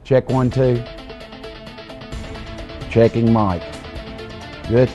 Check 1, 2. Checking mic. Good.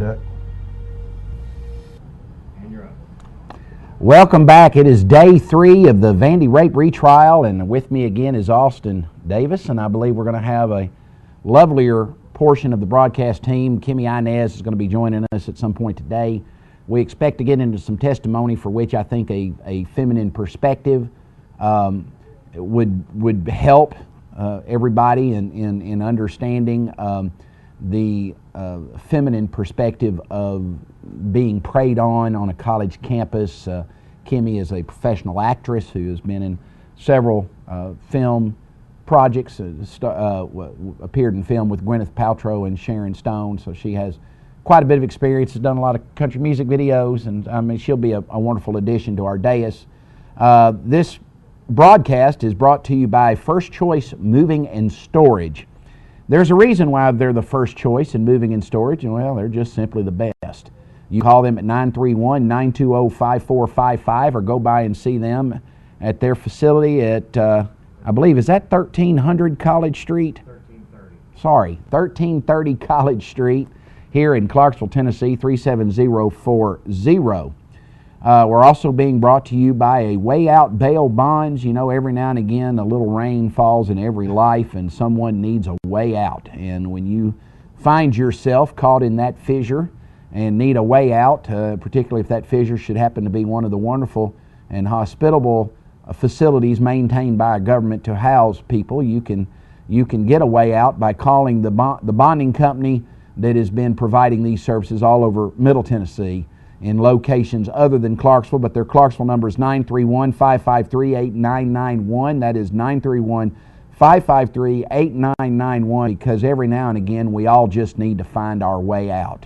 Check. And you're up. Welcome back. It is day 3 of the Vandy Rape Retrial, and with me again is Austin Davis, and I believe we're going to have a lovelier portion of the broadcast team. Kimmy Inez is going to be joining us at some point today. We expect to get into some testimony for which I think a feminine perspective would help everybody in understanding the feminine perspective of being preyed on a college campus. Kimmy is a professional actress who has been in several film projects, appeared in film with Gwyneth Paltrow and Sharon Stone, so she has quite a bit of experience, has done a lot of country music videos, and I mean she'll be a wonderful addition to our dais. This broadcast is brought to you by First Choice Moving and Storage. There's a reason why they're the first choice in moving and storage, and well, they're just simply the best. You call them at 931-920-5455 or go by and see them at their facility at, I believe, is that 1300 College Street? 1330. Sorry, 1330 College Street here in Clarksville, Tennessee, 37040. We're also being brought to you by a Way Out Bail Bonds. You know, every now and again a little rain falls in every life and someone needs a way out. And when you find yourself caught in that fissure and need a way out, particularly if that fissure should happen to be one of the wonderful and hospitable facilities maintained by a government to house people, you can get a way out by calling the bonding company that has been providing these services all over Middle Tennessee in locations other than Clarksville, but their Clarksville number is 931-553-8991. That is 931-553-8991, because every now and again we all just need to find our way out.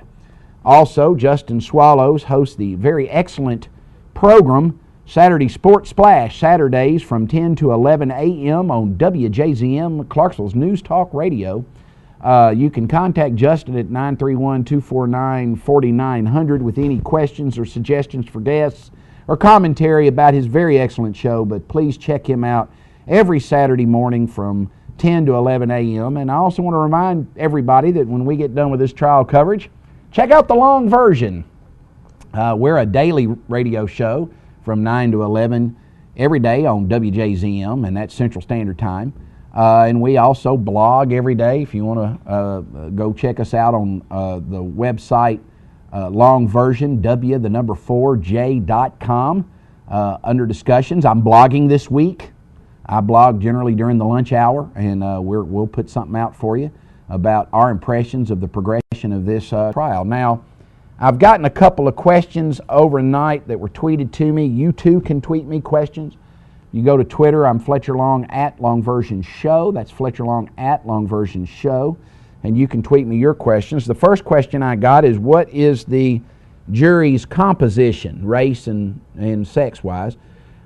Also, Justin Swallows hosts the very excellent program Saturday Sports Splash, Saturdays from 10 to 11 a.m. on WJZM, Clarksville's News Talk Radio. You can contact Justin at 931-249-4900 with any questions or suggestions for guests or commentary about his very excellent show, but please check him out every Saturday morning from 10 to 11 a.m. And I also want to remind everybody that when we get done with this trial coverage, check out the long version. We're a daily radio show from 9 to 11 every day on WJZM, and that's Central Standard Time. And we also blog every day. If you want to go check us out on the website, long version, w4j.com. Under discussions, I'm blogging this week. I blog generally during the lunch hour, and we'll put something out for you about our impressions of the progression of this trial. Now, I've gotten a couple of questions overnight that were tweeted to me. You too can tweet me questions. You go to Twitter, I'm Fletcher Long at Long Version Show. That's Fletcher Long at Long Version Show. And you can tweet me your questions. The first question I got is, what is the jury's composition, race and sex-wise?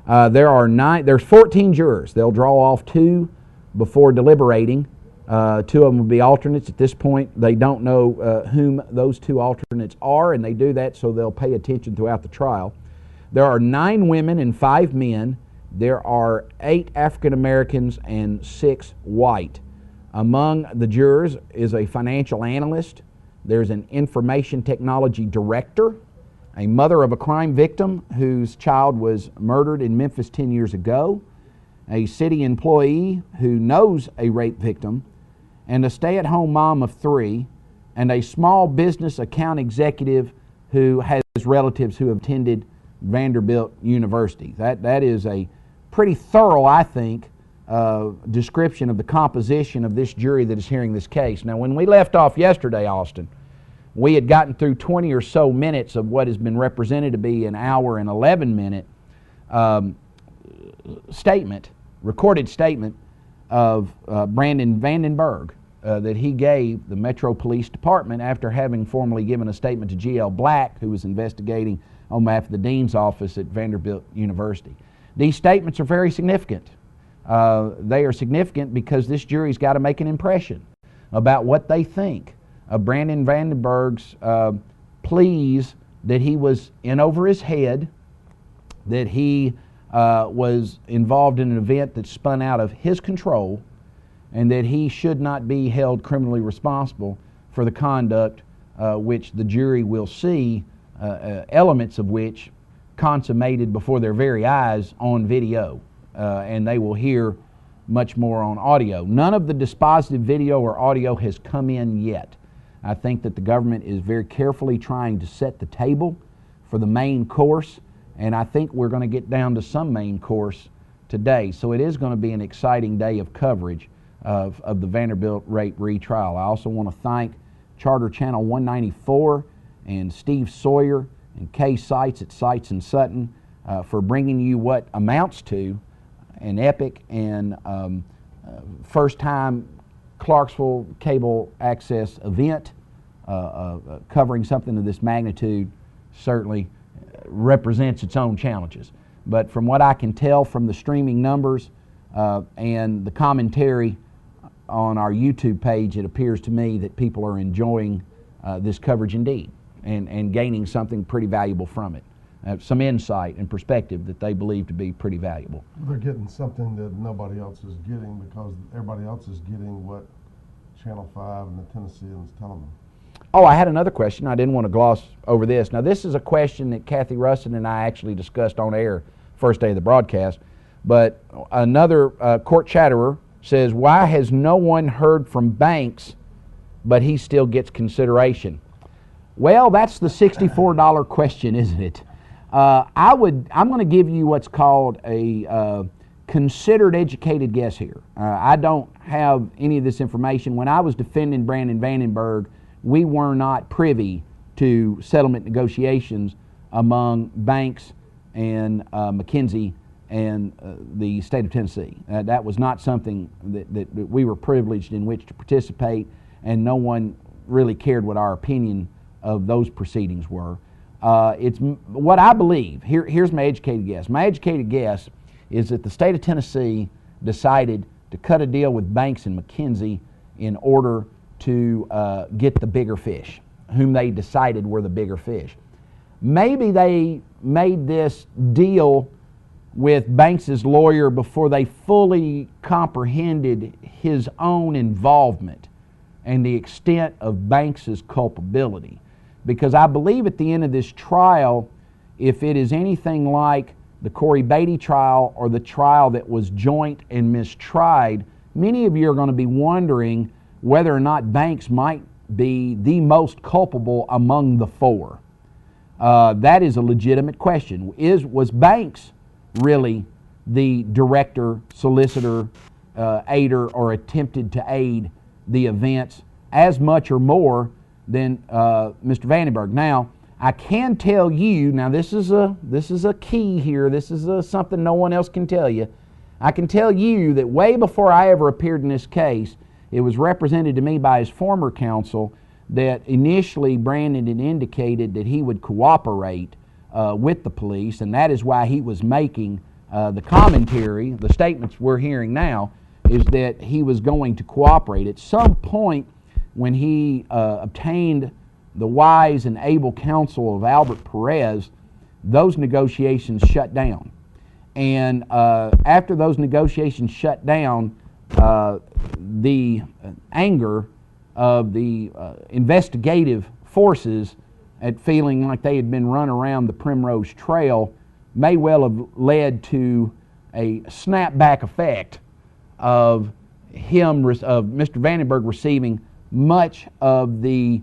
There's 14 jurors. They'll draw off 2 before deliberating. 2 of them will be alternates. At this point, they don't know whom those 2 alternates are, and they do that so they'll pay attention throughout the trial. There are 9 women and 5 men. There are 8 African Americans and 6 white. Among the jurors is a financial analyst. There's an information technology director, a mother of a crime victim whose child was murdered in Memphis 10 years ago, a city employee who knows a rape victim, and a stay-at-home mom of 3, and a small business account executive who has relatives who have attended Vanderbilt University. That is a pretty thorough, I think, description of the composition of this jury that is hearing this case. Now, when we left off yesterday, Austin, we had gotten through 20 or so minutes of what has been represented to be an hour and 11-minute recorded statement of Brandon Vandenburg that he gave the Metro Police Department after having formally given a statement to G.L. Black, who was investigating on behalf of the Dean's office at Vanderbilt University. These statements are very significant. They are significant because this jury's got to make an impression about what they think of Brandon Vandenburg's pleas that he was in over his head, that he was involved in an event that spun out of his control, and that he should not be held criminally responsible for the conduct which the jury will see elements of which consummated before their very eyes on video, and they will hear much more on audio. None of the dispositive video or audio has come in yet. I think that the government is very carefully trying to set the table for the main course, and I think we're going to get down to some main course today. So it is going to be an exciting day of coverage of the Vanderbilt rape retrial. I also want to thank Charter Channel 194 and Steve Sawyer and Kay Seitz at Seitz and Sutton for bringing you what amounts to an epic and first-time Clarksville cable access event. Covering something of this magnitude certainly represents its own challenges. But from what I can tell from the streaming numbers and the commentary on our YouTube page, it appears to me that people are enjoying this coverage indeed and gaining something pretty valuable from it. Some insight and perspective that they believe to be pretty valuable. They're getting something that nobody else is getting because everybody else is getting what Channel 5 and the Tennesseans telling them. Oh, I had another question. I didn't want to gloss over this. Now, this is a question that Kathy Russin and I actually discussed on air first day of the broadcast. But another court chatterer says, why has no one heard from Banks, but he still gets consideration? Well, that's the $64 question, isn't it? I'm going to give you what's called a considered educated guess here. I don't have any of this information. When I was defending Brandon Vandenburg, we were not privy to settlement negotiations among Banks and McKenzie and the state of Tennessee. That was not something that we were privileged in which to participate, and no one really cared what our opinion of those proceedings were. It's what I believe. Here's my educated guess. My educated guess is that the state of Tennessee decided to cut a deal with Banks and McKenzie in order to get the bigger fish, whom they decided were the bigger fish. Maybe they made this deal with Banks's lawyer before they fully comprehended his own involvement and the extent of Banks's culpability. Because I believe at the end of this trial, if it is anything like the Corey Beatty trial or the trial that was joint and mistried, many of you are going to be wondering whether or not Banks might be the most culpable among the four. That is a legitimate question. Was Banks really the director, solicitor, aider, or attempted to aid the events as much or more than Mr. Vandenburg? Now, I can tell you, now this is a key here, this is something no one else can tell you. I can tell you that way before I ever appeared in this case, it was represented to me by his former counsel that initially Brandon had indicated that he would cooperate with the police, and that is why he was making the commentary, the statements we're hearing now, is that he was going to cooperate. At some point when he obtained the wise and able counsel of Albert Perez, those negotiations shut down. And after those negotiations shut down, the anger of the investigative forces at feeling like they had been run around the Primrose Trail may well have led to a snapback effect of Mr. Vandenburg receiving much of the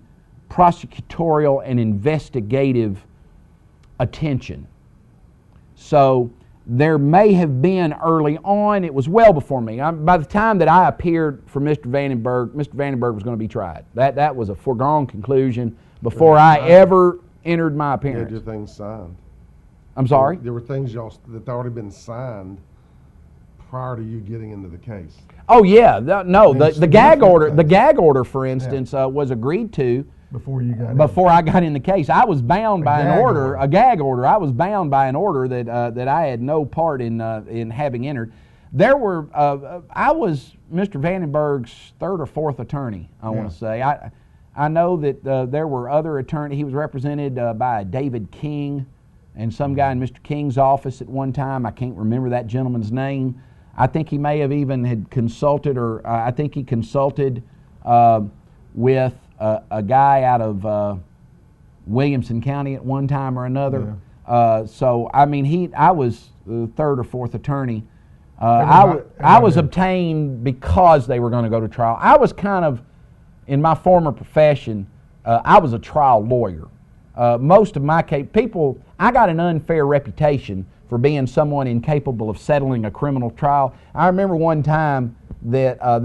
prosecutorial and investigative attention. So there may have been early on, it was well before me. By the time that I appeared for Mr. Vandenburg was going to be tried. That was a foregone conclusion before I ever entered my appearance. You had your things signed. I'm sorry? There were things that had already been signed prior to you getting into the case. Oh yeah, the gag order, for instance, was agreed to before I got in the case. I was bound by a gag order. I was bound by an order that I had no part in having entered. There were I was Mr. Vandenburg's third or fourth attorney. I want to say I know that there were other attorneys. He was represented by David King and some guy in Mr. King's office at one time. I can't remember that gentleman's name. I think he may have even had consulted, or I think he consulted with a guy out of Williamson County at one time or another. Yeah. So I mean, I was the third or fourth attorney. I was obtained because they were going to go to trial. I was kind of, in my former profession, I was a trial lawyer. Most of my people, I got an unfair reputation for being someone incapable of settling a criminal trial. I remember one time that I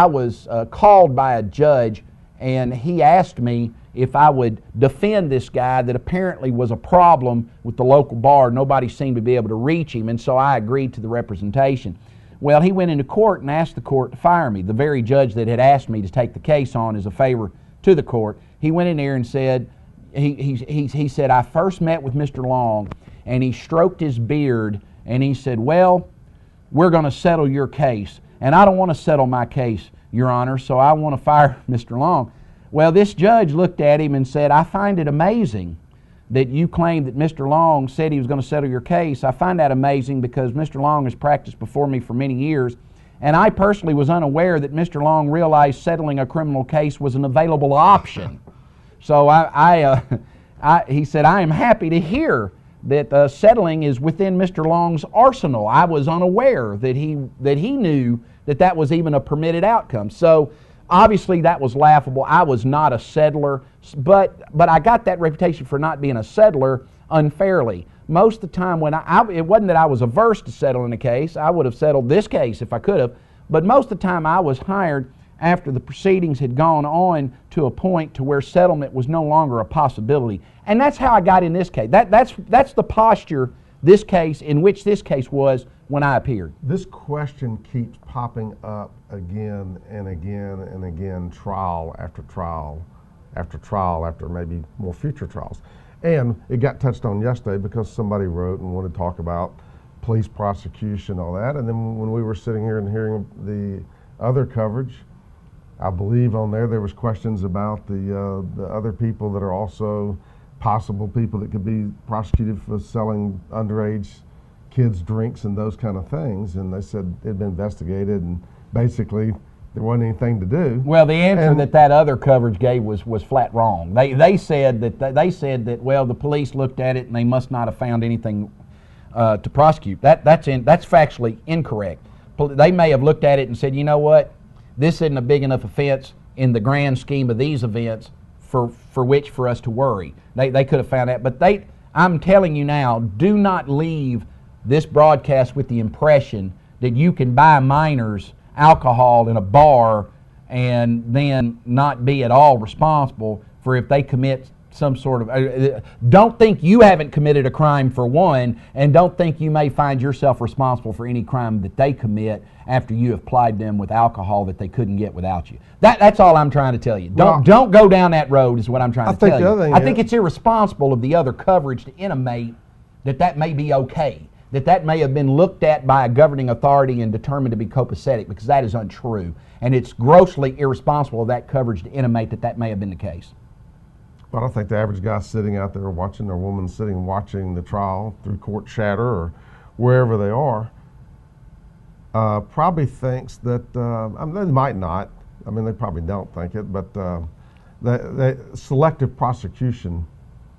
was called by a judge, and he asked me if I would defend this guy that apparently was a problem with the local bar. Nobody seemed to be able to reach him, and so I agreed to the representation. Well, he went into court and asked the court to fire me. The very judge that had asked me to take the case on as a favor to the court, he went in there and said, he said, I first met with Mr. Long, and he stroked his beard, and he said, well, we're going to settle your case, and I don't want to settle my case, Your Honor, so I want to fire Mr. Long. Well, this judge looked at him and said, I find it amazing that you claim that Mr. Long said he was going to settle your case. I find that amazing because Mr. Long has practiced before me for many years, and I personally was unaware that Mr. Long realized settling a criminal case was an available option. So he said, I am happy to hear that settling is within Mr. Long's arsenal. I was unaware that he knew that was even a permitted outcome. So obviously that was laughable. I was not a settler, but I got that reputation for not being a settler unfairly. Most of the time when it wasn't that I was averse to settling a case. I would have settled this case if I could have, but most of the time I was hired after the proceedings had gone on to a point to where settlement was no longer a possibility. And that's how I got in this case. That's the posture in which this case was when I appeared. This question keeps popping up again and again and again, trial after trial after trial after maybe more future trials. And it got touched on yesterday because somebody wrote and wanted to talk about police prosecution, all that. And then when we were sitting here and hearing the other coverage, I believe on there was questions about the other people that are also possible people that could be prosecuted for selling underage kids drinks and those kind of things. And they said it had been investigated and basically there wasn't anything to do. Well, the answer that other coverage gave was flat wrong. They said that well, the police looked at it and they must not have found anything to prosecute. That's factually incorrect. They may have looked at it and said, you know what, this isn't a big enough offense in the grand scheme of these events for us to worry. They could have found that, but I'm telling you now, do not leave this broadcast with the impression that you can buy minors alcohol in a bar and then not be at all responsible for if they commit some sort of... don't think you haven't committed a crime for one, and don't think you may find yourself responsible for any crime that they commit after you have plied them with alcohol that they couldn't get without you. That's all I'm trying to tell you. Don't go down that road is what I'm trying to tell you. I think it's irresponsible of the other coverage to intimate that may be okay, that may have been looked at by a governing authority and determined to be copacetic, because that is untrue. And it's grossly irresponsible of that coverage to intimate that may have been the case. But I think the average guy sitting out there watching, or woman sitting watching the trial through court chatter or wherever they are, probably thinks that, they might not, they probably don't think it, but the selective prosecution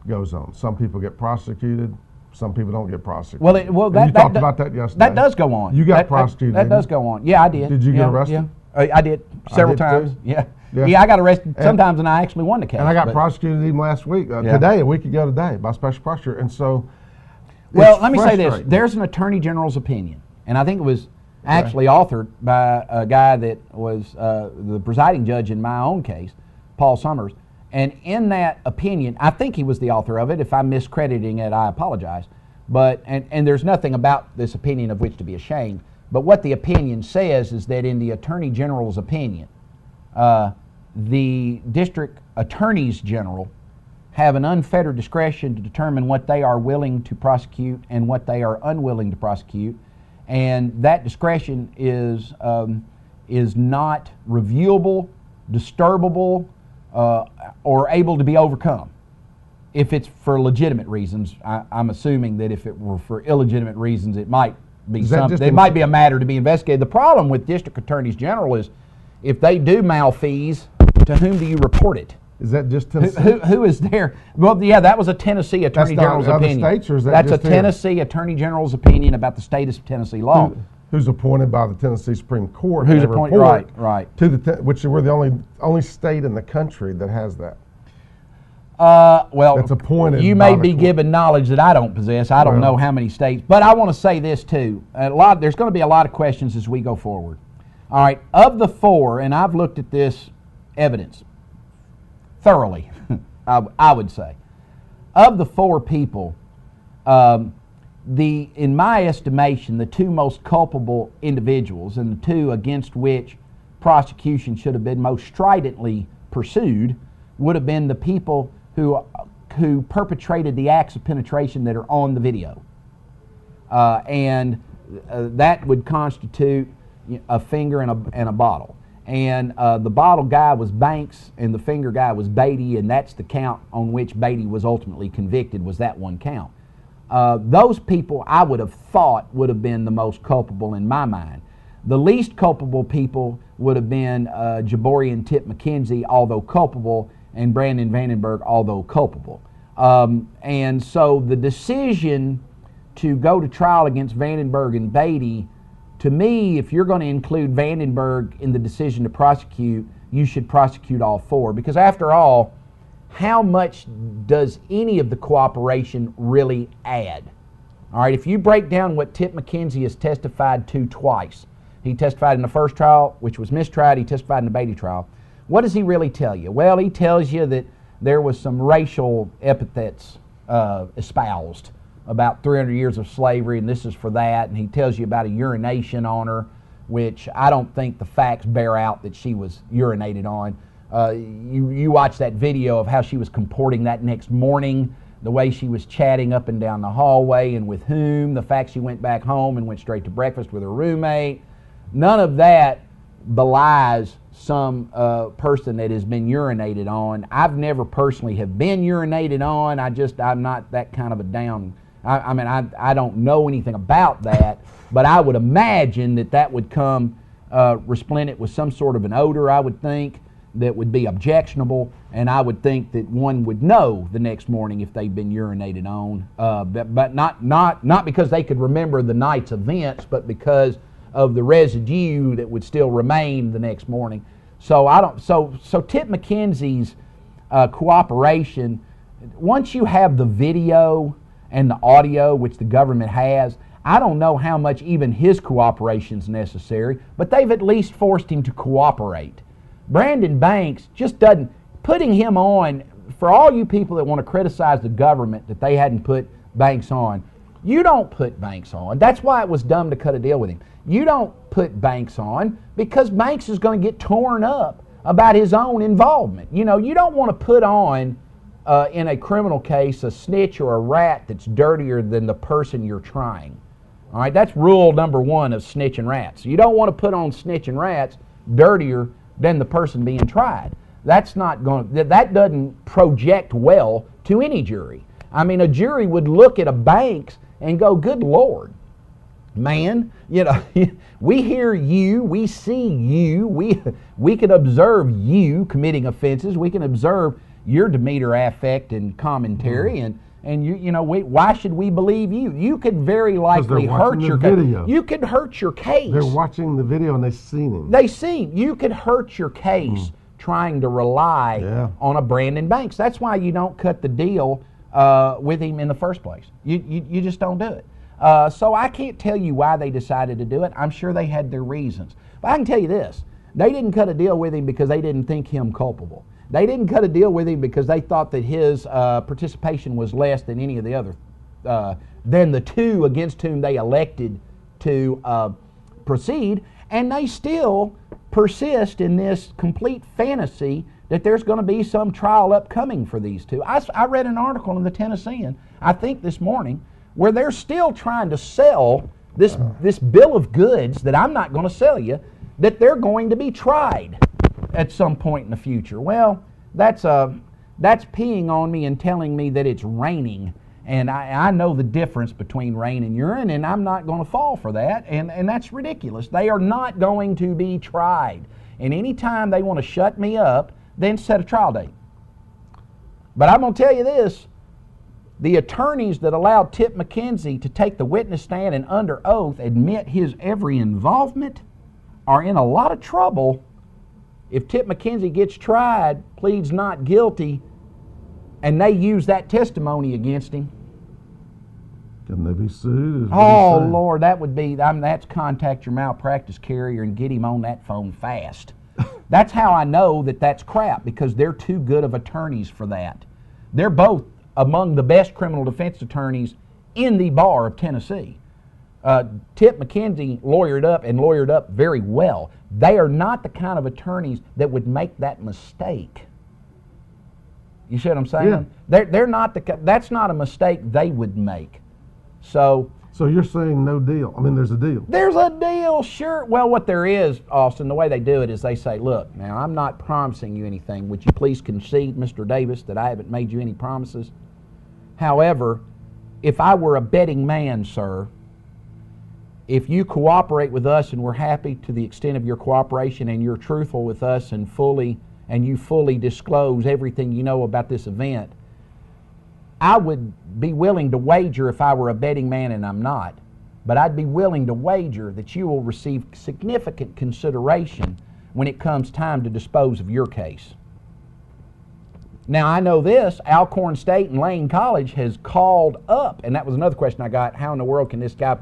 goes on. Some people get prosecuted, some people don't get prosecuted. You talked about that yesterday. That does go on. You got prosecuted. That does go on. Yeah, I did. Did you get arrested? Yeah. I did several times. Too. Yeah. I got arrested sometimes, and I actually won the case. And I got prosecuted even last week, a week ago today, by special prosecutor. And so, well, let me say this. There's an attorney general's opinion, and I think it was actually authored by a guy that was the presiding judge in my own case, Paul Summers. And in that opinion, I think he was the author of it. If I'm miscrediting it, I apologize. But and there's nothing about this opinion of which to be ashamed. But what the opinion says is that in the attorney general's opinion, the district attorneys general have an unfettered discretion to determine what they are willing to prosecute and what they are unwilling to prosecute, and that discretion is not reviewable, disturbable, or able to be overcome. If it's for legitimate reasons, I'm assuming that if it were for illegitimate reasons, it might be something. It might be a matter to be investigated. The problem with district attorneys general is if they do malfease To whom do you report it? Is that just Tennessee? Who is there? Well, yeah, that was a Tennessee Attorney General's opinion. States, or is that That's just a Tennessee Attorney General's opinion about the state of Tennessee law. Who's appointed by the Tennessee Supreme Court? Who's appointed? Right. To which we're the only state in the country that has that. Well, that's appointed. You may be given knowledge that I don't possess. I don't know how many states, but I want to say this too. There's going to be a lot of questions as we go forward. All right, of the four, and I've looked at this evidence thoroughly, I would say, of the four people, in my estimation, the two most culpable individuals and the two against which prosecution should have been most stridently pursued would have been the people who perpetrated the acts of penetration that are on the video. And that would constitute a finger and a bottle. And the bottle guy was Banks and the finger guy was Beatty, and that's the count on which Beatty was ultimately convicted, was that one count. Those people I would have thought would have been the most culpable in my mind. The least culpable people would have been Jabori and Tip McKenzie, although culpable, and Brandon Vandenburg, although culpable. And so the decision to go to trial against Vandenburg and Beatty, to me, if you're going to include Vandenburg in the decision to prosecute, you should prosecute all four. Because after all, how much does any of the cooperation really add? All right, if you break down what Tip McKenzie has testified to twice, he testified in the first trial, which was mistried. He testified in the Beatty trial. What does he really tell you? Well, he tells you that there was some racial epithets espoused about 300 years of slavery, and this is for that. And he tells you about a urination on her, which I don't think the facts bear out that she was urinated on. You watch that video of how she was comporting that next morning, the way she was chatting up and down the hallway and with whom, the fact she went back home and went straight to breakfast with her roommate. None of that belies some person that has been urinated on. I've never personally have been urinated on. I'm not that kind of a down. I don't know anything about that, but I would imagine that would come resplendent with some sort of an odor, I would think, that would be objectionable, and I would think that one would know the next morning if they'd been urinated on, but not because they could remember the night's events, but because of the residue that would still remain the next morning. So Tip McKenzie's cooperation, once you have the video and the audio, which the government has, I don't know how much even his cooperation is necessary, but they've at least forced him to cooperate. Brandon Banks just doesn't, putting him on, for all you people that want to criticize the government that they hadn't put Banks on, you don't put Banks on. That's why it was dumb to cut a deal with him. You don't put Banks on because Banks is going to get torn up about his own involvement. You know, you don't want to put on in a criminal case a snitch or a rat that's dirtier than the person you're trying. All right, that's rule number one of snitch and rats. You don't want to put on snitch and rats dirtier than the person being tried. That's not going. That doesn't project well to any jury. I mean, a jury would look at a Banks and go, "Good Lord, man! You know, we hear you, we see you, we can observe you committing offenses. We can observe your demeanor, affect, and commentary, and you know, why should we believe you? You could very likely hurt your case. You could hurt your case. They're watching the video and they've seen him. They see him. You could hurt your case trying to rely on a Brandon Banks. That's why you don't cut the deal with him in the first place. You just don't do it. So I can't tell you why they decided to do it. I'm sure they had their reasons. But I can tell you this. They didn't cut a deal with him because they didn't think him culpable. They didn't cut a deal with him because they thought that his participation was less than any of the other, than the two against whom they elected to proceed. And they still persist in this complete fantasy that there's going to be some trial upcoming for these two. I read an article in the Tennessean, I think this morning, where they're still trying to sell this bill of goods that I'm not going to sell you, that they're going to be tried at some point in the future. Well, that's peeing on me and telling me that it's raining, and I know the difference between rain and urine, and I'm not going to fall for that, and that's ridiculous. They are not going to be tried, and anytime they want to shut me up, then set a trial date. But I'm going to tell you this, the attorneys that allowed Tip McKenzie to take the witness stand and under oath admit his every involvement are in a lot of trouble if Tip McKenzie gets tried, pleads not guilty, and they use that testimony against him. Can they be sued? Oh, Lord, that would be, that's contact your malpractice carrier and get him on that phone fast. That's how I know that that's crap, because they're too good of attorneys for that. They're both among the best criminal defense attorneys in the bar of Tennessee. Tip McKenzie lawyered up very well. They are not the kind of attorneys that would make that mistake. You see what I'm saying? Yeah. They're not that's not a mistake they would make. So you're saying no deal? I mean, there's a deal. There's a deal, sure. Well, what there is, Austin, the way they do it is they say, look, now I'm not promising you anything. Would you please concede, Mr. Davis, that I haven't made you any promises? However, if I were a betting man, sir, if you cooperate with us and we're happy to the extent of your cooperation and you're truthful with us and you fully disclose everything you know about this event, I would be willing to wager, if I were a betting man, and I'm not, but I'd be willing to wager that you will receive significant consideration when it comes time to dispose of your case. Now, I know this, Alcorn State and Lane College has called up, and that was another question I got, how in the world can this guy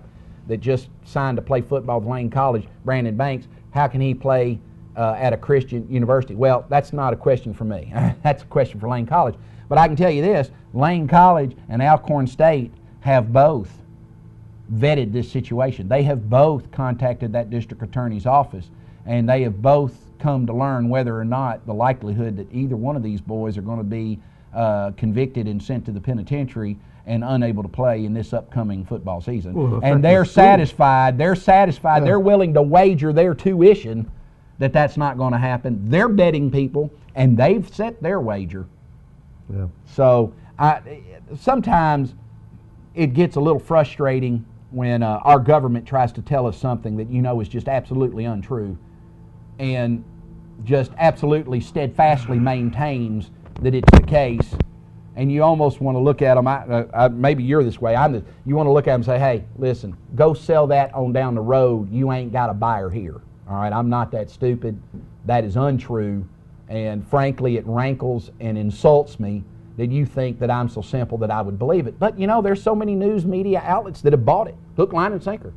that just signed to play football with Lane College, Brandon Banks, how can he play at a Christian university? Well, that's not a question for me. That's a question for Lane College. But I can tell you this, Lane College and Alcorn State have both vetted this situation. They have both contacted that district attorney's office, and they have both come to learn whether or not the likelihood that either one of these boys are going to be convicted and sent to the penitentiary and unable to play in this upcoming football season. Well, and they're satisfied. Yeah. They're willing to wager their tuition that that's not going to happen. They're betting people, and they've set their wager. Yeah. So sometimes it gets a little frustrating when our government tries to tell us something that you know is just absolutely untrue and just absolutely steadfastly maintains that it's the case. And you almost want to look at them, maybe you're this way, you want to look at them and say, hey, listen, go sell that on down the road. You ain't got a buyer here. All right, I'm not that stupid. That is untrue. And frankly, it rankles and insults me that you think that I'm so simple that I would believe it. But, you know, there's so many news media outlets that have bought it, hook, line, and sinker.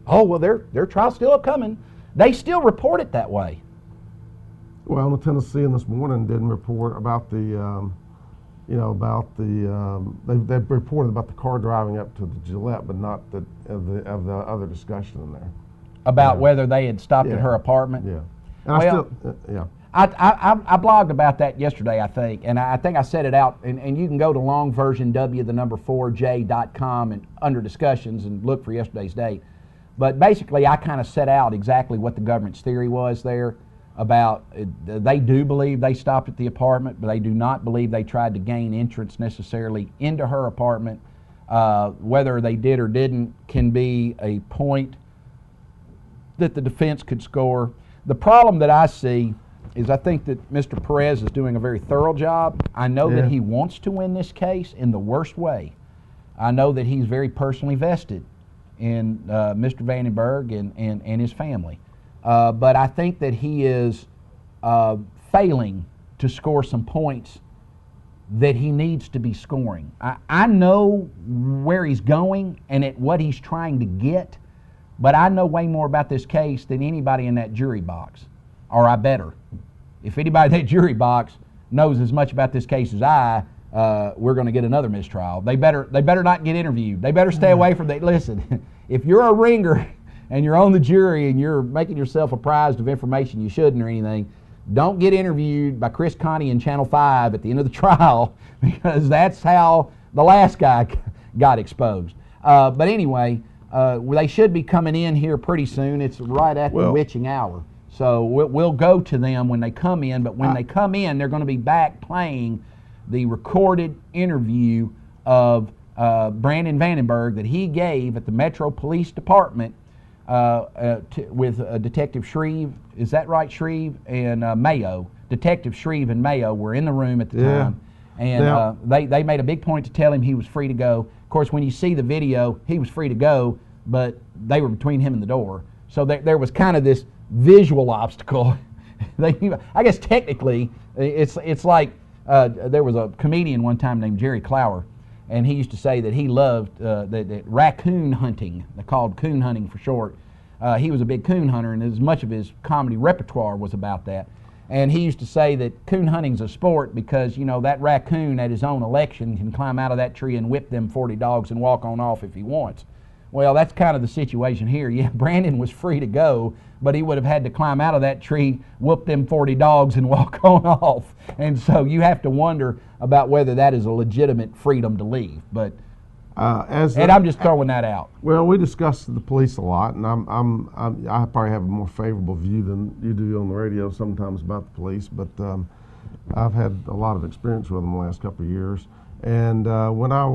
Oh, well, their trial's still upcoming. They still report it that way. Well, the Tennessean this morning didn't report about they reported about the car driving up to the Gillette, but not of the other discussion in there. About whether they had stopped at her apartment? Yeah. And I blogged about that yesterday, I think, and I think I set it out, and you can go to longversion4j.com and under discussions and look for yesterday's date. But basically, I kind of set out exactly what the government's theory was there about they do believe they stopped at the apartment, but they do not believe they tried to gain entrance necessarily into her apartment. Whether they did or didn't can be a point that the defense could score. The problem that I see is I think that Mr. Perez is doing a very thorough job. I know that he wants to win this case in the worst way. I know that he's very personally vested in Mr. Vandenburg and his family. But I think that he is failing to score some points that he needs to be scoring. I know where he's going and at what he's trying to get, but I know way more about this case than anybody in that jury box, or I better. If anybody in that jury box knows as much about this case as I, we're going to get another mistrial. They better not get interviewed. They better stay away from that. Listen, if you're a ringer and you're on the jury and you're making yourself apprised of information you shouldn't or anything, don't get interviewed by Chris Connie and Channel 5 at the end of the trial, because that's how the last guy got exposed. But anyway, they should be coming in here pretty soon. It's right at the witching hour. So we'll go to them when they come in, but when they come in, they're going to be back playing the recorded interview of Brandon Vandenburg that he gave at the Metro Police Department with Detective Shreve. Is that right, Shreve? And Mayo. Detective Shreve and Mayo were in the room at the Yeah. time, and they made a big point to tell him he was free to go. Of course, when you see the video, he was free to go, but they were between him and the door. So there was kind of this visual obstacle. I guess technically, it's like there was a comedian one time named Jerry Clower, and he used to say that he loved that raccoon hunting. They called coon hunting for short. He was a big coon hunter, and as much of his comedy repertoire was about that. And he used to say that coon hunting's a sport because, you know, that raccoon at his own election can climb out of that tree and whip them 40 dogs and walk on off if he wants. Well, that's kind of the situation here. Yeah, Brandon was free to go, but he would have had to climb out of that tree, whoop them 40 dogs, and walk on off. And so you have to wonder about whether that is a legitimate freedom to leave. But I'm just throwing that out. Well, we discuss the police a lot, and I probably have a more favorable view than you do on the radio sometimes about the police, but I've had a lot of experience with them the last couple of years. And when I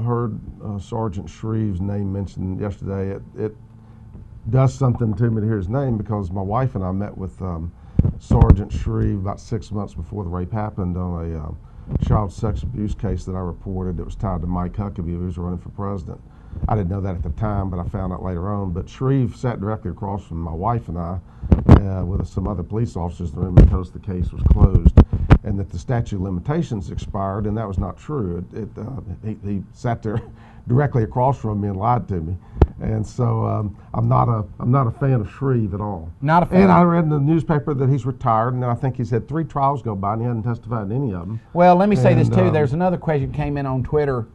heard Sergeant Shreve's name mentioned yesterday, it does something to me to hear his name, because my wife and I met with Sergeant Shreve about 6 months before the rape happened on a child sex abuse case that I reported that was tied to Mike Huckabee, who was running for president. I didn't know that at the time, but I found out later on. But Shreve sat directly across from my wife and I with some other police officers in the room, because the case was closed and that the statute of limitations expired, and that was not true. He sat there directly across from me and lied to me. And so I'm not a fan of Shreve at all. Not a fan. And I read in the newspaper that he's retired, and I think he's had 3 trials go by, and he hasn't testified in any of them. Well, let me say this too. There's another question came in on Twitter.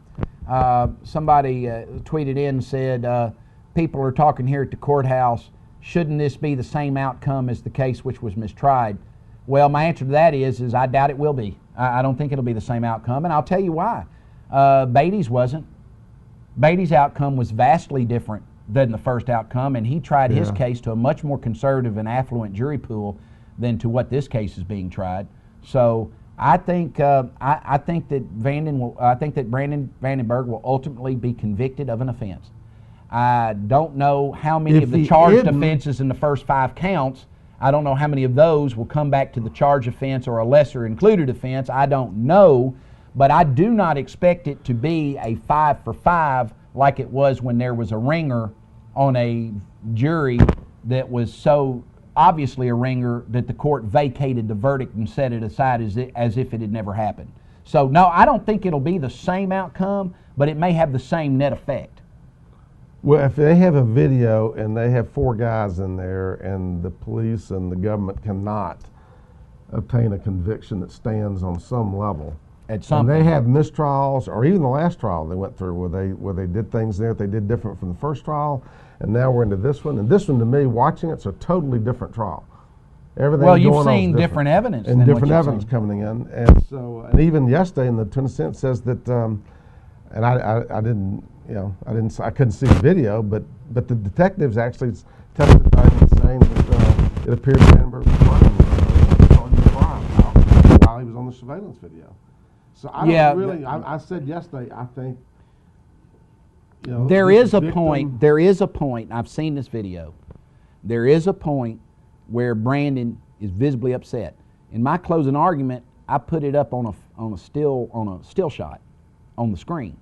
Somebody tweeted in and said, people are talking here at the courthouse, shouldn't this be the same outcome as the case which was mistried? Well, my answer to that is I doubt it will be. I don't think it'll be the same outcome, and I'll tell you why. Beatty's wasn't. Beatty's outcome was vastly different than the first outcome, and he tried his case to a much more conservative and affluent jury pool than to what this case is being tried. So I think I think that Brandon Vandenburg will ultimately be convicted of an offense. I don't know how many of the charged offenses in the first 5 counts. I don't know how many of those will come back to the charge offense or a lesser included offense. I don't know. But I do not expect it to be a 5 for 5 like it was when there was a ringer on a jury that was so obviously a ringer that the court vacated the verdict and set it aside as if it had never happened. So, no, I don't think it'll be the same outcome, but it may have the same net effect. Well, if they have a video and they have 4 guys in there and the police and the government cannot obtain a conviction that stands on some level, and they have mistrials, or even the last trial they went through where they did things there that they did different from the first trial, and now we're into this one. And this one, to me, watching it's a totally different trial. Everything. Well, you've seen different evidence, and different evidence coming in, and so, and even yesterday in the 20 cent says that, and I didn't, you know, I couldn't see the video, but the detectives actually testified saying that it appeared Vandenburg was while he was on the surveillance video. So I don't really. I said yesterday. I think, you know, there is a point. There is a point. I've seen this video. There is a point where Brandon is visibly upset. In my closing argument, I put it up on a still shot on the screen,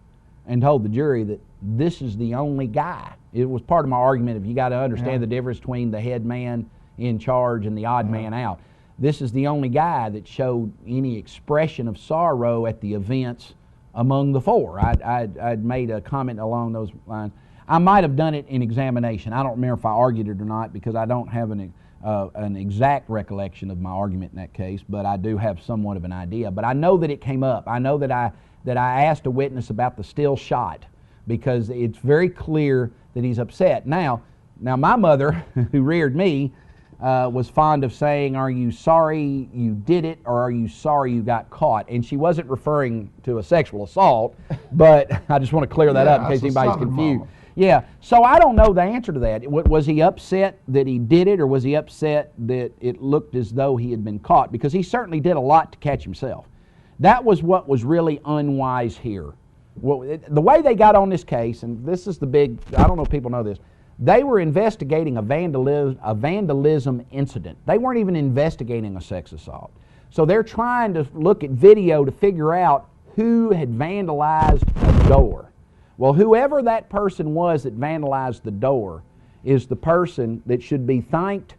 and told the jury that this is the only guy. It was part of my argument of you got to understand the difference between the head man in charge and the odd man out. This is the only guy that showed any expression of sorrow at the events among the 4. I'd made a comment along those lines. I might have done it in examination. I don't remember if I argued it or not, because I don't have an exact recollection of my argument in that case, but I do have somewhat of an idea. But I know that it came up. I know that I asked a witness about the still shot, because it's very clear that he's upset. Now my mother, who reared me, was fond of saying, are you sorry you did it, or are you sorry you got caught? And she wasn't referring to a sexual assault, but I just want to clear that up in case anybody's confused. Yeah, so I don't know the answer to that. Was he upset that he did it, or was he upset that it looked as though he had been caught? Because he certainly did a lot to catch himself. That was what was really unwise here. Well, the way they got on this case, and this is the big, I don't know if people know this, They were investigating a vandalism incident. They weren't even investigating a sex assault. So they're trying to look at video to figure out who had vandalized a door. Well, whoever that person was that vandalized the door is the person that should be thanked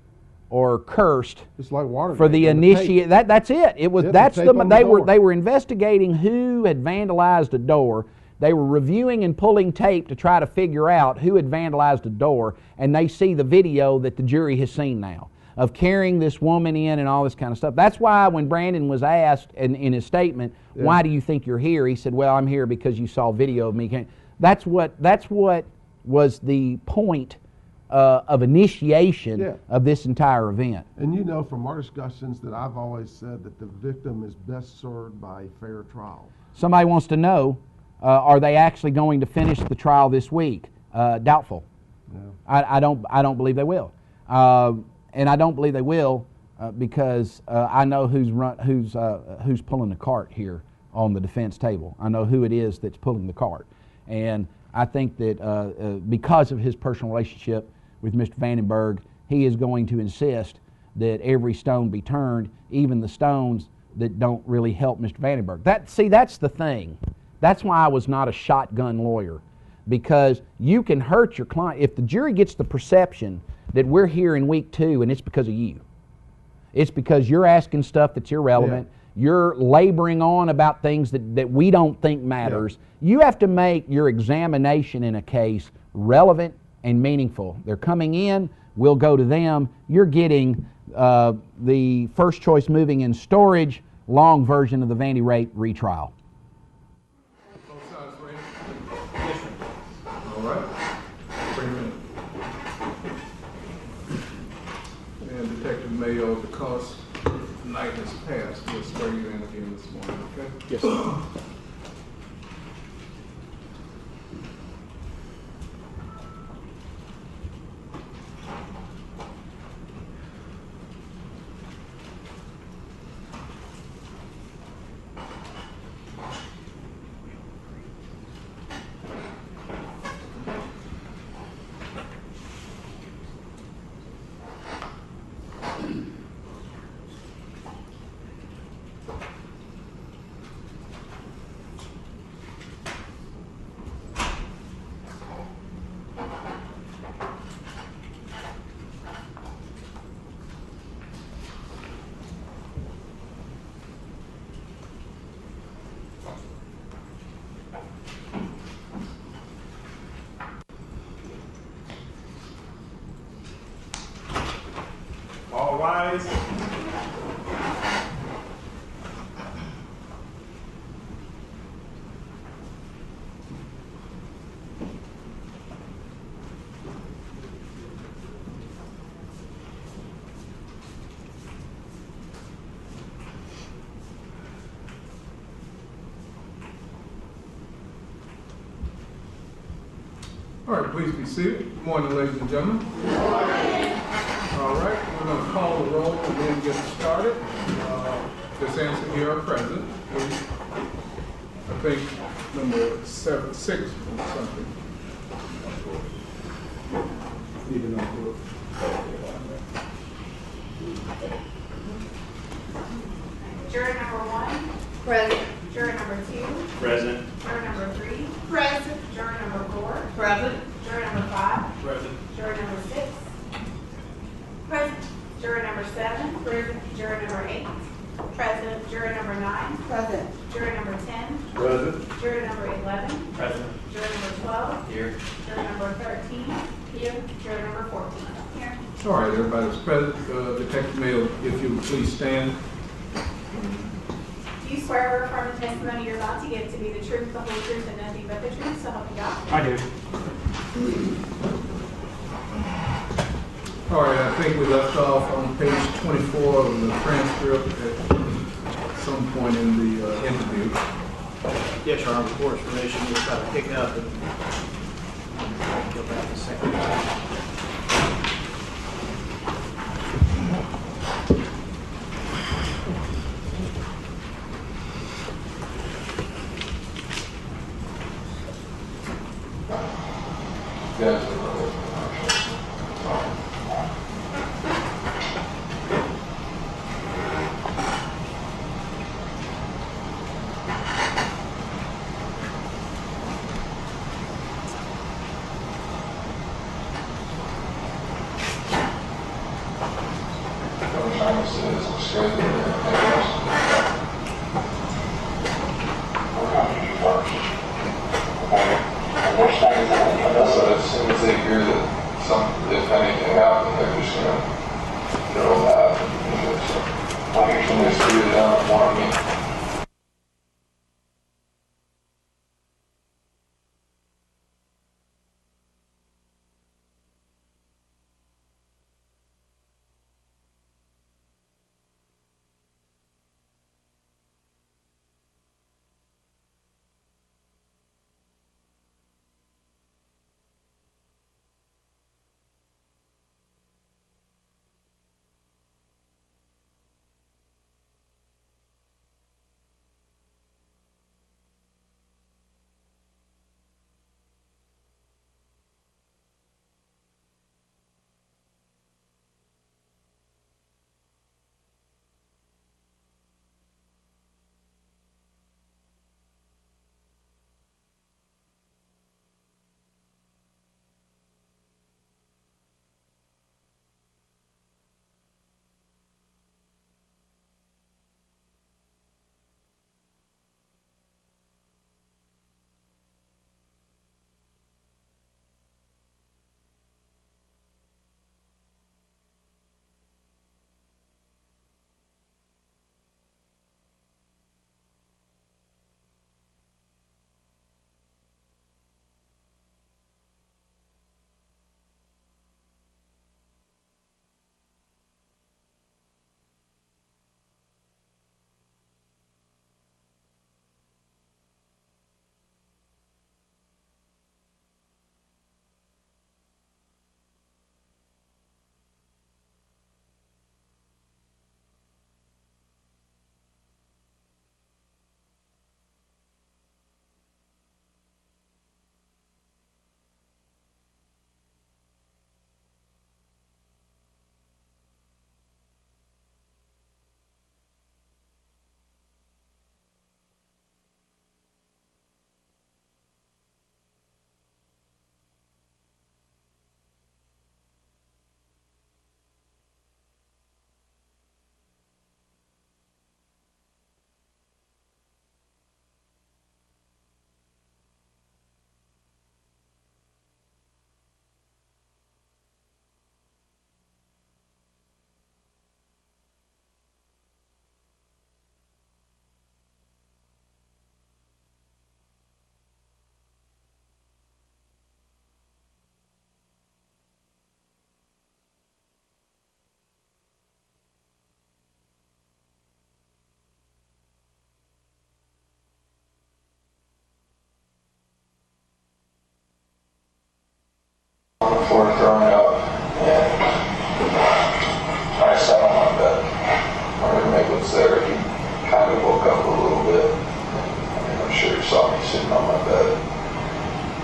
or cursed. It's like Watergate. For the initiate. That's it. It was they were investigating who had vandalized a door. They were reviewing and pulling tape to try to figure out who had vandalized a door, and they see the video that the jury has seen now of carrying this woman in and all this kind of stuff. That's why when Brandon was asked in his statement, why do you think you're here? He said, well, I'm here because you saw video of me. That's what was the point of initiation of this entire event. And you know from our discussions that I've always said that the victim is best served by a fair trial. Somebody wants to know, are they actually going to finish the trial this week? Doubtful. Yeah. I don't believe they will. And I don't believe they will because I know who's pulling the cart here on the defense table. I know who it is that's pulling the cart. And I think that because of his personal relationship with Mr. Vandenburg, he is going to insist that every stone be turned, even the stones that don't really help Mr. Vandenburg. That's the thing. That's why I was not a shotgun lawyer, because you can hurt your client. If the jury gets the perception that we're here in week 2 and it's because of you, it's because you're asking stuff that's irrelevant, you're laboring on about things that we don't think matters, you have to make your examination in a case relevant and meaningful. They're coming in, we'll go to them. You're getting the first choice moving in storage, long version of the Vandy Rate retrial. All right. Bring him in. And Detective Mayo, because night has passed, we'll swear you in again this morning, okay? Yes, sir. All rise. All right, please be seated. Good morning, ladies and gentlemen. All right, we're going to call the roll and then get started. Just answer here are present, please. I think number 6 or something. Need to know. Juror number 1. Present. Juror number 2. Present. Juror number 3. Present. Juror number 4. Present. Juror number 5. Present. Juror number 6. Present. Juror number 7. Present. Juror number 8. Present. Juror number 9. Present. Juror number 10. Present. Juror number 11. Present. Juror number 12. Here. Juror number 13. Here. Juror number 14. Here. All right, everybody's present. Detective Mayo, if you would please stand. Do you swear or affirm the testimony you're about to give to be the truth, the whole truth, and nothing but the truth, so help you God? I do. All right, I think we left off on page 24 of the transcript at some point in the interview. Yes, Your Honor, before explanation, we'll try to pick up and go back a second. Yes. promises and strengthening their neighbors. We're going to be first. Okay? And there's things that so as soon as they hear that if anything happens, they're just going to go out and do it. So I can just do it down in one of me. Before throwing up, and I sat on my bed. My roommate was there. He kind of woke up a little bit. I'm sure he saw me sitting on my bed.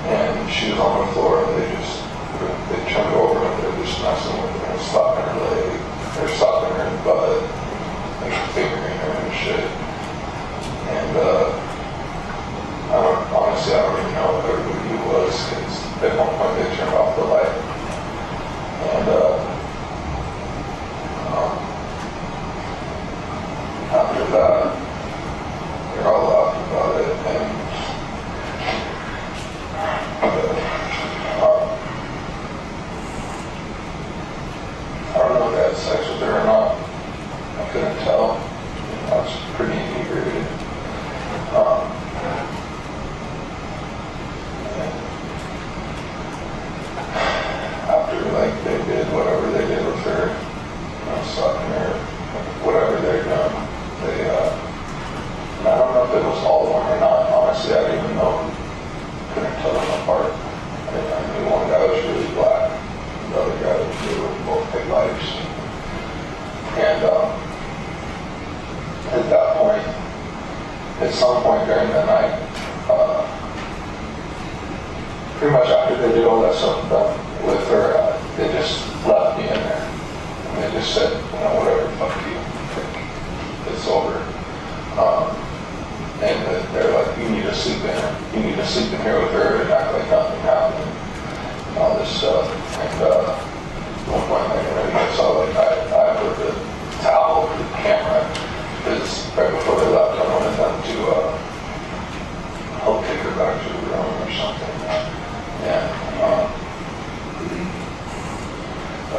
And she was on the floor, and they turned over, and they're just messing with her and slapping her leg. They're slapping her butt, like fingering her and shit. And honestly, I don't even know who he was, because at one point they turned off the light. And after that, they're all laughing about it. And I don't know if they had sex with her or not. I couldn't tell. I was pretty inebriated. They did whatever they did with her, sucking her, whatever they'd done. And I don't know if it was all of them or not. Honestly, I didn't even know. Couldn't tell them apart. I knew one guy was really black, the other guy was blue, and both had lights. And at that point, at some point during the night, pretty much after they did all that stuff with her, they just left me in there. And they just said, whatever, fuck you. It's over. And they're like, you need to sleep in here. You need to sleep in here with her and act like nothing happened. And all this stuff. And at one point, I saw, I put the towel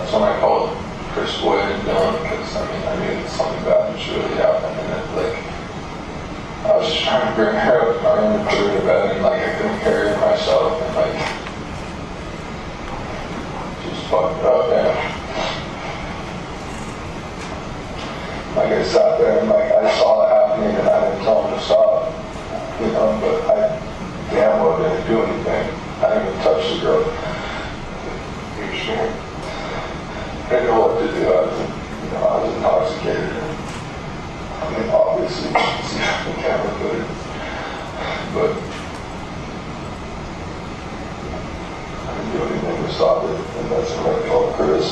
that's when I called Chris Boyd and Dylan, because I mean, I knew that something bad was really happening, and it, like, I was just trying to bring her up, I wanted to put her to bed, and like, I couldn't carry her myself, and like, just fucked up, and like, I sat there, and like, I saw it happening, and I didn't tell him to stop, you know, but I damn well didn't do anything. I didn't even touch the girl. You're sure? I didn't know what to do. I was intoxicated. I mean, obviously, you can see the camera footage. But I didn't do anything to stop it. And that's when I called Chris.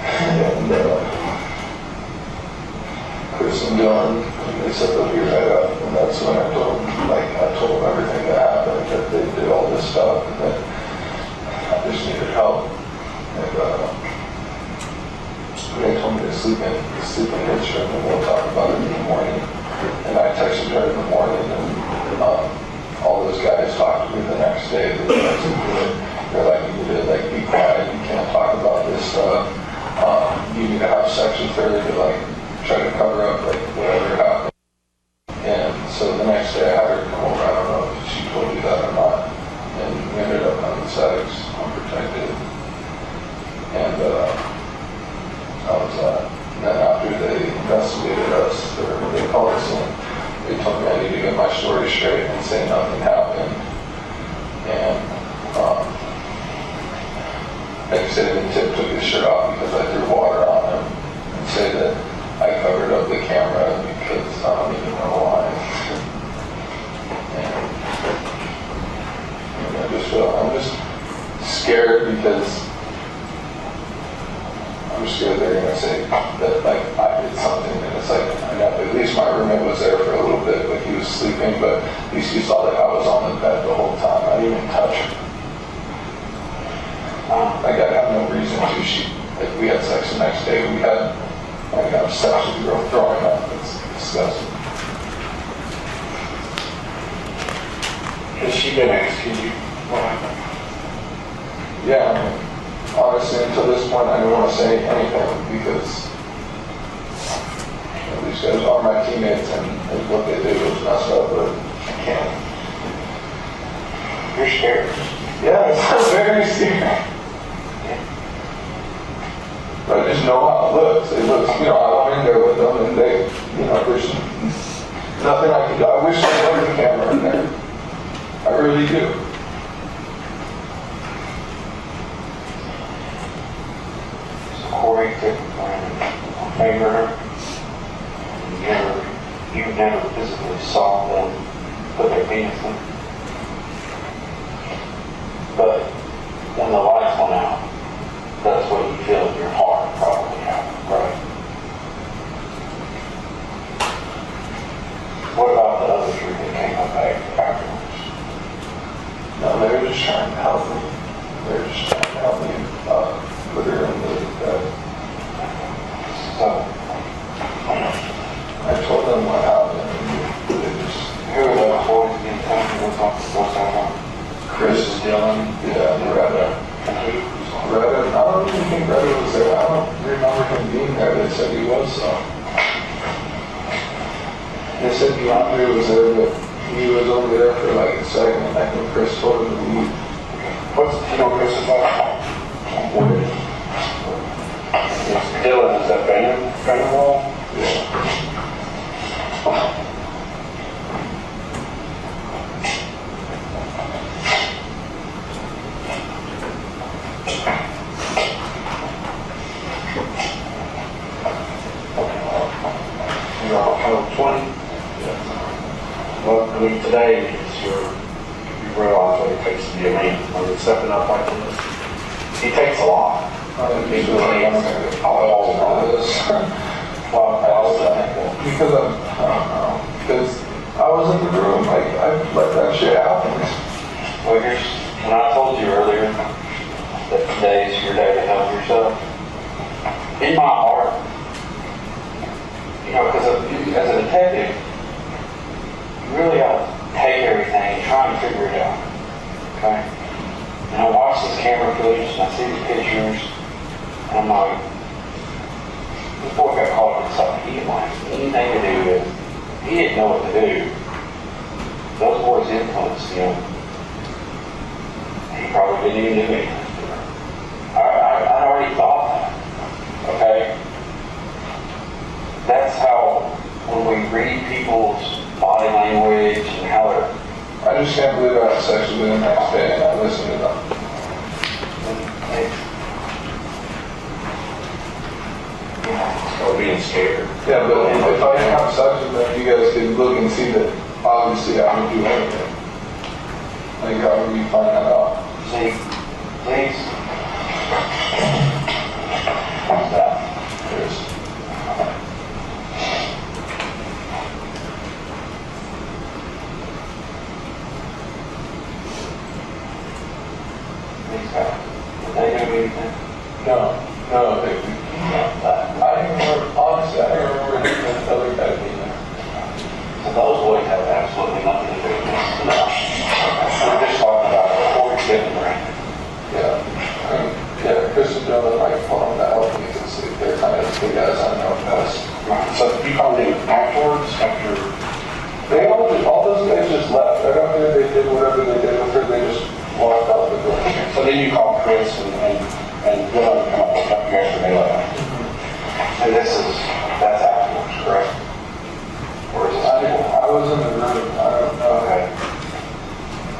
And Chris and Dylan, they said they'll be right up. And that's when I told them everything that happened, that they did all this stuff, and that I just needed help. And they told me to sleep in his room, and we'll talk about it in the morning. And I texted her in the morning, and all those guys talked to me the next day. They're like, you need to like be quiet. You can't talk about this stuff. You need to have sex with her to like try to cover up like whatever happened. And so the next day I had her come over. I don't know if she told you that or not. And we ended up having sex unprotected. And that was that. And then after they investigated us, or they called us in, they told me I need to get my story straight and say nothing happened. And they said that Tip took his shirt off because I threw water on him, and say that I covered up the camera because I don't even know why. And I'm just scared because I'm scared they're going to say that like I did something, and it's like, I know at least my roommate was there for a little bit, but he was sleeping, but at least he saw that I was on the bed the whole time. I didn't even touch her. Like I have no reason to. We had sex the next day. We had sex with the girl throwing up. It's disgusting. Has she been asking you what happened? Yeah, I mean, honestly, until this point, I didn't want to say anything because these guys are my teammates, and what they did was messed up, but I can't. You're scared. Yeah, it's very scary. But I just know how it looks. It looks, I went in there with them, and they, there's nothing I can do. I wish there was a camera in there. I really do. So Corey took a finger, and you never physically saw them put their penis in. But when the lights went out, that's what you feel in your heart probably happened, right? What about the other three that came up afterwards? No, they were just trying to help me. They were just trying to help me put her in the bed. So, I told them what happened, and they just... who are those boys again? Tell me what's that on? Chris and Dylan, yeah, Loretta. Retta, I don't even think Retta was there. I don't remember him being there. They said he was, so. They said DeAndre was there, but he was over there for like a second. I think Chris told him to leave. Chris's last name? Dylan, is that Vanderbilt? Yeah. Today is you realize what it takes to be a man. When you're stepping up like this, he takes a lot. He's really all this. Because I don't know. Because I was in the room, like I let that shit happen. Well, when I told you earlier that today is your day to help yourself, in my heart, because as a detective, you really ought to take everything and try and figure it out. Okay? And I watch this camera footage and I see the pictures And I'm like, this boy got caught up in something he didn't want anything to do with. He didn't know what to do. Those boys influenced him. He probably didn't even do anything. I already thought that. Okay? That's how, when we read people's body language and how they're. I just can't believe I had sex with him the next day and I listened to them. Or being scared. Yeah, but if I didn't have sex with them, you guys could look and see that obviously I would do anything. Like, how would you find that out? See, please. What's that? There's, These guys. Did they do anything? no, I don't remember, honestly, I don't remember anything that other guy being there. So those boys have absolutely nothing to do with this. No. We're just talking about before we get in the ring. Yeah, I mean, yeah, Chris and Joe are like pulling that out because they're kind of the guys I know best. So you called him afterwards, after. They all those guys just left. I don't think they did whatever they did with her, they just walked out the door. So then you called Chris and Dylan come up yesterday like. And that's afterwards, correct? Or is this I was in the room, I don't know. okay.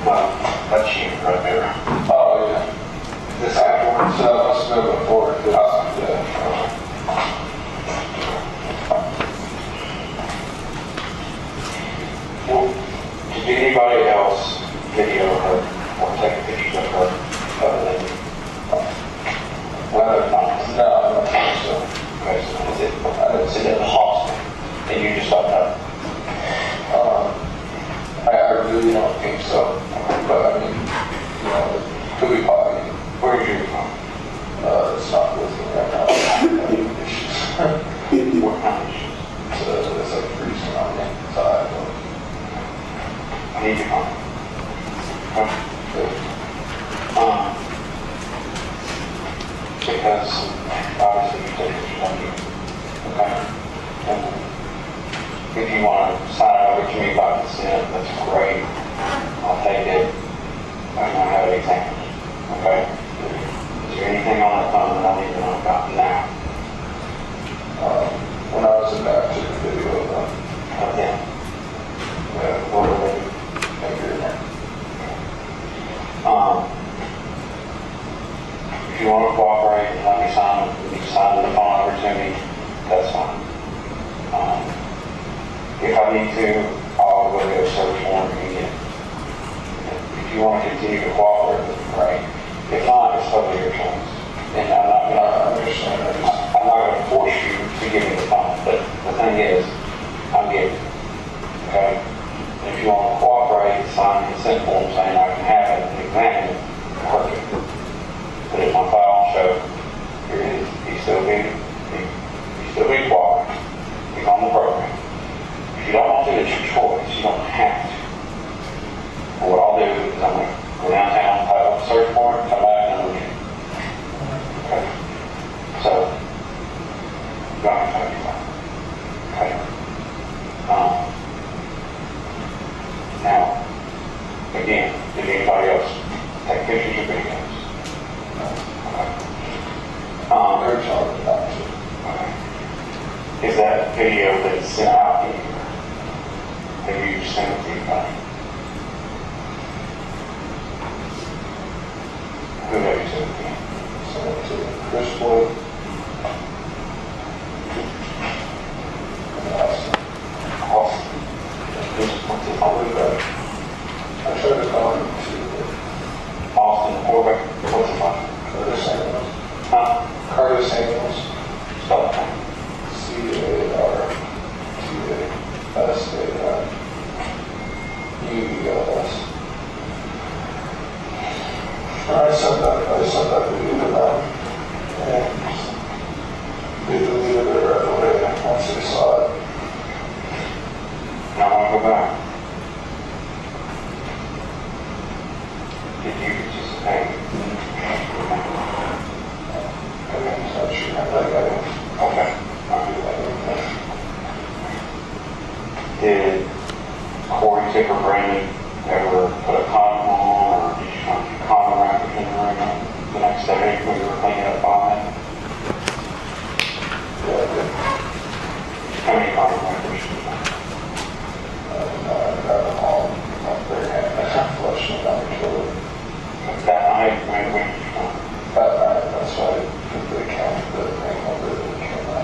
Well, that's you right there. Oh, yeah. This afterwards? So that must have been before. Yeah. Well, did anybody else video her or take pictures of her other than you? No, I don't think so. Okay, so was it in the hospital? And you just thought that? I really don't think so. But I mean, you know, it could be possible. Where did you from? It's not with me right now. I have issues. What kind of issues? So it's like freezing on me. So I don't. I need to come. Because obviously you take what you want to do. Okay? And if you want to sign it over to me by consent, that's great. I'll take it. I don't have anything. Okay? Is there anything on that phone that I need to know about now? When I was in there, I took a video of them. Okay. What were they? If you want to cooperate and let me sign, you can sign the phone over to me, that's fine. If I need to, I'll go get a search warrant and get it. If you want to continue to cooperate, that's great. If not, it's totally your choice. And I'm not going to force you to give me the phone, but the thing is, I'm giving it. Okay? And if you want to cooperate, sign a consent form saying I can have it and examine it, perfect. But if my file show, here it is, he's still being cooperative. He's on the program. If you don't want to, it's your choice. You don't have to. But what I'll do is I'm going to go downtown, type up a search warrant, come back, and I'm going to get it. Okay? So, go ahead and talk to you about it. Okay? Now, again, did anybody else take pictures or videos? They're talking about it. Okay. Is that video that's sent out to you? Have you sent it to anybody? Who have you sent it to? Sent it to Chris Boyd. And Austin. Austin. What's it called? I tried to call him too. Austin Corbett. What's it called? Curtis Samuels. Huh? Curtis Samuels. Spell it. C-A-R-T-A-S-A-U-E-L-S. I sent that video to them. And they deleted it right away once they saw it. Now I want to go back. Did you participate? I didn't touch So hey, we were cleaning up on that. Yeah, I did. How many contractors? I got them all up there and flushing down the toilet. That night, when That night, that's why I put the account, the thing over the camera.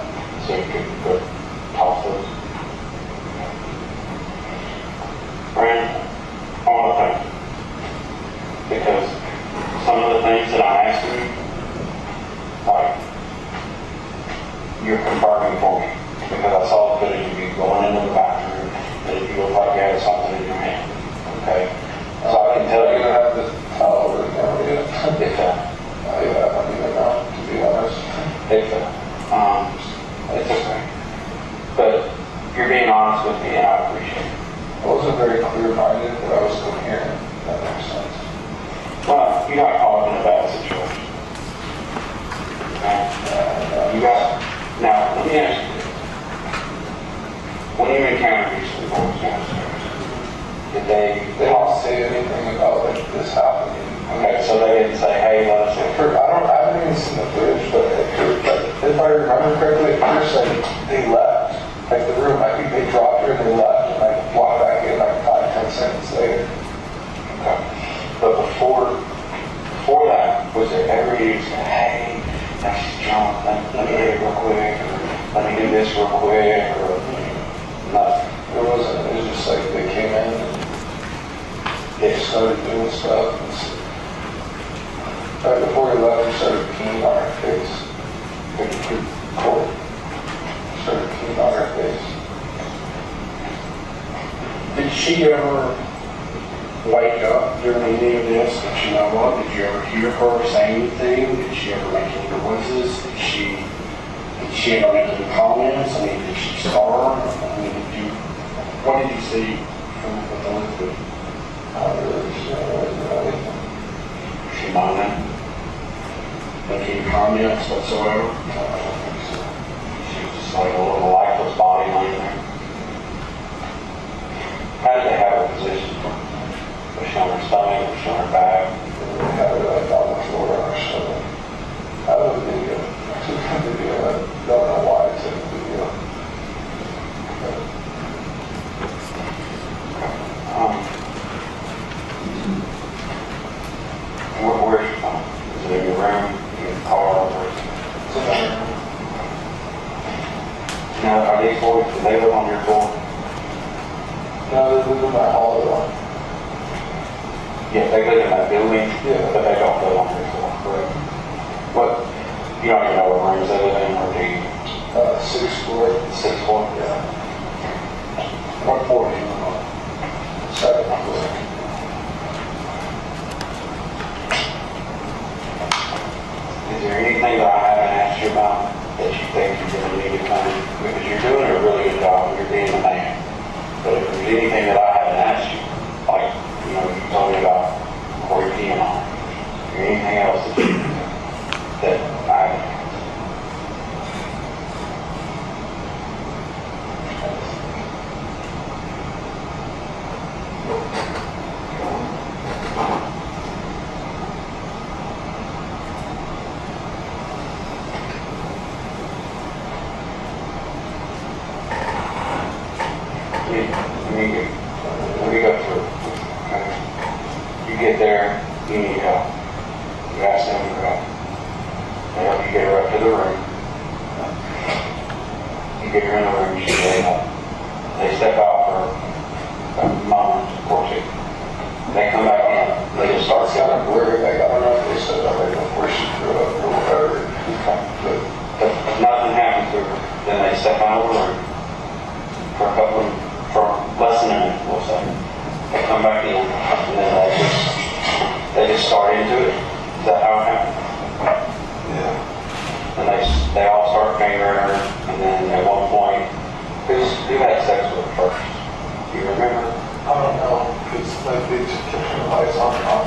so you could go toss those. Brandon, I want to thank you. Because some of the things that I'm asking you, like, you're confirming for me. Because I saw the footage of you going into the bathroom, and you look like you had something in your hand. Okay? So I can tell You're you, gonna have to tell over the camera yet. if Yeah, I don't even know, to be honest. it's okay. But you're being honest with me, and I appreciate it. I wasn't very clear-minded, but I was coherent, if that makes sense. Well, you got caught in a bad situation. And you got, now, let me ask you this. When you encountered these two boys downstairs, did They didn't say anything about like this happening. okay, so they didn't say, hey, let us in. I haven't even seen the footage, but if I remember correctly, it first said they left. Like the room, I think they dropped her and they left, and I walked back in like 5-10 seconds later. Okay. But before that, was there ever you say, hey, that's John, let me hit it real quick, or let me do this real quick, or nothing? It wasn't, it was just like they came in and they started doing stuff. Right before he left, he started peeing on her face. Cold. Started peeing on her face. Did she ever wake up during any of this that you know of? Did you ever hear her say anything? Did she ever make any noises? Did she ever make any comments? I mean, did she starve? I mean, what did you see from with the liquid? Not really, she didn't really do anything. She minded? Make any comments whatsoever? I don't think so. She was just like a little lifeless body laying there. How did they have her position? Was she on her stomach? Was she on her back? They had her like on the floor on her stomach. I have a video. I took a video. I don't know why I took a video. Where's she from? Is it in your room? In your car? It's a matter. Now, are these boys, do they live on your floor? No, they live in my hall though. Yeah, they live in that building, Yeah. but they don't live on your floor. Correct. What? You don't even know what rooms they live in, or do you? 6th floor. Sixth floor? Yeah. What floor do you live on? 2nd floor. Is there anything that I haven't asked you about that you think you're going to need to come in? Because you're doing a really good job, you're being a man. But if there's anything that I haven't asked you, like, you know, you told me about Corey peeing on, or anything else that I haven't. Let me go through. Okay. You get there, you need help. You ask them for help. They help you get her up to the room. You get her in the room, she lays up. They step out for a moment or two. They come back in. They just start Kind going. of blurry. Like, I don't know if they said that right before she threw up or whatever. But If nothing happens to her, then they step out of the room for less than a minute, we'll say. They come back in, and then they just start into it. Is that how it happened? yeah. And they all start fingering her, and then at one point, who had sex with her first? Do you remember? I don't know. It's like they just kept the lights on and off.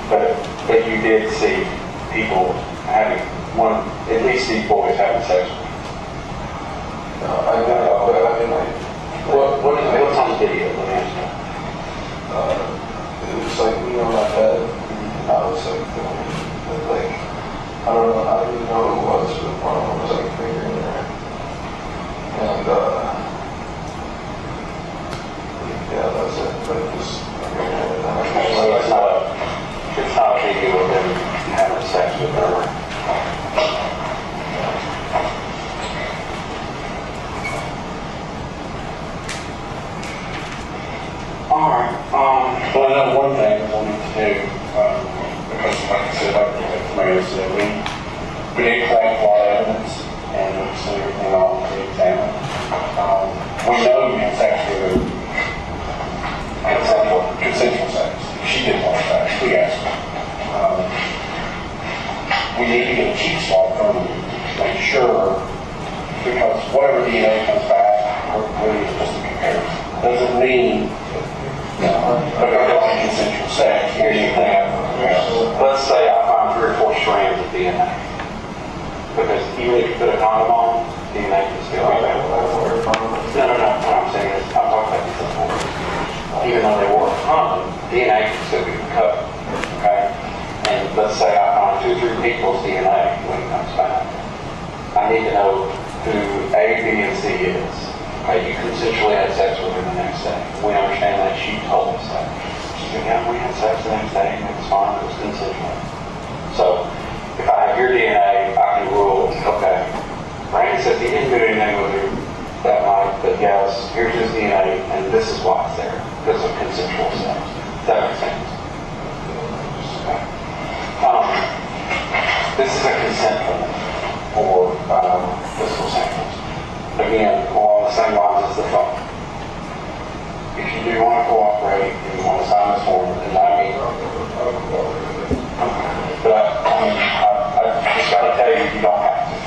But you did see people having at least these boys having sex with her. I don't know, but I mean, like, What's on the video? Let me ask you. it was like me on my bed. I was like, don't know, I don't really know who it was, but one of them was like a finger in there. And, yeah, that's it. But it was, So it's not a big deal with them having sex with her. Alright, well, I know one thing we'll need to do, because like I said, like Mayor said, we did collect a lot of evidence and we sent everything off to examine. We know you had sex with her, consensual sex. She did want sex, we asked her. We need to get a cheek swab from you to make sure, because whatever DNA comes back, really is just a comparison. Doesn't mean because they're like consensual sex, here's your thing. Let's say I find 3 or 4 strands of DNA. Because even if you put a condom on, DNA can still be there. No. What I'm saying is, I'm talking about this before. Even though they wore a condom, DNA can still be recovered. Okay? And let's say I find 2 or 3 people's DNA when it comes back. I need to know who A, B, and C is. Okay, you consensually had sex with her the next day. We understand that she told us that. She said, yeah, we had sex the next day, and it was fine, it was consensual. So, if I have your DNA, I can rule, okay, Brandon says he didn't do anything with her that night, but yes, here's his DNA, and this is why it's there, because of consensual sex. Does that make sense? Okay. This is a consent limit for physical samples. Again, along the same lines as the phone. If you do want to cooperate and you want to sign this form, then I mean, but I just got to tell you, you don't have to.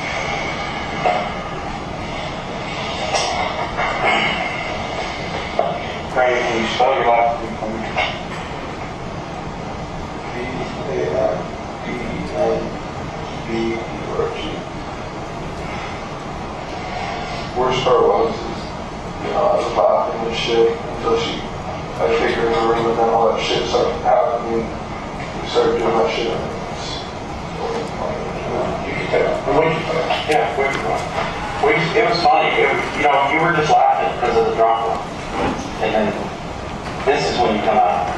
Brandon, can you spell your last name for me? Vandenburg. Worst part was, I was laughing and shit until I figured in the room and then all that shit started happening. We started doing that shit. You can tell. Yeah, it was funny. You were just laughing because of the drunk one. And then this is when you come out.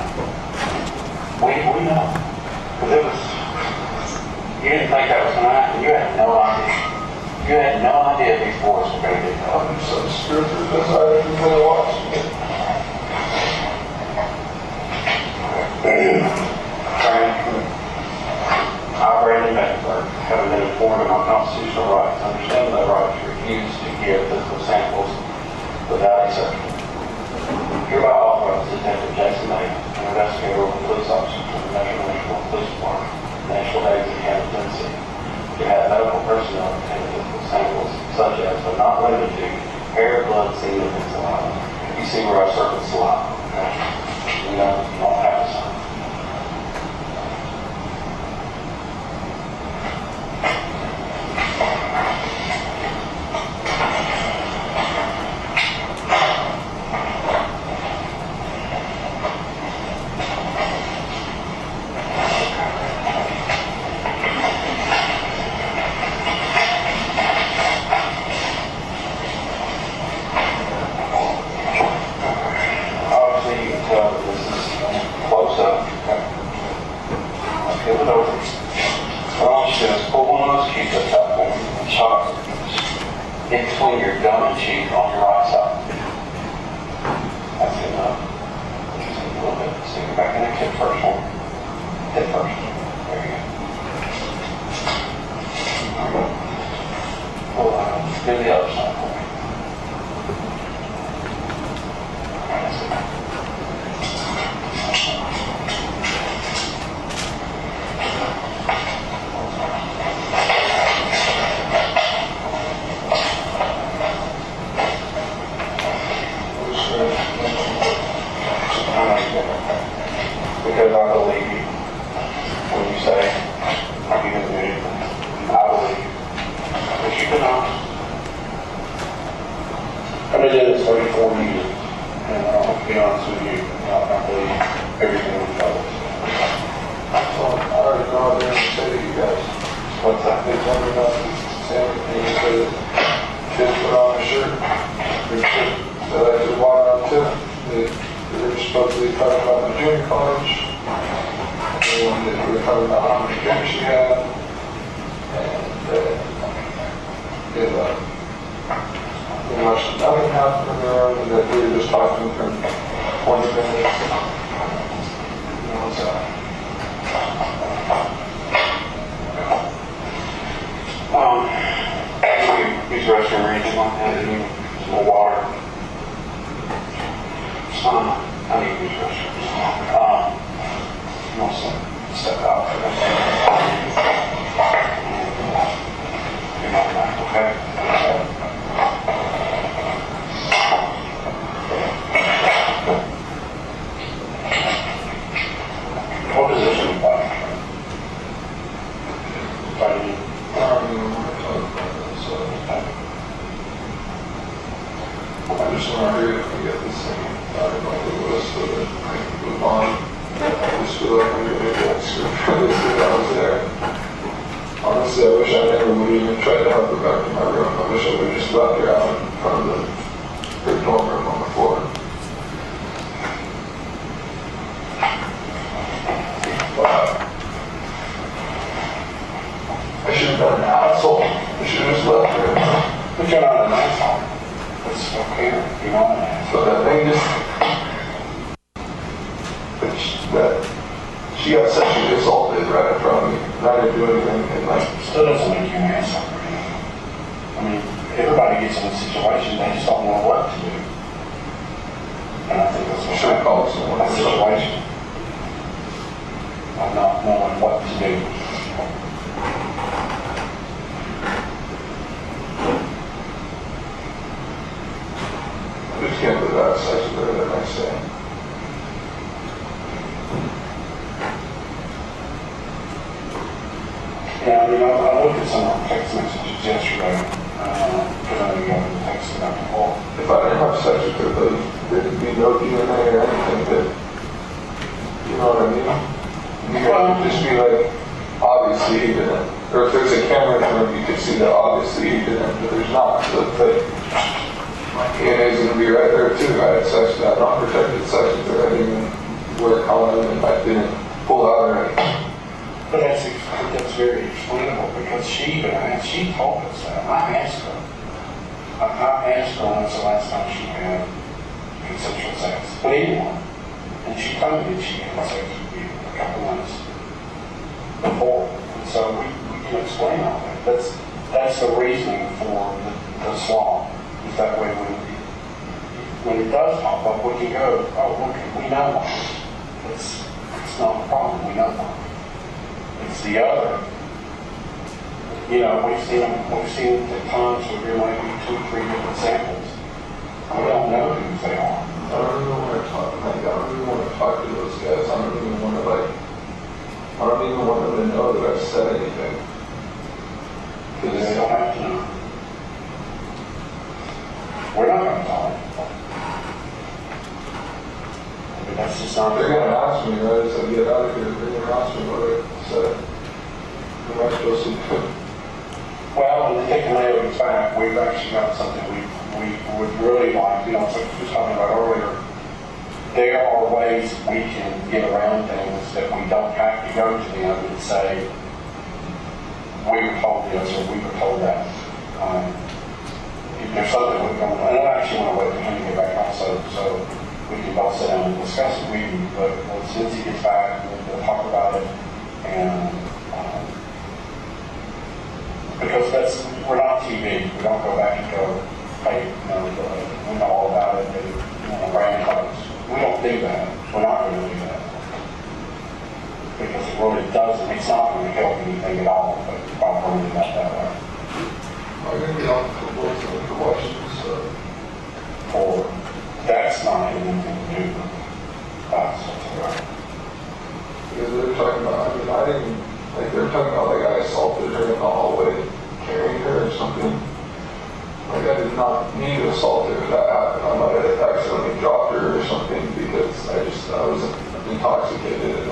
We know. Because you didn't think that was going to happen. You had no idea. You had no idea these boys were going to do that. I'm so spiritual because I didn't really watch it. I, Brandon Vandenburg, having been informed of my constitutional rights, understand my right to refuse to give physical samples without a search. Hereby authorize Detective Jason May, an investigator with police officer from the National Police Department, National Days in Kansas, Tennessee, to have medical personnel obtain physical samples such as, but not limited to, hair, blood, semen, and saliva. You see where I circled saliva, okay? You don't have to sign. In between your gum and cheek on your right side. That's good enough. Just a little bit. Stick it back in the tip first one. Tip first. There you go. Pull that out. Do the other side for me. Because I believe you when you say you didn't do anything. I believe you. But you've been honest. What's that? They told me about Sam, and he said, Tim put on a shirt, that I could water on Tim. They were supposedly talking about the junior college, and they were talking about how many drinks she had, and pretty much nothing happened in there, and that we were just talking for 20 minutes. So. Use the restroom or anything like that, and some more water. I need to use the restroom. You want to step out for that? You're not back, okay? What position is that? Fighting. I just want to hurry up and get this thing out of my list so that I can move on. I just feel like I'm going to get screwed for this thing I was there. Honestly, I wish I never would even try to help her back to my room. I wish I would have just left her out in front of her dorm room on the floor. But I should have been an asshole. I should have just left her. But you're not an asshole. It's okay. You're not an asshole. So that thing just, that she got sexually assaulted right in front of me. I didn't do anything, and like, Still doesn't make you an asshole. I mean, everybody gets in a situation, they just don't know what to do. And I think that's what should have called someone. that situation. Of not knowing what to do. I just can't believe I had sex with her the next day. Yeah, I mean, I looked at some of the text messages yesterday, because I know you got the text about the call. If I didn't have sex with her, there'd be no DNA or anything that, you know what I mean? You could just be like, obviously he didn't. Or if there's a camera in the room, you could see that obviously he didn't, but there's not. So it's like, my DNA is going to be right there too. I had sex with her, unprotected sex with her. I didn't even wear a condom, and I didn't pull out or anything. But that's very explainable, because she told us that. I asked her. I asked her when was the last time she had consensual sex with anyone. And she told me that she had sex with you a couple months before. And so we can explain all that. That's the reasoning for the slaw. Is that way when it does pop up, we can go, oh, okay, we know why. It's not a problem, we know why. It's the other. You know, we've seen at times where there might be 2 or 3 different samples. We don't know who they are. I don't even want to talk. Like, I don't even want to talk to those guys. I don't even want to I don't even want them to know that I've said anything. Because they don't have to know. We're not going to talk. But that's just not. They're going to ask me, right? So get out of here. They're going to ask me what I said. What am I supposed to do? Well, when the Thick and Leo is back, we've actually got something we would really like, you know, so we were talking about earlier. There are ways we can get around things that we don't have to go to them and say, we were told this or we were told that. If there's something we're going to, and I actually want to wait for him to get back also, so we can both sit down and discuss it with you. But since he gets back, we'll talk about it. And because we're not TV. We don't go back and go, hey, we know all about it, and brand clothes. We don't do that. We're not going to do that. Because it really doesn't, it's not going to help anything at all, but by bringing it up that way. I'm going to get on the board to watch this. Or that's not anything to do with us. Because they're talking about, they're talking about like I assaulted her in the hallway, carrying her or something. Like I did not mean to assault her. That happened. I might have accidentally dropped her or something because I was intoxicated and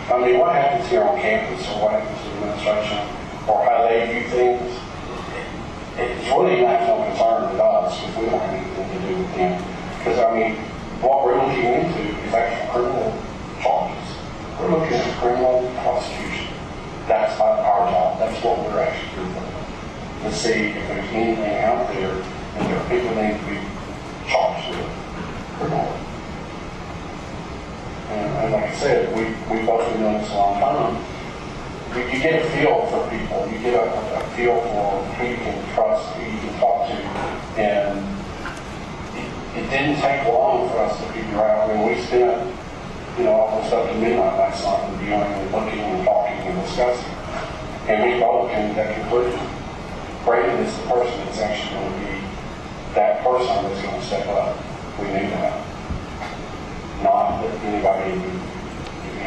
I I mean, what happens here on campus, or what happens to administration, or how they view things, it's really not no concern with us if we don't have anything to do with them. Because, I mean, what we're looking into is actual criminal charges. We're looking at criminal prosecution. That's not our job. That's what we're actually doing. To see if there's anything out there and there are people that need to be charged with criminally. And like I said, we've both been doing this a long time. You get a feel for people. You get a feel for who you can trust, who you can talk to. And it didn't take long for us to figure out. I mean, we spent, almost up to midnight last night reviewing and looking and talking and discussing. And we both came to that conclusion. Brandon is the person that's actually going to be that person that's going to step up. We need that. Not that anybody,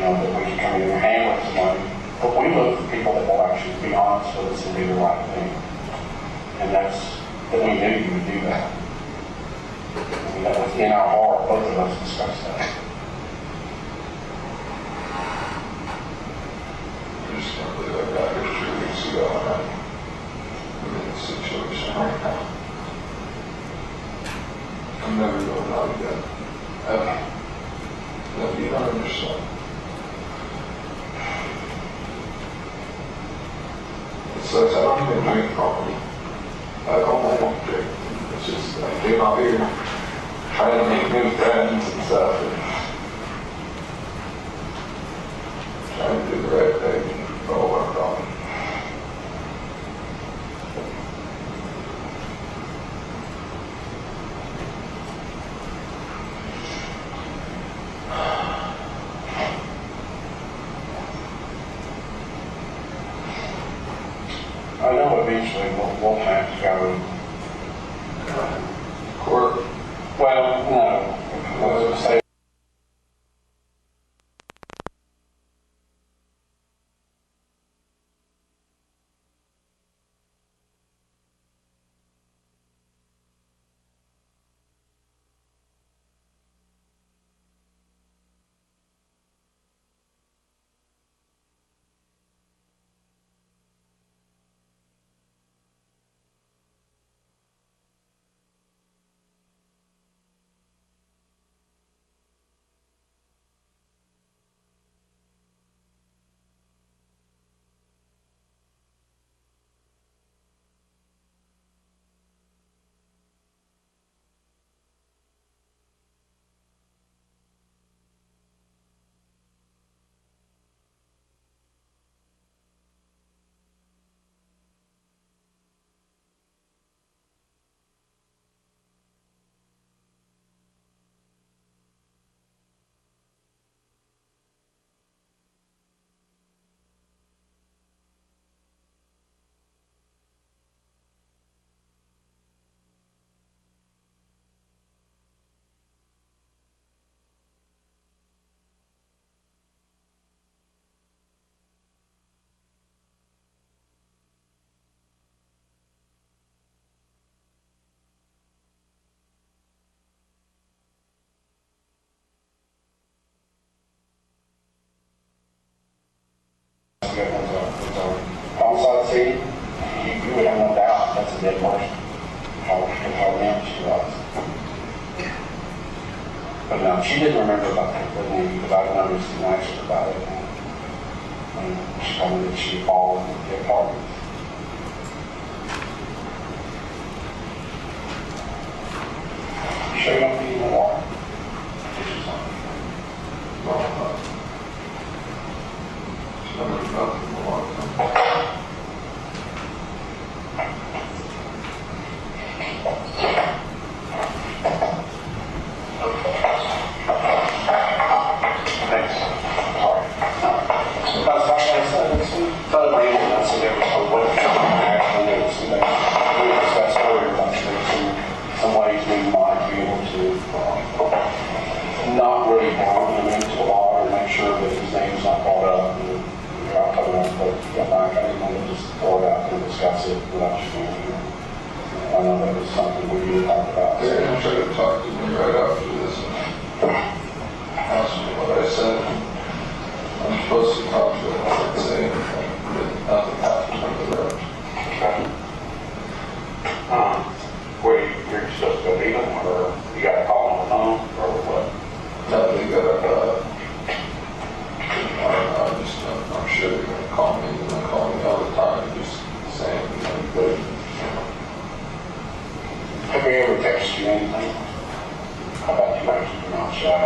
that we can come in and handle somebody, but we look for people that will actually be honest with us and do the right thing. And that we knew you would do that. I mean, that was in our heart. Both of us discussed that. I just can't believe I got here 2 weeks ago and I'm in this situation right now. I'm never going out again. Ever. No, you don't understand. It sucks. I don't even drink properly. I don't drink. It's just, I came out here trying to make new friends and stuff. And trying to do the right thing and all our problem. I know eventually we'll have to go Court. well, no. I was going to say it's a homicide scene. You would have no doubt that's a dead person. How young she was. But no, she didn't remember about that with me because I noticed and asked her about it. And she told me that she had fallen in the apartment. You sure you don't need any water? Not really bound him into a law or make sure that his name's not brought up. And, I'll tell you that, but I didn't want to just throw it out and discuss it without you being here. I know that was something we need to talk about. They're going to try to talk to me right after this and ask me what I said. I'm supposed most of the times I didn't say anything, but nothing happens on the road. Okay. Where you're supposed to go meet them, or you got to call on the phone, or what? No, they got I'm sure they're going to call me. They're going to call me all the time, just saying, but, Have we ever texted you anything? How about you like keep your mouth shut?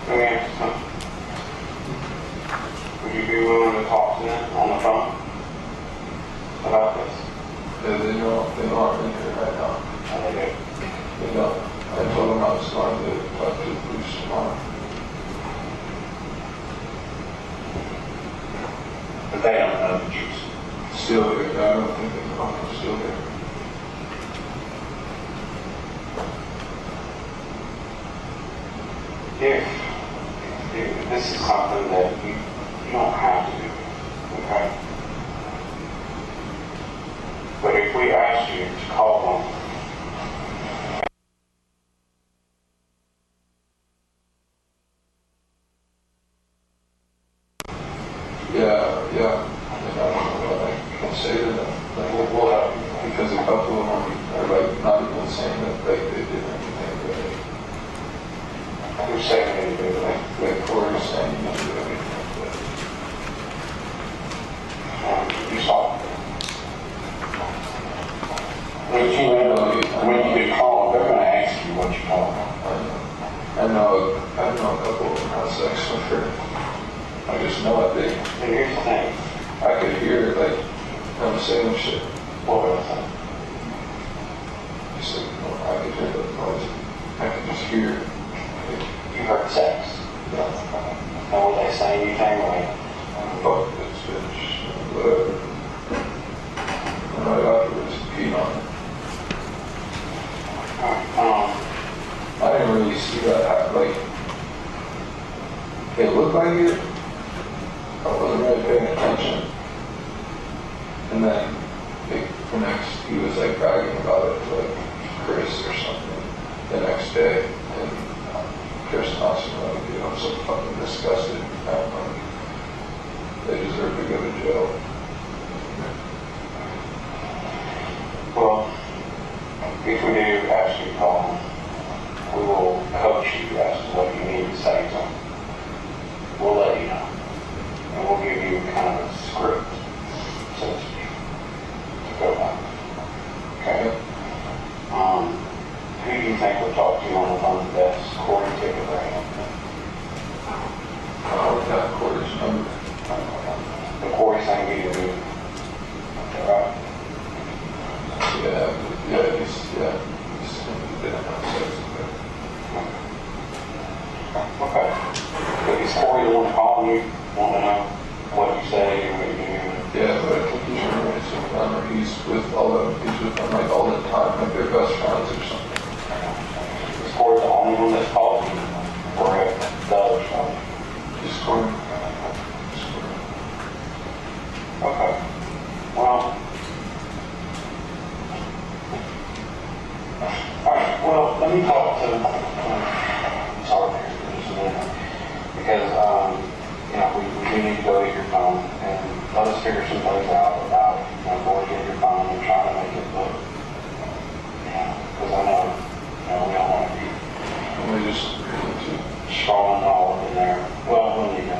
Let me ask you something. Would you be willing to talk to them on the phone about this? they know I'm in here right now. How they do? They know. I told them I was going to talk to the police tomorrow. But they don't know that you're Still here. I don't think they know I'm still here. If this is something that you don't have to do, okay? But if we asked you to call them, Yeah. And I don't know what I can say to them. Like, we'll have, because a couple of them are like not even saying that like they did anything, but who's saying anything? like Corey's saying you didn't do anything, but You saw it. When you get called, they're going to ask you what you call them. I know a couple of them had sex with her. I just know it did. And here's the thing. I could hear like them saying shit. What was that? Just like, I could hear the noise. I could just hear it. You heard sex. And were they saying anything like, Fuck this bitch, whatever. And right afterwards, peed on it. I didn't really see that happen. Like, it looked like it. I wasn't really paying attention. And then, like, the next, he was like bragging about it to like Chris or something the next day. And Chris Thompson, like, dude, I'm so fucking disgusted. They deserve to go to jail. well, if we do ask you to call them, we will coach you as to what you need to say to them. We'll let you know. And we'll give you kind of a script, so to speak, to go by. Okay? Who do you think will talk to you on the phone the best? Corey, Ticket, or anything? I would have Corey's number. The Corey saying we need to do. Right? Yeah, he didn't have sex with her. Okay. But is Corey the one calling you, want to know what you say and what you do? Yeah, but I think he's roommates with them, or he's with them like all the time, like they're best friends or something. Is Corey the only one that's called you? Or have the others called you? Just Corey. Okay. Well. Alright, well, let me talk to sorry here for just a minute. Because, we do need to go get your phone and let us figure some things out about, going to get your phone and trying to make it look, because I know, we don't want to be And we just agreed to. scrolling all up in there. Well, we'll need to,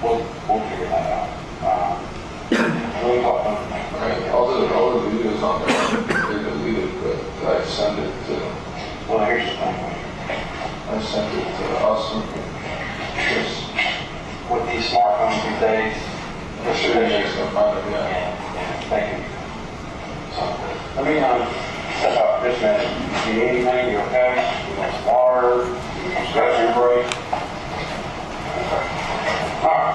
we'll figure that out. Let me talk to them. Right, all the videos on there, they're deleted, but I sent it to, Well, here's the thing. I sent it to Austin. Chris. With these smartphones these days, I'm sure he makes them fun of me. thank you. So, let me step out for just a minute. Do you need anything? You okay? You want some water? You want some restroom break? Okay. All right.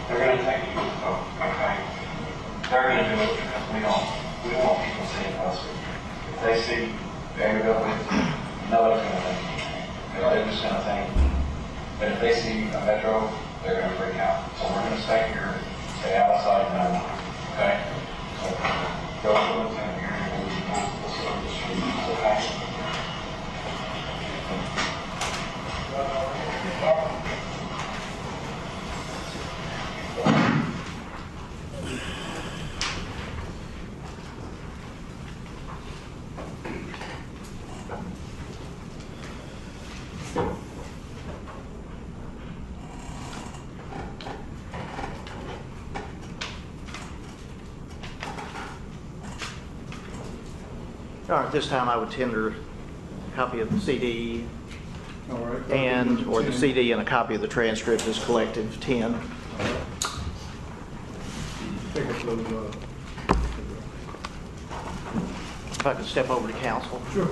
They're going to take you to the vote, okay? They're going to do it because we don't want people seeing us. If they see Vanderbilt with you, nobody's going to think anything. They're just going to think. But if they see a Metro, they're going to freak out. So we're going to stay here, stay outside now, okay? So go to the lieutenant here and we'll start the street, okay? All right, this time I would tender a copy of the CD All right. or the CD and a copy of the transcript as collective 10. Take us those, If I could step over to council. Sure.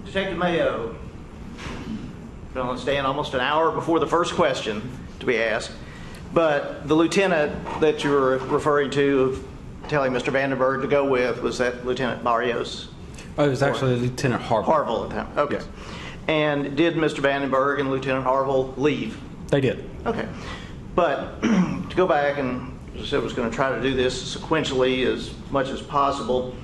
Detective Mayo, been on the stand almost an hour before the first question to be asked, but the lieutenant that you were referring to of telling Mr. Vandenburg to go with, was that Lieutenant Barrios? Oh, it was actually Lieutenant Harville. Harville at the time, okay. Yes. And did Mr. Vandenburg and Lieutenant Harville leave? They did. Okay. But to go back, and as I said, I was going to try to do this sequentially as much as possible.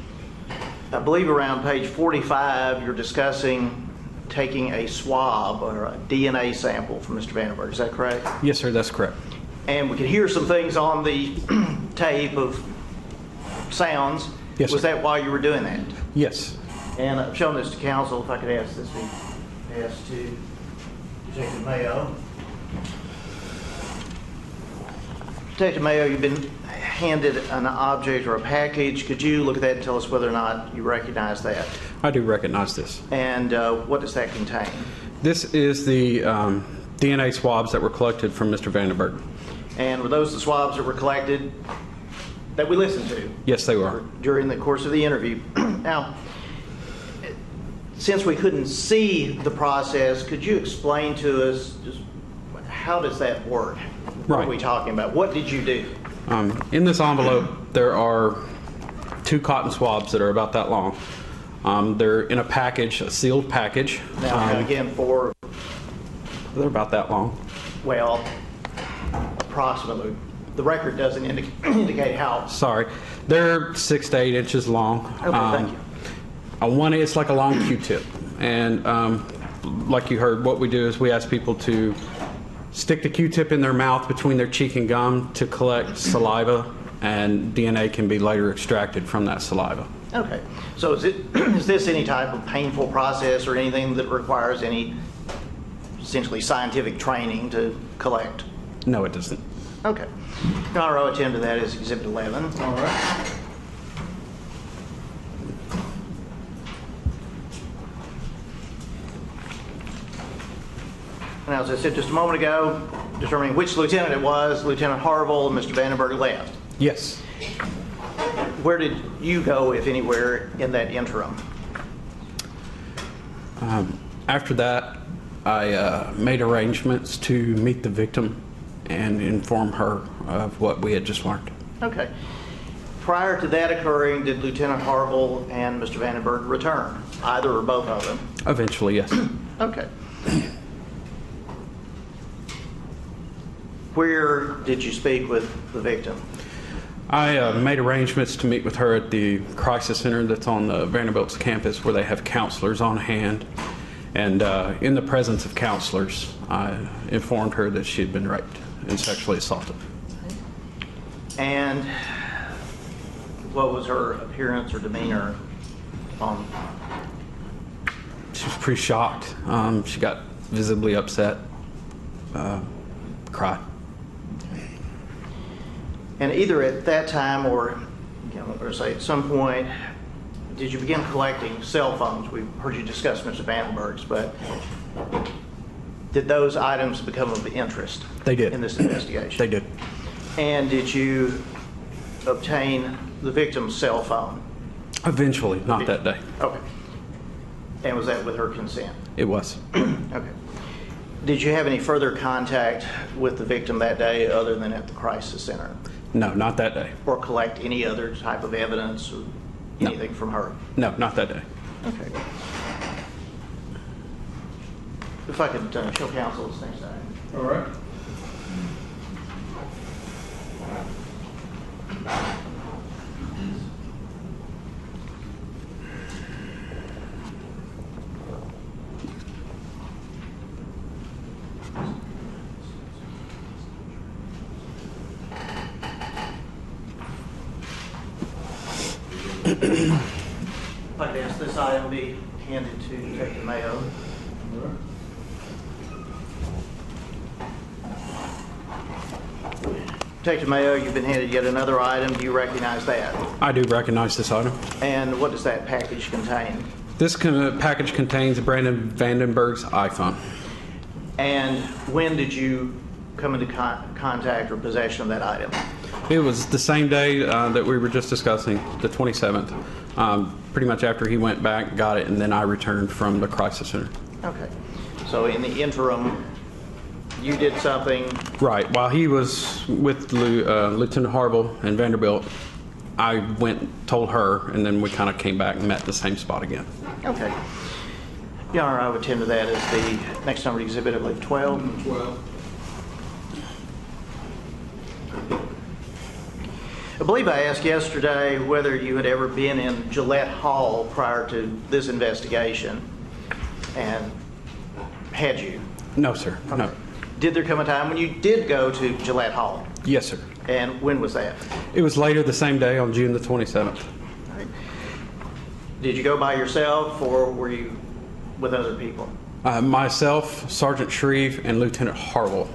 I believe around page 45, you're discussing taking a swab or a DNA sample from Mr. Vandenburg. Is that correct? Yes, sir, that's correct. And we could hear some things on the tape of sounds. Yes, Was sir. that while you were doing that? Yes. And I've shown this to counsel. If I could ask this be passed to Detective Mayo. Detective Mayo, you've been handed an object or a package. Could you look at that and tell us whether or not you recognize that? I do recognize this. And what does that contain? This is the DNA swabs that were collected from Mr. Vandenburg. And were those the swabs that were collected that we listened to? Yes, they were. During the course of the interview. Now, since we couldn't see the process, could you explain to us just how does that work? What Right. are we talking about? What did you do? In this envelope, there are 2 cotton swabs that are about that long. They're in a package, a sealed package. Now, again, for, They're about that long. well, approximately. The record doesn't indicate how. Sorry. They're 6 to 8 inches long. Okay, thank you. It's like a long Q-tip. And like you heard, what we do is we ask people to stick the Q-tip in their mouth between their cheek and gum to collect saliva, and DNA can be later extracted from that saliva. Okay. So is this any type of painful process or anything that requires any essentially scientific training to collect? No, it doesn't. Okay. Your Honor, I'll attend to that as Exhibit 11. All right. And as I said just a moment ago, determining which lieutenant it was, Lieutenant Harville and Mr. Vandenburg left. Yes. Where did you go, if anywhere, in that interim? After that, I made arrangements to meet the victim and inform her of what we had just learned. Okay. Prior to that occurring, did Lieutenant Harville and Mr. Vandenburg return, either or both of them? Eventually, yes. Okay. Where did you speak with the victim? I made arrangements to meet with her at the crisis center that's on the Vanderbilt's campus, where they have counselors on hand. And in the presence of counselors, I informed her that she had been raped and sexually assaulted. And what was her appearance or demeanor on? She was pretty shocked. She got visibly upset, cried. And either at that time or, or say at some point, did you begin collecting cell phones? We've heard you discuss Mr. Vandenberg's, but did those items become of interest? They did. In this investigation? They did. And did you obtain the victim's cell phone? Eventually, not that day. Okay. And was that with her consent? It was. Okay. Did you have any further contact with the victim that day other than at the crisis center? No, not that day. Or collect any other type of evidence or anything from her? No, not that day. Okay. If I could show counsel this next time. All right. If I could ask this item be handed to Detective Mayo. Detective Mayo, you've been handed yet another item. Do you recognize that? I do recognize this item. And what does that package contain? This package contains Brandon Vandenburg's iPhone. And when did you come into contact or possession of that item? It was the same day that we were just discussing, the 27th. Pretty much after he went back, got it, and then I returned from the crisis center. Okay. So in the interim, you did something. Right. While he was with Lieutenant Harville and Vanderbilt, I went, told her, and then we kind of came back and met at the same spot again. Okay. Your Honor, I would tend to that as the next numbered exhibit, I believe 12. 12. I believe I asked yesterday whether you had ever been in Gillette Hall prior to this investigation, and had you? No, sir. No. Did there come a time when you did go to Gillette Hall? Yes, sir. And when was that? It was later the same day on June the 27th. All right. Did you go by yourself, or were you with other people? Myself, Sergeant Shreve, and Lieutenant Harville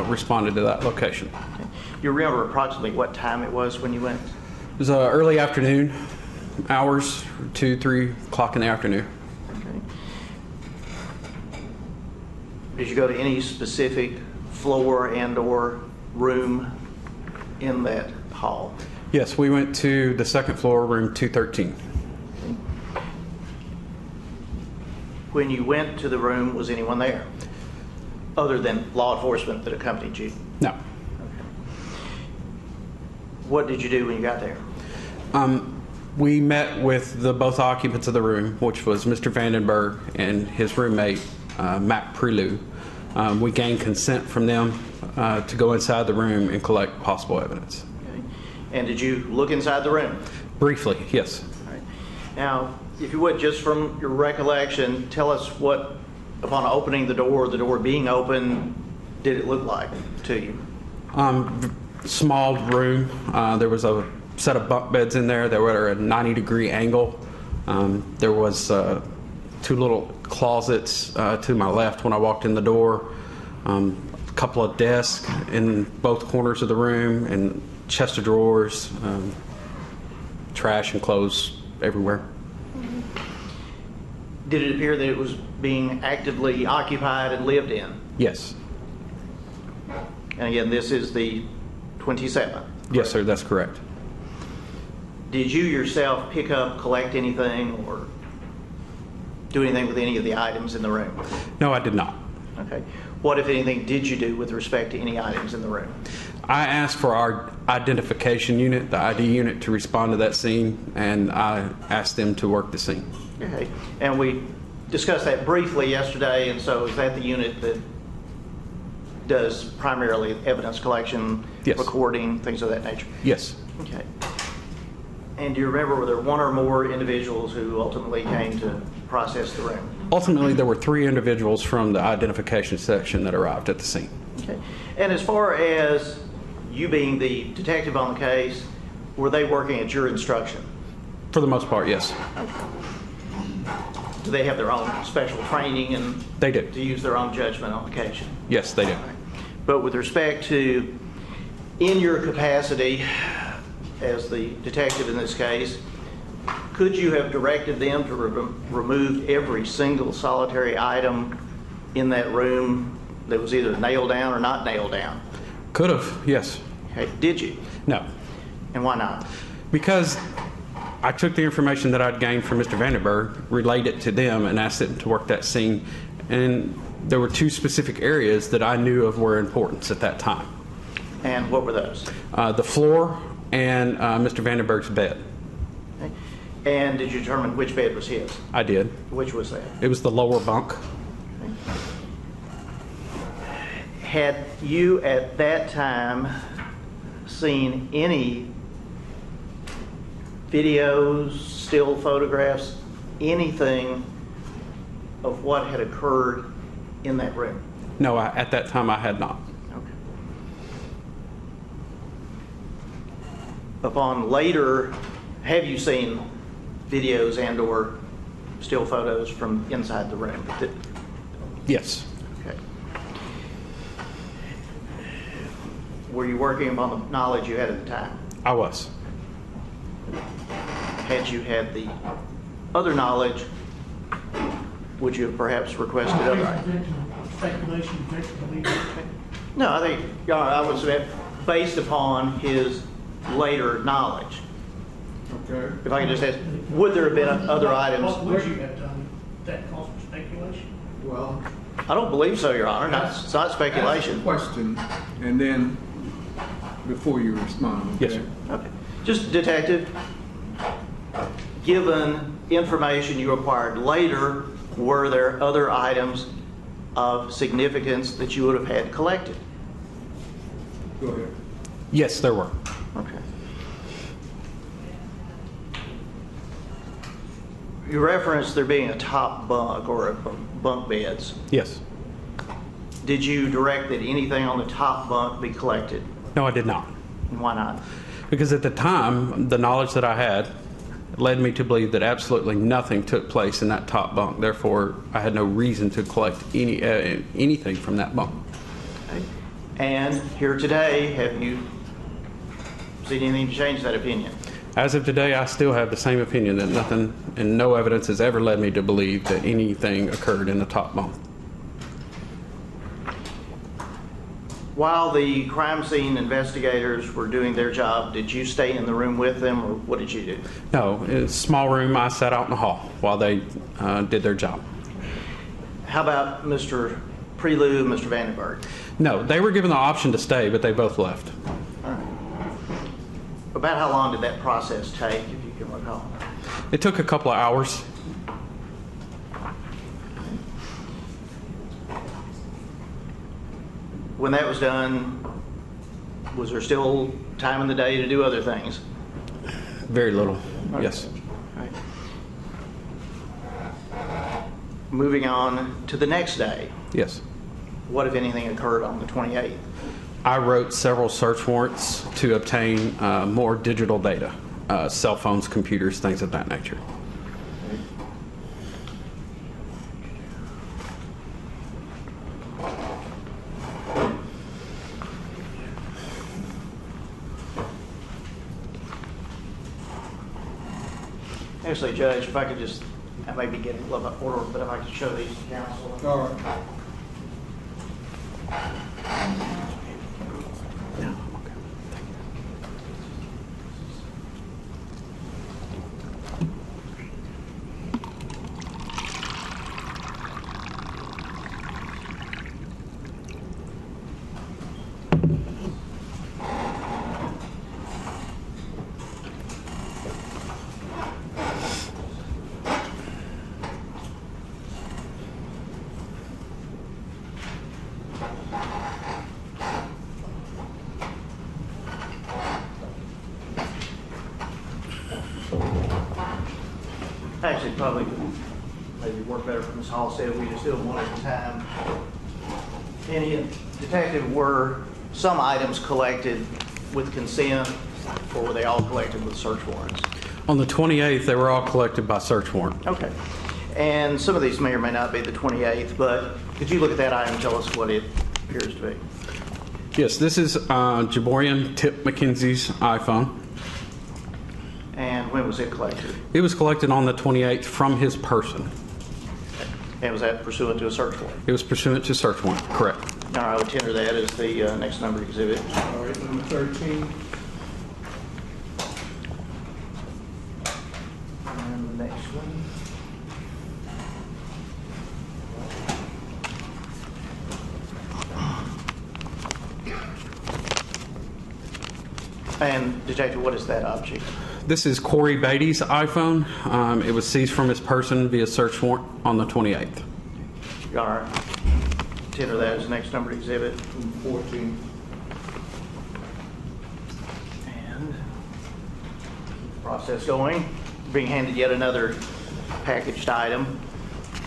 responded to that location. Okay. You remember approximately what time it was when you went? It was early afternoon, hours, 2, 3 o'clock in the afternoon. Okay. Did you go to any specific floor and or room in that hall? Yes, we went to the second floor, room 213. Okay. When you went to the room, was anyone there other than law enforcement that accompanied you? No. What did you do when you got there? We met with the both occupants of the room, which was Mr. Vandenburg and his roommate, Mac Prelude. We gained consent from them to go inside the room and collect possible evidence. Okay. And did you look inside the room? Briefly, yes. All right. Now, if you would, just from your recollection, tell us what, upon opening the door being open, did it look like to you? Small room. There was a set of bunk beds in there that were at a 90-degree angle. There was 2 little closets to my left when I walked in the door. A couple of desks in both corners of the room, and chest of drawers, trash and clothes everywhere. Did it appear that it was being actively occupied and lived in? Yes. And again, this is the 27th. Yes, sir, that's correct. Did you yourself pick up, collect anything, or do anything with any of the items in the room? No, I did not. Okay. What, if anything, did you do with respect to any items in the room? I asked for our identification unit, the ID unit, to respond to that scene, and I asked them to work the scene. Okay. And we discussed that briefly yesterday, and so is that the unit that does primarily evidence collection, yes, recording, things of that nature? Yes. Okay. And do you remember, were there one or more individuals who ultimately came to process the room? Ultimately, there were 3 individuals from the identification section that arrived at the scene. Okay. And as far as you being the detective on the case, were they working at your instruction? For the most part, yes. Do they have their own special training and they do to use their own judgment on occasion? Yes, they do. Right. But with respect to, in your capacity as the detective in this case, could you have directed them to remove every single solitary item in that room that was either nailed down or not nailed down? Could have, yes. Okay. Did you? No. And why not? Because I took the information that I'd gained from Mr. Vandenburg, relayed it to them, and asked them to work that scene. And there were 2 specific areas that I knew of were importance at that time. And what were those? The floor and Mr. Vandenburg's bed. Okay. And did you determine which bed was his? I did. Which was that? It was the lower bunk. Okay. Had you at that time seen any videos, still photographs, anything of what had occurred in that room? No, at that time I had not. Okay. Upon later, have you seen videos and/or still photos from inside the room? Yes. Okay. Were you working upon the knowledge you had at the time? I was. Had you had the other knowledge, would you have perhaps requested other items? Speculation, No, I think, I would say based upon his later knowledge. Okay. If I could just ask, would there have been other items? What would you have done that calls for speculation? Well, I don't believe so, Your Honor. It's not ask speculation. a question, and then before you respond. Yes, Okay? sir. Okay. Just, Detective, given information you acquired later, were there other items of significance that you would have had collected? Go ahead. Yes, there were. Okay. You referenced there being a top bunk or a bunk beds. Yes. Did you direct that anything on the top bunk be collected? No, I did not. And why not? Because at the time, the knowledge that I had led me to believe that absolutely nothing took place in that top bunk. Therefore, I had no reason to collect anything from that bunk. Okay. And here today, have you seen anything to change that opinion? As of today, I still have the same opinion that nothing and no evidence has ever led me to believe that anything occurred in the top bunk. While the crime scene investigators were doing their job, did you stay in the room with them, or what did you do? No, in a small room, I sat out in the hall while they did their job. How about Mr. Prelude and Mr. Vandenburg? No, they were given the option to stay, but they both left. All right. About how long did that process take, if you can recall? It took a couple of hours. When that was done, was there still time in the day to do other things? Very little, yes. Right. Moving on to the next day, Yes. what, if anything, occurred on the 28th? I wrote several search warrants to obtain more digital data, cell phones, computers, things of that nature. Actually, Judge, if I could just, I may be getting a little bit order, but if I could show these to counsel. All right. Actually, probably maybe work better for Ms. Halstead if we just do them one at a time. Any detective, were some items collected with consent, or were they all collected with search warrants? On the 28th, they were all collected by search warrant. Okay. And some of these may or may not be the 28th, but could you look at that item and tell us what it appears to be? Yes, this is Jaborian Tip McKenzie's iPhone. And when was it collected? It was collected on the 28th from his person. And was that pursuant to a search warrant? It was pursuant to search warrant, correct. All right, I would tender that as the next number exhibit. All right, number 13. And the next one. And Detective, what is that object? This is Corey Beatty's iPhone. It was seized from his person via search warrant on the 28th. All right. Tender that as the next number exhibit. Number 14. And process going. Being handed yet another packaged item.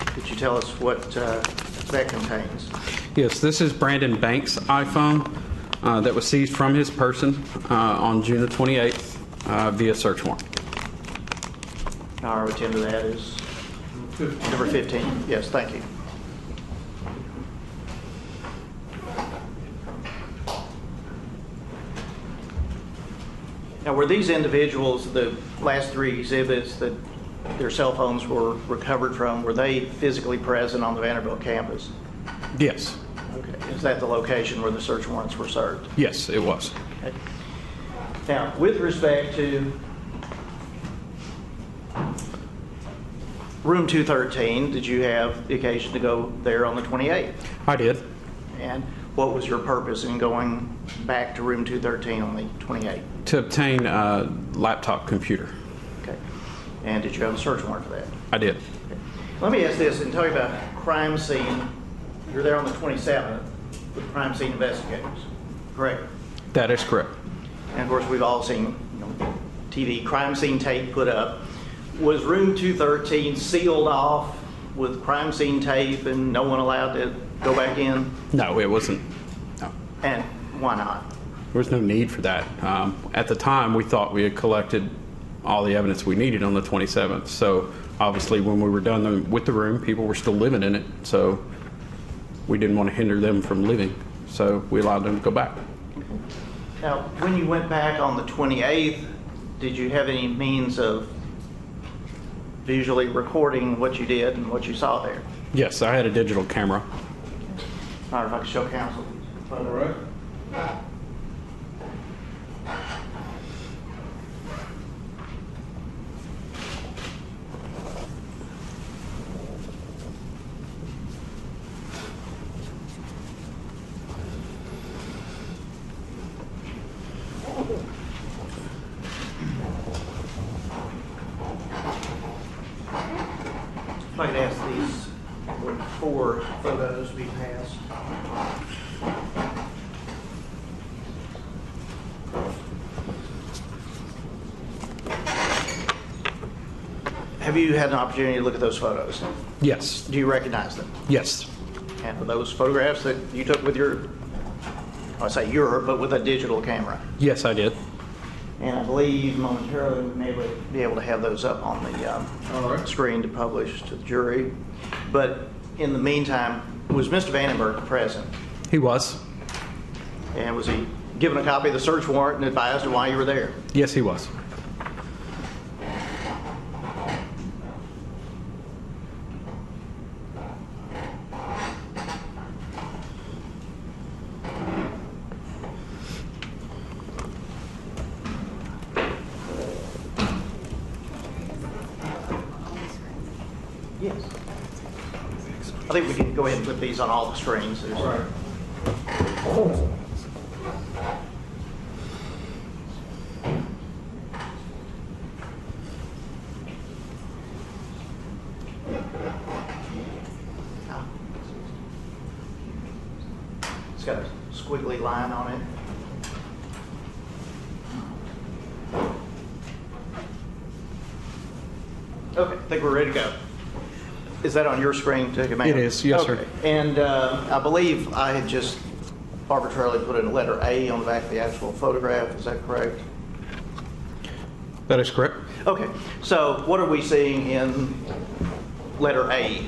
Could you tell us what that contains? Yes, this is Brandon Banks' iPhone that was seized from his person on June the 28th via search warrant. I would attend to that is number 15. Yes, thank you. Now, were these individuals, the last 3 exhibits that their cell phones were recovered from, were they physically present on the Vanderbilt campus? Yes. Okay. Is that the location where the search warrants were served? Yes, it was. Okay. Now, with respect to room 213, did you have the occasion to go there on the 28th? I did. And what was your purpose in going back to room 213 on the 28th? To obtain a laptop computer. Okay. And did you have a search warrant for that? I did. Okay. Let me ask this and tell you about crime scene. You're there on the 27th with crime scene investigators, correct? That is correct. And of course, we've all seen TV crime scene tape put up. Was room 213 sealed off with crime scene tape and no one allowed to go back in? No, it wasn't. No. And why not? There was no need for that. At the time, we thought we had collected all the evidence we needed on the 27th. So obviously, when we were done with the room, people were still living in it. So we didn't want to hinder them from living. So we allowed them to go back. Now, when you went back on the 28th, did you have any means of visually recording what you did and what you saw there? Yes, I had a digital camera. All right, if I could show council. All right. If I could ask these 4 photos to be passed. Have you had an opportunity to look at those photos? Yes. Do you recognize them? Yes. And are those photographs that you took with your, I say your, but with a digital camera? Yes, I did. And I believe momentarily we may be able to have those up on the screen to publish to the jury. But in the meantime, was Mr. Vandenburg present? He was. And was he given a copy of the search warrant and advised of why you were there? Yes, he was. Yes. I think we can go ahead and put these on all the screens. Right. It's got a squiggly line on it. Okay, I think we're ready to go. Is that on your screen to command? It is, yes, okay. sir. And I believe I had just arbitrarily put in a letter A on the back of the actual photograph. Is that correct? That is correct. Okay. So what are we seeing in letter A?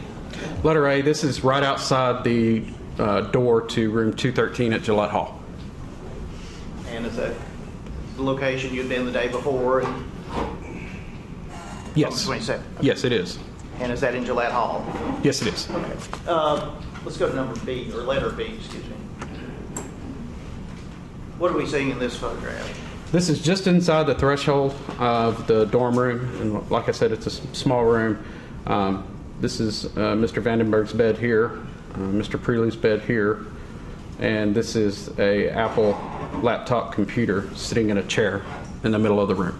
Letter A, this is right outside the door to room 213 at Gillette Hall. And is that the location you'd been the day before? Yes. 27th. Yes, it is. And is that in Gillette Hall? Yes, it is. Okay. Let's go to number B, or letter B, excuse me. What are we seeing in this photograph? This is just inside the threshold of the dorm room. And like I said, it's a small room. This is Mr. Vandenburg's bed here, Mr. Prelude's bed here, and this is a Apple laptop computer sitting in a chair in the middle of the room.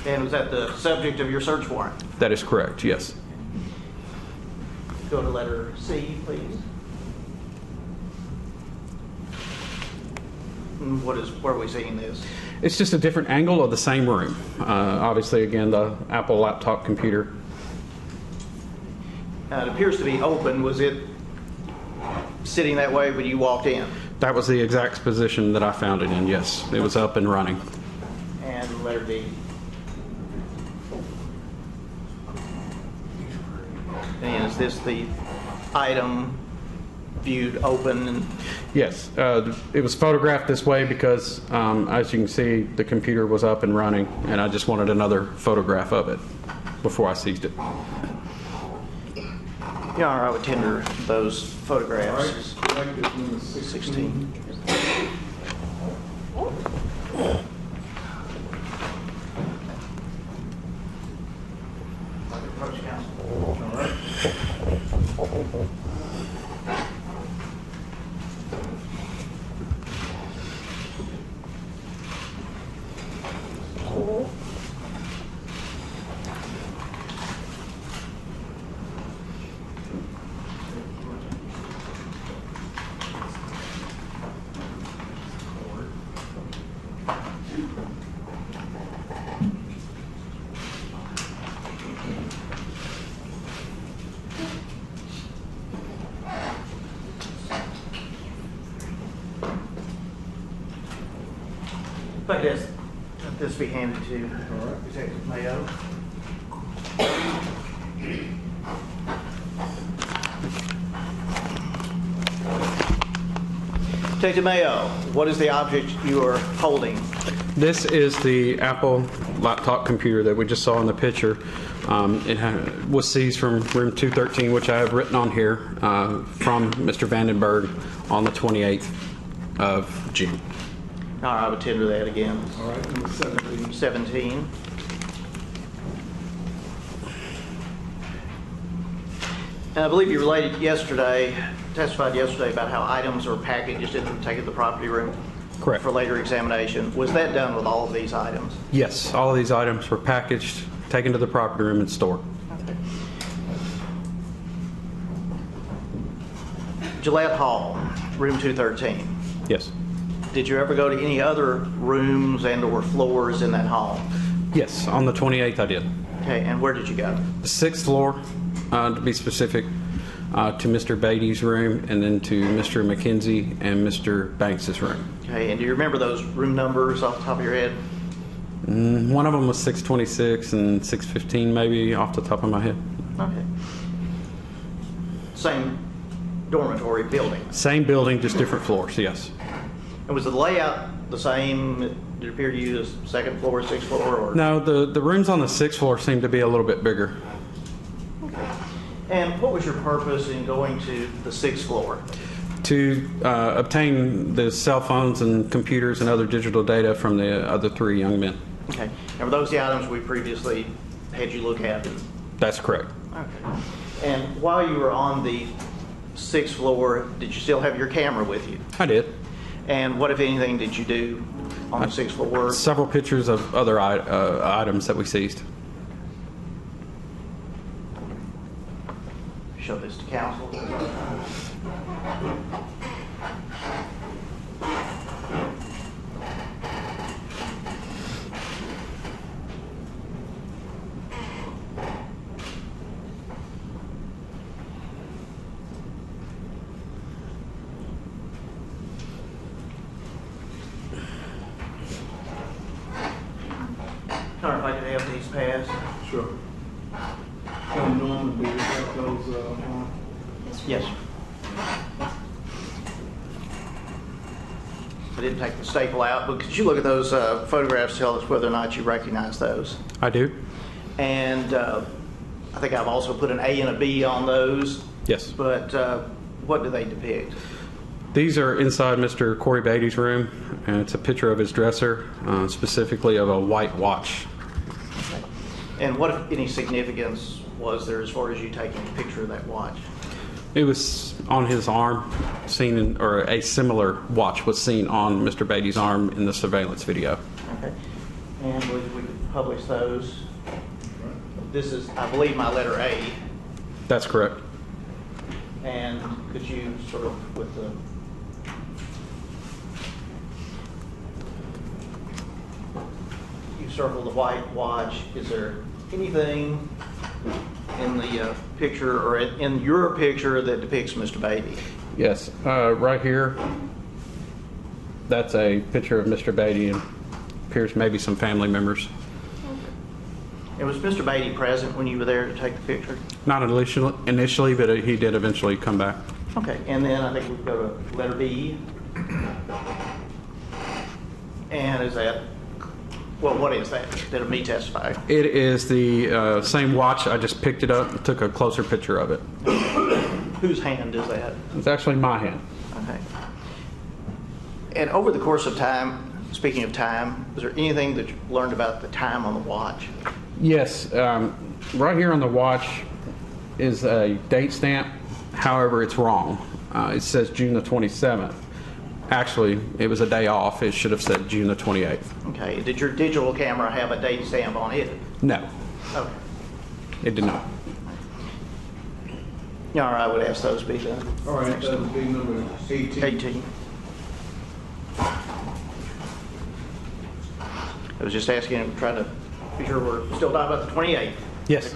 And was that the subject of your search warrant? That is correct, yes. Go to letter C, please. And where are we seeing this? It's just a different angle of the same room. Obviously, again, the Apple laptop computer. It appears to be open. Was it sitting that way when you walked in? That was the exact position that I found it in, yes. It was up and running. And letter D. And is this the item viewed open? And Yes, it was photographed this way because, as you can see, the computer was up and running, and I just wanted another photograph of it before I seized it. Your Honor, I would tender those All photographs. right, collected number 16. 16. Approach counsel. All right. If I guess let this be handed to Detective Mayo. Detective Mayo, what is the object you are holding? This is the Apple laptop computer that we just saw in the picture. Was seized from room 213, which I have written on here, from Mr. Vandenburg on the 28th of June. All right, I would tender that again. All right, number 17. 17. And I believe you testified yesterday about how items are packaged and taken to the property room. Correct. For later examination. Was that done with all of these items? Yes, all of these items were packaged, taken to the property room, and stored. Gillette Hall, room 213. Yes. Did you ever go to any other rooms and or floors in that hall? Yes, on the 28th I did. Okay, and where did you go? The 6th floor, to be specific, to Mr. Beatty's room, and then to Mr. McKenzie and Mr. Banks's room. Okay, and do you remember those room numbers off the top of your head? One of them was 626 and 615, maybe, off the top of my head. Okay. Same dormitory building. Same building, just different floors, yes. And was the layout the same? Did it appear to you as second floor, sixth floor? Or? No, the rooms on the 6th floor seem to be a little bit bigger. And what was your purpose in going to the 6th floor? To obtain the cell phones and computers and other digital data from the other 3 young men. Okay. And were those the items we previously had you look at? That's correct. Okay. And while you were on the 6th floor, did you still have your camera with you? I did. And what, if anything, did you do on the 6th floor? Several pictures of other items that we seized. Show this to counsel. All right, if I could have these passed. Sure. So normally we have those on. Yes. I didn't take the staple out, but could you look at those photographs to tell us whether or not you recognize those? I do. And I think I've also put an A and a B on those. Yes. But what do they depict? These are inside Mr. Corey Beatty's room, and it's a picture of his dresser, specifically of a white watch. And what, if any, significance was there as far as you taking a picture of that watch? It was on his arm, or a similar watch was seen on Mr. Beatty's arm in the surveillance video. Okay. And we could publish those. This is, I believe, my letter A. That's correct. And could you sort of, with the you circle the white watch, is there anything in the picture or in your picture that depicts Mr. Beatty? Yes, right here, that's a picture of Mr. Beatty, and appears maybe some family members. And was Mr. Beatty present when you were there to take the picture? Not initially, but he did eventually come back. Okay, and then I think we go to letter B. And is that, well, what is that? Did me testify? It is the same watch. I just picked it up and took a closer picture of it. Whose hand is that? It's actually my hand. Okay. And over the course of time, speaking of time, is there anything that you learned about the time on the watch? Yes. Right here on the watch is a date stamp. However, it's wrong. It says June the 27th. Actually, it was a day off. It should have said June the 28th. Okay. Did your digital camera have a date stamp on it? No, Okay. it did not. Yeah, all right, I would ask those be done. All right, that would be number 18. 18. I was just asking, trying to be sure we're still talking about the 28th. Yes.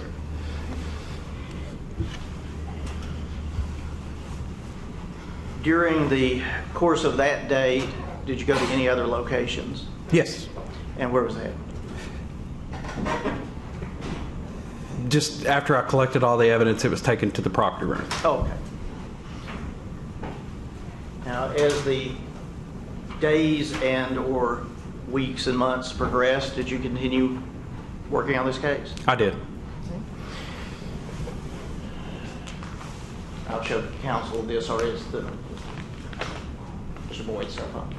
During the course of that day, did you go to any other locations? Yes. And where was that? Just after I collected all the evidence, it was taken to the property room. Oh, okay. Now, as the days and or weeks and months progressed, did you continue working on this case? I did. I'll show counsel this, or is the Mr. Boyd's cell phone.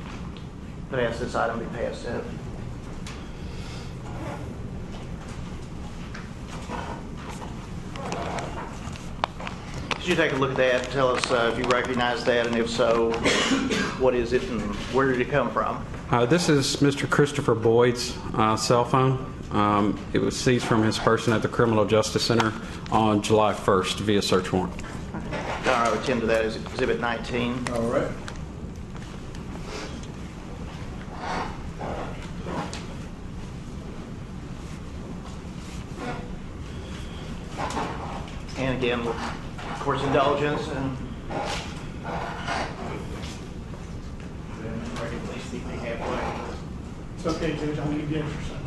But ask this item be passed out. Could you take a look at that and tell us if you recognize that, and if so, what is it and where did it come from? This is Mr. Christopher Boyd's cell phone. It was seized from his person at the Criminal Justice Center on July 1st via search warrant. All right, I would attend to that as Exhibit 19. All right. And again, with court's indulgence and at least meet me halfway. It's okay, Judge, I'm gonna get exercise.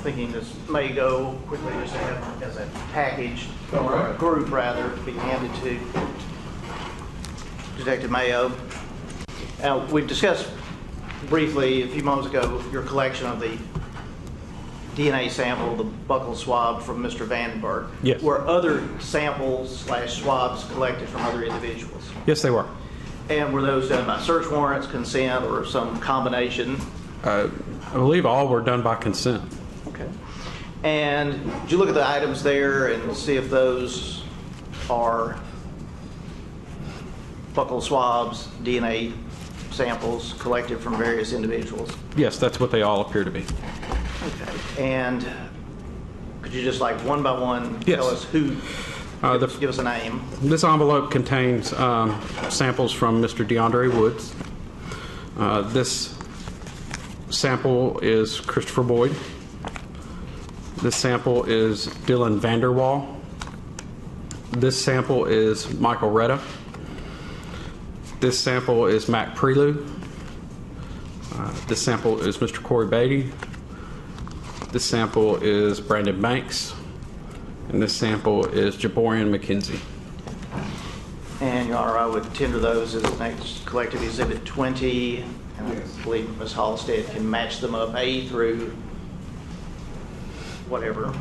Thinking this may go quickly, just to have as a package, All or a right. group rather, be handed to Detective Mayo. Now, we discussed briefly a few moments ago your collection of the DNA sample, the buccal swab from Mr. Vandenburg. Yes. Were other samples / swabs collected from other individuals? Yes, they were. And were those done by search warrants, consent, or some combination? I believe all were done by consent. Okay. And did you look at the items there and see if those are buccal swabs, DNA samples collected from various individuals? Yes, that's what they all appear to be. Okay. And could you just like one by one Yes. tell us who, give us a name? This envelope contains samples from Mr. DeAndre Woods. This sample is Christopher Boyd. This sample is Dylan Vanderwall. This sample is Michael Retta. This sample is Matt Prelude. This sample is Mr. Corey Beatty. This sample is Brandon Banks. And this sample is Jaborian McKenzie. And Your Honor, I would tender those as next collective exhibit 20. And I believe Ms. Halstead can match them up A through whatever.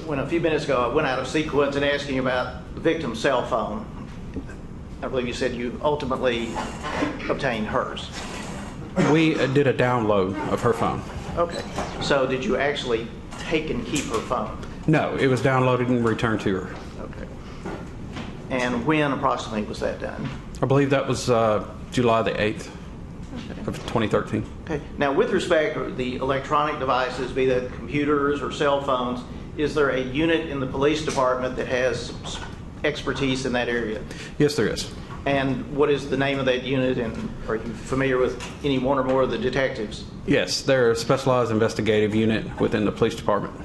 When a few minutes ago I went out of sequence in asking about the victim's cell phone, I believe you said you ultimately obtained hers. We did a download of her phone. Okay. So did you actually take and keep her phone? No, it was downloaded and returned to her. Okay. And when approximately was that done? I believe that was July the 8th of 2013. Okay. Now, with respect to the electronic devices, be that computers or cell phones, is there a unit in the police department that has expertise in that area? Yes, there is. And what is the name of that unit, and are you familiar with any one or more of the detectives? Yes, they're a specialized investigative unit within the police department.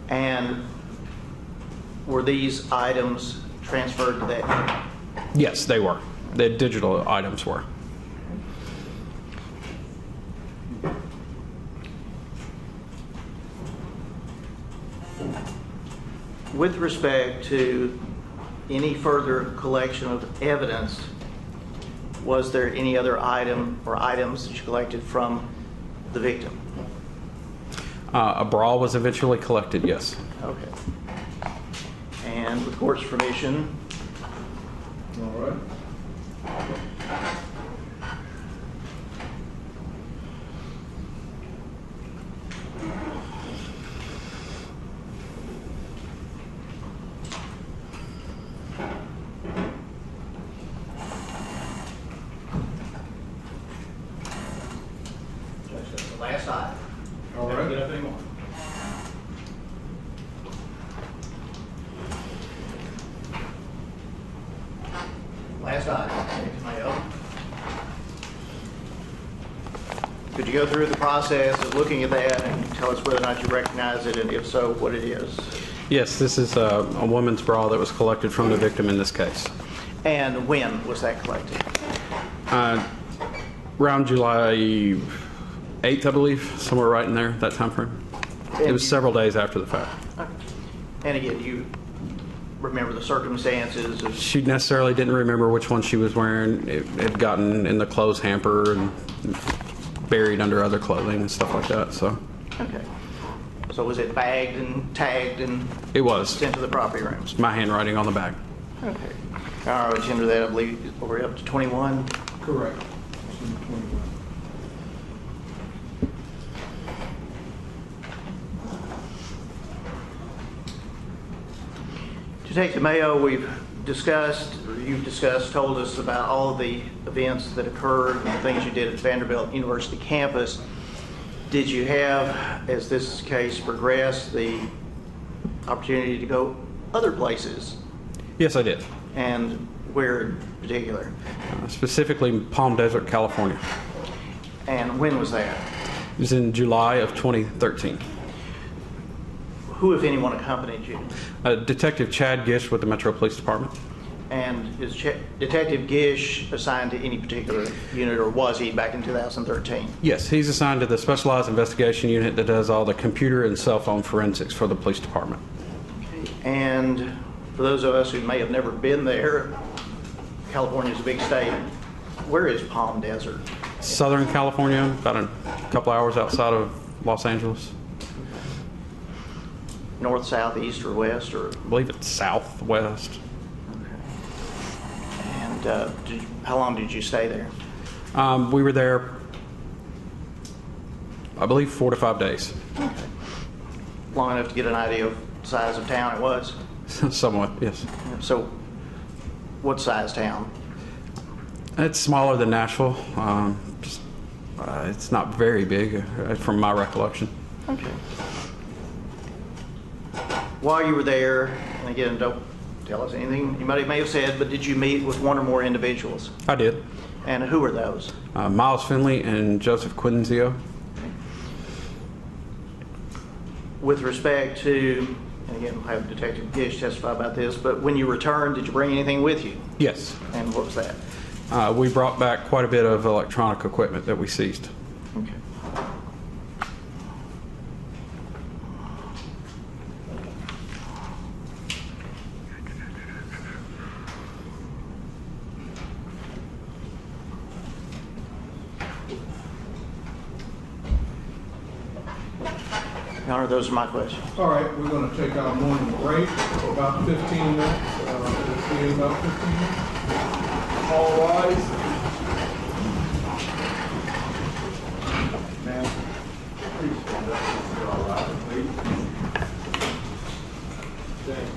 And were these items transferred to that unit? Yes, they were. The digital items were. With respect to any further collection of evidence, was there any other item or items that you collected from the victim? A bra was eventually collected, yes. Okay. And with court's permission, All right. that's the last item. All Never right. get up anymore. Last item. Mayo. Could you go through the process of looking at that and tell us whether or not you recognize it, and if so, what it is? Yes, this is a woman's bra that was collected from the victim in this case. And when was that collected? Around July 8th, I believe, somewhere right in there, that time frame. It was several days after the fact. Okay. And again, you remember the circumstances of... She necessarily didn't remember which one she was wearing. It had gotten in the clothes hamper and buried under other clothing and stuff like that. So Okay. So was it bagged and tagged and it was sent to the property rooms? my handwriting on the bag. Okay. All right, under that, I believe we're up to 21. Correct. It's in 21. Detective Mayo, we've discussed, or you've discussed, told us about all of the events that occurred and the things you did at Vanderbilt University campus. Did you have, as this case progressed, the opportunity to go other places? Yes, I did. And where in particular? Specifically Palm Desert, California. And when was that? It was in July of 2013. Who, if anyone, accompanied you? Detective Chad Gish with the Metro Police Department. And is Detective Gish assigned to any particular unit, or was he back in 2013? Yes, he's assigned to the Specialized Investigation Unit that does all the computer and cell phone forensics for the police department. Okay. And for those of us who may have never been there, California is a big state. Where is Palm Desert? Southern California, about a couple hours outside of Los Angeles. North, south, east, or west? Or I believe it's southwest. and how long did you stay there? We were there, I believe, 4 to 5 days. Long enough to get an idea of the size of town it was? Somewhat, yes. So, what size town? It's smaller than Nashville. It's not very big, from my recollection. Okay. While you were there, and again, don't tell us anything you may have said, but did you meet with one or more individuals? I did. And who were those? Miles Finley and Joseph Quinzio. With respect to, and again, we'll have Detective Gish testify about this, but when you returned, did you bring anything with you? Yes. And what was that? We brought back quite a bit of electronic equipment that we seized. Okay. Your Honor, those are my questions. All right, we're going to take our morning break for about 15 minutes. We'll see you in about 15 minutes. All rise. Ma'am, please stand up if you're all right, please. Thanks.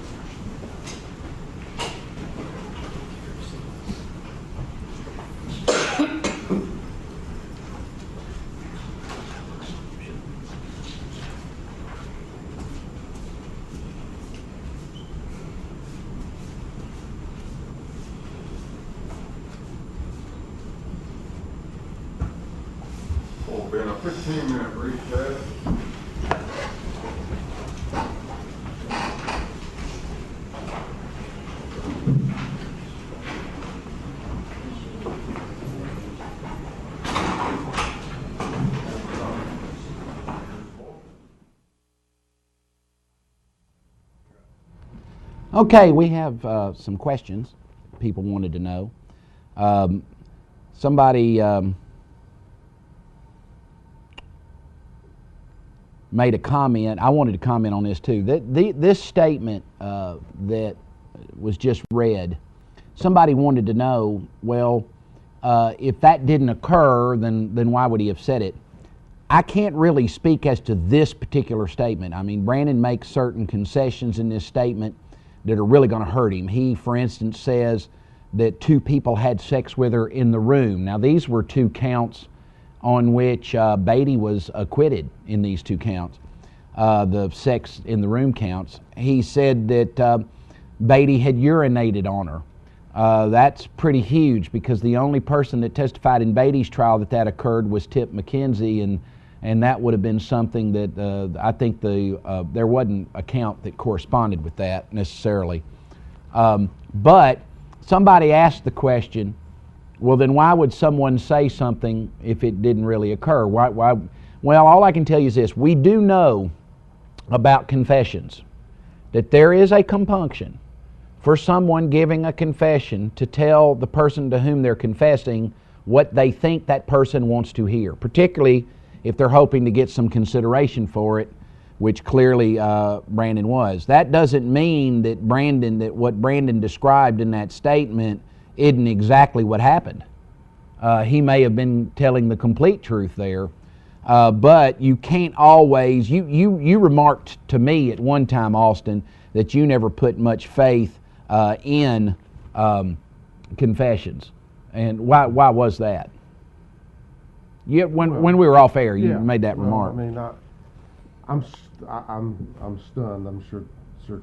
We'll be in a 15-minute recess. Okay, we have some questions people wanted to know. Somebody made a comment. I wanted to comment on this too. This statement that was just read, somebody wanted to know, well, if that didn't occur, then why would he have said it? I can't really speak as to this particular statement. I mean, Brandon makes certain concessions in this statement that are really going to hurt him. He, for instance, says that 2 people had sex with her in the room. Now, these were 2 counts on which Beatty was acquitted in these 2 counts, the sex in the room counts. He said that Beatty had urinated on her. That's pretty huge because the only person that testified in Beatty's trial that occurred was Tip McKenzie, and that would have been something that I think there wasn't a count that corresponded with that necessarily. But somebody asked the question, well, then why would someone say something if it didn't really occur? Why? Well, all I can tell you is this. We do know about confessions that there is a compunction for someone giving a confession to tell the person to whom they're confessing what they think that person wants to hear, particularly if they're hoping to get some consideration for it, which clearly Brandon was. That doesn't mean that what Brandon described in that statement isn't exactly what happened. He may have been telling the complete truth there, but you can't always. You remarked to me at one time, Austin, that you never put much faith in confessions, and why was that? When we were off air, you made that remark. I mean, I'm stunned. I'm sure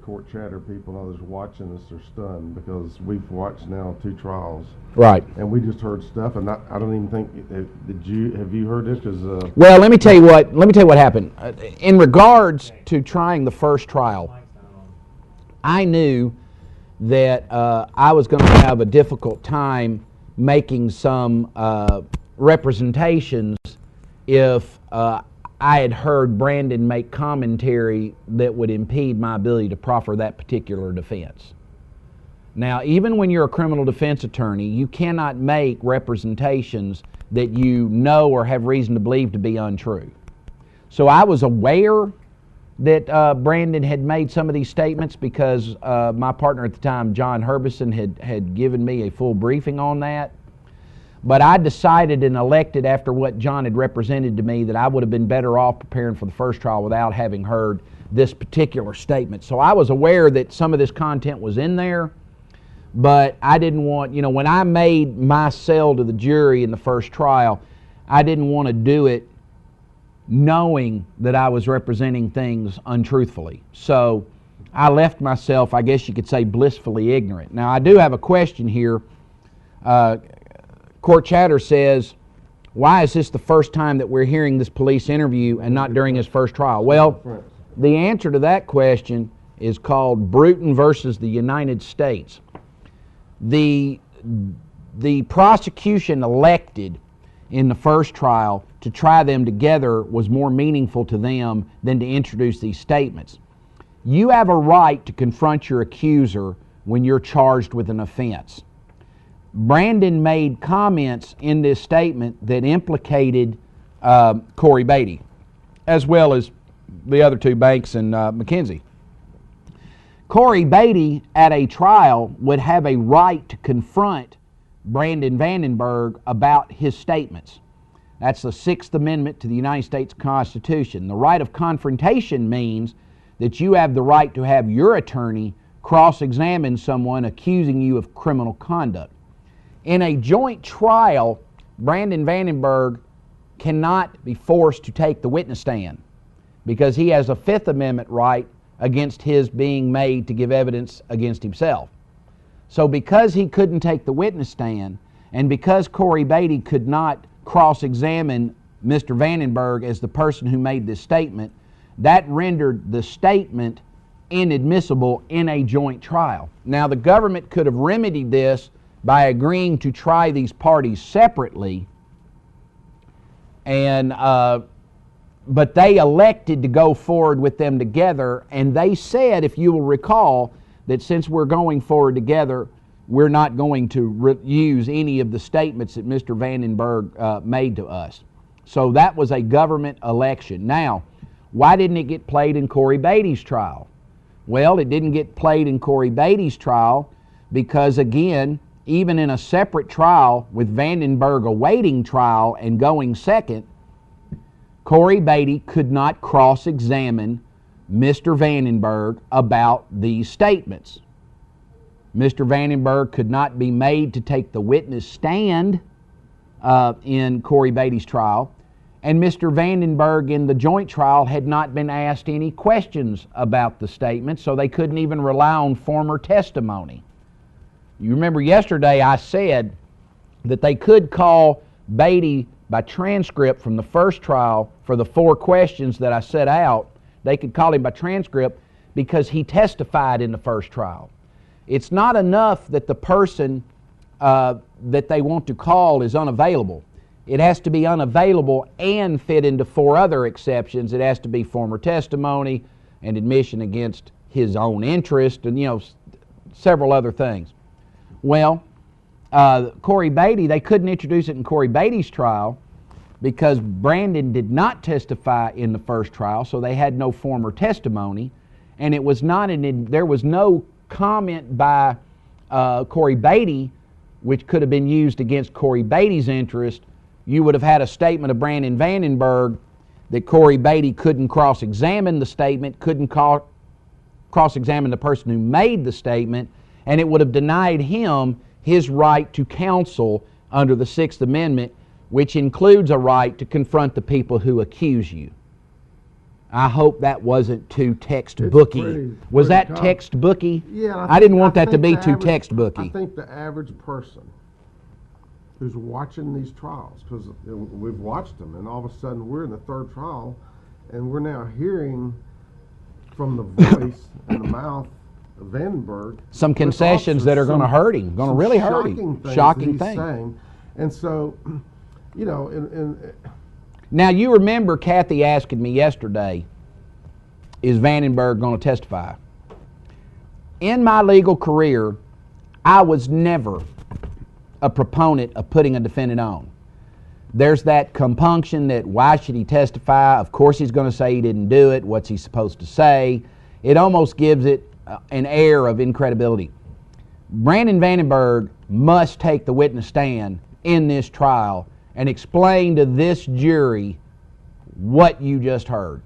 court chatter people and others watching us are stunned because we've watched now 2 trials, right? And we just heard stuff, and I don't even think have you heard this? Because well, let me tell you what happened in regards to trying the first trial. I knew that I was going to have a difficult time making some representations if I had heard Brandon make commentary that would impede my ability to proffer that particular defense. Now, even when you're a criminal defense attorney, you cannot make representations that you know or have reason to believe to be untrue. So I was aware that Brandon had made some of these statements because my partner at the time, John Herbison, had given me a full briefing on that. But I decided and elected after what John had represented to me that I would have been better off preparing for the first trial without having heard this particular statement. So I was aware that some of this content was in there, but I didn't want, when I made my sell to the jury in the first trial, I didn't want to do it knowing that I was representing things untruthfully. So I left myself, I guess you could say, blissfully ignorant. Now, I do have a question here. Court chatter says, why is this the first time that we're hearing this police interview and not during his first trial? Well, the answer to that question is called Bruton versus the United States. The prosecution elected in the first trial to try them together was more meaningful to them than to introduce these statements. You have a right to confront your accuser when you're charged with an offense. Brandon made comments in this statement that implicated Corey Beatty, as well as the other 2, Banks and McKenzie. Corey Beatty at a trial would have a right to confront Brandon Vandenburg about his statements. That's the Sixth Amendment to the United States Constitution. The right of confrontation means that you have the right to have your attorney cross-examine someone accusing you of criminal conduct. In a joint trial, Brandon Vandenburg cannot be forced to take the witness stand because he has a Fifth Amendment right against his being made to give evidence against himself. So because he couldn't take the witness stand, and because Corey Beatty could not cross-examine Mr. Vandenburg as the person who made this statement, that rendered the statement inadmissible in a joint trial. Now, the government could have remedied this by agreeing to try these parties separately, and but they elected to go forward with them together, and they said, if you will recall, that since we're going forward together, we're not going to use any of the statements that Mr. Vandenburg made to us. So that was a government election. Now, why didn't it get played in Corey Beatty's trial? Well, it didn't get played in Corey Beatty's trial because, again, even in a separate trial with Vandenburg awaiting trial and going second, Corey Beatty could not cross-examine Mr. Vandenburg about these statements. Mr. Vandenburg could not be made to take the witness stand in Corey Beatty's trial, and Mr. Vandenburg in the joint trial had not been asked any questions about the statement, so they couldn't even rely on former testimony. You remember yesterday I said that they could call Beatty by transcript from the first trial for the 4 questions that I set out. They could call him by transcript because he testified in the first trial. It's not enough that the person that they want to call is unavailable. It has to be unavailable and fit into 4 other exceptions. It has to be former testimony and admission against his own interest and, several other things. Well, Corey Beatty, they couldn't introduce it in Corey Beatty's trial because Brandon did not testify in the first trial, so they had no former testimony, and it was not there was no comment by Corey Beatty which could have been used against Corey Beatty's interest. You would have had a statement of Brandon Vandenburg that Corey Beatty couldn't cross-examine the statement, couldn't cross-examine the person who made the statement, and it would have denied him his right to counsel under the Sixth Amendment, which includes a right to confront the people who accuse you. I hope that wasn't too textbooky. Was that textbooky? Yeah. I didn't want that to be too textbooky. I think the average person who's watching these trials, because we've watched them, and all of a sudden we're in the 3rd trial, and we're now hearing from the voice and the mouth of Vandenburg some concessions that are going to hurt him, going to really hurt him. Shocking things. Saying. And so, Now, you remember Kathy asking me yesterday, is Vandenburg going to testify? In my legal career, I was never a proponent of putting a defendant on. There's that compunction that why should he testify? Of course he's going to say he didn't do it. What's he supposed to say? It almost gives it an air of incredibility. Brandon Vandenburg must take the witness stand in this trial and explain to this jury what you just heard.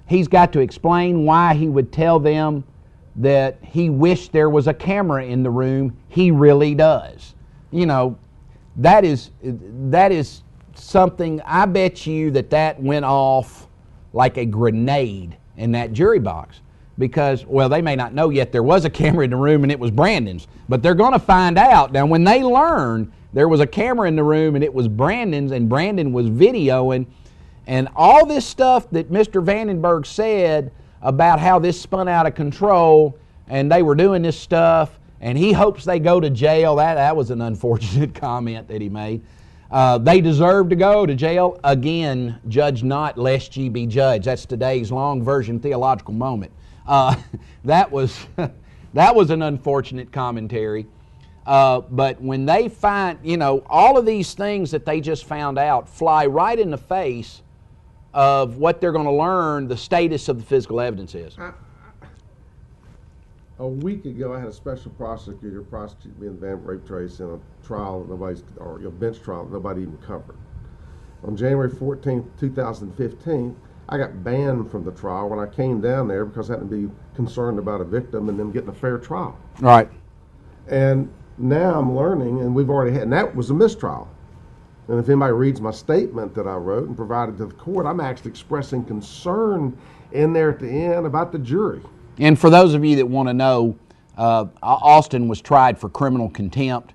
He's got to explain why he would tell them that he wished there was a camera in the room. He really does. That is something, I bet you that went off like a grenade in that jury box. Because, well, they may not know yet there was a camera in the room and it was Brandon's, but they're going to find out. Now, when they learn there was a camera in the room and it was Brandon's and Brandon was videoing, and all this stuff that Mr. Vandenburg said about how this spun out of control and they were doing this stuff and he hopes they go to jail, that was an unfortunate comment that he made. They deserve to go to jail. Again, judge not lest ye be judged. That's today's long version theological moment. That was an unfortunate commentary. But when they find, all of these things that they just found out fly right in the face of what they're going to learn the status of the physical evidence is. A week ago, I had a special prosecutor prosecute me in the Vanderbilt rape trace in a trial that bench trial that nobody even covered. On January 14th, 2015, I got banned from the trial when I came down there because I had to be concerned about a victim and them getting a fair trial. Right. And now I'm learning, and we've already had, and that was a mistrial. And if anybody reads my statement that I wrote and provided to the court, I'm actually expressing concern in there at the end about the jury. And for those of you that want to know, Austin was tried for criminal contempt.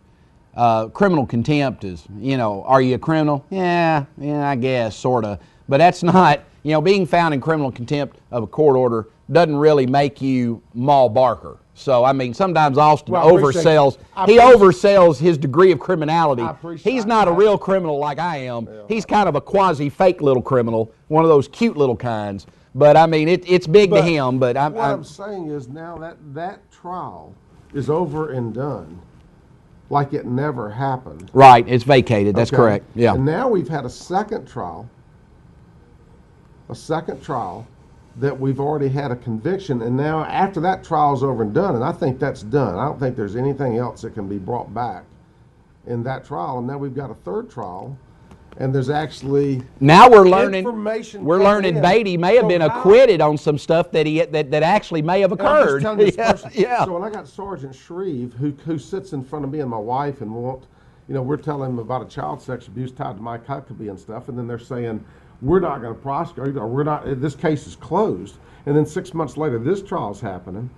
Criminal contempt is, are you a criminal? Yeah, I guess, sort of. But that's not, being found in criminal contempt of a court order doesn't really make you Maul Barker. So, I mean, sometimes Austin oversells. He oversells his degree of criminality. He's not a real criminal like I am. Yeah. He's kind of a quasi-fake little criminal, one of those cute little kinds. But, I mean, it's big to him. But what I'm saying is now that trial is over and done like it never happened. Right, it's vacated. That's correct. Yeah. And now we've had a second trial that we've already had a conviction, and now after that trial's over and done, and I think that's done. I don't think there's anything else that can be brought back in that trial. And now we've got a third trial, and there's actually now we're learning Beatty may have been acquitted on some stuff that that actually may have occurred. Yeah. So when I got Sergeant Shreve, who sits in front of me and my wife, and we're telling him about a child sex abuse tied to Mike Huckabee and stuff, and then they're saying, we're not going to prosecute, or this case is closed. And then 6 months later, this trial's happening.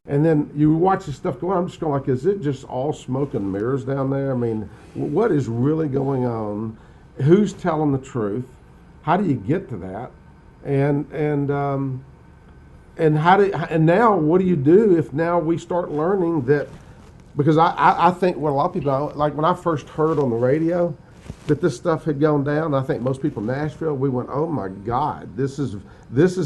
And then you watch this stuff go on, I'm just going like, is it just all smoke and mirrors down there? I mean, what is really going on? Who's telling the truth? How do you get to that? And now what do you do if now we start learning that? Because I think what a lot of people, like when I first heard on the radio that this stuff had gone down, I think most people in Nashville, we went, oh my God, this is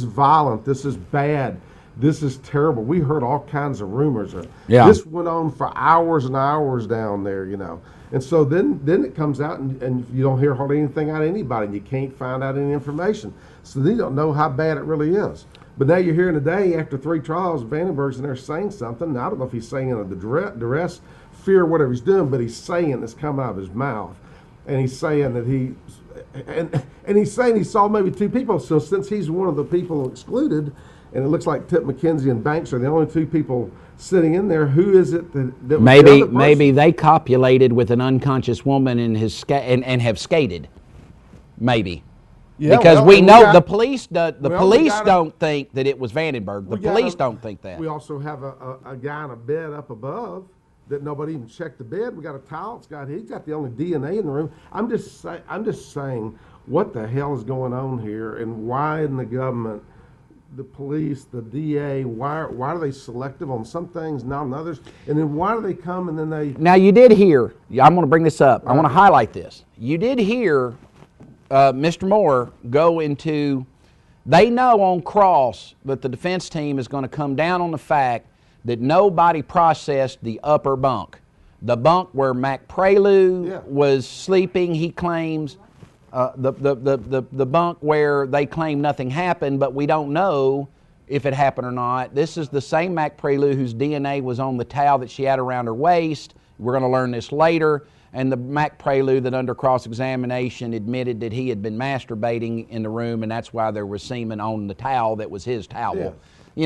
violent, this is bad, this is terrible. We heard all kinds of rumors. This went on for hours and hours down there, And so then it comes out and you don't hear hardly anything out of anybody, and you can't find out any information. So then you don't know how bad it really is. But now you're hearing today, after 3 trials, Vandenburg's in there saying something. Now, I don't know if he's saying it under duress, fear, whatever he's doing, but he's saying it's coming out of his mouth. And he's saying that he's saying he saw maybe 2 people. So since he's one of the people excluded, and it looks like Tip McKenzie and Banks are the only 2 people sitting in there, who is it that maybe they copulated with an unconscious woman and have skated, maybe. Yeah, because we know the police don't think that it was Vandenburg. The police don't think that. We also have a guy in a bed up above that nobody even checked the bed. We got a towel. He's got the only DNA in the room. I'm just saying, what the hell is going on here, and why in the government, the police, the DA, why are they selective on some things, not on others? And then why do they come and then they? Now you did hear. I'm going to bring this up. I want to highlight this. You did hear Mr. Moore go into. They know on cross that the defense team is going to come down on the fact that nobody processed the upper bunk. The bunk where Mac Prelude was sleeping, he claims. The bunk where they claim nothing happened, but we don't know if it happened or not. This is the same Mac Prelude whose DNA was on the towel that she had around her waist. We're going to learn this later. And the Mac Prelude that under cross-examination admitted that he had been masturbating in the room, and that's why there was semen on the towel that was his towel. Yeah.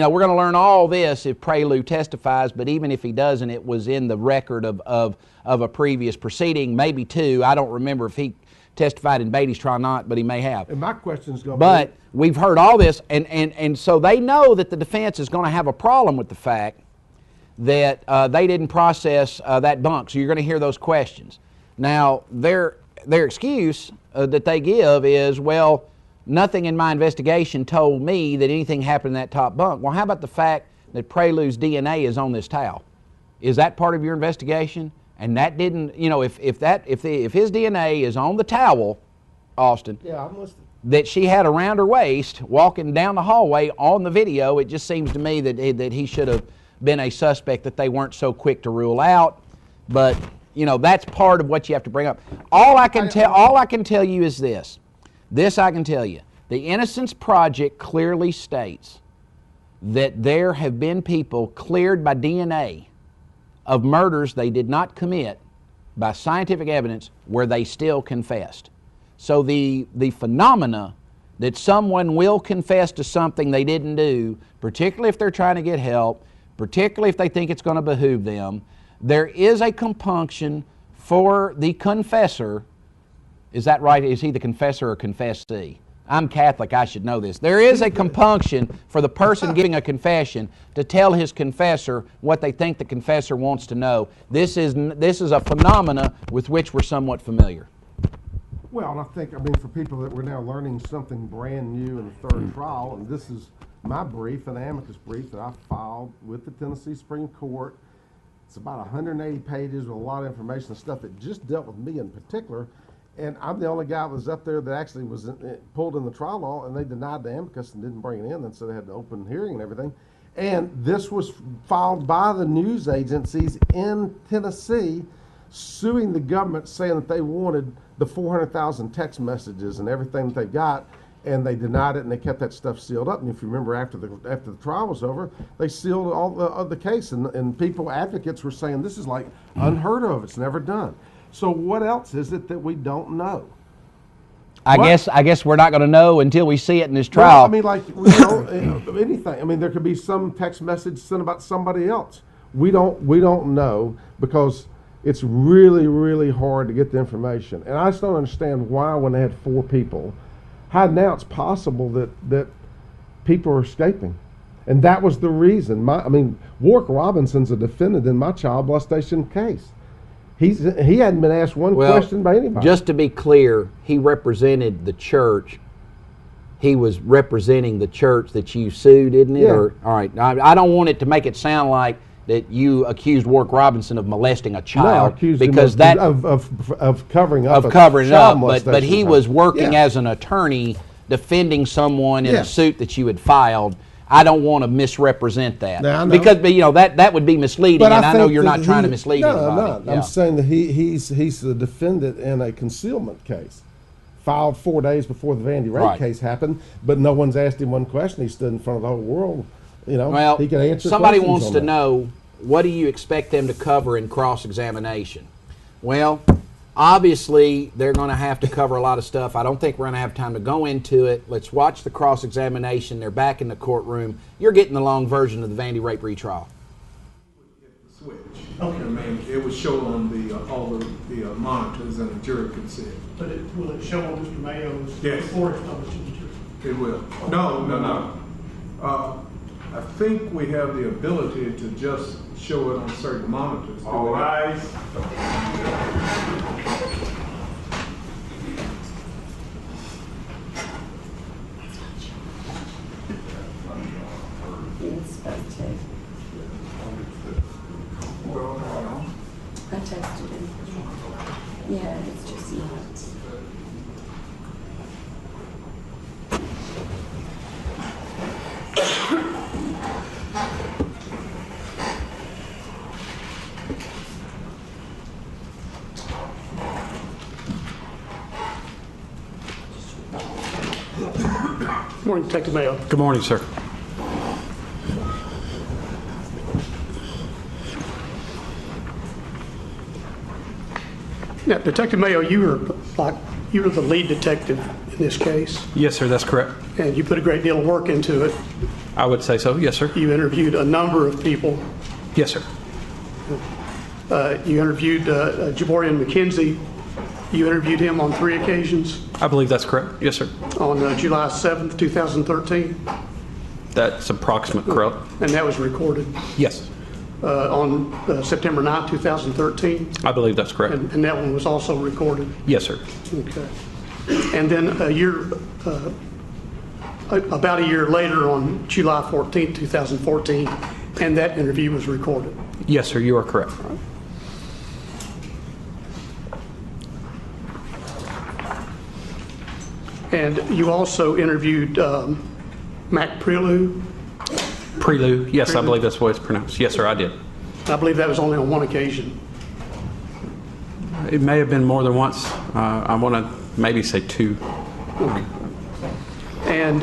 We're going to learn all this if Prelude testifies, but even if he doesn't, it was in the record of a previous proceeding, maybe 2. I don't remember if he testified in Beatty's trial or not, but he may have. And my question's going to But we've heard all this, and so they know that the defense is going to have a problem with the fact that they didn't process that bunk. So you're going to hear those questions. Now, their excuse that they give is, well, nothing in my investigation told me that anything happened in that top bunk. Well, how about the fact that Prelude's DNA is on this towel? Is that part of your investigation? And that didn't, if his DNA is on the towel, Austin, that she had around her waist walking down the hallway on the video, it just seems to me that he should have been a suspect that they weren't so quick to rule out. But that's part of what you have to bring up. All I can tell you is this. This I can tell you. The Innocence Project clearly states that there have been people cleared by DNA of murders they did not commit by scientific evidence where they still confessed. So the phenomena that someone will confess to something they didn't do, particularly if they're trying to get help, particularly if they think it's going to behoove them, there is a compunction for the confessor. Is that right? Is he the confessor or confessee? I'm Catholic, I should know this. There is a compunction for the person giving a confession to tell his confessor what they think the confessor wants to know. This is a phenomena with which we're somewhat familiar. Well, and I think, for people that we're now learning something brand new in the third trial, and this is my brief, an amicus brief that I filed with the Tennessee Supreme Court. It's about 180 pages with a lot of information and stuff that just dealt with me in particular. And I'm the only guy that was up there that actually was pulled in the trial law, and they denied the amicus and didn't bring it in, and so they had the open hearing and everything. And this was filed by the news agencies in Tennessee suing the government, saying that they wanted the 400,000 text messages and everything that they got, and they denied it, and they kept that stuff sealed up. And if you remember, after the trial was over, they sealed all the case, and people, advocates, were saying this is like unheard of. It's never done. So what else is it that we don't know? I guess we're not going to know until we see it in this trial. Well, anything. There could be some text message sent about somebody else. We don't know, because it's really, really hard to get the information. And I just don't understand why, when they had 4 people, how now it's possible that people are escaping. And that was the reason. Warwick Robinson's a defendant in my child molestation case. He hadn't been asked one question by anybody. Just to be clear, he represented the church. He was representing the church that you sued, isn't it? Yeah. All right. I don't want it to make it sound like that you accused Warwick Robinson of molesting a child. No, I accused him of covering up but he was working as an attorney defending someone in a suit that you had filed. I don't want to misrepresent that, because that would be misleading, and I know you're not trying to mislead anybody. No, I'm not. I'm saying that he's the defendant in a concealment case, filed 4 days before the Vandy rape case happened, but no one's asked him one question. He stood in front of the whole world. Well, he could answer. Somebody wants to know, what do you expect them to cover in cross-examination? Well, obviously, they're going to have to cover a lot of stuff. I don't think we're going to have time to go into it. Let's watch the cross-examination. They're back in the courtroom. You're getting the long version of the Vandy rape retrial. Switch. Okay. It would show on all the monitors, and the jury could see it. But will it show on Mr. Mayo's before it's published in the jury? It will. No. I think we have the ability to just show it on certain monitors. All right. It's supposed to. I tested it. Yeah, it's just not. Good morning, Detective Mayo. Good morning, sir. Now, Detective Mayo, you were the lead detective in this case. Yes, sir, that's correct. And you put a great deal of work into it. I would say so, yes, sir. You interviewed a number of people. Yes, sir. You interviewed Jaborian McKenzie. You interviewed him on 3 occasions. I believe that's correct. Yes, sir. On July 7th, 2013. That's approximate correct. And that was recorded. Yes. On September 9th, 2013. I believe that's correct. And that one was also recorded. Yes, sir. Okay. And then about a year later, on July 14th, 2014, and that interview was recorded. Yes, sir, you are correct. And you also interviewed Mac Prelude. Prelude, yes, I believe that's the way it's pronounced. Yes, sir, I did. I believe that was only on 1 occasion. It may have been more than once. I want to maybe say 2. Okay. And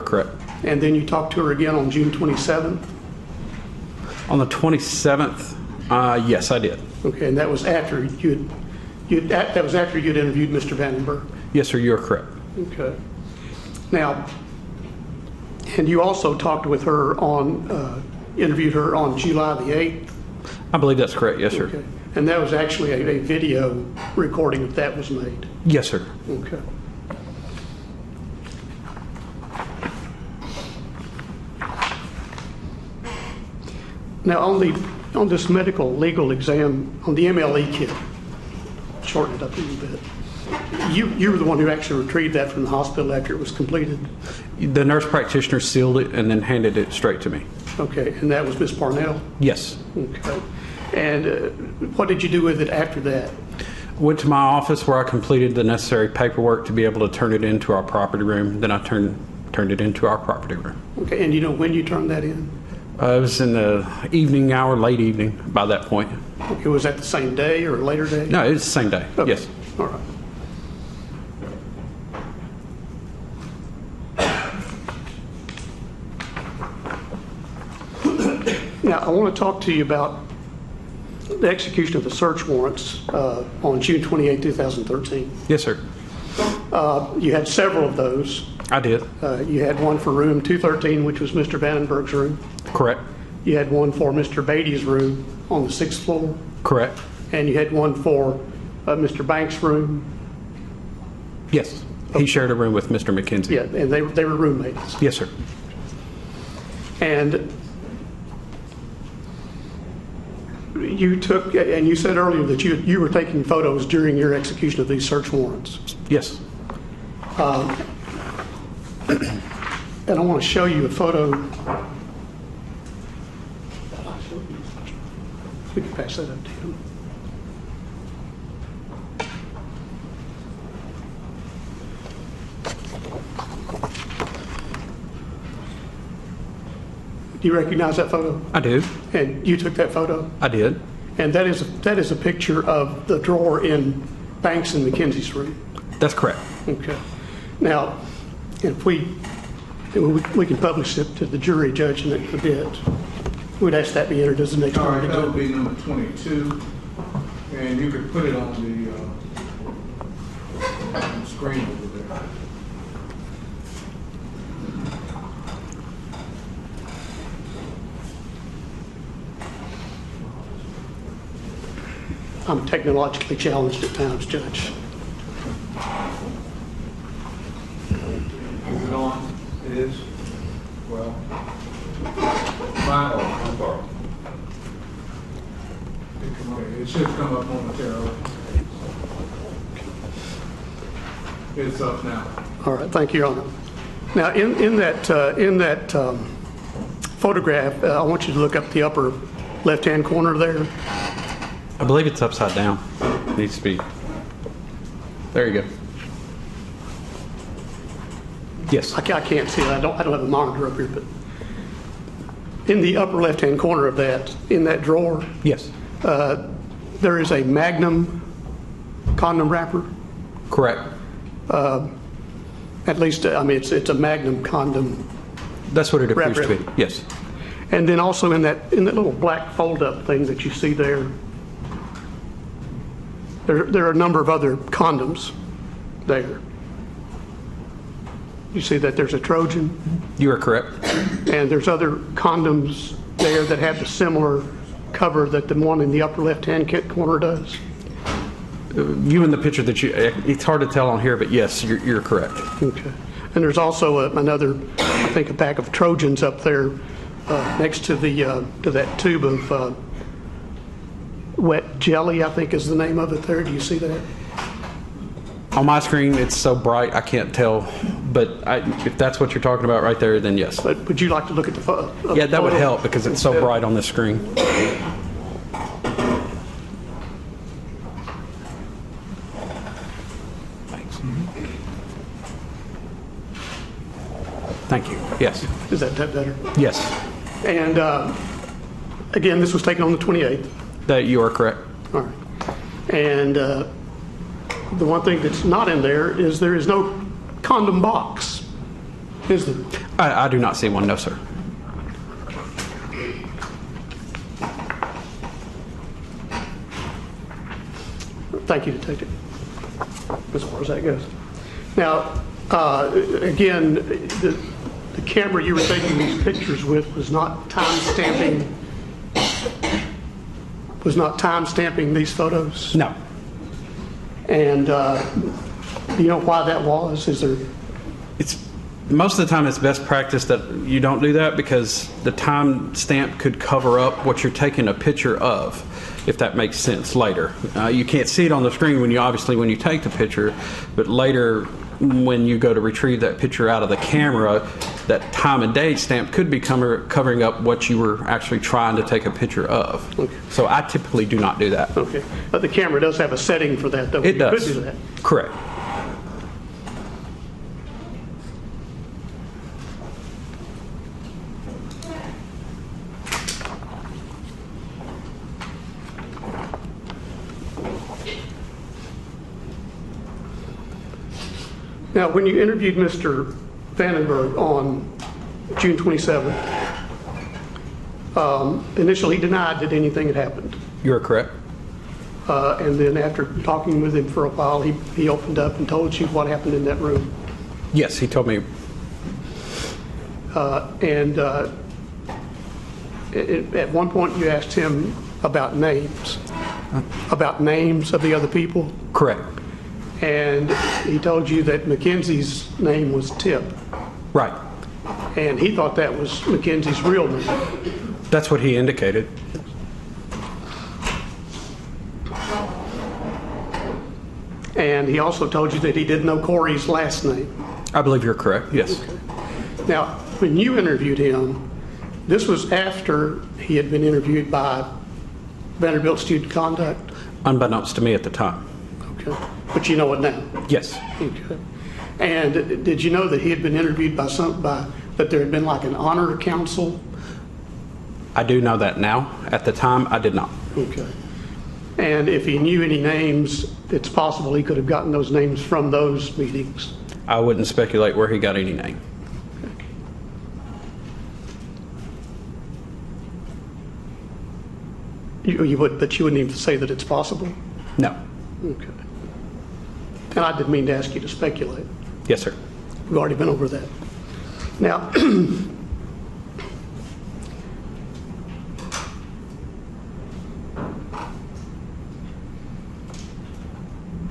Correct. And then you talked to her again on June 27th? On the 27th, yes, I did. Okay, and that was after you'd interviewed Mr. Vandenburg? Yes, sir, you're correct. Okay. Now, and you also talked with her interviewed her on July the 8th? I believe that's correct, yes, sir. Okay. And that was actually a video recording that was made? Yes, sir. Okay. Now, on this medical legal exam, on the MLE kit, shorten it up a little bit, you were the one who actually retrieved that from the hospital after it was completed? The nurse practitioner sealed it and then handed it straight to me. Okay, and that was Ms. Parnell? Yes. Okay. And what did you do with it after that? Went to my office where I completed the necessary paperwork to be able to turn it into our property room. Then I turned it into our property room. Okay, and you know when you turned that in? It was in the evening hour, late evening by that point. Okay, was that the same day or a later day? No, it was the same day, Okay. yes. All right. Now, I want to talk to you about the execution of the search warrants on June 28, 2013. Yes, sir. You had several of those. I did. You had one for room 213, which was Mr. Vandenburg's room. Correct. You had one for Mr. Beatty's room on the 6th floor. Correct. And you had one for Mr. Banks' room. Yes. He shared a room with Mr. McKenzie. Yeah, and they were roommates. Yes, sir. And you took, and you said earlier that you were taking photos during your execution of these search warrants. Yes. And I want to show you a photo. We can pass that up to him. Do you recognize that photo? I do. And you took that photo? I did. And that is a picture of the drawer in Banks and McKenzie's room. That's correct. Okay. Now, if we can publish it to the jury judge in a bit. We'd ask that be entered as the next All part right, of that the would be number 22, and you could put it on the screen over there. I'm technologically challenged at times, Judge. Is it on? It is? Well, I'm sorry. It should come up momentarily. It's up now. All right, thank you, Your Honor. Now, in that photograph, I want you to look up the upper left-hand corner there. I believe it's upside down. It needs to be. There you go. Yes. I can't see it. I don't have a monitor up here, but in the upper left-hand corner of that, in that drawer, Yes. there is a Magnum condom wrapper. Correct. At least, I mean, it's a Magnum condom. That's what it appears Wrap to it. be. Yes. And then also in that little black fold-up thing that you see there, there are a number of other condoms there. You see that there's a Trojan, You are correct. and there's other condoms there that have the similar cover that the one in the upper left-hand corner does. Viewing the picture that it's hard to tell on here, but yes, you're correct. Okay. And there's also another, I think, a pack of Trojans up there next to that tube of wet jelly, I think is the name of it there. Do you see that? On my screen, it's so bright I can't tell, but if that's what you're talking about right there, then yes. But would you like to look at the photo? Yeah, that would help because it's so bright on the screen. Thanks. Thank you. Yes. Is that better? Yes. And again, this was taken on the 28th. That you are correct. All right. And the one thing that's not in there is no condom box Is there? I do not see one, no, sir. Thank you, Detective. As far as that goes. Now, again, the camera you were taking these pictures with was not time stamping these photos? No. And do you know why that was? Is there? Most of the time it's best practice that you don't do that because the time stamp could cover up what you're taking a picture of, if that makes sense later. You can't see it on the screen when you take the picture, but later when you go to retrieve that picture out of the camera, that time and date stamp could be covering up what you were actually trying to take a picture of. Okay. So I typically do not do that. Okay. But the camera does have a setting for that, though. It does. You could do that. Correct. Now, when you interviewed Mr. Vandenburg on June 27th, initially he denied that anything had happened. You're correct. And then after talking with him for a while, he opened up and told you what happened in that room. Yes, he told me. At one point you asked him about names of the other people. Correct. And he told you that Mackenzie's name was Tip. Right. And he thought that was Mackenzie's real name. That's what he indicated. And he also told you that he didn't know Corey's last name. I believe you're correct, yes. Okay. Now, when you interviewed him, this was after he had been interviewed by Vanderbilt Student Conduct? Unbeknownst to me at the time. Okay. But you know it now? Yes. Okay. And did you know that he had been interviewed that there had been like an honor council? I do know that now. At the time, I did not. Okay. And if he knew any names, it's possible he could have gotten those names from those meetings. I wouldn't speculate where he got any name. You would, but you wouldn't even say that it's possible? No. Okay. And I didn't mean to ask you to speculate. Yes, sir. We've already been over that. Now,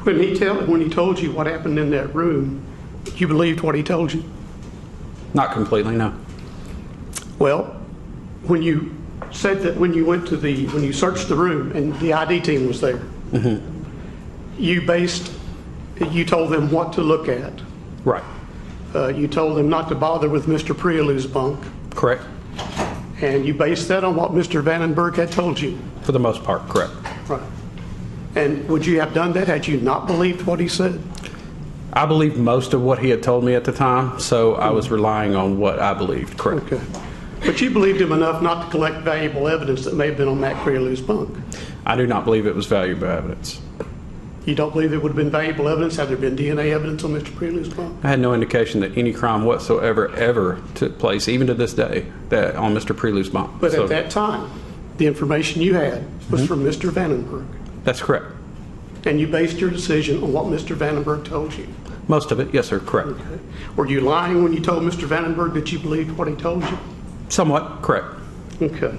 when he told you what happened in that room, you believed what he told you? Not completely, no. Well, when you said that when you searched the room and the ID team was there, you told them what to look at. Right. You told them not to bother with Mr. Prialu's bunk. Correct. And you based that on what Mr. Vandenburg had told you. For the most part, correct. Right. And would you have done that had you not believed what he said? I believed most of what he had told me at the time, so I was relying on what I believed, correct. Okay. But you believed him enough not to collect valuable evidence that may have been on Mac Prialu's bunk. I do not believe it was valuable evidence. You don't believe it would have been valuable evidence had there been DNA evidence on Mr. Prialu's bunk? I had no indication that any crime whatsoever ever took place, even to this day, that on Mr. Prialu's bunk. But at that time, the information you had was from Mr. Vandenburg. That's correct. And you based your decision on what Mr. Vandenburg told you? Most of it, yes, sir, correct. Okay. Were you lying when you told Mr. Vandenburg that you believed what he told you? Somewhat, correct. Okay.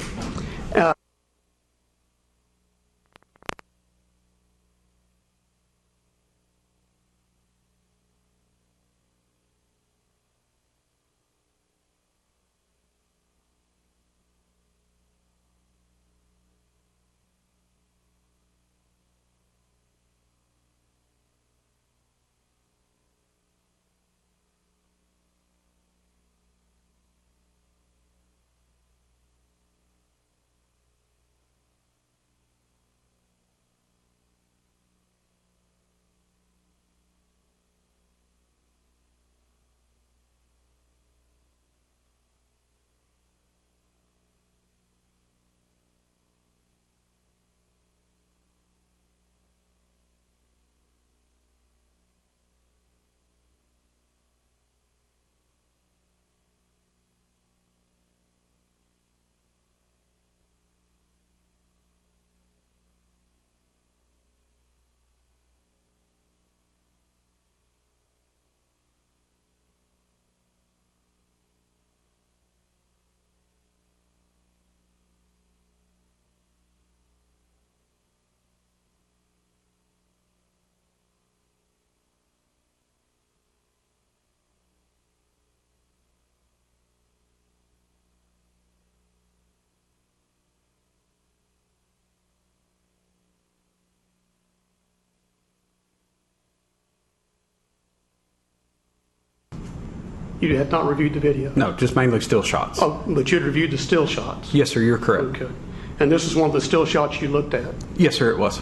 You had not reviewed the video? No, just mainly still shots. Oh, but you'd reviewed the still shots? Yes, sir, you're correct. Okay. And this is one of the still shots you looked at? Yes, sir, it was.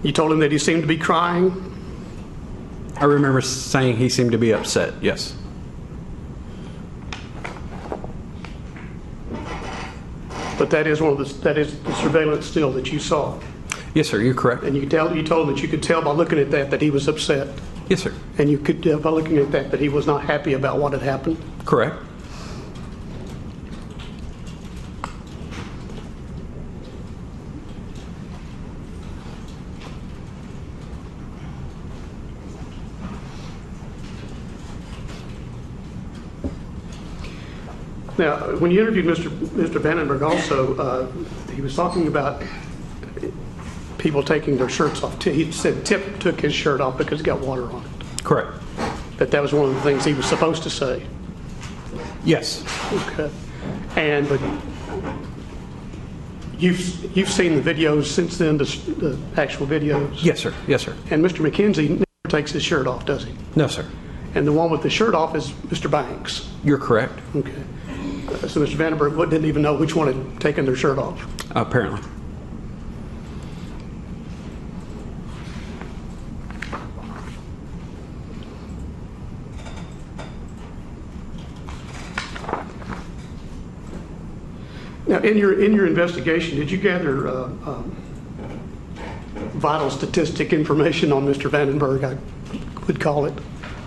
You told him that he seemed to be crying? I remember saying he seemed to be upset, yes. But that is the surveillance still that you saw? Yes, sir, you're correct. And you told him that you could tell by looking at that he was upset? Yes, sir. And you could tell by looking at that he was not happy about what had happened? Correct. Now, when you interviewed Mr. Vandenburg also, he was talking about people taking their shirts off. He said Tip took his shirt off because it got water on it. Correct. That was one of the things he was supposed to say. Yes. Okay. But you've seen the videos since then, the actual videos? Yes, sir. Yes, sir. And Mr. McKenzie never takes his shirt off, does he? No, sir. And the one with the shirt off is Mr. Banks? You're correct. Okay. So Mr. Vandenburg didn't even know which one had taken their shirt off? Apparently. Now, in your investigation, did you gather vital statistic information on Mr. Vandenburg, I would call it?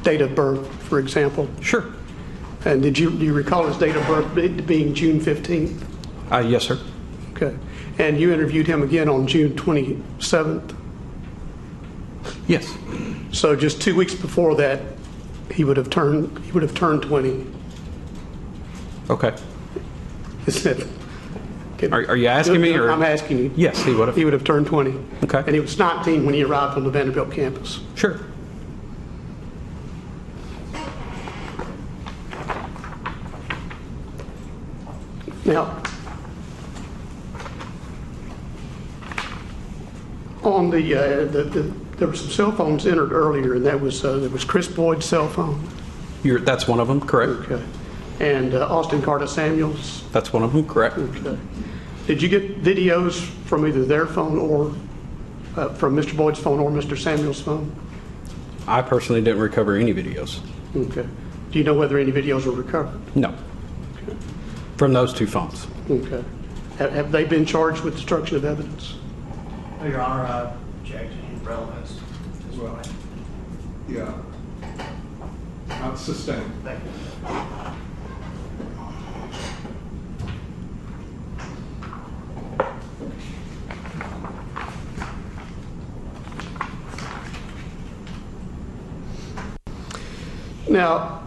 Date of birth, for example? Sure. And do you recall his date of birth being June 15th? Yes, sir. Okay. And you interviewed him again on June 27th? Yes. So just 2 weeks before that, he would have turned 20. Okay. Is that, Are you asking me? Or? I'm asking you. Yes, he would have. He would have turned 20. Okay. And he was 19 when he arrived on the Vanderbilt campus. Sure. Now, on there were some cell phones entered earlier, and there was Chris Boyd's cell phone. That's one of them, correct? Okay. And Austin Carter Samuels. That's one of them, correct? Okay. Did you get videos from either their phone or from Mr. Boyd's phone or Mr. Samuels' phone? I personally didn't recover any videos. Okay. Do you know whether any videos were recovered? No. Okay. From those two phones. Okay. Have they been charged with destruction of evidence? No, Your Honor, I object to relevance as well. Yeah. Not sustained. Thank you. Now,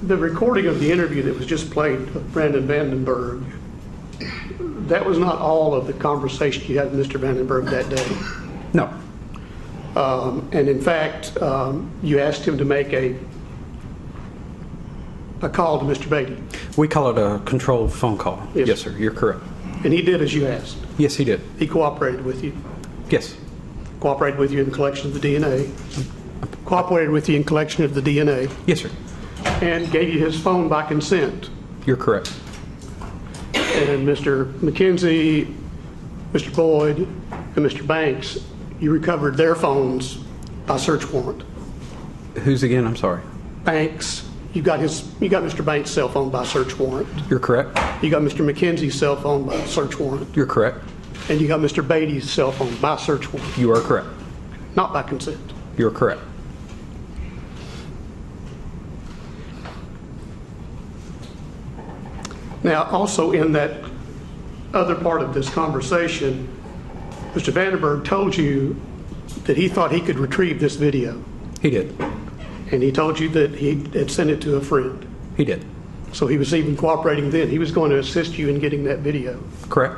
the recording of the interview that was just played of Brandon Vandenburg, that was not all of the conversation you had with Mr. Vandenburg that day. No. And in fact, you asked him to make a call to Mr. Beatty. We call it a controlled phone call. Yes, sir. You're correct. And he did as you asked. Yes, he did. He cooperated with you. Yes. Cooperated with you in the collection of the DNA. Cooperated with you in collection of the DNA. Yes, sir. And gave you his phone by consent. You're correct. And Mr. McKenzie, Mr. Boyd, and Mr. Banks, you recovered their phones by search warrant. Who's again? I'm sorry. Banks, you got Mr. Banks' cell phone by search warrant. You're correct. You got Mr. McKenzie's cell phone by search warrant. You're correct. And you got Mr. Beatty's cell phone by search warrant. You are correct. Not by consent. You're correct. Now, also in that other part of this conversation, Mr. Vandenburg told you that he thought he could retrieve this video. He did. And he told you that he had sent it to a friend. He did. So he was even cooperating then. He was going to assist you in getting that video. Correct.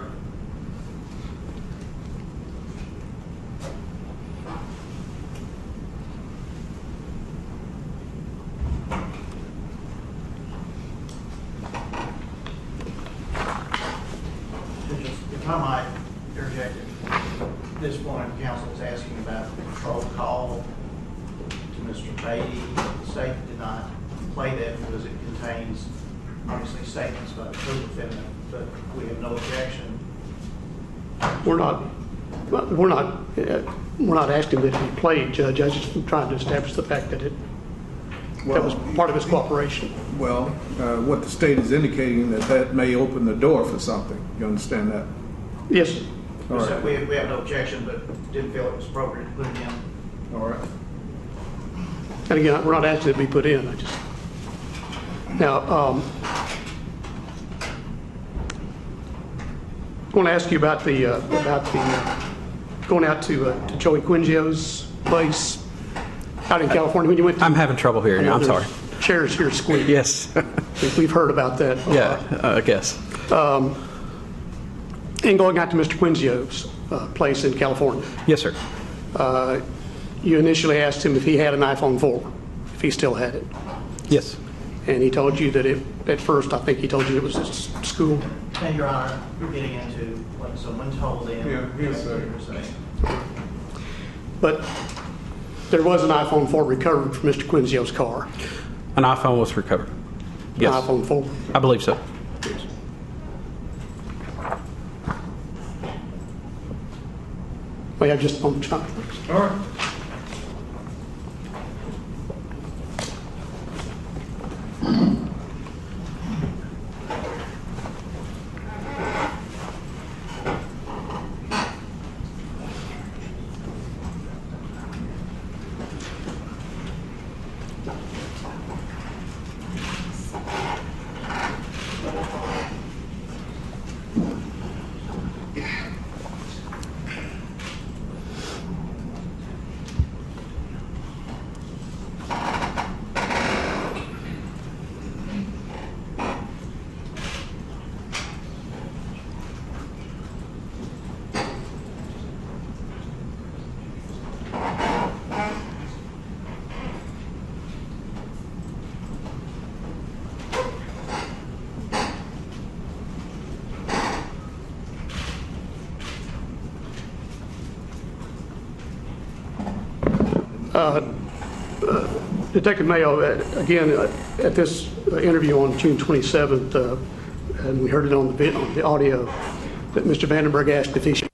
If I might interject at this point, counsel was asking about the control call to Mr. Beatty. The state did not play that because it contains obviously statements by the co-defendant, but we have no objection. We're not asking that it be played, Judge. I was just trying to establish the fact that that was part of his cooperation. Well, what the state is indicating that may open the door for something. You understand that? Yes, sir. All So right. we have no objection, but didn't feel it was appropriate to put it in. All right. And again, we're not asking it to be put in. Now, I want to ask you about the going out to Joey Quingio's place out in California when you went to. I'm having trouble hearing you. I'm sorry. Chairs here squeak. Yes. We've heard about that. Yeah, I guess. And going out to Mr. Quingio's place in California. Yes, sir. You initially asked him if he had an iPhone 4, if he still had it. Yes. And he told you that at first, I think he told you it was at school. And Your Honor, you're getting into what someone told him. Yeah, yes, sir. But there was an iPhone 4 recovered from Mr. Quingio's car. An iPhone was recovered. Yes. An iPhone 4. I believe so. We have just a moment. All right. Detective Mayo, again, at this interview on June 27th, and we heard it on the audio, that Mr. Vandenburg asked if he should.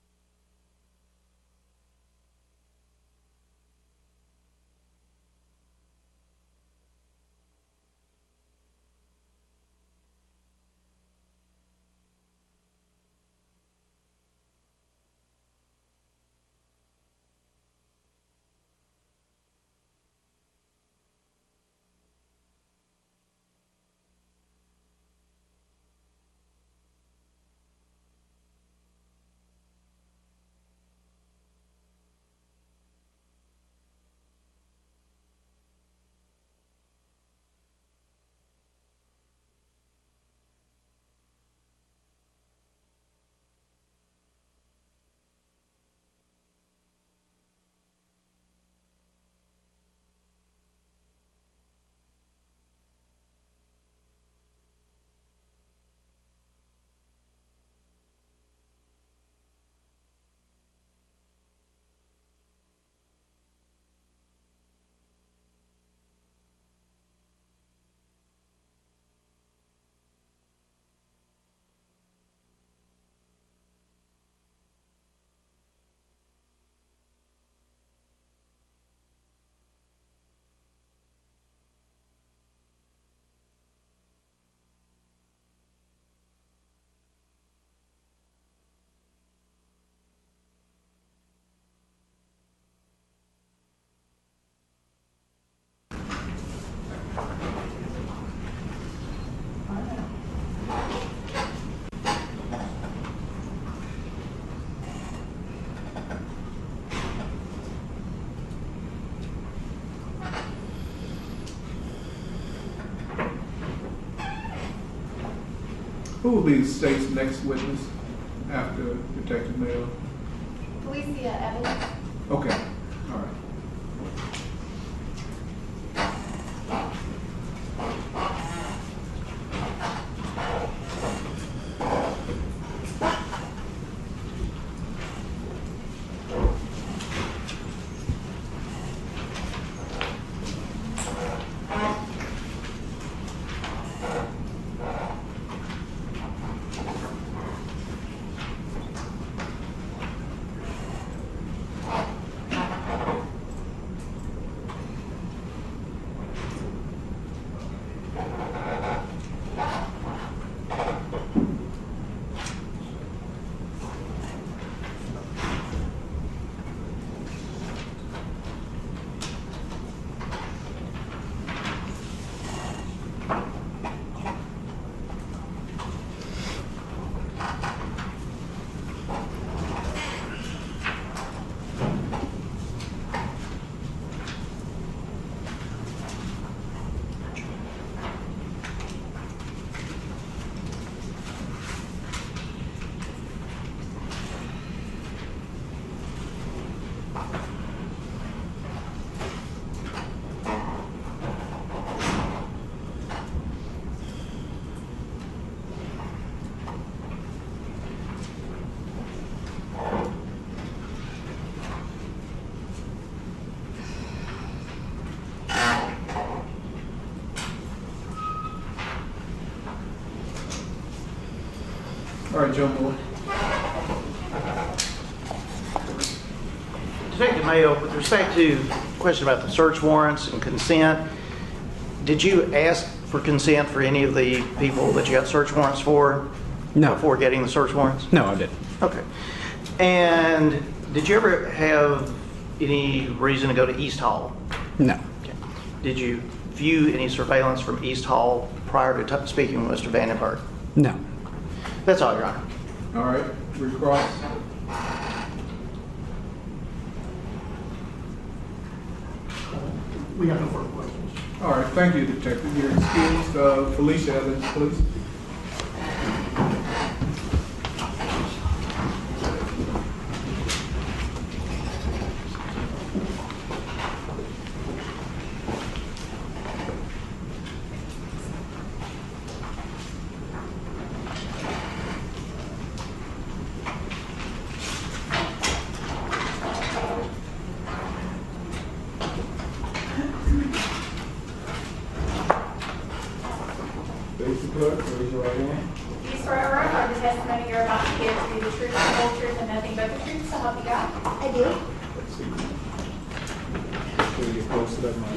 Who will be the state's next witness after Detective Mayo? Felicia Evans. Okay, all right. All right, Joe Moore. Detective Mayo, with respect to the question about the search warrants and consent, did you ask for consent for any of the people that you got search warrants for? No. Before getting the search warrants? No, I didn't. Okay. And did you ever have any reason to go to East Hall? No. Okay. Did you view any surveillance from East Hall prior to speaking with Mr. Vandenburg? No. That's all, Your Honor. All right, recross. We have no further questions. All right, thank you, Detective. You're excused. Felicia Evans, please. Face the clerk, raise your right hand. Do you swear or affirm the testimony you're about to give to be the truth, the whole truth, and nothing but the truth, so help you God? I do. Let's see. Make sure you get close to that mic.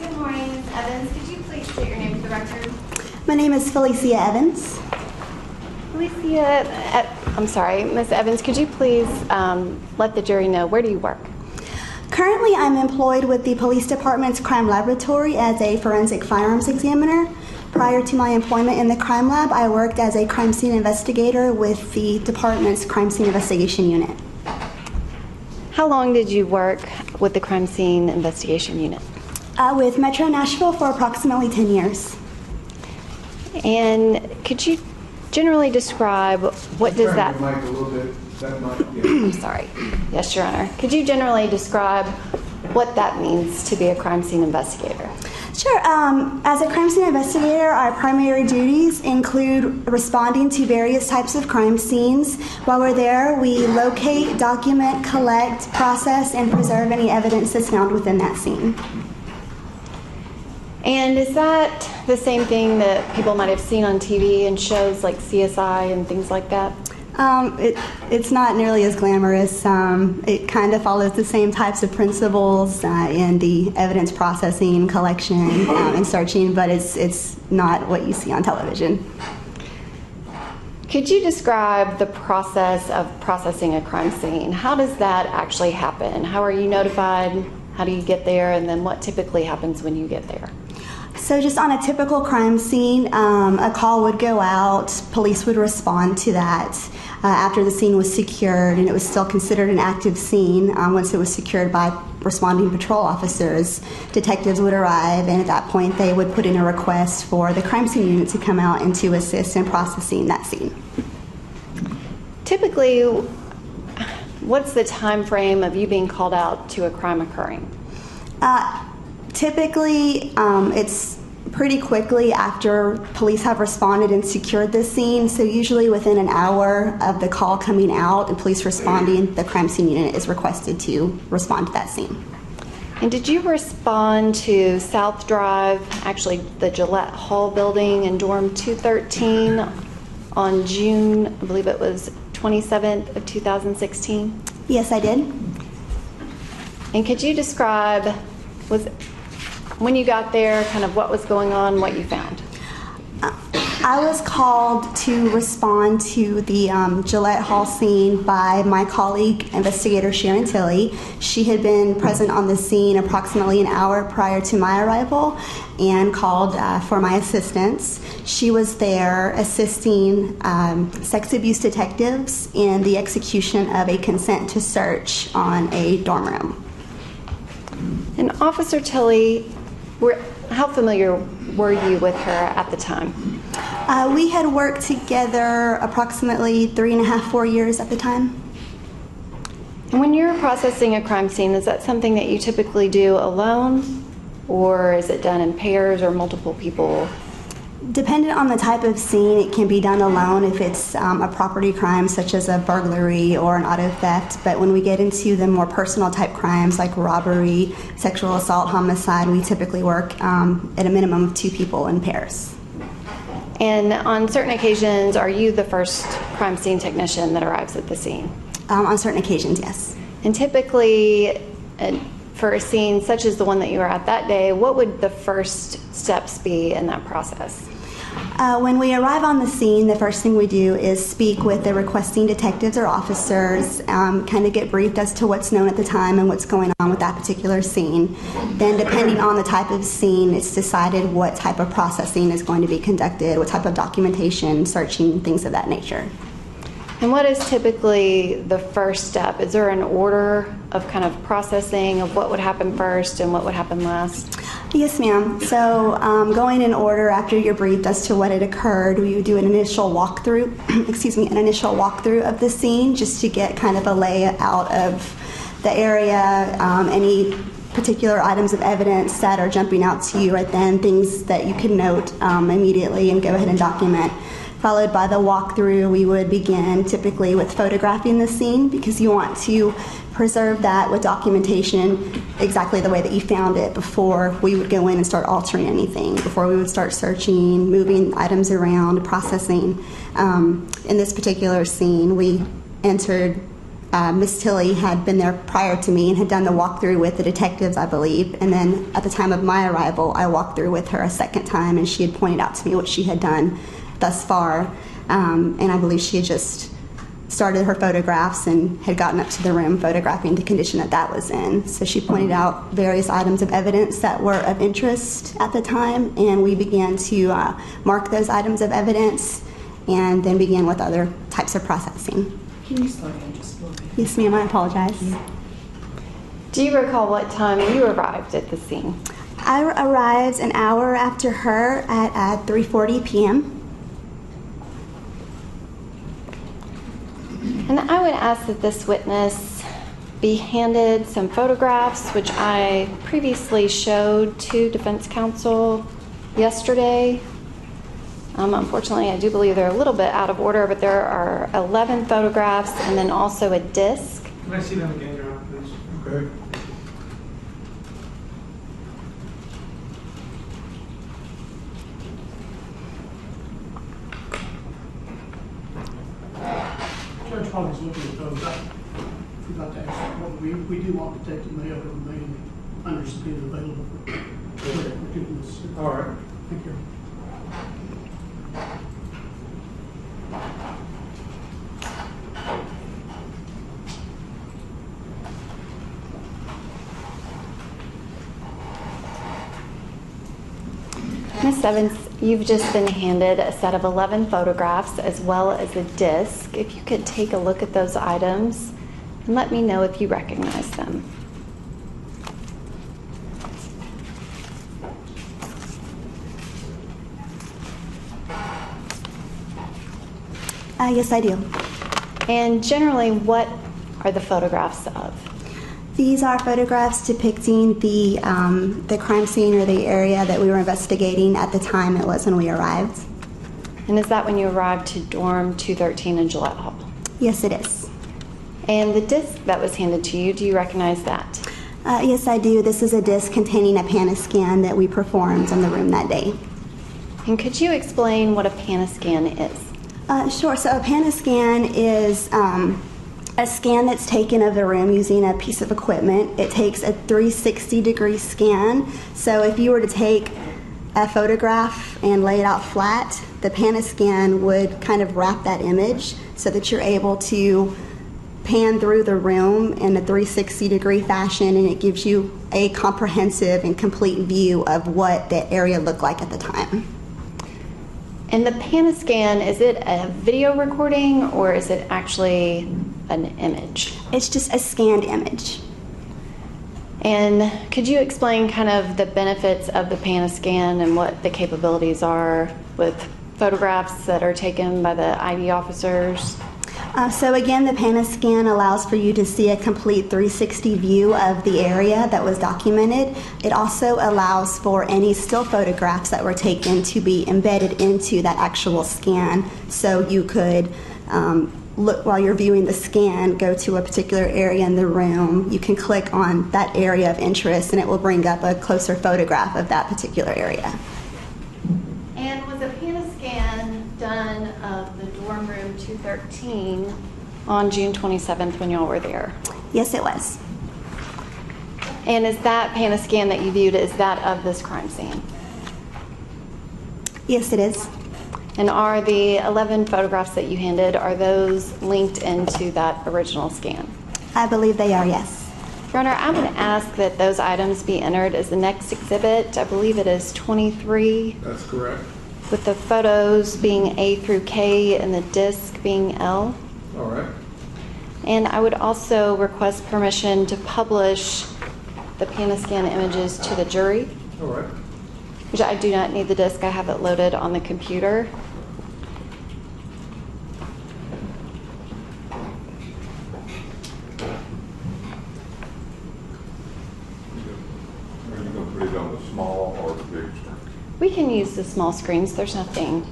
Good morning, Ms. Evans. Could you please state your name for the record? My name is Felicia Evans. Felicia, I'm sorry, Ms. Evans, could you please let the jury know, where do you work? Currently, I'm employed with the Police Department's Crime Laboratory as a forensic firearms examiner. Prior to my employment in the crime lab, I worked as a crime scene investigator with the department's crime scene investigation unit. How long did you work with the crime scene investigation unit? With Metro Nashville for approximately 10 years. And could you generally describe what does that... Turn the mic a little bit. That mic, yeah. I'm sorry. Yes, Your Honor. Could you generally describe what that means to be a crime scene investigator? Sure. As a crime scene investigator, our primary duties include responding to various types of crime scenes. While we're there, we locate, document, collect, process, and preserve any evidence that's found within that scene. And is that the same thing that people might have seen on TV and shows like CSI and things like that? It's not nearly as glamorous. It kind of follows the same types of principles in the evidence processing, collection, and searching, but it's not what you see on television. Could you describe the process of processing a crime scene? How does that actually happen? How are you notified? How do you get there? And then what typically happens when you get there? So just on a typical crime scene, a call would go out, police would respond to that after the scene was secured, and it was still considered an active scene. Once it was secured by responding patrol officers, detectives would arrive, and at that point they would put in a request for the crime scene unit to come out and to assist in processing that scene. Typically, what's the time frame of you being called out to a crime occurring? Typically, it's pretty quickly after police have responded and secured the scene. So usually within an hour of the call coming out and police responding, the crime scene unit is requested to respond to that scene. And did you respond to South Drive, actually the Gillette Hall building in dorm 213 on June, I believe it was 27th of 2016? Yes, I did. And could you describe, when you got there, kind of what was going on, what you found? I was called to respond to the Gillette Hall scene by my colleague, investigator Sharon Tilley. She had been present on the scene approximately an hour prior to my arrival and called for my assistance. She was there assisting sex abuse detectives in the execution of a consent to search on a dorm room. And Officer Tilley, how familiar were you with her at the time? We had worked together approximately 3.5, 4 years at the time. And when you're processing a crime scene, is that something that you typically do alone, or is it done in pairs or multiple people? Dependent on the type of scene, it can be done alone if it's a property crime such as a burglary or an auto theft. But when we get into the more personal type crimes like robbery, sexual assault, homicide, we typically work at a minimum of 2 people in pairs. And on certain occasions, are you the first crime scene technician that arrives at the scene? On certain occasions, yes. And typically, for a scene such as the one that you were at that day, what would the first steps be in that process? When we arrive on the scene, the first thing we do is speak with the requesting detectives or officers, kind of get briefed as to what's known at the time and what's going on with that particular scene. Then depending on the type of scene, it's decided what type of processing is going to be conducted, what type of documentation, searching, things of that nature. And what is typically the first step? Is there an order of kind of processing of what would happen first and what would happen last? Yes, ma'am. So going in order after you're briefed as to what had occurred, we would do an initial walkthrough, an initial walkthrough of the scene just to get kind of a layout of the area, any particular items of evidence that are jumping out to you right then, things that you can note immediately and go ahead and document. Followed by the walkthrough, we would begin typically with photographing the scene because you want to preserve that with documentation exactly the way that you found it before we would go in and start altering anything, before we would start searching, moving items around, processing. In this particular scene, we entered, Miss Tilley had been there prior to me and had done the walkthrough with the detectives, I believe, and then at the time of my arrival, I walked through with her a second time and she had pointed out to me what she had done thus far, and I believe she had just started her photographs and had gotten up to the room photographing the condition that that was in. So she pointed out various items of evidence that were of interest at the time, and we began to mark those items of evidence and then began with other types of processing. Can you slow down just a little bit? Yes, ma'am, I apologize. Do you recall what time you arrived at the scene? I arrived an hour after her at 3:40 p.m. And I would ask that this witness be handed some photographs, which I previously showed to defense counsel yesterday. Unfortunately, I do believe they're a little bit out of order, but there are 11 photographs and then also a disc. Can I see them again, Your Honor, please? Okay. Judge Holly's looking at those. I forgot to ask, what we do want to take them, they remain under subpoena available for doing this. All right. Thank you. Ms. Evans, you've just been handed a set of 11 photographs as well as a disc. If you could take a look at those items and let me know if you recognize them. Yes, I do. And generally, what are the photographs of? These are photographs depicting the crime scene or the area that we were investigating at the time it was when we arrived. And is that when you arrived to dorm 213 in Gillette Hall? Yes, it is. And the disc that was handed to you, do you recognize that? Yes, I do. This is a disc containing a Paniscan that we performed in the room that day. And could you explain what a Paniscan is? Sure. So a Paniscan is a scan that's taken of the room using a piece of equipment. It takes a 360-degree scan. So if you were to take a photograph and lay it out flat, the Paniscan would kind of wrap that image so that you're able to pan through the room in a 360-degree fashion, and it gives you a comprehensive and complete view of what the area looked like at the time. And the Paniscan, is it a video recording or is it actually an image? It's just a scanned image. And could you explain kind of the benefits of the Paniscan and what the capabilities are with photographs that are taken by the ID officers? So again, the PanaScan allows for you to see a complete 360 view of the area that was documented. It also allows for any still photographs that were taken to be embedded into that actual scan. So you could look while you're viewing the scan, go to a particular area in the room. You can click on that area of interest and it will bring up a closer photograph of that particular area. And was a PanaScan done of the dorm room 213 on June 27th when y'all were there? Yes, it was. And is that PanaScan that you viewed, is that of this crime scene? Yes, it is. And are the 11 photographs that you handed, are those linked into that original scan? I believe they are, yes. Your Honor, I'm going to ask that those items be entered as the next exhibit. I believe it is 23. That's correct. With the photos being A through K and the disc being L. All right. And I would also request permission to publish the PanaScan images to the jury. All right. Which I do not need the disc, I have it loaded on the computer. Are you going to put it on the small or the big screen? We can use the small screens, there's nothing.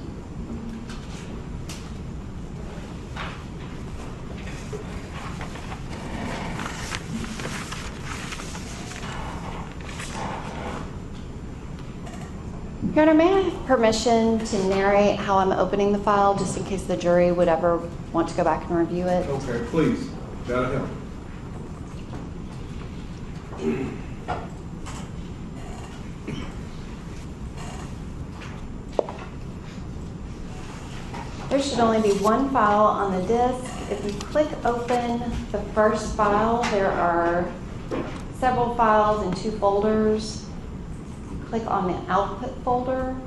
Your Honor, may I have permission to narrate how I'm opening the file, just in case the jury would ever want to go back and review it? Okay, please. That'll help. There should only be one file on the disk. If you click open the first file, there are several files in two folders. Click on the output folder.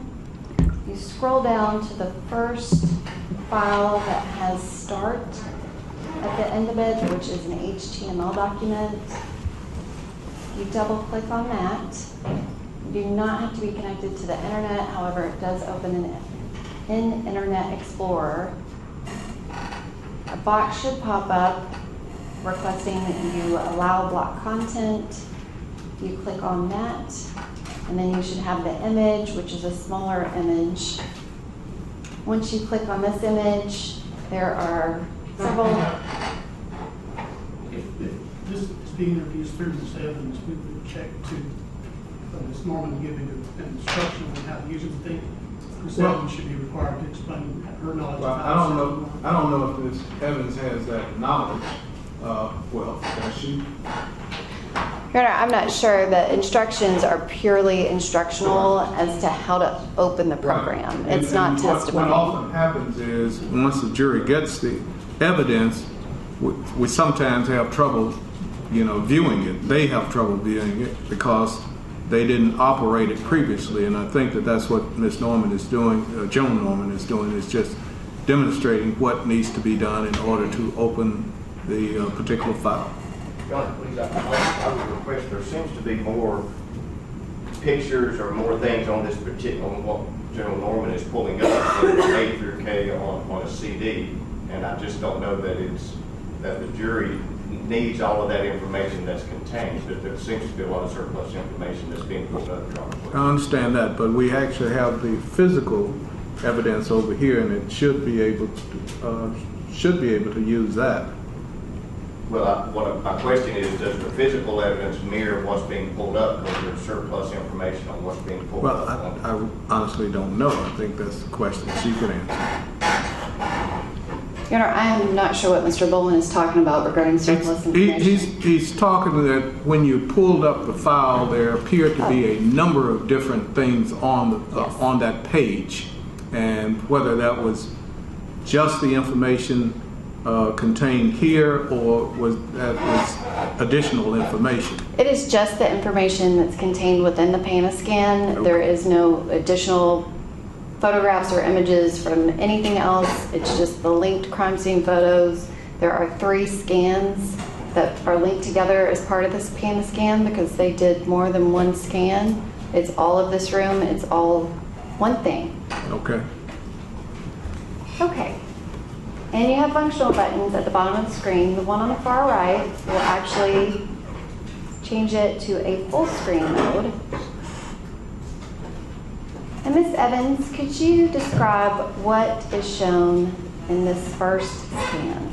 You scroll down to the first file that has start at the end of it, which is an HTML document. You double click on that. You do not have to be connected to the internet, however, it does open in Internet Explorer. A box should pop up requesting that you allow block content. You click on that. And then you should have the image, which is a smaller image. Once you click on this image, there are several. If this is being introduced through Ms. Evans, we would check to Ms. Norman giving an instruction on how to use it. I think Ms. Evans should be required to explain her knowledge. Well, I don't know if Ms. Evans has that knowledge. Well, does she? Your Honor, I'm not sure. The instructions are purely instructional as to how to open the program. Right. It's not testimony. What often happens is once the jury gets the evidence, we sometimes have trouble, viewing it. They have trouble viewing it because they didn't operate it previously. And I think that that's what Ms. Norman is doing, Joan Norman is doing, is just demonstrating what needs to be done in order to open the particular file. John, please, I would request, there seems to be more pictures or more things on this particular, on what General Norman is pulling up than A through K on a CD, and I just don't know that that the jury needs all of that information that's contained, but there seems to be a lot of surplus information that's being pulled up, Your Honor. I understand that, but we actually have the physical evidence over here, and it should be able to use that. Well, my question is, does the physical evidence mirror what's being pulled up, because there's surplus information on what's being pulled up? Well, I honestly don't know. I think that's the question she could answer. Your Honor, I am not sure what Mr. Bowman is talking about regarding surplus information. He's talking that when you pulled up the file, there appeared to be a number of different things on that page, and whether that was just the information contained here, or was additional information? It is just the information that's contained within the PanaScan. Okay. There is no additional photographs or images from anything else. It's just the linked crime scene photos. There are 3 scans that are linked together as part of this PanaScan because they did more than one scan. It's all of this room. It's all one thing. Okay. Okay. And you have functional buttons at the bottom of the screen. The one on the far right will actually change it to a full screen mode. And Ms. Evans, could you describe what is shown in this first scan?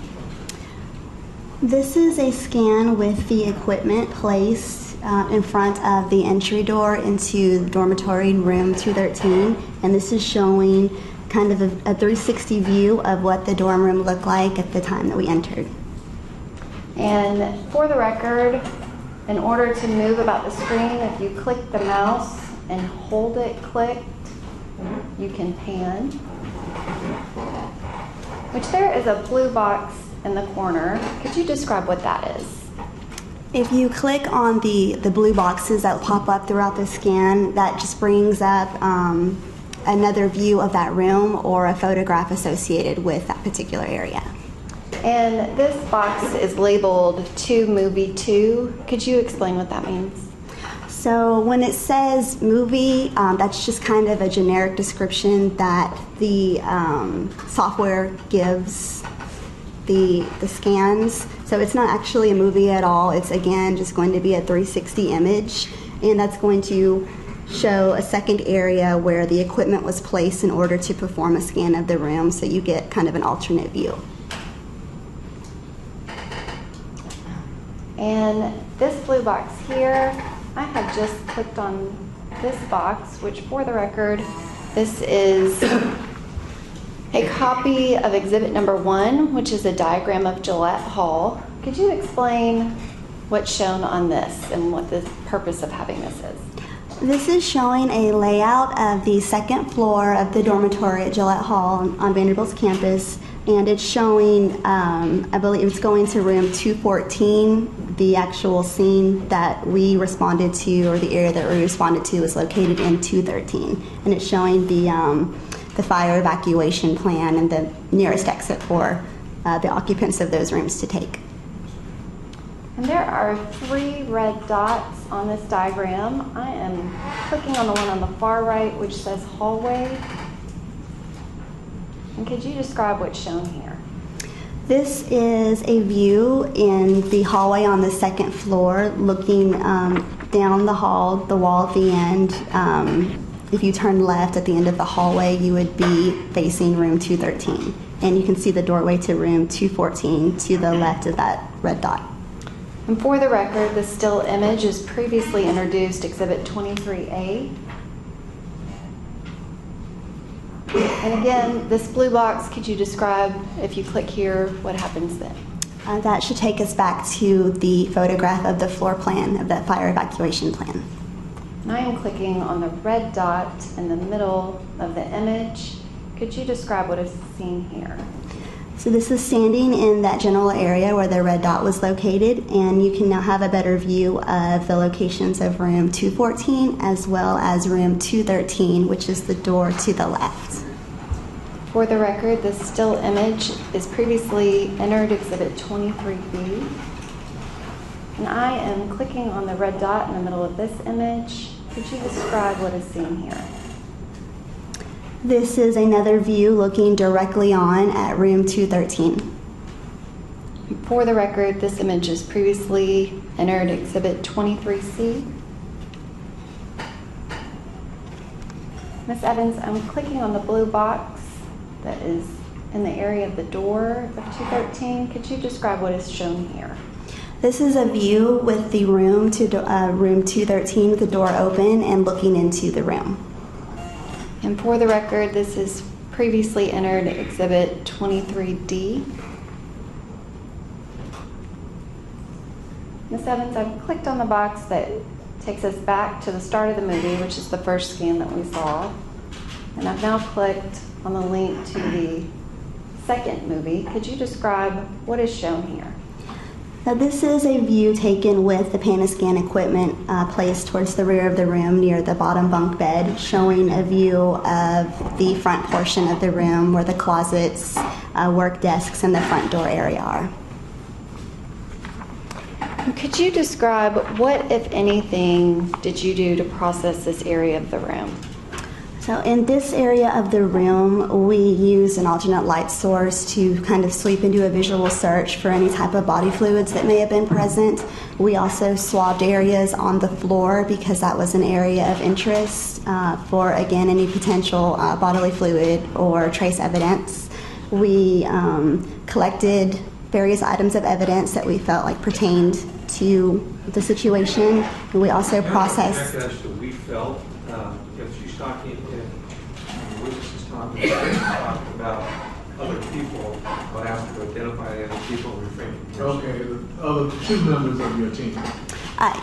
This is a scan with the equipment placed in front of the entry door into dormitory room 213, and this is showing kind of a 360 view of what the dorm room looked like at the time that we entered. And for the record, in order to move about the screen, if you click the mouse and hold it clicked, you can pan. Which there is a blue box in the corner. Could you describe what that is? If you click on the blue boxes that pop up throughout the scan, that just brings up another view of that room or a photograph associated with that particular area. And this box is labeled to movie 2. Could you explain what that means? So when it says movie, that's just kind of a generic description that the software gives the scans. So it's not actually a movie at all. It's, again, just going to be a 360 image, and that's going to show a second area where the equipment was placed in order to perform a scan of the room, so you get kind of an alternate view. And this blue box here, I have just clicked on this box, which for the record, this is a copy of exhibit number 1, which is a diagram of Gillette Hall. Could you explain what's shown on this and what the purpose of having this is? This is showing a layout of the second floor of the dormitory at Gillette Hall on Vanderbilt's campus, and it's showing, I believe it's going to room 214. The actual scene that we responded to, or the area that we responded to, is located in 213, and it's showing the fire evacuation plan and the nearest exit for the occupants of those rooms to take. And there are 3 red dots on this diagram. I am clicking on the one on the far right, which says hallway. And could you describe what's shown here? This is a view in the hallway on the second floor, looking down the hall, the wall at the end. If you turn left at the end of the hallway, you would be facing room 213. And you can see the doorway to room 214 to the left of that red dot. And for the record, the still image is previously introduced, exhibit 23A. And again, this blue box, could you describe, if you click here, what happens then? That should take us back to the photograph of the floor plan of that fire evacuation plan. And I am clicking on the red dot in the middle of the image. Could you describe what is seen here? So this is standing in that general area where the red dot was located, and you can now have a better view of the locations of room 214 as well as room 213, which is the door to the left. For the record, this still image is previously entered exhibit 23B. And I am clicking on the red dot in the middle of this image. Could you describe what is seen here? This is another view looking directly on at room 213. For the record, this image is previously entered exhibit 23C. Ms. Evans, I'm clicking on the blue box that is in the area of the door of 213. Could you describe what is shown here? This is a view with the room to room 213 with the door open and looking into the room. And for the record, this is previously entered exhibit 23D. Ms. Evans, I've clicked on the box that takes us back to the start of the movie, which is the first scan that we saw. And I've now clicked on the link to the second movie. Could you describe what is shown here? Now this is a view taken with the Panascan equipment placed towards the rear of the room near the bottom bunk bed, showing a view of the front portion of the room where the closets, work desks, and the front door area are. Could you describe what, if anything, did you do to process this area of the room? So in this area of the room, we use an alternate light source to kind of sweep and do a visual search for any type of body fluids that may have been present. We also swabbed areas on the floor because that was an area of interest for, again, any potential bodily fluid or trace evidence. We collected various items of evidence that we felt like pertained to the situation. And we also processed. As to we felt, because she's talking in witnesses talking about other people, but asked to identify other people refraining from Okay, the other two members of your team.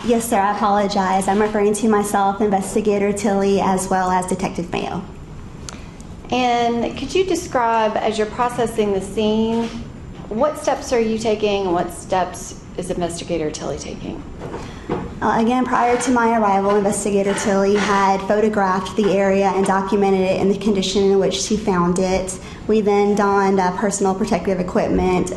Yes, sir, I apologize. I'm referring to myself, Investigator Tilley, as well as Detective Mayo. And could you describe, as you're processing the scene, what steps are you taking and what steps is Investigator Tilley taking? Again, prior to my arrival, Investigator Tilley had photographed the area and documented it in the condition in which she found it. We then donned personal protective equipment,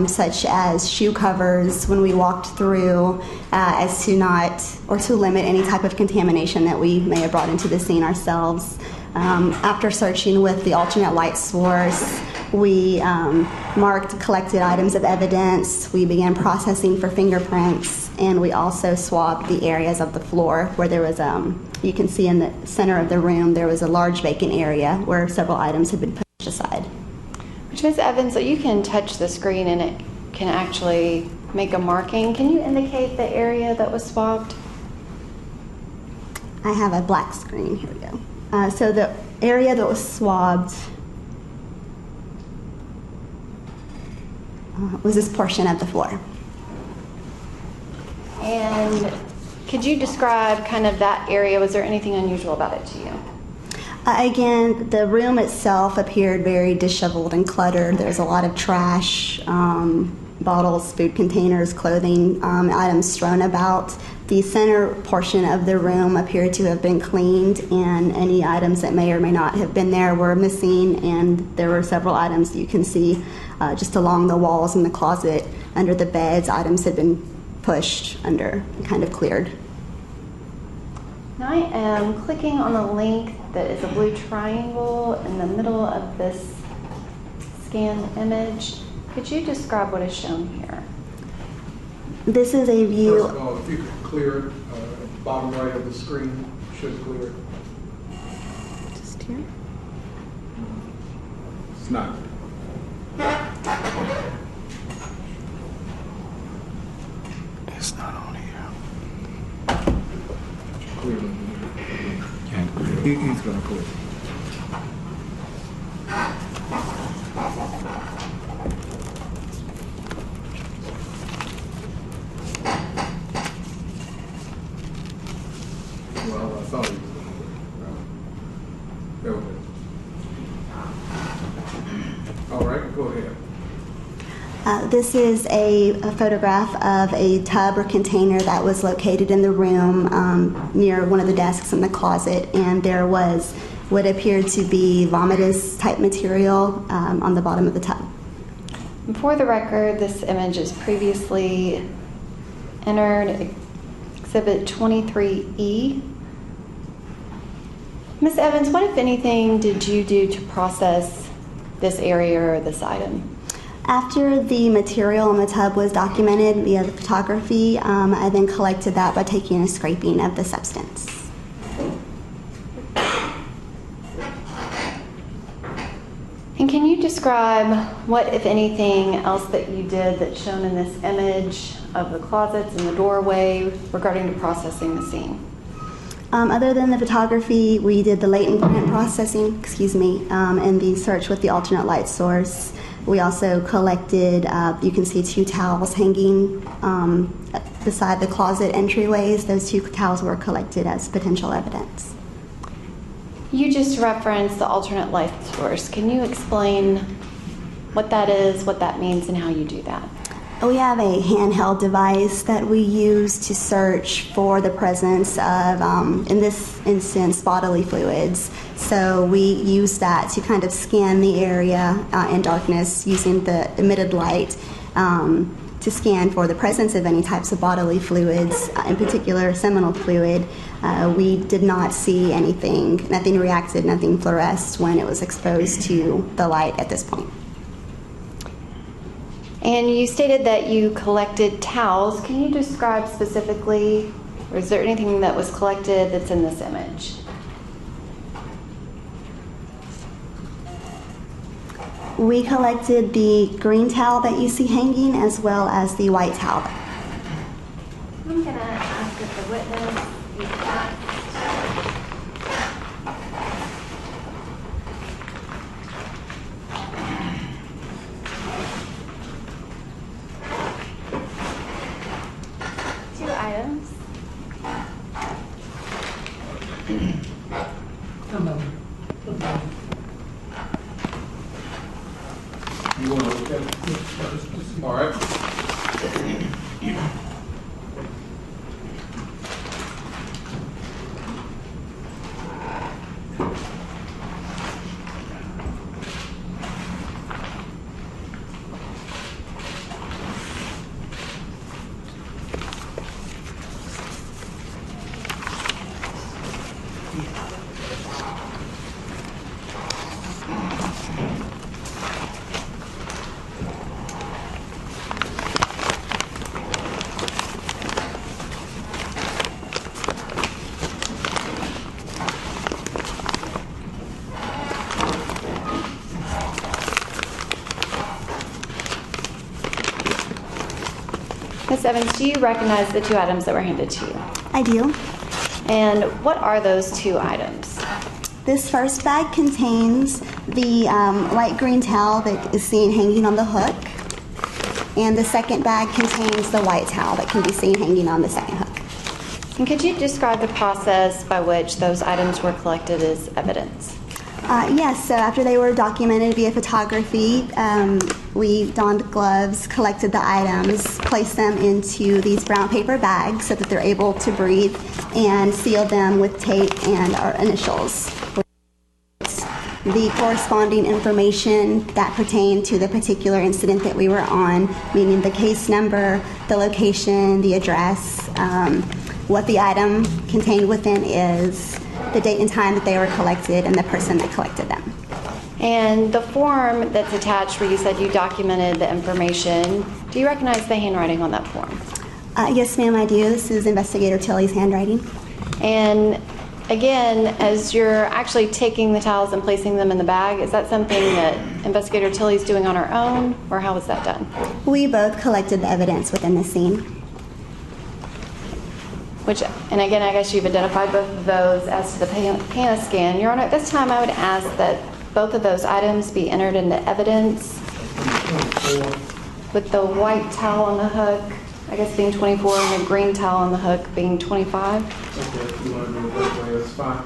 such as shoe covers when we walked through, as to not, or to limit any type of contamination that we may have brought into the scene ourselves. After searching with the alternate light source, we marked collected items of evidence. We began processing for fingerprints, and we also swabbed the areas of the floor where there was, you can see in the center of the room, there was a large vacant area where several items had been pushed aside. Which, Ms. Evans, so you can touch the screen and it can actually make a marking. Can you indicate the area that was swabbed? I have a black screen. Here we go. So the area that was swabbed was this portion of the floor. And could you describe kind of that area? Was there anything unusual about it to you? Again, the room itself appeared very disheveled and cluttered. There was a lot of trash, bottles, food containers, clothing, items strewn about. The center portion of the room appeared to have been cleaned, and any items that may or may not have been there were missing, and there were several items you can see just along the walls in the closet, under the beds. Items had been pushed under and kind of cleared. I am clicking on a link that is a blue triangle in the middle of this scanned image. Could you describe what is shown here? This is a view. First of all, if you could clear it, bottom right of the screen should clear it. Just here. It's not. It's not on here. Clear it. Can't clear it. He's going to clear it. Well, I thought he was going to clear it. Okay. All right, go ahead. This is a photograph of a tub or container that was located in the room near one of the desks in the closet, and there was what appeared to be vomitous type material on the bottom of the tub. For the record, this image is previously entered Exhibit 23E. Ms. Evans, what, if anything, did you do to process this area or this item? After the material in the tub was documented via the photography, I then collected that by taking a scraping of the substance. And can you describe what, if anything, else that you did that's shown in this image of the closets and the doorway regarding to processing the scene? Other than the photography, we did the latent print processing, and the search with the alternate light source. We also collected, you can see 2 towels hanging beside the closet entryways. Those 2 towels were collected as potential evidence. You just referenced the alternate light source. Can you explain what that is, what that means, and how you do that? We have a handheld device that we use to search for the presence of, in this instance, bodily fluids. So we use that to kind of scan the area in darkness using the emitted light to scan for the presence of any types of bodily fluids, in particular seminal fluid. We did not see anything, nothing reacted, nothing fluoresced when it was exposed to the light at this point. And you stated that you collected towels. Can you describe specifically, or is there anything that was collected that's in this image? We collected the green towel that you see hanging as well as the white towel. I'm going to ask if the witness is back. Two items. You want to look at it first? All right. Ms. Evans, do you recognize the two items that were handed to you? I do. And what are those two items? This first bag contains the light green towel that is seen hanging on the hook, and the second bag contains the white towel that can be seen hanging on the second hook. And could you describe the process by which those items were collected as evidence? Yes, so after they were documented via photography, we donned gloves, collected the items, placed them into these brown paper bags so that they're able to breathe, and sealed them with tape and our initials. The corresponding information that pertained to the particular incident that we were on, meaning the case number, the location, the address, what the item contained within is, the date and time that they were collected, and the person that collected them. And the form that's attached where you said you documented the information, do you recognize the handwriting on that form? Yes, ma'am, I do. This is Investigator Tilley's handwriting. And again, as you're actually taking the towels and placing them in the bag, is that something that Investigator Tilley's doing on her own, or how was that done? We both collected the evidence within the scene. Which, and again, I guess you've identified both of those as to the PANA scan. Your Honor, at this time I would ask that both of those items be entered into evidence, with the white towel on the hook, I guess being 24, and the green towel on the hook being 25. Okay, if you want to do it that way, that's fine.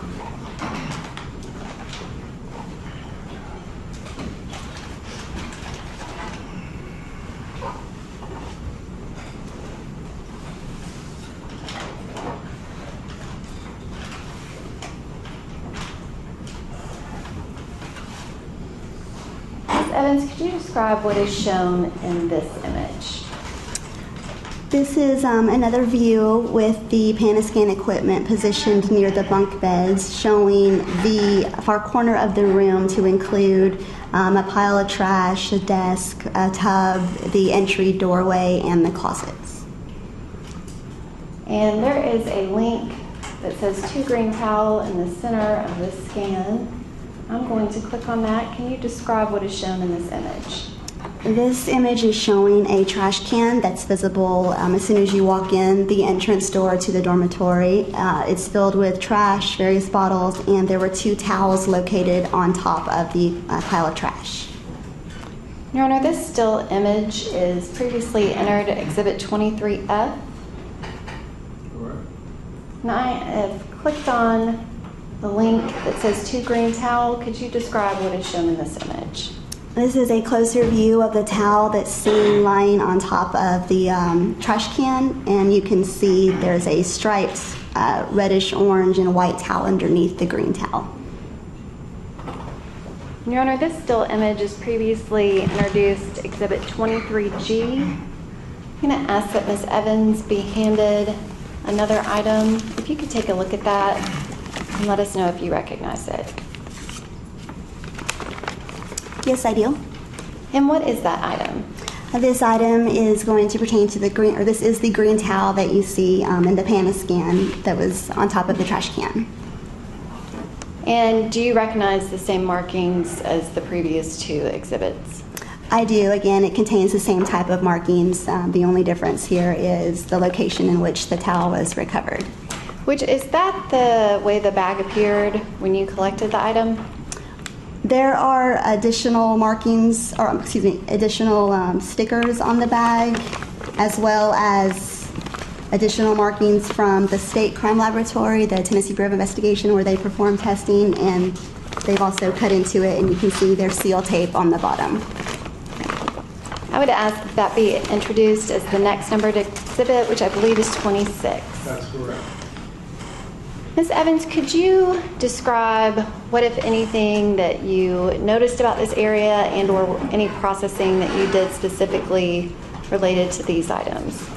Evans, could you describe what is shown in this image? This is another view with the Panascan equipment positioned near the bunk beds, showing the far corner of the room to include a pile of trash, a desk, a tub, the entry doorway, and the closets. And there is a link that says "to green towel" in the center of the scan. I'm going to click on that. Can you describe what is shown in this image? This image is showing a trash can that's visible as soon as you walk in the entrance door to the dormitory. It's filled with trash, various bottles, and there were 2 towels located on top of the pile of trash. Your Honor, this still image is previously entered Exhibit 23F. And I have clicked on the link that says "to green towel." Could you describe what is shown in this image? This is a closer view of the towel that's seen lying on top of the trash can, and you can see there's a striped reddish orange and white towel underneath the green towel. Your Honor, this still image is previously introduced Exhibit 23G. I'm going to ask that Ms. Evans be handed another item. If you could take a look at that and let us know if you recognize it. Yes, I do. And what is that item? This item is going to pertain to the green, or this is the green towel that you see in the PANA scan that was on top of the trash can. And do you recognize the same markings as the previous two exhibits? I do. Again, it contains the same type of markings. The only difference here is the location in which the towel was recovered. Which, is that the way the bag appeared when you collected the item? There are additional markings, or excuse me, additional stickers on the bag, as well as additional markings from the State Crime Laboratory, the Tennessee Bureau of Investigation, where they perform testing, and they've also cut into it, and you can see their seal tape on the bottom. I would ask that that be introduced as the next numbered exhibit, which I believe is 26. That's correct. Ms. Evans, could you describe what, if anything, that you noticed about this area and or any processing that you did specifically related to these items?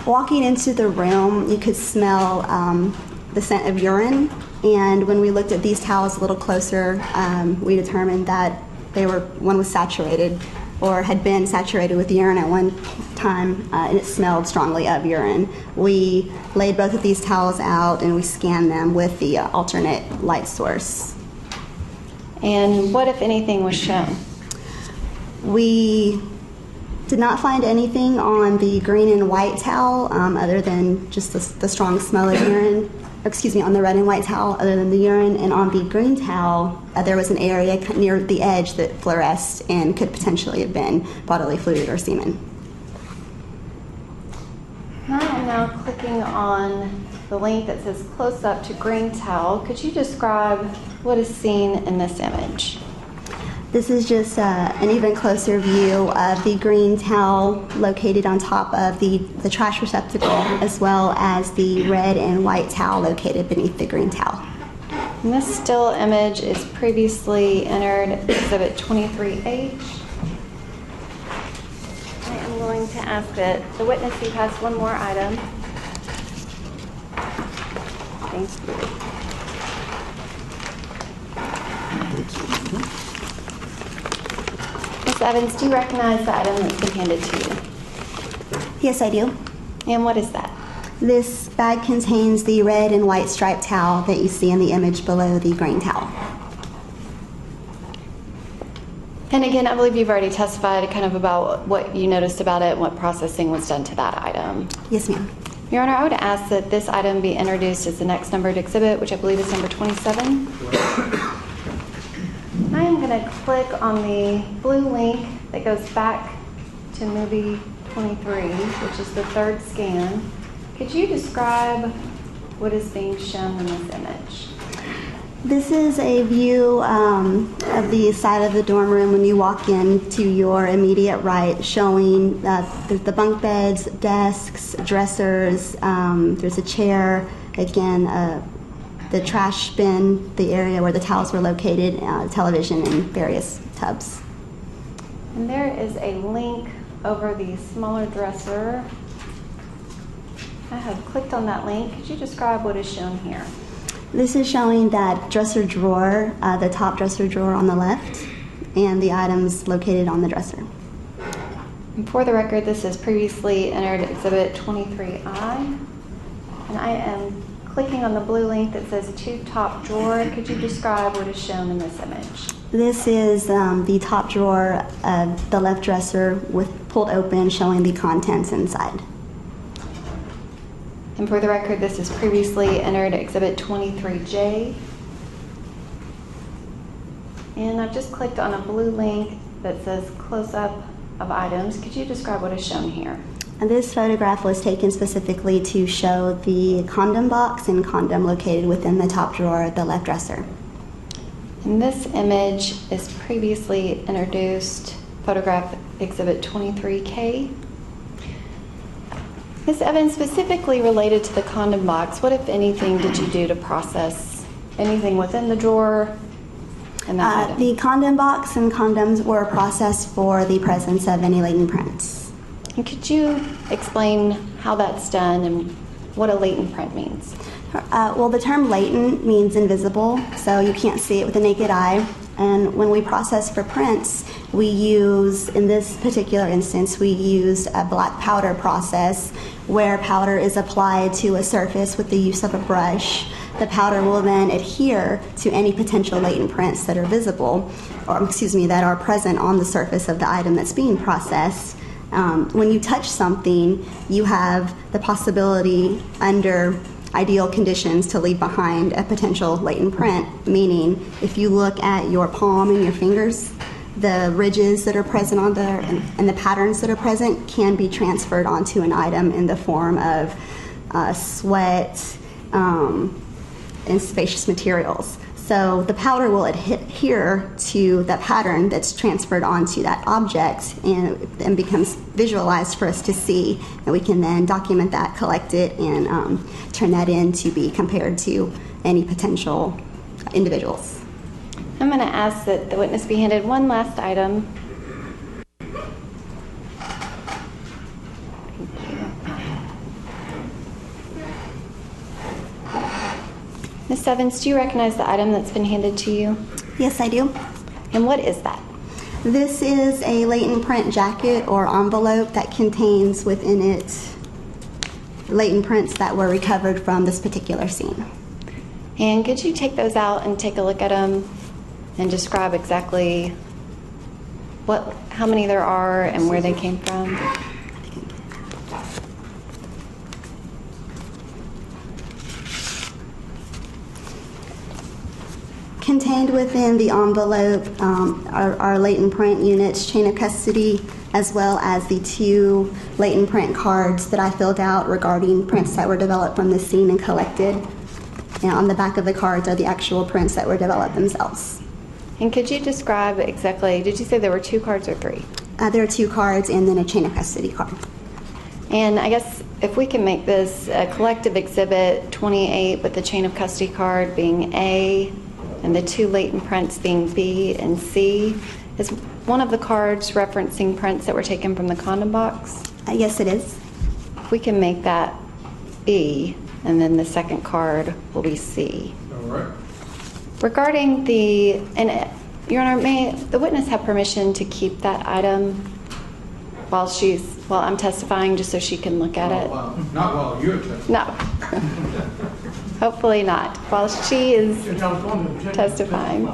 Walking into the room, you could smell the scent of urine, and when we looked at these towels a little closer, we determined that one was saturated or had been saturated with urine at one time, and it smelled strongly of urine. We laid both of these towels out and we scanned them with the alternate light source. And what, if anything, was shown? We did not find anything on the green and white towel other than just the strong smell of urine. Excuse me, on the red and white towel other than the urine. And on the green towel, there was an area near the edge that fluoresced and could potentially have been bodily fluid or semen. I am now clicking on the link that says close up to green towel. Could you describe what is seen in this image? This is just an even closer view of the green towel located on top of the trash receptacle, as well as the red and white towel located beneath the green towel. And this still image is previously entered Exhibit 23H. I am going to ask that the witness who has one more item. Thank you. Ms. Evans, do you recognize the item that's been handed to you? Yes, I do. And what is that? This bag contains the red and white striped towel that you see in the image below the green towel. And again, I believe you've already testified kind of about what you noticed about it and what processing was done to that item. Yes, ma'am. Your Honor, I would ask that this item be introduced as the next numbered exhibit, which I believe is number 27. I am going to click on the blue link that goes back to movie 23, which is the third scan. Could you describe what is being shown in this image? This is a view of the side of the dorm room when you walk in to your immediate right, showing the bunk beds, desks, dressers, there's a chair, again, the trash bin, the area where the towels were located, television, and various tubs. And there is a link over the smaller dresser. I have clicked on that link. Could you describe what is shown here? This is showing that dresser drawer, the top dresser drawer on the left, and the items located on the dresser. And for the record, this is previously entered Exhibit 23I. And I am clicking on the blue link that says to top drawer. Could you describe what is shown in this image? This is the top drawer of the left dresser with pulled open, showing the contents inside. And for the record, this is previously entered Exhibit 23J. And I've just clicked on a blue link that says close-up of items. Could you describe what is shown here? And this photograph was taken specifically to show the condom box and condom located within the top drawer of the left dresser. And this image is previously introduced, photograph Exhibit 23K. Ms. Evans, specifically related to the condom box, what, if anything, did you do to process anything within the drawer and that item? The condom box and condoms were processed for the presence of any latent prints. And could you explain how that's done and what a latent print means. Well, the term latent means invisible, so you can't see it with the naked eye. And when we process for prints, we use, in this particular instance, we used a black powder process where powder is applied to a surface with the use of a brush. The powder will then adhere to any potential latent prints that are visible, or that are present on the surface of the item that's being processed. When you touch something, you have the possibility under ideal conditions to leave behind a potential latent print, meaning if you look at your palm and your fingers, the ridges that are present on there and the patterns that are present can be transferred onto an item in the form of sweat and spacious materials. So the powder will adhere to that pattern that's transferred onto that object and becomes visualized for us to see, and we can then document that, collect it, and turn that in to be compared to any potential individuals. I'm going to ask that the witness be handed one last item. Ms. Evans, do you recognize the item that's been handed to you? Yes, I do. And what is that? This is a latent print jacket or envelope that contains within it latent prints that were recovered from this particular scene. And could you take those out and take a look at them and describe exactly how many there are and where they came from? Contained within the envelope are latent print units, chain of custody, as well as the 2 latent print cards that I filled out regarding prints that were developed from the scene and collected. And on the back of the cards are the actual prints that were developed themselves. And could you describe exactly, did you say there were 2 cards or 3? There are 2 cards and then a chain of custody card. And I guess if we can make this a collective exhibit 28 with the chain of custody card being A and the 2 latent prints being B and C, is one of the cards referencing prints that were taken from the condom box? Yes, it is. If we can make that B, and then the second card will be C. All right. Regarding Your Honor, may the witness have permission to keep that item while I'm testifying, just so she can look at it? Not while you're testifying. No. Hopefully not. While she is testifying.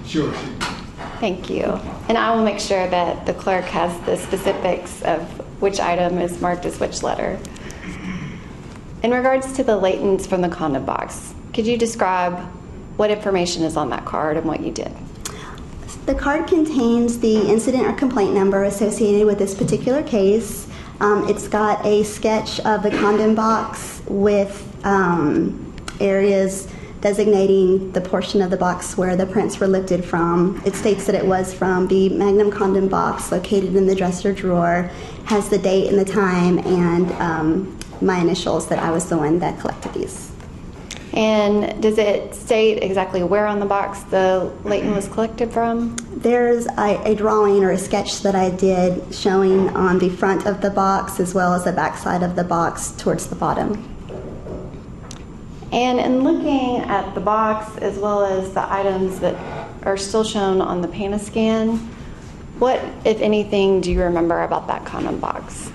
Sure. Thank you. And I will make sure that the clerk has the specifics of which item is marked as which letter. In regards to the latents from the condom box, could you describe what information is on that card and what you did? The card contains the incident or complaint number associated with this particular case. It's got a sketch of the condom box with areas designating the portion of the box where the prints were lifted from. It states that it was from the Magnum condom box located in the dresser drawer, has the date and the time, and my initials that I was the one that collected these. And does it state exactly where on the box the latent was collected from? There's a drawing or a sketch that I did showing on the front of the box as well as the back side of the box towards the bottom. And in looking at the box as well as the items that are still shown on the Panascan, what, if anything, do you remember about that condom box?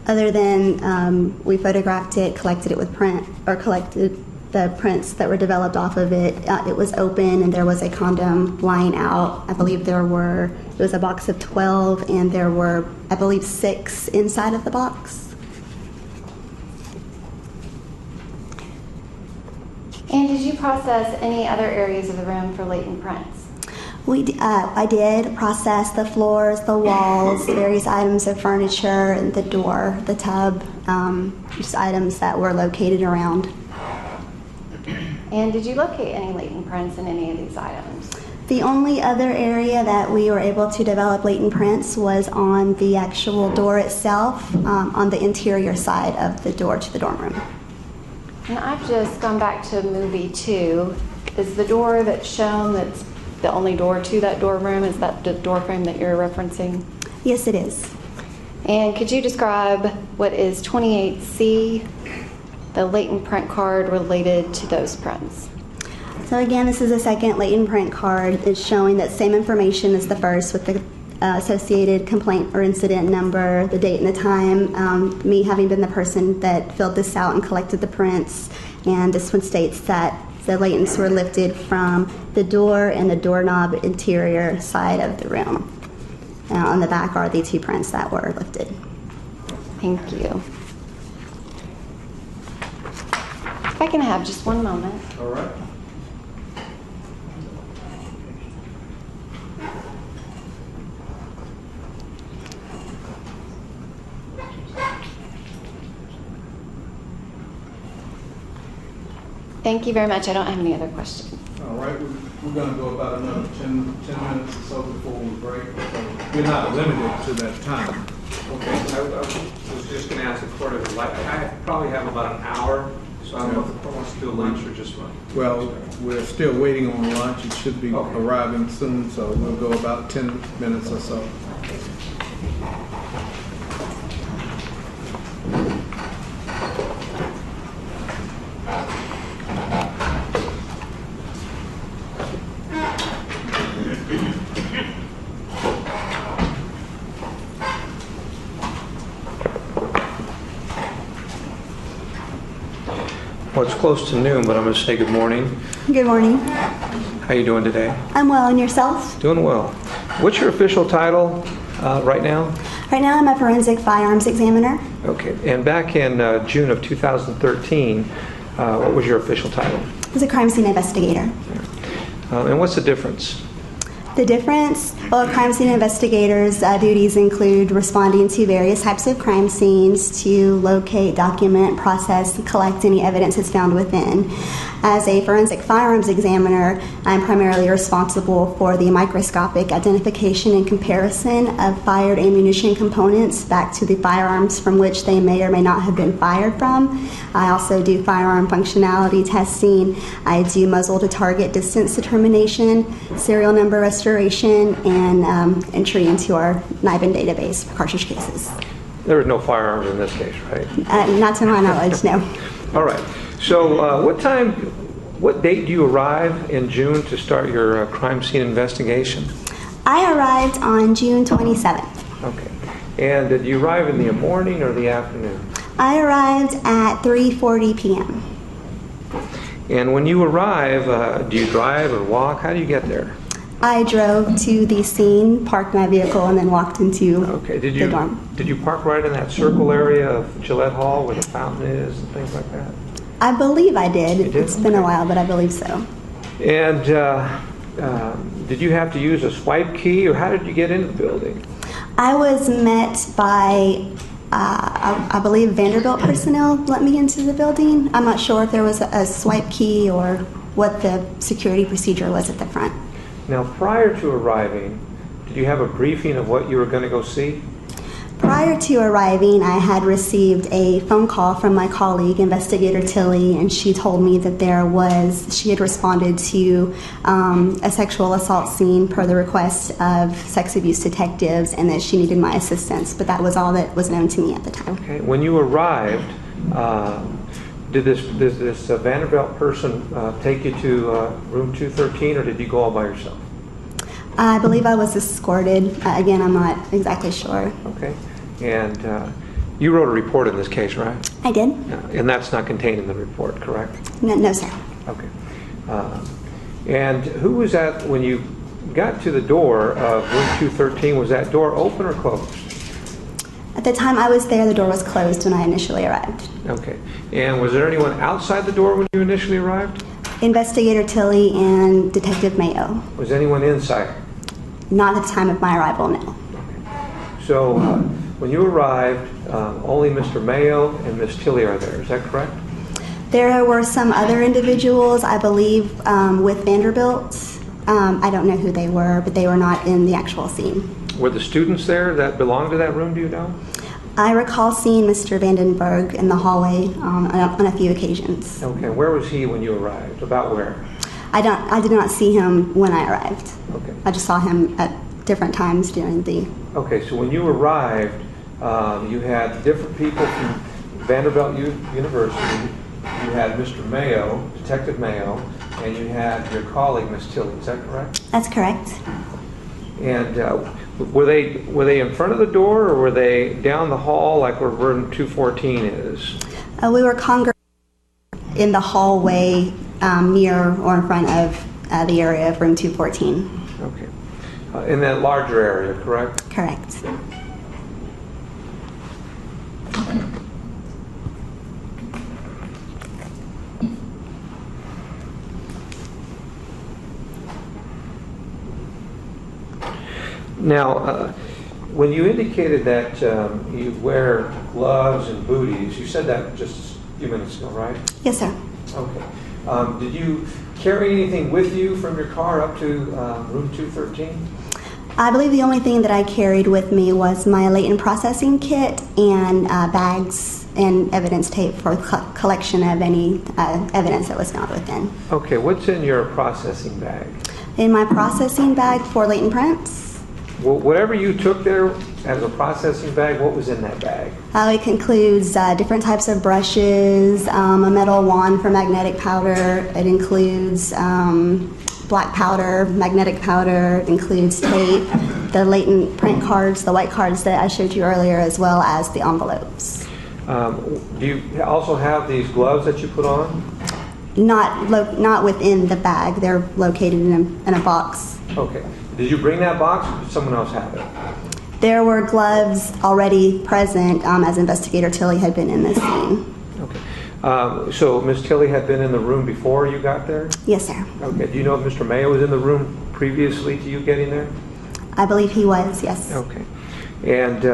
Other than we photographed it, collected it with print, or collected the prints that were developed off of it. It was open and there was a condom lying out. I believe it was a box of 12 and there were, I believe, 6 inside of the box. And did you process any other areas of the room for latent prints? I did process the floors, the walls, various items of furniture, and the door, the tub, just items that were located around. And did you locate any latent prints in any of these items? The only other area that we were able to develop latent prints was on the actual door itself, on the interior side of the door to the dorm room. And I've just gone back to movie 2. Is the door that's shown that's the only door to that dorm room, is that the door frame that you're referencing? Yes, it is. And could you describe what is 28C, the latent print card related to those prints? So again, this is a second latent print card. It's showing that same information as the first with the associated complaint or incident number, the date and the time, me having been the person that filled this out and collected the prints. And this one states that the latents were lifted from the door and the doorknob interior side of the room. On the back are the 2 prints that were lifted. Thank you. If I can have just one moment. All right. Thank you very much. I don't have any other questions. All right, we're going to go about another 10 minutes or so before we break. So we're not limited to that time. Okay, I was just going to ask the court if you'd like. I probably have about an hour, so I don't know if the court wants to do lunch or just run. Well, we're still waiting on lunch. It should be arriving soon, so we'll go about 10 minutes or so. Well, it's close to noon, but I'm going to say good morning. Good morning. How you doing today? I'm well, and yourself? Doing well. What's your official title right now? Right now I'm a forensic firearms examiner. Okay. And back in June of 2013, what was your official title? I was a crime scene investigator. And what's the difference? The difference, well, crime scene investigators' duties include responding to various types of crime scenes to locate, document, process, collect any evidence that's found within. As a forensic firearms examiner, I'm primarily responsible for the microscopic identification and comparison of fired ammunition components back to the firearms from which they may or may not have been fired from. I also do firearm functionality testing. I do muzzle to target distance determination, serial number restoration, and entry into our NIBIN database for cartridge cases. There was no firearms in this case, right? Not to my knowledge, no. All right. So what date do you arrive in June to start your crime scene investigation? I arrived on June 27th. Okay. And did you arrive in the morning or the afternoon? I arrived at 3:40 p.m. And when you arrive, do you drive or walk? How do you get there? I drove to the scene, parked my vehicle, and then walked into the dorm. Did you park right in that circle area of Gillette Hall where the fountain is and things like that? I believe I did. You did? It's been a while, but I believe so. And did you have to use a swipe key, or how did you get into the building? I was met by, I believe, Vanderbilt personnel let me into the building. I'm not sure if there was a swipe key or what the security procedure was at the front. Now, prior to arriving, did you have a briefing of what you were going to go see? Prior to arriving, I had received a phone call from my colleague, Investigator Tilley, and she told me that she had responded to a sexual assault scene per the request of sex abuse detectives, and that she needed my assistance, but that was all that was known to me at the time. Okay. When you arrived, did this Vanderbilt person take you to room 213, or did you go all by yourself? I believe I was escorted. Again, I'm not exactly sure. Okay. And you wrote a report in this case, right? I did. And that's not contained in the report, correct? No, sir. Okay. And who was that when you got to the door of room 213? Was that door open or closed? At the time I was there, the door was closed when I initially arrived. Okay. And was there anyone outside the door when you initially arrived? Investigator Tilley and Detective Mayo. Was anyone inside? Not at the time of my arrival, no. Okay. So when you arrived, only Mr. Mayo and Ms. Tilley are there. Is that correct? There were some other individuals, I believe, with Vanderbilt. I don't know who they were, but they were not in the actual scene. Were the students there that belonged to that room, do you know? I recall seeing Mr. Vandenburg in the hallway on a few occasions. Okay. Where was he when you arrived? About where? I did not see him when I arrived. Okay. I just saw him at different times during the... Okay, so when you arrived, You had different people from Vanderbilt University. You had Mr. Mayo, Detective Mayo, and you had your colleague, Miss Tilley. Is that correct? That's correct. And were they in front of the door, or were they down the hall like where room 214 is? We were congregated in the hallway near or in front of the area of room 214. Okay. In that larger area, correct? Correct. Now, when you indicated that you wear gloves and booties, you said that just a few minutes ago, right? Yes, sir. Okay. Did you carry anything with you from your car up to room 213? I believe the only thing that I carried with me was my latent processing kit and bags and evidence tape for collection of any evidence that was found within. Okay, what's in your processing bag? In my processing bag for latent prints, Well, whatever you took there as a processing bag, what was in that bag? it includes different types of brushes, a metal wand for magnetic powder. It includes black powder, magnetic powder. It includes tape, the latent print cards, the white cards that I showed you earlier, as well as the envelopes. Do you also have these gloves that you put on? Not within the bag. They're located in a box. Okay. Did you bring that box, or did someone else have it? There were gloves already present as Investigator Tilley had been in this scene. Okay. So Ms. Tilley had been in the room before you got there? Yes, sir. Okay. Do you know if Mr. Mayo was in the room previously to you getting there? I believe he was, yes. Okay. And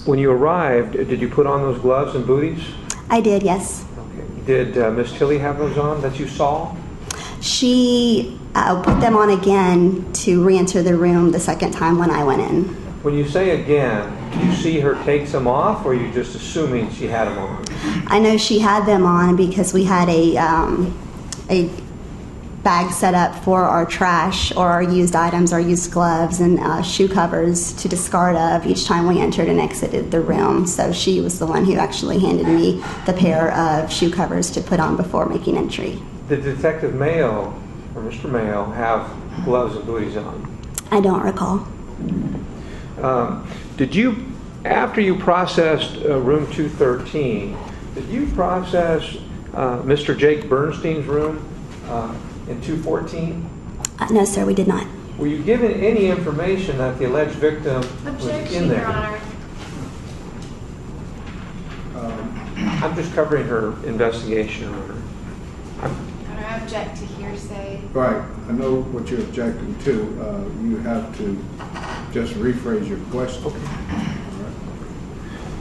when you arrived, did you put on those gloves and booties? I did, yes. Okay. Did Ms. Tilley have those on that you saw? She put them on again to re-enter the room the second time when I went in. When you say again, do you see her take them off, or are you just assuming she had them on? I know she had them on because we had a bag set up for our trash or our used items, our used gloves and shoe covers to discard of each time we entered and exited the room. So she was the one who actually handed me the pair of shoe covers to put on before making entry. Did Detective Mayo or Mr. Mayo have gloves and booties on? I don't recall. Did you, after you processed room 213, did you process Mr. Jake Bernstein's room in 214? No, sir, we did not. Were you given any information that the alleged victim was in there? Your Honor. I'm just covering her investigation order. I object to hearsay. Right. I know what you're objecting to. You have to just rephrase your question. Okay.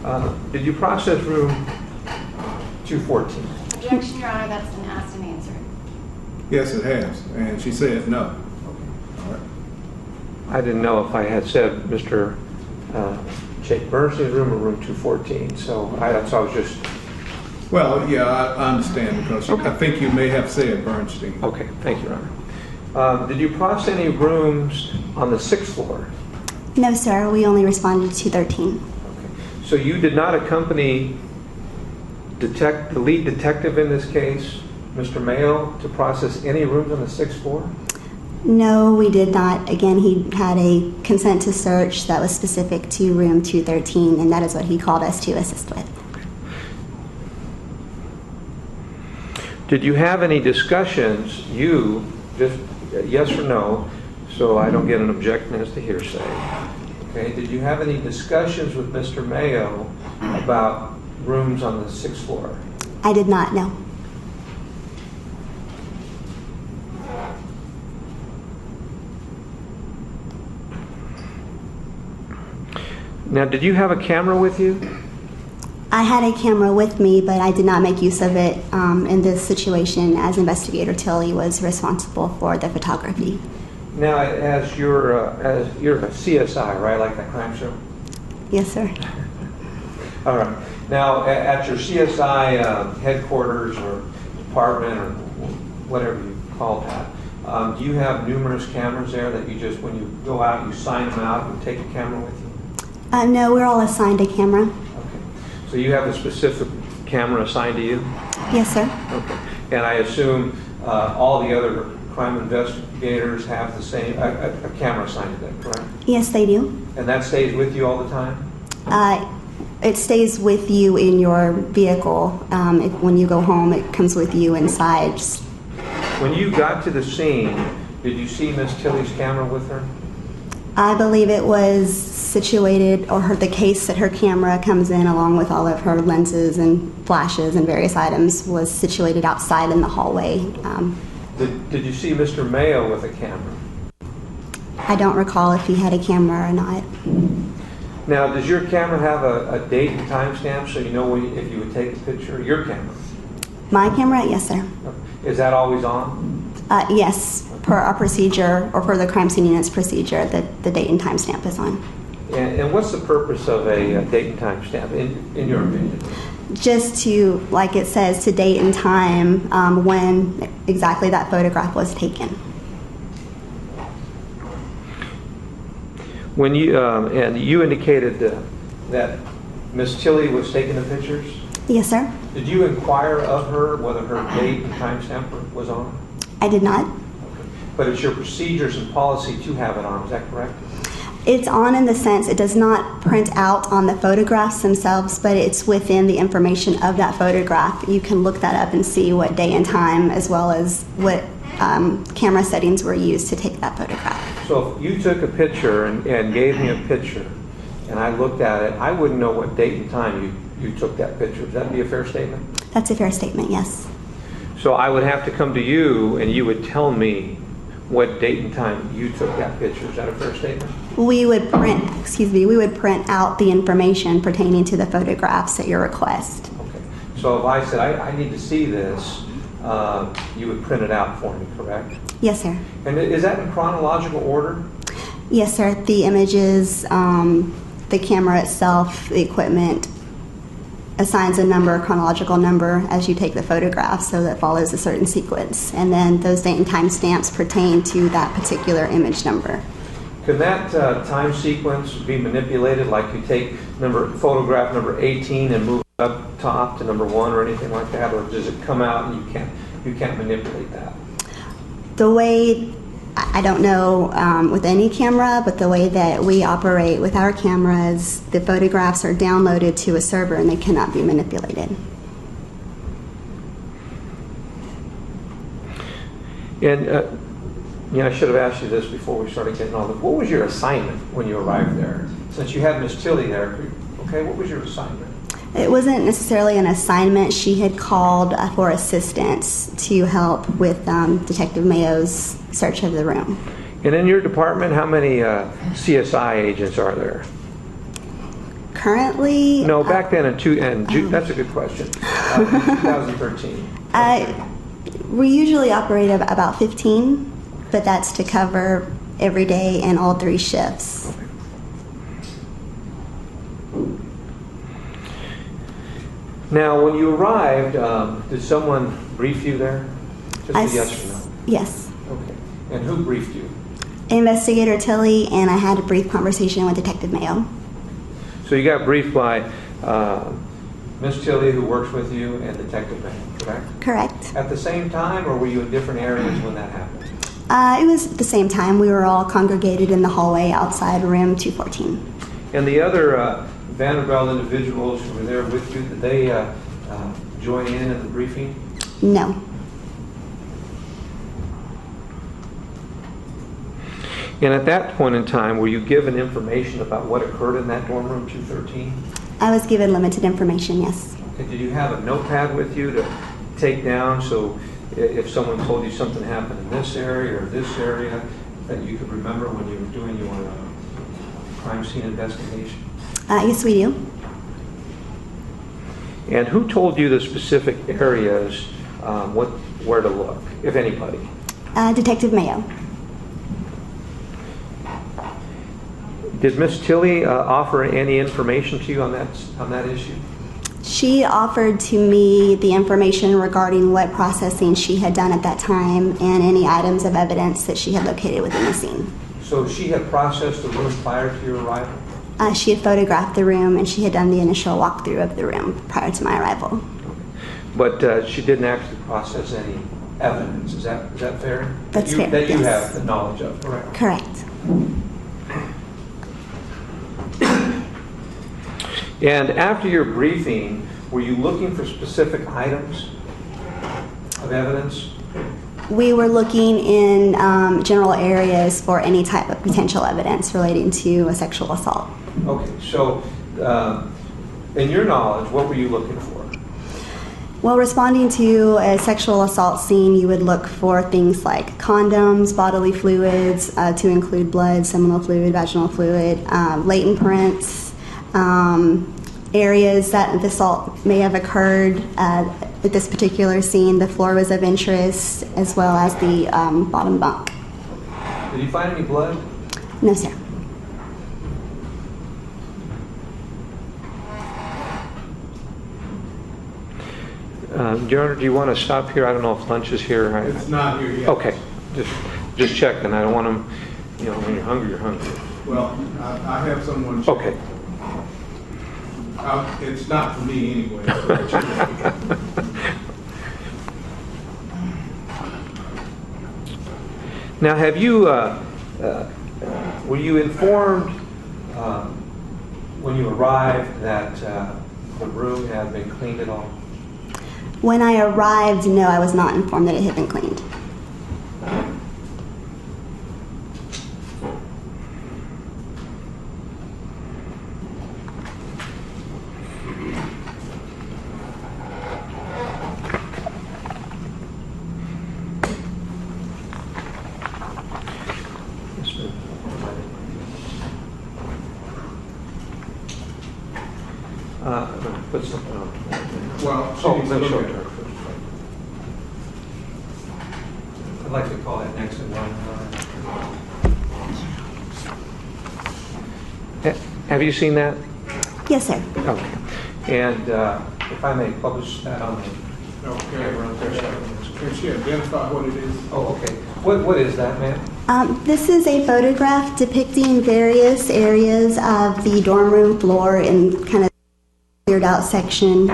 All right. Did you process room 214? Objection, Your Honor. That's been asked and answered. Yes, it has. And she said no. All right. I didn't know if I had said Mr. Jake Bernstein's room or room 214, so I was just... Well, yeah, I understand because okay. I think you may have said Bernstein. Okay, thank you, Your Honor. Did you process any rooms on the 6th floor? No, sir. We only responded to 213. Okay. So you did not accompany the lead detective in this case, Mr. Mayo, to process any rooms on the 6th floor? No, we did not. Again, he had a consent to search that was specific to room 213, and that is what he called us to assist with. Did you have any discussions, just yes or no, so I don't get an objection as to hearsay. Okay, did you have any discussions with Mr. Mayo about rooms on the 6th floor? I did not, no. Now, did you have a camera with you? I had a camera with me, but I did not make use of it in this situation as Investigator Tilley was responsible for the photography. Now, as you're a CSI, right, like that crime show? Yes, sir. All right. Now, at your CSI headquarters or department or whatever you call that, do you have numerous cameras there that you just, when you go out, you sign them out and take a camera with you? No, we're all assigned a camera. Okay. So you have a specific camera assigned to you? Yes, sir. Okay. And I assume all the other crime investigators have the same, a camera assigned to them, correct? Yes, they do. And that stays with you all the time? It stays with you in your vehicle. When you go home, it comes with you inside. When you got to the scene, did you see Miss Tilley's camera with her? I believe it was situated, or the case that her camera comes in along with all of her lenses and flashes and various items was situated outside in the hallway. Did you see Mr. Mayo with a camera? I don't recall if he had a camera or not. Now, does your camera have a date and time stamp so you know if you would take a picture? Your camera? My camera? Yes, sir. Is that always on? Yes, per our procedure, or per the crime scene unit's procedure, the date and time stamp is on. And what's the purpose of a date and time stamp, in your opinion? Just to, like it says, to date and time when exactly that photograph was taken. When you and you indicated that Miss Tilley was taking the pictures? Yes, sir. Did you inquire of her whether her date and time stamp was on? I did not. Okay. But it's your procedures and policy to have it on, is that correct? It's on in the sense it does not print out on the photographs themselves, but it's within the information of that photograph. You can look that up and see what day and time, as well as what camera settings were used to take that photograph. So if you took a picture and gave me a picture, and I looked at it, I wouldn't know what date and time you took that picture. Would that be a fair statement? That's a fair statement, yes. So I would have to come to you, and you would tell me what date and time you took that picture. Is that a fair statement? We would print out the information pertaining to the photographs at your request. Okay. So if I said, I need to see this, you would print it out for me, correct? Yes, sir. And is that in chronological order? Yes, sir. The images, the camera itself, the equipment assigns a chronological number as you take the photograph, so that follows a certain sequence. And then those date and time stamps pertain to that particular image number. Can that time sequence be manipulated, like you take photograph number 18 and move it up top to number 1 or anything like that, or does it come out and you can't manipulate that? The way, I don't know with any camera, but the way that we operate with our cameras, the photographs are downloaded to a server and they cannot be manipulated. And I should have asked you this before we started getting on. What was your assignment when you arrived there? Since you had Miss Tilley there, okay, what was your assignment? It wasn't necessarily an assignment. She had called for assistance to help with Detective Mayo's search of the room. And in your department, how many CSI agents are there? Currently? No, back then that's a good question. In 2013. We usually operate about 15, but that's to cover every day and all 3 shifts. Okay. Now, when you arrived, did someone brief you there? Just a yes or no? Yes. Okay. And who briefed you? Investigator Tilley, and I had a brief conversation with Detective Mayo. So you got briefed by Miss Tilley, who works with you, and Detective Mayo, correct? Correct. At the same time, or were you in different areas when that happened? It was at the same time. We were all congregated in the hallway outside room 214. And the other Vanderbilt individuals who were there with you, did they join in the briefing? No. And at that point in time, were you given information about what occurred in that dorm room 213? I was given limited information, yes. Okay. Did you have a notepad with you to take down, so if someone told you something happened in this area or this area, that you could remember when you were doing your crime scene investigation? Yes, we do. And who told you the specific areas, where to look, if anybody? Detective Mayo. Did Miss Tilley offer any information to you on that issue? She offered to me the information regarding what processing she had done at that time and any items of evidence that she had located within the scene. So she had processed the room prior to your arrival? She had photographed the room, and she had done the initial walkthrough of the room prior to my arrival. But she didn't actually process any evidence. Is that fair? That's fair, That you yes. have the knowledge of, correct? Correct. And after your briefing, were you looking for specific items of evidence? We were looking in general areas for any type of potential evidence relating to a sexual assault. Okay, so in your knowledge, what were you looking for? Well, responding to a sexual assault scene, you would look for things like condoms, bodily fluids, to include blood, seminal fluid, vaginal fluid, latent prints, areas that the assault may have occurred at this particular scene. The floor was of interest, as well as the bottom bunk. Did you find any blood? No, sir. Your Honor, do you want to stop here? I don't know if lunch is here. It's not here yet. Okay, just checking. I don't want them, when you're hungry, you're hungry. Well, I have someone. Okay. It's not for me anyway. Now, have you, were you informed when you arrived that the room had been cleaned at all? When I arrived, no, I was not informed that it had been cleaned. Put something on. Well, let's show it. I'd like to call that next in line. Have you seen that? Yes, sir. Okay. And if I may publish that on the Can she identify what it is? Oh, okay. What is that, ma'am? This is a photograph depicting various areas of the dorm room floor in kind of cleared out section,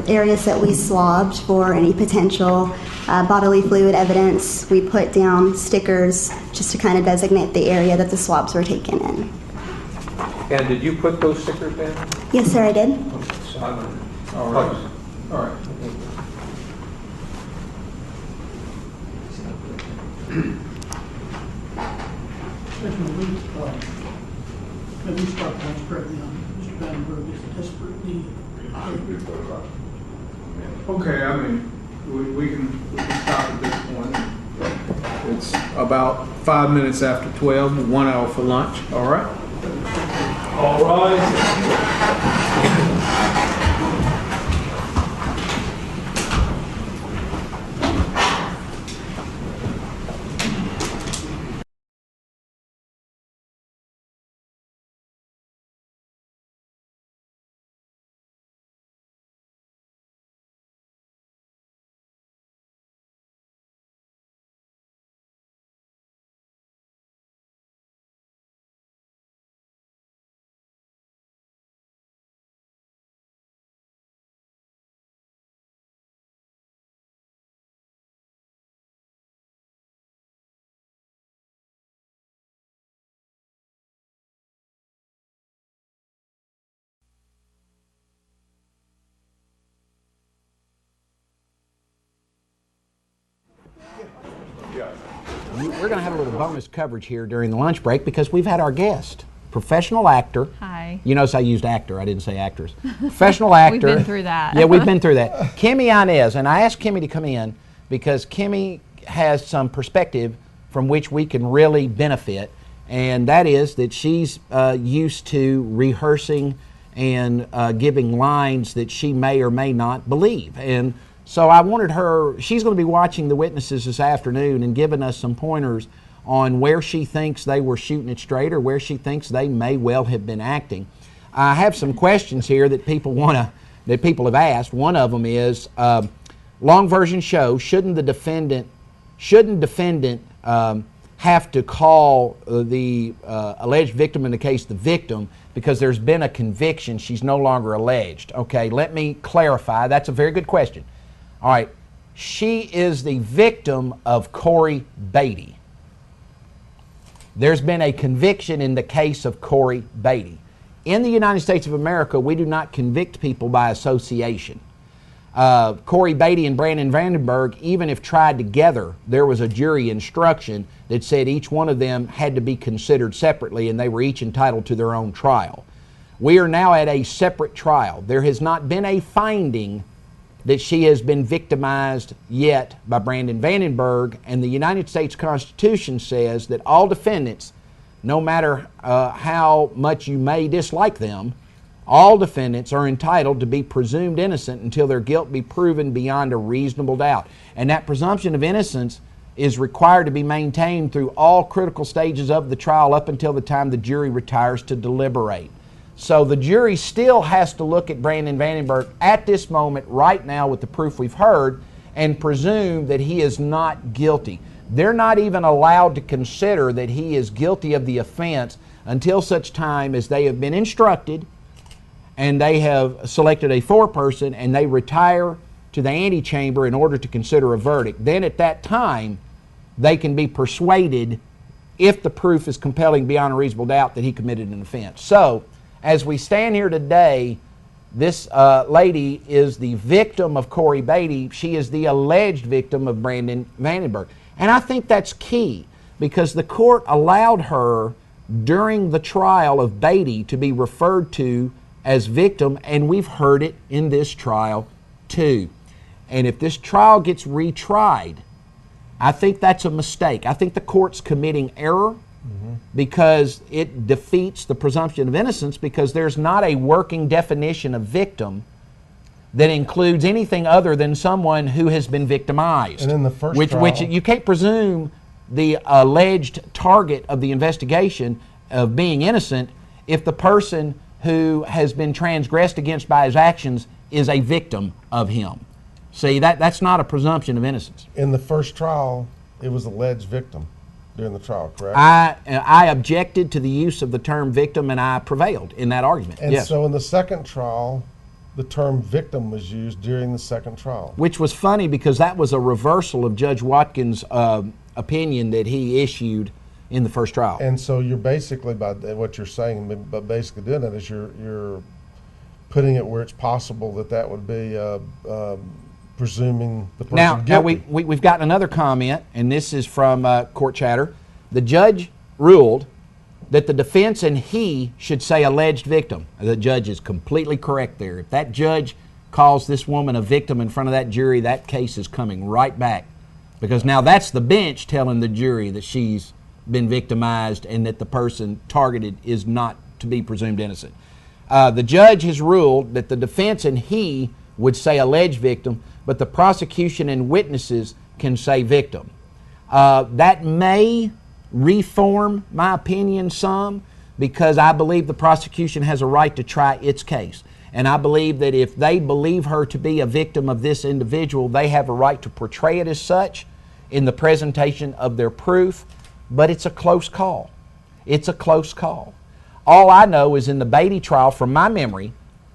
areas that we swabbed for any potential bodily fluid evidence. We put down stickers just to kind of designate the area that the swabs were taken in. And did you put those stickers down? Yes, sir, I did. Okay, so I'm gonna All right. All right. Let me start once right now. Mr. Vandenburg is desperate need. Okay, I mean, we can stop at this point. It's about 5 minutes after 12, 1 hour for lunch. All right? All right. We're going to have a little bonus coverage here during the lunch break because we've had our guest, professional actor. Hi. You notice I used actor, I didn't say actress. Professional actor. We've been through that. Yeah, we've been through that. Kimmy Inez, and I asked Kimmy to come in because Kimmy has some perspective from which we can really benefit, and that is that she's used to rehearsing and giving lines that she may or may not believe. And so I wanted her, she's going to be watching the witnesses this afternoon and giving us some pointers on where she thinks they were shooting it straight or where she thinks they may well have been acting. I have some questions here that people have asked. One of them is, long version show, shouldn't defendant have to call the alleged victim in the case the victim because there's been a conviction, she's no longer alleged. Okay, let me clarify. That's a very good question. All right, she is the victim of Corey Beatty. There's been a conviction in the case of Corey Beatty. In the United States of America, we do not convict people by association. Corey Beatty and Brandon Vandenburg, even if tried together, there was a jury instruction that said each one of them had to be considered separately and they were each entitled to their own trial. We are now at a separate trial. There has not been a finding that she has been victimized yet by Brandon Vandenburg, and the United States Constitution says that all defendants, no matter how much you may dislike them, all defendants are entitled to be presumed innocent until their guilt be proven beyond a reasonable doubt. And that presumption of innocence is required to be maintained through all critical stages of the trial up until the time the jury retires to deliberate. So the jury still has to look at Brandon Vandenburg at this moment, right now, with the proof we've heard, and presume that he is not guilty. They're not even allowed to consider that he is guilty of the offense until such time as they have been instructed and they have selected a foreperson and they retire to the antechamber in order to consider a verdict. Then at that time, they can be persuaded, if the proof is compelling beyond a reasonable doubt, that he committed an offense. So, as we stand here today, this lady is the victim of Corey Beatty. She is the alleged victim of Brandon Vandenburg. And I think that's key, because the court allowed her during the trial of Beatty to be referred to as victim, and we've heard it in this trial too. And if this trial gets retried, I think that's a mistake. I think the court's committing error because it defeats the presumption of innocence, because there's not a working definition of victim that includes anything other than someone who has been victimized. And in the first which you can't presume the alleged target of the investigation of being innocent if the person who has been transgressed against by his actions is a victim of him. See, that's not a presumption of innocence. In the first trial, it was alleged victim during the trial, correct? I objected to the use of the term victim, and I prevailed in that argument. And yes. So in the second trial, the term victim was used during the second trial. Which was funny, because that was a reversal of Judge Watkins' opinion that he issued in the first trial. And so you're basically, by what you're saying, but basically doing it is you're putting it where it's possible that would be presuming the person guilty. Now we've gotten another comment, and this is from Court Chatter. The judge ruled that the defense and he should say alleged victim. The judge is completely correct there. If that judge calls this woman a victim in front of that jury, that case is coming right back, because now that's the bench telling the jury that she's been victimized and that the person targeted is not to be presumed innocent. The judge has ruled that the defense and he would say alleged victim, but the prosecution and witnesses can say victim. That may reform my opinion some, because I believe the prosecution has a right to try its case. And I believe that if they believe her to be a victim of this individual, they have a right to portray it as such in the presentation of their proof. But it's a close call. It's a close call. All I know is in the Beatty trial, from my memory,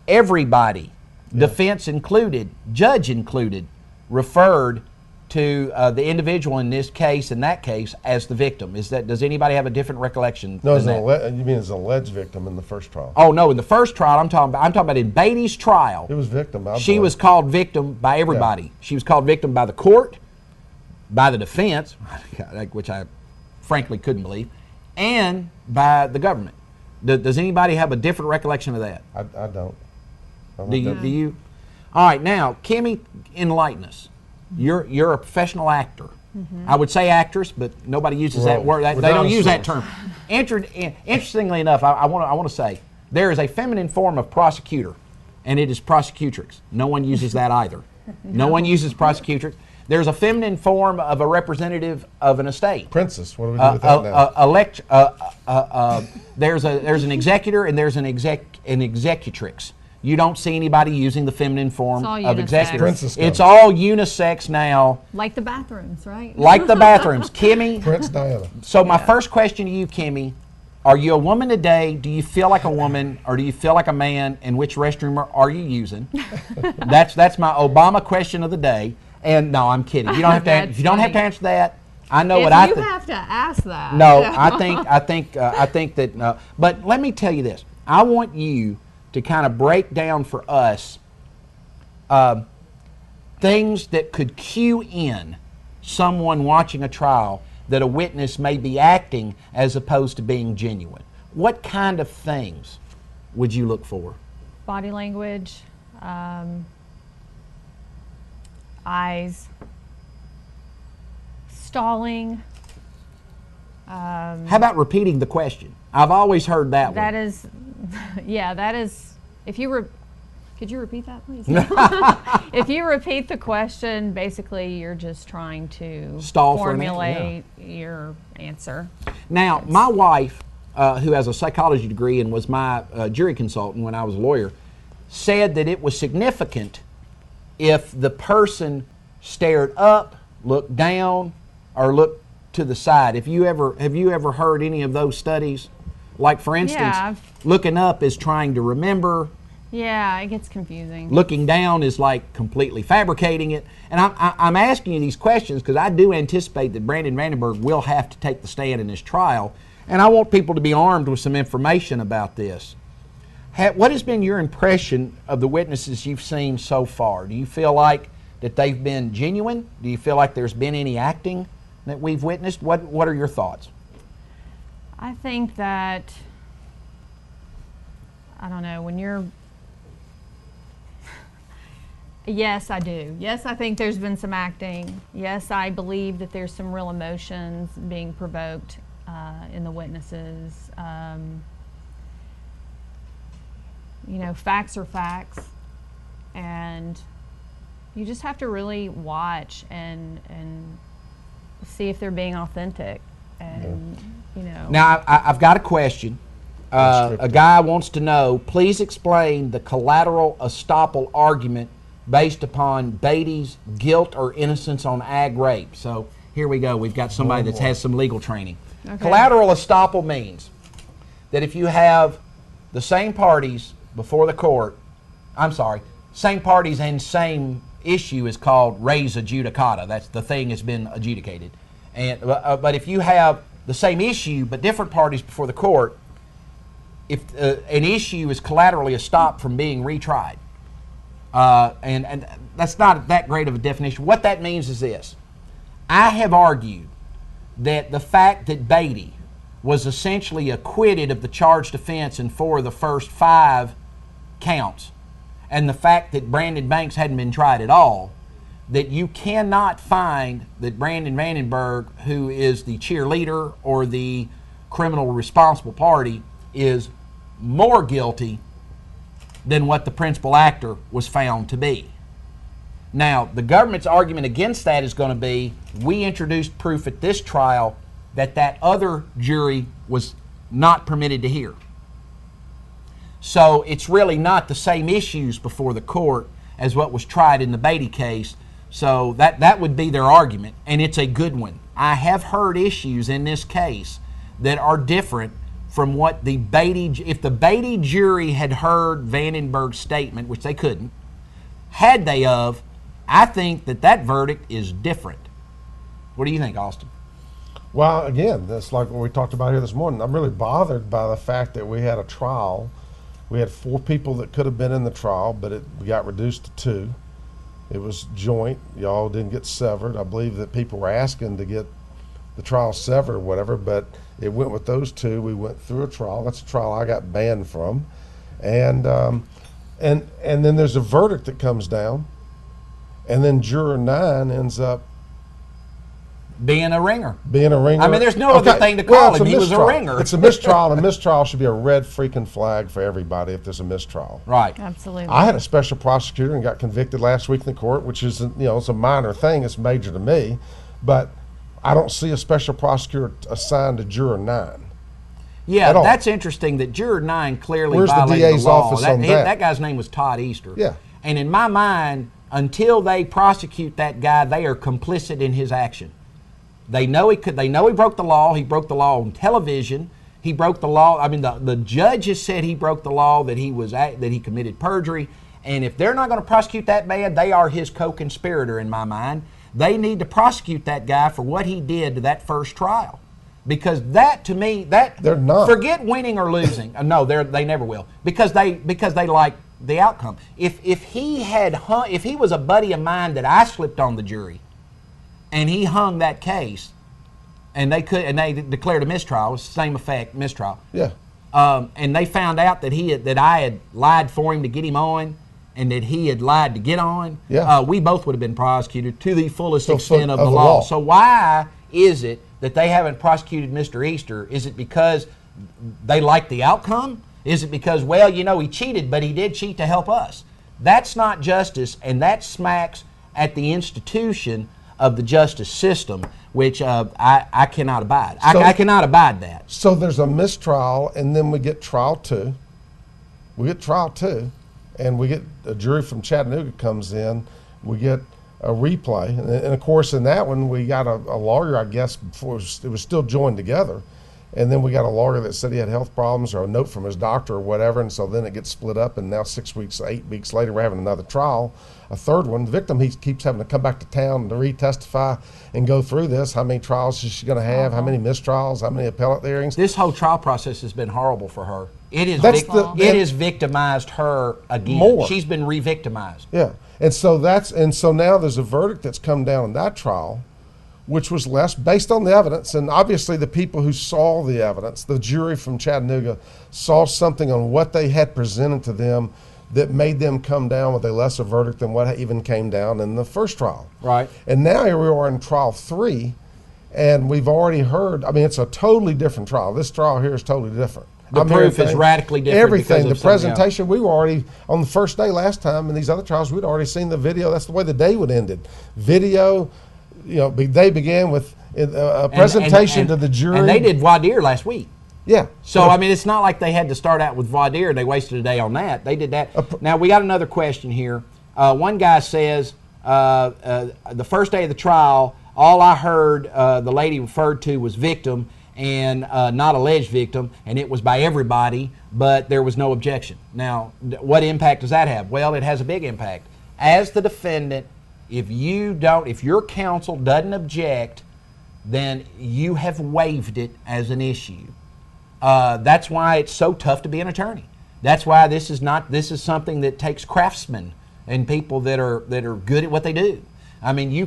everybody, defense included, judge included, referred to the individual in this case, in that case, as the victim. Does anybody have a different recollection? No, you mean as an alleged victim in the first trial? Oh no, in the first trial I'm talking about in Beatty's trial. It was victim. She was called victim by everybody. Yeah. She was called victim by the court, by the defense, which I frankly couldn't believe, and by the government. Does anybody have a different recollection of that? I don't. Do you? All right, now, Kimmy, enlighten us. You're a professional actor. I would say actress, but nobody uses that word. They don't use that term. Interestingly enough, I want to say there is a feminine form of prosecutor, and it is prosecutrix. No one uses that either. No one uses prosecutrix. There's a feminine form of a representative of an estate. Princess. What do we do with that now? There's an executor and there's an executrix. You don't see anybody using the feminine form of executor. It's all unisex now. Like the bathrooms, right? Like the bathrooms. Kimmy. Prince Diana. So my first question to you, Kimmy, Are you a woman today? Do you feel like a woman, or do you feel like a man? And which restroom are you using? That's my Obama question of the day. And no, I'm kidding. You don't have to. If you don't have to answer that, I know what I think. You have to ask that. No, I think that. But let me tell you this. I want you to kind of break down for us things that could cue in someone watching a trial that a witness may be acting as opposed to being genuine. What kind of things would you look for? Body language, eyes, stalling. How about repeating the question? I've always heard that one. That is, yeah, that is, if you could you repeat that, please? If you repeat the question, basically you're just trying to formulate your answer. Now, my wife, who has a psychology degree and was my jury consultant when I was a lawyer, said that it was significant if the person stared up, looked down, or looked to the side. Have you ever heard any of those studies? Like, for instance, looking up is trying to remember. Yeah, it gets confusing. Looking down is like completely fabricating it. And I'm asking you these questions because I do anticipate that Brandon Vandenburg will have to take the stand in this trial. And I want people to be armed with some information about this. What has been your impression of the witnesses you've seen so far? Do you feel like that they've been genuine? Do you feel like there's been any acting that we've witnessed? What are your thoughts? I think that, I don't know, when you're, yes, I do. Yes, I think there's been some acting. Yes, I believe that there's some real emotions being provoked in the witnesses. You know, facts are facts, and you just have to really watch and see if they're being authentic. And you know. Now, I've got a question. A guy wants to know, please explain the collateral estoppel argument based upon Beatty's guilt or innocence on ag rape. So here we go. We've got somebody that has some legal training. Okay. Collateral estoppel means that if you have the same parties before the court, same parties and same issue is called res judicata. That's the thing that's been adjudicated. And but if you have the same issue but different parties before the court, if an issue is collaterally estopped from being retried, and that's not that great of a definition. What that means is this. I have argued that the fact that Beatty was essentially acquitted of the charged offense in 4 of the first 5 counts, and the fact that Brandon Banks hadn't been tried at all, that you cannot find that Brandon Vandenburg, who is the cheerleader or the criminal responsible party, is more guilty than what the principal actor was found to be. Now, the government's argument against that is going to be, we introduced proof at this trial that that other jury was not permitted to hear. So it's really not the same issues before the court as what was tried in the Beatty case. So that would be their argument, and it's a good one. I have heard issues in this case that are different from what the Beatty, if the Beatty jury had heard Vandenberg's statement, which they couldn't, had they of, I think that verdict is different. What do you think, Austin? Well, again, that's like what we talked about here this morning. I'm really bothered by the fact that we had a trial. We had 4 people that could have been in the trial, but it got reduced to 2. It was joint. Y'all didn't get severed. I believe that people were asking to get the trial severed or whatever, but it went with those 2. We went through a trial. That's a trial I got banned from. And then there's a verdict that comes down, and then juror 9 ends up being a ringer. I mean, there's no other thing to call him. He was a ringer. It's a mistrial, and a mistrial should be a red freaking flag for everybody if there's a mistrial. Right. Absolutely. I had a special prosecutor and got convicted last week in the court, which is, it's a minor thing. It's major to me, but I don't see a special prosecutor assigned to juror 9. Yeah, that's interesting that juror 9 clearly violated the DA's the law. office on that? That guy's name was Todd Easter. Yeah. And in my mind, until they prosecute that guy, they are complicit in his action. They know he broke the law. He broke the law on television. He broke the law. I mean, the judge has said he broke the law, that he committed perjury. And if they're not going to prosecute that man, they are his co-conspirator in my mind. They need to prosecute that guy for what he did to that first trial. Because that, to me, they're not. Forget winning or losing. No, they never will. Because they like the outcome. If he was a buddy of mine that I slipped on the jury, and he hung that case, and they declared a mistrial, it was the same effect, mistrial. Yeah. And they found out that I had lied for him to get him on, and that he had lied to get on. Yeah. We both would have been prosecuted to the fullest extent of the law. So why is it that they haven't prosecuted Mr. Easter? Is it because they like the outcome? Is it because, well, he cheated, but he did cheat to help us? That's not justice, and that smacks at the institution of the justice system, which I cannot abide. I cannot abide that. So there's a mistrial, and then we get trial 2. And we get a jury from Chattanooga comes in. We get a replay, and of course in that one we got a lawyer, I guess, before it was still joined together, and then we got a lawyer that said he had health problems or a note from his doctor or whatever, and so then it gets split up, and now 8 weeks later we're having another trial, a third one. The victim, he keeps having to come back to town to re-testify and go through this. How many trials is she going to have? How many mistrials? How many appellate hearings? This whole trial process has been horrible for her. It has victimized her again. More. She's been re-victimized. Yeah, and so now there's a verdict that's come down in that trial, which was less based on the evidence, and obviously the people who saw the evidence, the jury from Chattanooga, saw something on what they had presented to them that made them come down with a lesser verdict than what even came down in the first trial. Right. And now here we are in trial 3, and we've already heard. I mean, it's a totally different trial. This trial here is totally different. The proof is radically different. Everything, the presentation, we were already, on the first day last time in these other trials, we'd already seen the video. That's the way the day would ended. Video, they began with a presentation to the jury. And they did voir dire last week. Yeah. So, I mean, it's not like they had to start out with voir dire and they wasted a day on that. They did that. Now, we got another question here. One guy says, the first day of the trial, all I heard the lady referred to was victim and not alleged victim, and it was by everybody, but there was no objection. Now, what impact does that have? Well, it has a big impact. As the defendant, if your counsel doesn't object, then you have waived it as an issue. That's why it's so tough to be an attorney. That's why this is something that takes craftsmen and people that are good at what they do. I mean, you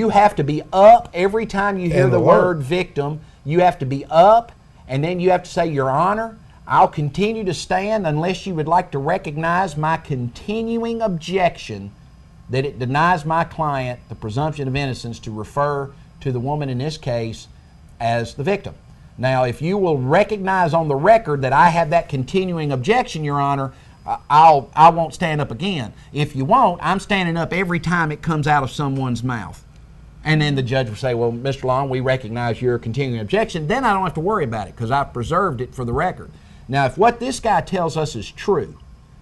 have to be up every time you hear the word victim. You have to be up, and then you have to say, Your Honor, I'll continue to stand unless you would like to recognize my continuing objection that it denies my client the presumption of innocence to refer to the woman in this case as the victim. Now, if you will recognize on the record that I have that continuing objection, Your Honor, I won't stand up again. If you won't, I'm standing up every time it comes out of someone's mouth. And then the judge will say, well, Mr. Long, we recognize your continuing objection. Then I don't have to worry about it because I've preserved it for the record. Now, if what this guy tells us is true,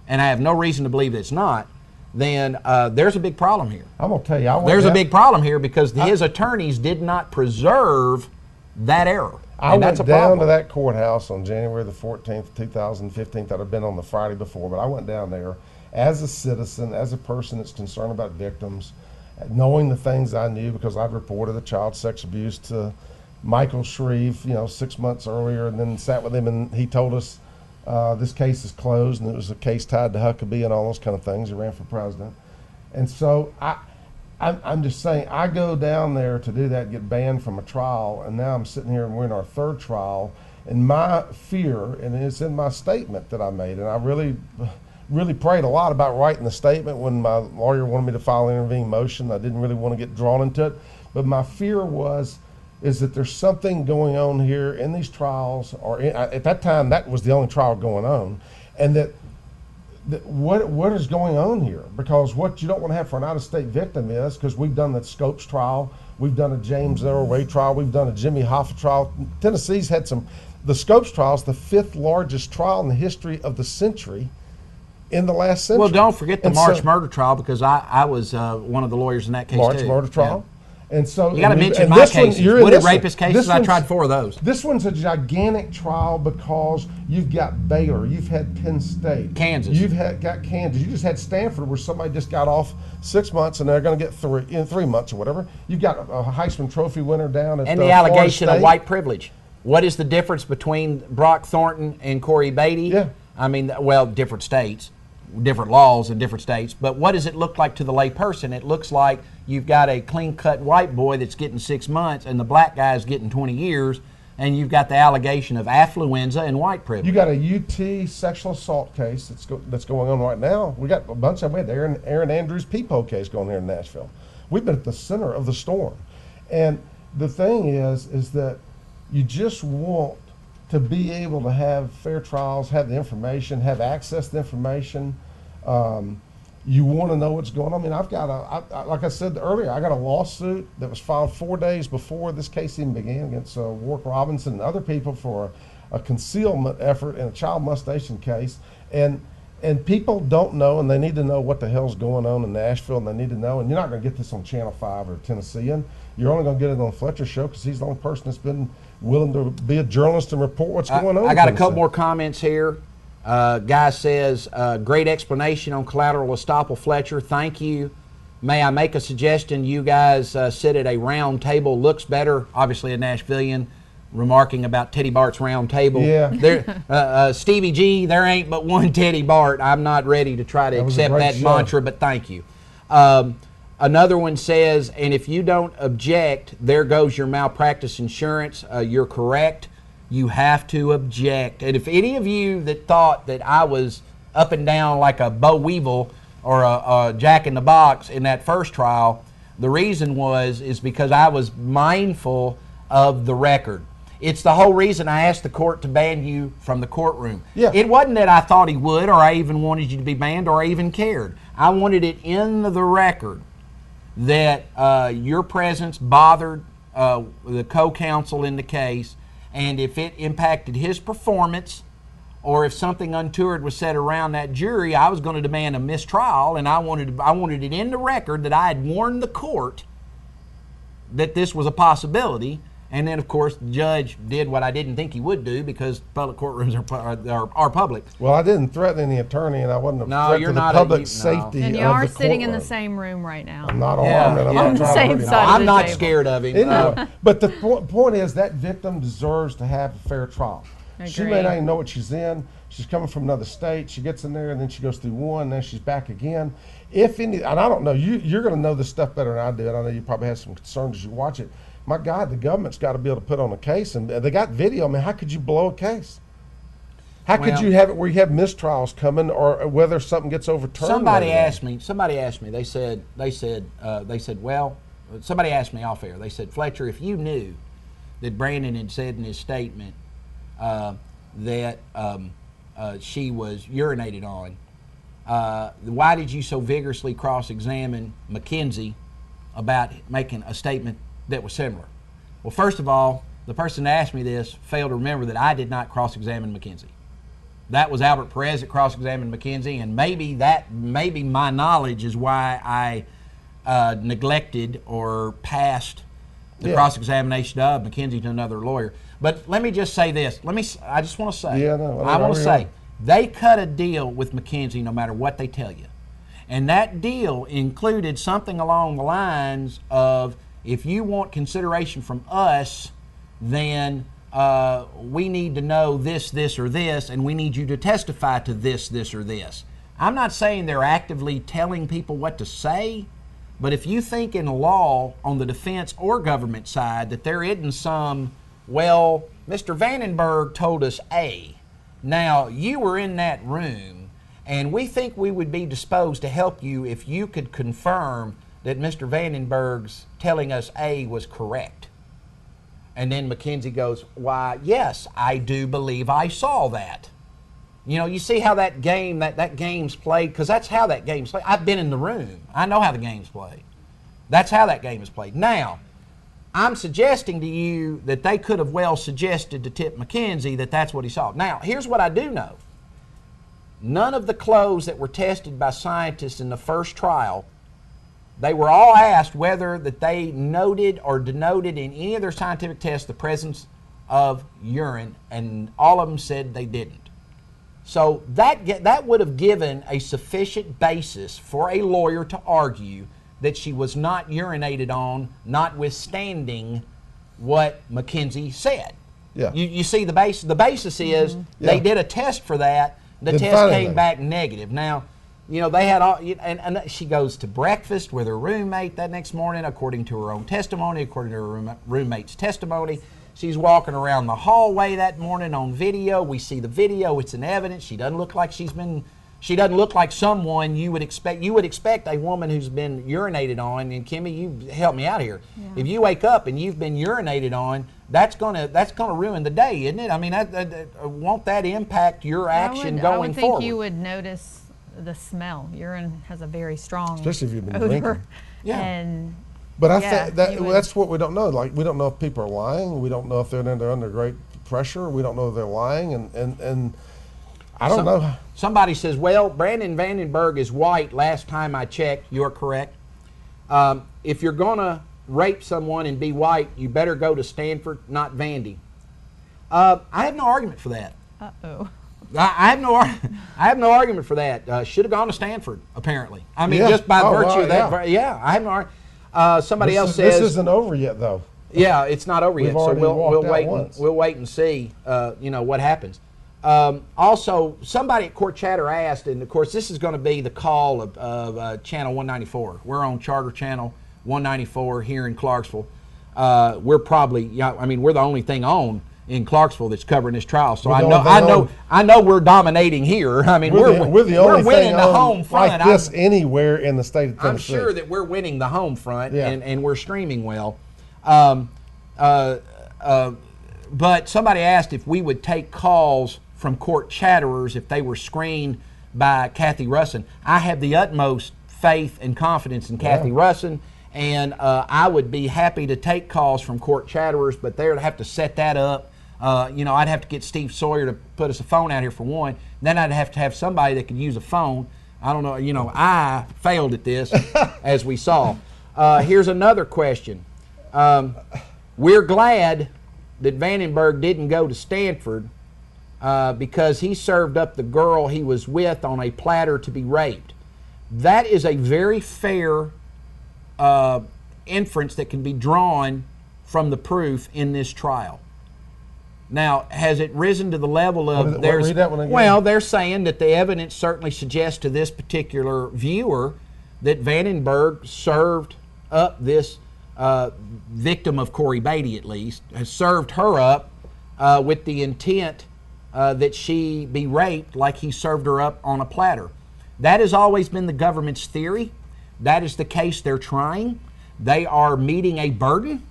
and I have no reason to believe it's not, then there's a big problem here. I'm going to tell you. There's a big problem here because his attorneys did not preserve that error. I went down to that courthouse on January the 14th, 2015. I'd have been on the Friday before, but I went down there as a citizen, as a person that's concerned about victims, knowing the things I knew because I'd reported the child sex abuse to Michael Shreve, 6 months earlier, and then sat with him, and he told us this case is closed, and it was a case tied to Huckabee and all those kind of things. He ran for president. And so I'm just saying, I go down there to do that, get banned from a trial, and now I'm sitting here and we're in our third trial, and my fear, and it's in my statement that I made, and I really prayed a lot about writing the statement when my lawyer wanted me to file an intervening motion. I didn't really want to get drawn into it, but my fear is that there's something going on here in these trials, or at that time that was the only trial going on, and that what is going on here? Because what you don't want to have for an out-of-state victim is, because we've done the Scopes trial, we've done a James Earl Ray trial, we've done a Jimmy Hoffa trial. Tennessee's had the Scopes trial is the 5th largest trial in the history of the century in the last century. Well, don't forget the March murder trial, because I was one of the lawyers in that case March too. Murder trial. Yeah. And so You got to and mention and my this one, cases. you're in Wooded this one. rapist cases, This I one's- tried 4 of those. This one's a gigantic trial because you've got Baylor, you've had Penn State, Kansas. you've got Kansas, you just had Stanford where somebody just got off 6 months and they're going to get 3 months or whatever. You've got a Heisman Trophy winner down at And the Florida allegation of State. white privilege. What is the difference between Brock Thornton and Corey Beatty? Yeah. I mean, well, different states, different laws in different states. But what does it look like to the lay person? It looks like you've got a clean-cut white boy that's getting 6 months and the black guy's getting 20 years, and you've got the allegation of affluenza and white privilege. You got a UT sexual assault case that's going on right now. We got a bunch of them. We had the Aaron Andrews Peepo case going here in Nashville. We've been at the center of the storm. And the thing is that you just want to be able to have fair trials, have the information, have access to the information. You want to know what's going on. I mean, I've got like I said earlier, I got a lawsuit that was filed 4 days before this case even began against Warwick Robinson and other people for a concealment effort in a child molestation case. And people don't know, and they need to know what the hell's going on in Nashville, and they need to know. And you're not going to get this on Channel 5 or Tennessean. You're only going to get it on Fletcher show because he's the only person that's been willing to be a journalist and report what's going on. I got a couple more comments here. Guy says, great explanation on collateral estoppel, Fletcher. Thank you. May I make a suggestion? You guys sit at a round table. Looks better, obviously a Nashvilleian, remarking about Teddy Bart's round table. Yeah. Stevie G, there ain't but one Teddy Bart. I'm not ready to try to accept that mantra, but thank you. Another one says, and if you don't object, there goes your malpractice insurance. You're correct. You have to object. And if any of you that thought that I was up and down like a Bo Weevil or a Jack in the Box in that first trial, the reason is because I was mindful of the record. It's the whole reason I asked the court to ban you from the courtroom. Yeah. It wasn't that I thought he would, or I even wanted you to be banned, or I even cared. I wanted it in the record that your presence bothered the co-counsel in the case, and if it impacted his performance or if something untoward was said around that jury, I was going to demand a mistrial, and I wanted it in the record that I had warned the court that this was a possibility. And then, of course, the judge did what I didn't think he would do because public courtrooms are public. Well, I didn't threaten any attorney, and I wasn't a threat to the public safety And you of are the sitting in courtroom. the same room right now. I'm not armed, and I'm not on the trying to same hurt him. side of I'm the not table. scared of him. Anyway, but the point is that victim deserves to have a fair trial. She may Agreed. not even know what she's in. She's coming from another state. She gets in there, and then she goes through one, and then she's back again. And I don't know, you're going to know this stuff better than I do, and I know you probably have some concerns as you watch it. My God, the government's got to be able to put on a case, and they got video. I mean, how could you blow a case? How could you have it where you have mistrials coming, or whether something gets overturned? Somebody asked me. They said, well, somebody asked me off air. They said, Fletcher, if you knew that Brandon had said in his statement that she was urinated on, why did you so vigorously cross-examine McKenzie about making a statement that was similar? Well, first of all, the person that asked me this failed to remember that I did not cross-examine McKenzie. That was Albert Perez that cross-examined McKenzie, and maybe my knowledge is why I neglected or passed the cross-examination of McKenzie to another lawyer. But let me just say this. I just want to say. Yeah, no, I want to say they cut a deal with McKenzie no matter what they tell you, and that deal included something along the lines of, if you want consideration from us, then we need to know this, this, or this, and we need you to testify to this, this, or this. I'm not saying they're actively telling people what to say, but if you think in law on the defense or government side that there isn't some, well, Mr. Vandenburg told us A. Now, you were in that room, and we think we would be disposed to help you if you could confirm that Mr. Vandenberg's telling us A was correct. And then McKenzie goes, why, yes, I do believe I saw that. You know, you see how that game's played, because that's how that game's played. I've been in the room. I know how the game's played. That's how that game is played. Now, I'm suggesting to you that they could have well suggested to Tip McKenzie that that's what he saw. Now, here's what I do know. None of the clothes that were tested by scientists in the first trial They were all asked whether that they noted or denoted in any of their scientific tests the presence of urine, and all of them said they didn't. So that would have given a sufficient basis for a lawyer to argue that she was not urinated on, notwithstanding what McKenzie said. Yeah. You see the basis is they did a test for that. The Didn't test find came anything. back negative. Now, they had all, and she goes to breakfast with her roommate that next morning, according to her own testimony, according to her roommate's testimony. She's walking around the hallway that morning on video. We see the video. It's in evidence. She doesn't look like she doesn't look like someone you would expect. You would expect a woman who's been urinated on. And Kimmy, you help me out here. Yeah. If you wake up and you've been urinated on, that's gonna ruin the day, isn't it? I mean, won't that impact your action going forward? I would think you would notice the smell. Urine has a very strong, especially if you've been odor. Drinking. Yeah. And but I think that's what we don't know. Like, we don't know if people are lying. We don't know if they're under great pressure. We don't know if they're lying, and I don't know. Somebody says, well, Brandon Vandenburg is white. Last time I checked, you're correct. If you're going to rape someone and be white, you better go to Stanford, not Vandy. I have no argument for that. Uh-oh. I have no argument for that. Should have gone to Stanford, apparently. I mean, just by virtue of that. Yeah, I have no argument. Somebody else says this isn't over yet, though. Yeah, it's not over yet. So we'll wait and see. What happens. Also, somebody at Court Chatter asked, and of course, this is going to be the call of Channel 194. We're on Charter Channel 194 here in Clarksville. We're probably, we're the only thing on in Clarksville that's covering this trial. So I know we're dominating here. I mean, we're the only winning thing the home front like this anywhere in the state of Tennessee. I'm sure that we're winning the home front, and we're streaming well. But somebody asked if we would take calls from court chatterers if they were screened by Kathy Russin. I have the utmost faith and confidence in Kathy Russin, and I would be happy to take calls from court chatterers, but they'd have to set that up. I'd have to get Steve Sawyer to put us a phone out here for one. Then I'd have to have somebody that could use a phone. I don't know. I failed at this, as we saw. Here's another question. We're glad that Vandenburg didn't go to Stanford because he served up the girl he was with on a platter to be raped. That is a very fair inference that can be drawn from the proof in this trial. Now, has it risen to the level of read that one again. Well, they're saying that the evidence certainly suggests to this particular viewer that Vandenburg served up this victim of Corey Beatty, at least, has served her up with the intent that she be raped like he served her up on a platter. That has always been the government's theory. That is the case they're trying. They are meeting a burden.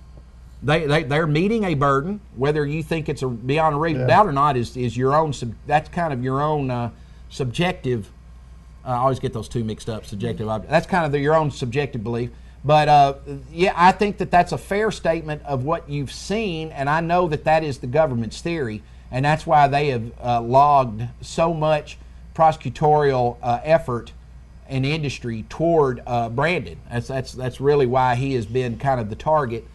They're meeting a burden. Whether you think it's beyond a reasonable doubt or not is your own. That's kind of your own subjective. I always get those two mixed up. Subjective. That's kind of your own subjective belief. But I think that that's a fair statement of what you've seen, and I know that that is the government's theory, and that's why they have logged so much prosecutorial effort and industry toward Brandon. That's really why he has been kind of the target.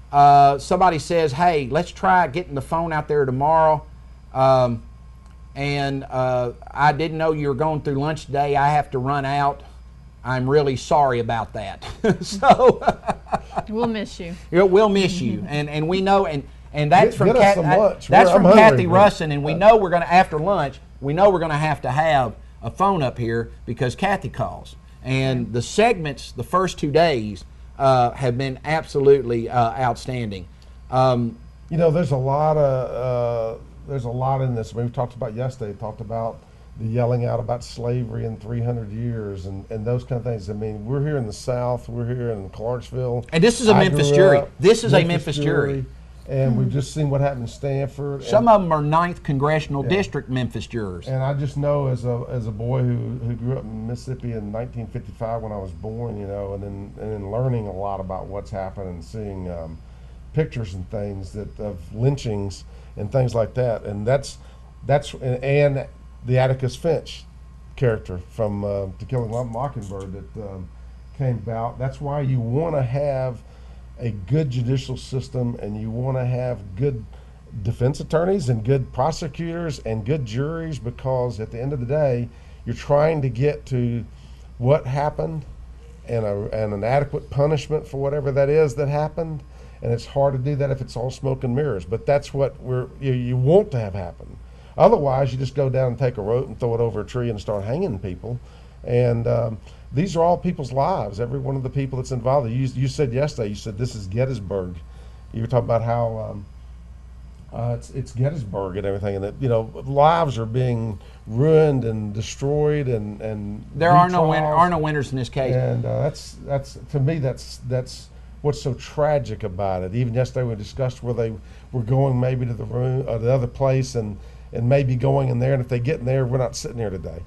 Somebody says, hey, let's try getting the phone out there tomorrow. And I didn't know you were going through lunch today. I have to run out. I'm really sorry about that. So we'll miss you. We'll miss you, and we know, and that's from lunch. That's from Kathy Russin, and we know we're going to after lunch. We know we're going to have a phone up here because Kathy calls, and the segments the first 2 days have been absolutely outstanding. There's a lot in this. We've talked about yesterday. Talked about the yelling out about slavery in 300 years and those kind of things. I mean, we're here in the South. We're here in Clarksville. And this is a Memphis jury. This is a Memphis jury. And we've just seen what happened in Stanford. Some of them are 9th Congressional District Memphis jurors. And I just know as a boy who grew up in Mississippi in 1955 when I was born, and then learning a lot about what's happened and seeing pictures and things of lynchings and things like that. And that's the Atticus Finch character from To Kill a Mockingbird that came about. That's why you want to have a good judicial system, and you want to have good defense attorneys and good prosecutors and good juries, because at the end of the day, you're trying to get to what happened and an adequate punishment for whatever that is that happened. And it's hard to do that if it's all smoke and mirrors. But that's what you want to have happen. Otherwise, you just go down and take a rope and throw it over a tree and start hanging people. And these are all people's lives. Every one of the people that's involved. You said yesterday, you said this is Gettysburg. You were talking about how it's Gettysburg and everything, and that, you know, lives are being ruined and destroyed, and there are no winners in this case. And that's to me that's what's so tragic about it. Even yesterday we discussed where they were going maybe to the room or the other place, and maybe going in there, and if they get in there, we're not sitting here today.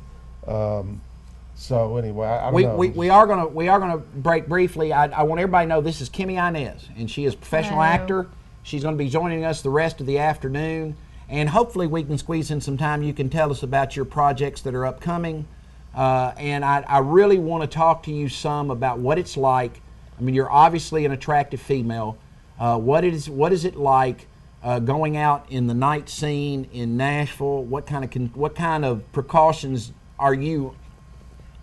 So anyway, I don't know. We are gonna break briefly. I want everybody to know this is Kimmy Inez, and she is a professional actor. She's going to be joining us the rest of the afternoon, and hopefully we can squeeze in some time. You can tell us about your projects that are upcoming, and I really want to talk to you some about what it's like. I mean, you're obviously an attractive female. What is it like going out in the night scene in Nashville? What kind of precautions are you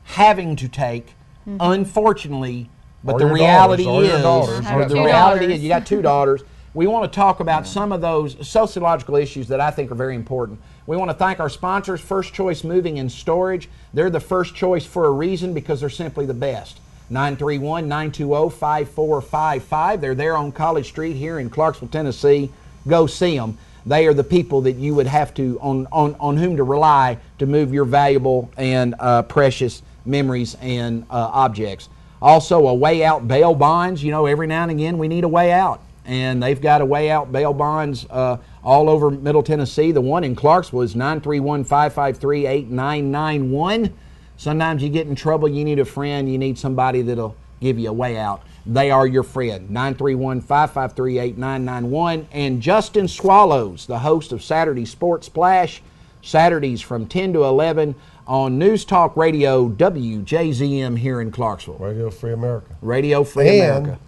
having to take? Unfortunately, but the reality is you got 2 daughters. We want to talk about some of those sociological issues that I think are very important. We want to thank our sponsors, First Choice Moving and Storage. They're the first choice for a reason, because they're simply the best. 931-920-5455. They're there on College Street here in Clarksville, Tennessee. Go see them. They are the people that you would have to, on whom to rely to move your valuable and precious memories and objects. Also, a way out bail bonds. You know, every now and again we need a way out. And they've got a way out bail bonds all over Middle Tennessee. The one in Clarksville is 931-553-8991. Sometimes you get in trouble, you need a friend, you need somebody that'll give you a way out. They are your friend. 931-553-8991. And Justin Swallows, the host of Saturday Sports Splash, Saturdays from 10 to 11 on News Talk Radio WJZM here in Clarksville. Radio Free America. Radio Free America.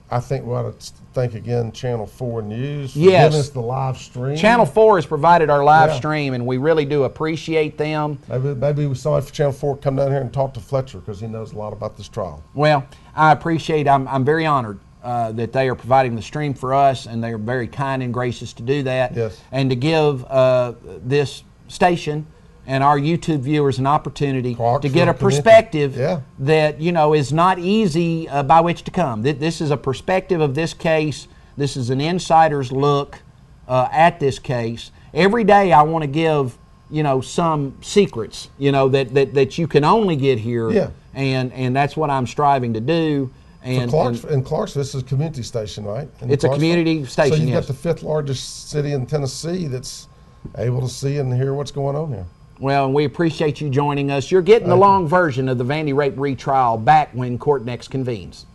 I think we ought to thank again Channel 4 News for giving us the live stream. Channel 4 has provided our live stream, and we really do appreciate them. Maybe somebody from Channel 4 come down here and talk to Fletcher, because he knows a lot about this trial. Well, I appreciate, I'm very honored that they are providing the stream for us, and they are very kind and gracious to do that. Yes. And to give this station and our YouTube viewers an opportunity to get a perspective that, you know, is not easy by which to come. This is a perspective of this case. This is an insider's look at this case. Every day I want to give, you know, some secrets, you know, that you can only get here. Yeah. And that's what I'm striving to do. And in Clarksville, this is a community station, right? It's a community station, So you've got the 5th largest city in Tennessee that's able to see and hear what's going on here. Well, and we appreciate you joining us. You're getting the long version of the Vandy Rape retrial back when court next convenes.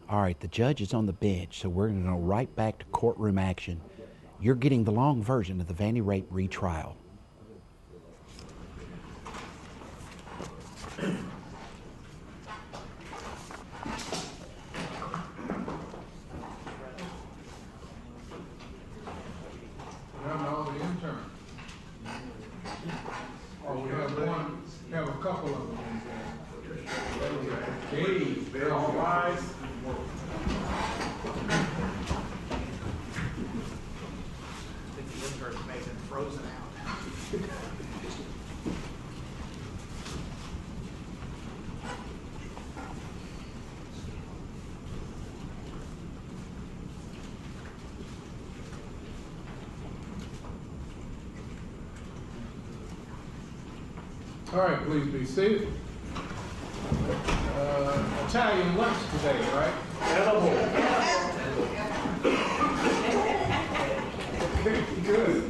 All right, the judge is on the bench, so we're going to go right back to courtroom action. You're getting the long version of the Vandy rape retrial. We have a couple of them. Hey, they're all rise. The intern may have been frozen out. All right, please be seated. Italian lunch today, right? Okay, good.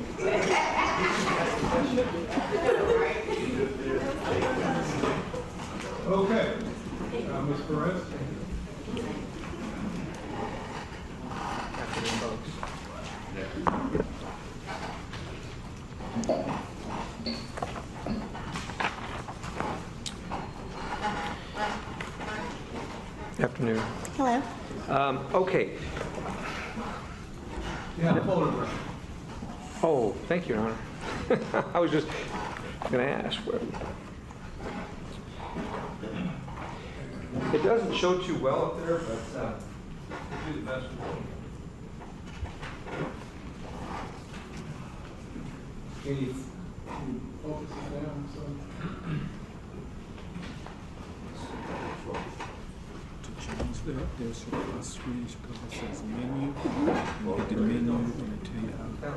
Okay, Ms. Perez. Afternoon. Hello. Okay. Yeah, photograph. Oh, thank you, Your Honor. I was just going to ask. It doesn't show too well up there, but we'll do the best we can. Can you focus it down? There's a screen that says menu. You hit the menu and it tell you how.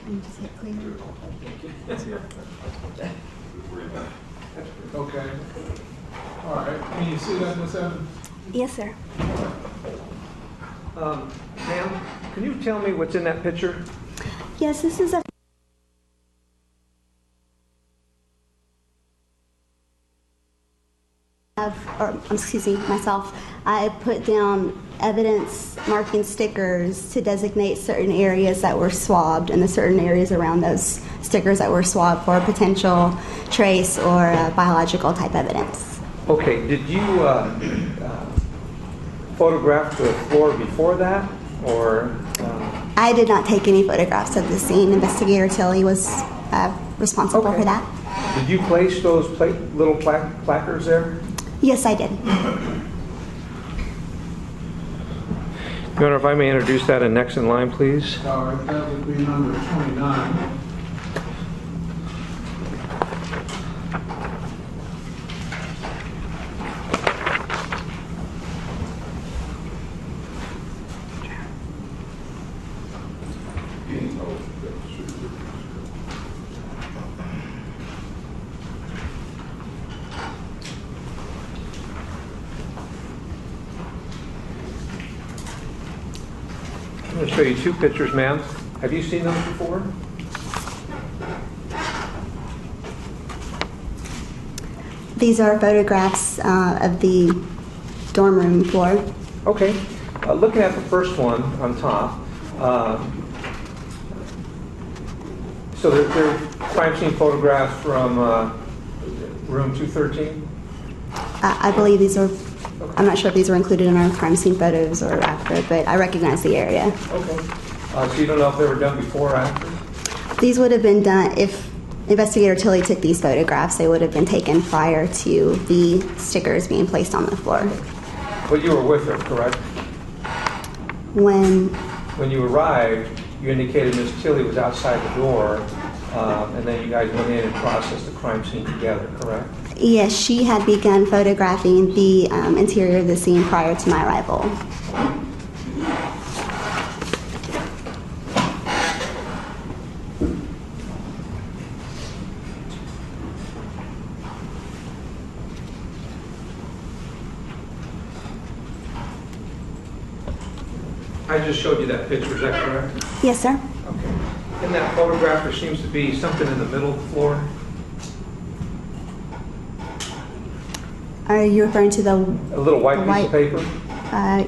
And just hit clear. That's it. Okay. All right. Can you see that, Ms. Evans? Yes, sir. Ma'am, can you tell me what's in that picture? Yes, this is a excuse me, myself, I put down evidence marking stickers to designate certain areas that were swabbed and the certain areas around those stickers that were swabbed for potential trace or biological type evidence. Okay, did you photograph the floor before that, or? I did not take any photographs of the scene. Investigator Tilly was responsible for that. Did you place those little placards there? Yes, I did. Your Honor, if I may introduce that in next in line, please. All right, that would be number 29. I'm going to show you two pictures, ma'am. Have you seen those before? These are photographs of the dorm room floor. Okay. Looking at the first one on top, so they're crime scene photographs from room 213? I believe these are, I'm not sure if these were included in our crime scene photos or after, but I recognize the area. Okay. So you don't know if they were done before or after? These would have been done, if Investigator Tilly took these photographs, they would have been taken prior to the stickers being placed on the floor. But you were with her, correct? When you arrived, you indicated Ms. Tilly was outside the door, and then you guys went in and processed the crime scene together, correct? Yes, she had begun photographing the interior of the scene prior to my arrival. I just showed you that picture, is that correct? Yes, sir. Okay. In that photograph, there seems to be something in the middle of the floor. Are you referring to the A little white piece of paper?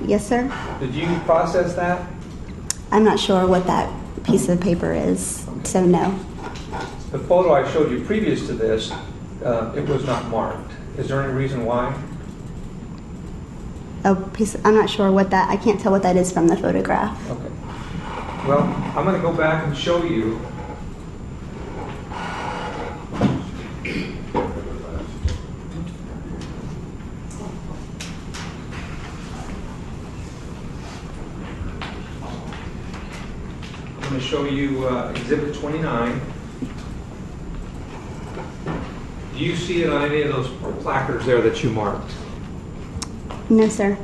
Yes, sir. Did you process that? I'm not sure what that piece of paper is, so no. The photo I showed you previous to this, it was not marked. Is there any reason why? I'm not sure what that, I can't tell what that is from the photograph. Okay. Well, I'm going to go back and show you. I'm going to show you Exhibit 29. Do you see it on any of those placards there that you marked? No, sir.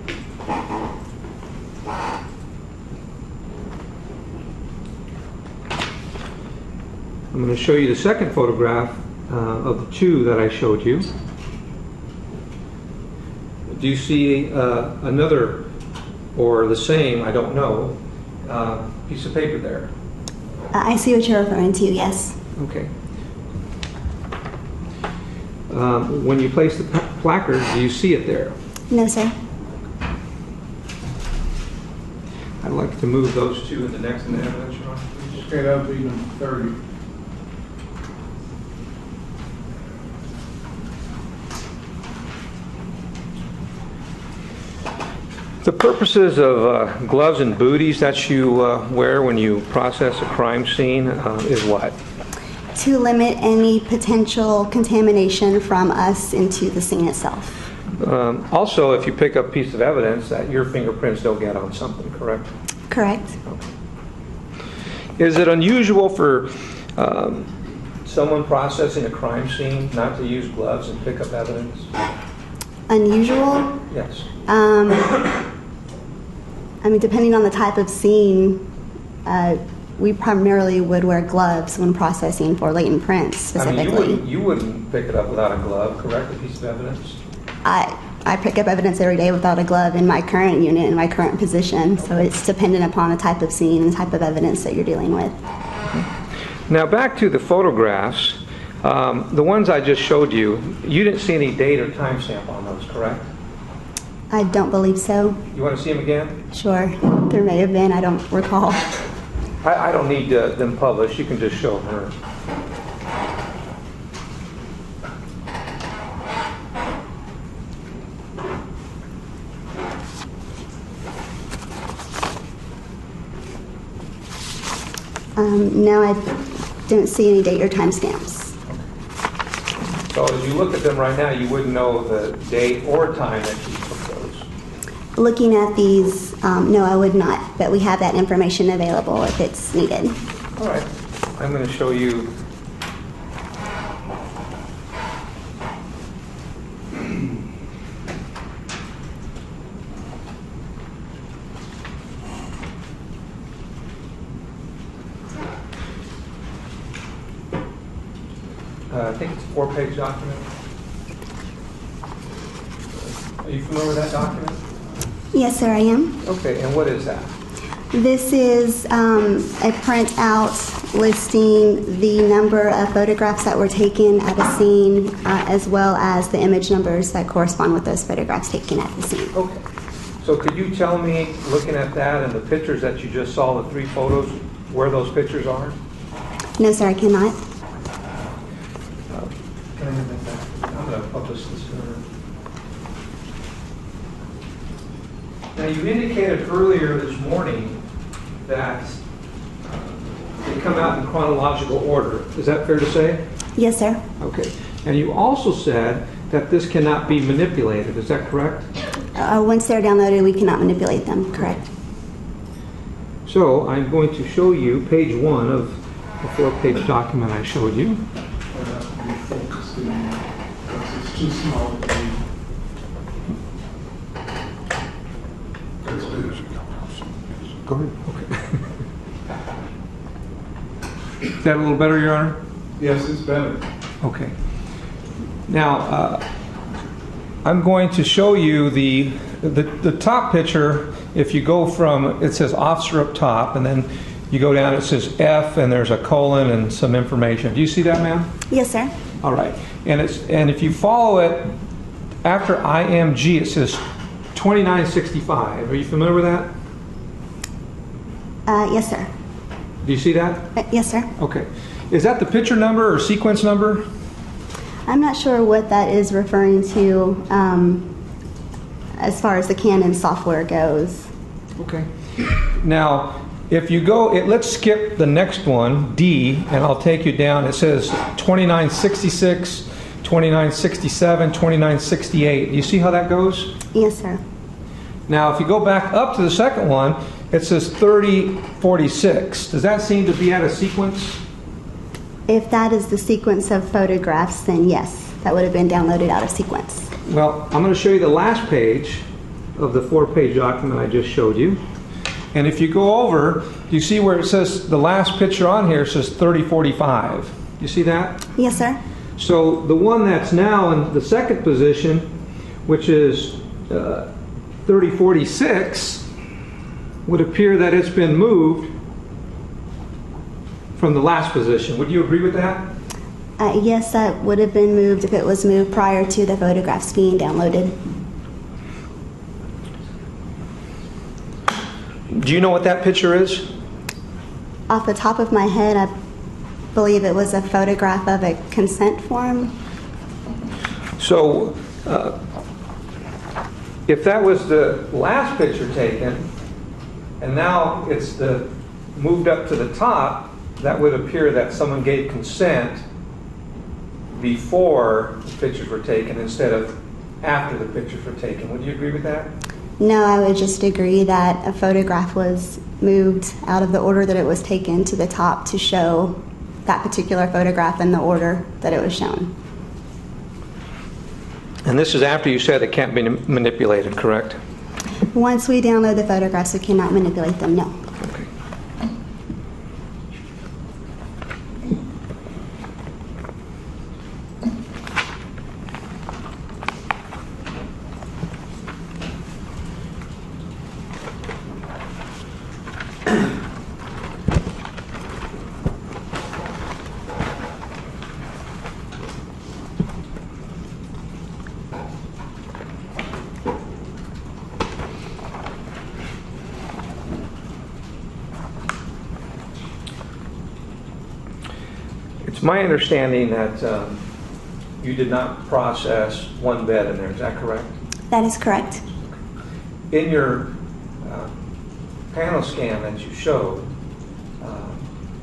I'm going to show you the second photograph of the two that I showed you. Do you see another, or the same, I don't know, piece of paper there? I see what you're referring to, yes. Okay. When you place the placard, do you see it there? No, sir. I'd like to move those two in the next evidence, Your Honor, please. Okay, that would be number 30. The purposes of gloves and booties that you wear when you process a crime scene is what? To limit any potential contamination from us into the scene itself. Also, if you pick up a piece of evidence, that your fingerprints don't get on something, correct? Correct. Is it unusual for someone processing a crime scene not to use gloves and pick up evidence? Unusual? Yes. I mean, depending on the type of scene, we primarily would wear gloves when processing for latent prints specifically. I mean, you wouldn't pick it up without a glove, correct? A piece of evidence? I pick up evidence every day without a glove in my current unit, in my current position, so it's dependent upon the type of scene and the type of evidence that you're dealing with. Now back to the photographs. The ones I just showed you, you didn't see any date or timestamp on those, correct? I don't believe so. You want to see them again? Sure. There may have been. I don't recall. I don't need them published. You can just show her. No, I don't see any date or timestamps. So as you look at them right now, you wouldn't know the date or time that you took those. Looking at these, no, I would not, but we have that information available if it's needed. All right. I'm going to show you. I think it's a 4-page document. Are you familiar with that document? Yes, sir, I am. Okay, and what is that? This is a printout listing the number of photographs that were taken at a scene, as well as the image numbers that correspond with those photographs taken at the scene. Okay. So could you tell me, looking at that and the pictures that you just saw, the 3 photos, where those pictures are? No, sir, I cannot. Can I have that back? I'm going to publish this. Now, you indicated earlier this morning that they come out in chronological order. Is that fair to say? Yes, sir. Okay. And you also said that this cannot be manipulated. Is that correct? Once they're downloaded, we cannot manipulate them. Correct. So I'm going to show you page 1 of the 4-page document I showed you. It's too small to read. Go ahead. Okay. Is that a little better, Your Honor? Yes, it's better. Okay. Now, I'm going to show you the top picture. If you go from, it says officer up top, and then you go down, it says F, and there's a colon and some information. Do you see that, ma'am? Yes, sir. All right. And if you follow it after IMG, it says 2965. Are you familiar with that? Yes, sir. Do you see that? Yes, sir. Okay. Is that the picture number or sequence number? I'm not sure what that is referring to as far as the Canon software goes. Okay. Now, if you go, let's skip the next one, D, and I'll take you down. It says 2966, 2967, 2968. Do you see how that goes? Yes, sir. Now, if you go back up to the second one, it says 3046. Does that seem to be out of sequence? If that is the sequence of photographs, then yes, that would have been downloaded out of sequence. Well, I'm going to show you the last page of the 4-page document I just showed you. And if you go over, you see where it says the last picture on here says 3045. You see that? Yes, sir. So the one that's now in the second position, which is 3046, would appear that it's been moved from the last position. Would you agree with that? Yes, that would have been moved if it was moved prior to the photographs being downloaded. Do you know what that picture is? Off the top of my head, I believe it was a photograph of a consent form. So, if that was the last picture taken, and now it's moved up to the top, that would appear that someone gave consent before the pictures were taken instead of after the pictures were taken. Would you agree with that? No, I would just agree that a photograph was moved out of the order that it was taken to the top to show that particular photograph in the order that it was shown. And this is after you said it can't be manipulated, correct? Once we download the photographs, we cannot manipulate them, no. It's my understanding that you did not process one bed in there. Is that correct? That is correct. In your panel scan that you showed,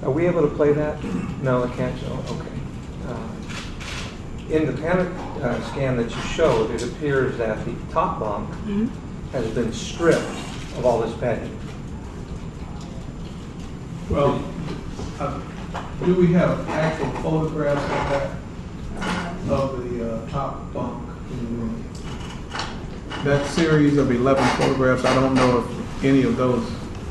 are we able to play that? No, I can't show. Okay. In the panel scan that you showed, it appears that the top bunk has been stripped of all this bedding. Well, do we have actual photographs of that, of the top bunk in the room? That series of 11 photographs, I don't know if any of those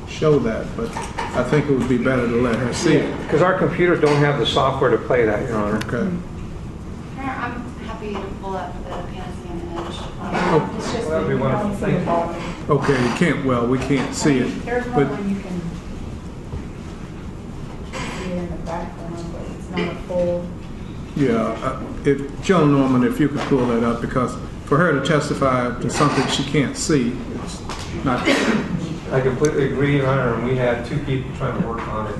show that, but I think it would be better to let her see it. Because our computers don't have the software to play that, Your Honor. Okay. I'm happy to pull up the PNC image. It's just that'd be wonderful. Thank you. Okay, you can't, well, we can't see it. There's but one where you can see it in the background, but it's not a full. Yeah, if Joan Norman, if you could pull that up, because for her to testify to something she can't see, it's not. I completely agree, Your Honor, and we had two people trying to work on it.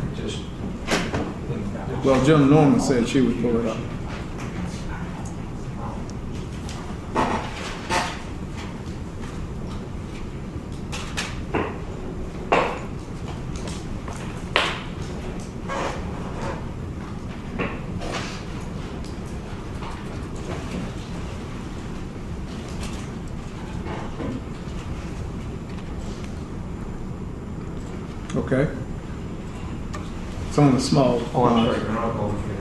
Well, Joan Norman said she would pull it up. Okay. It's on the small. Oh, I'm sorry. You're not over here.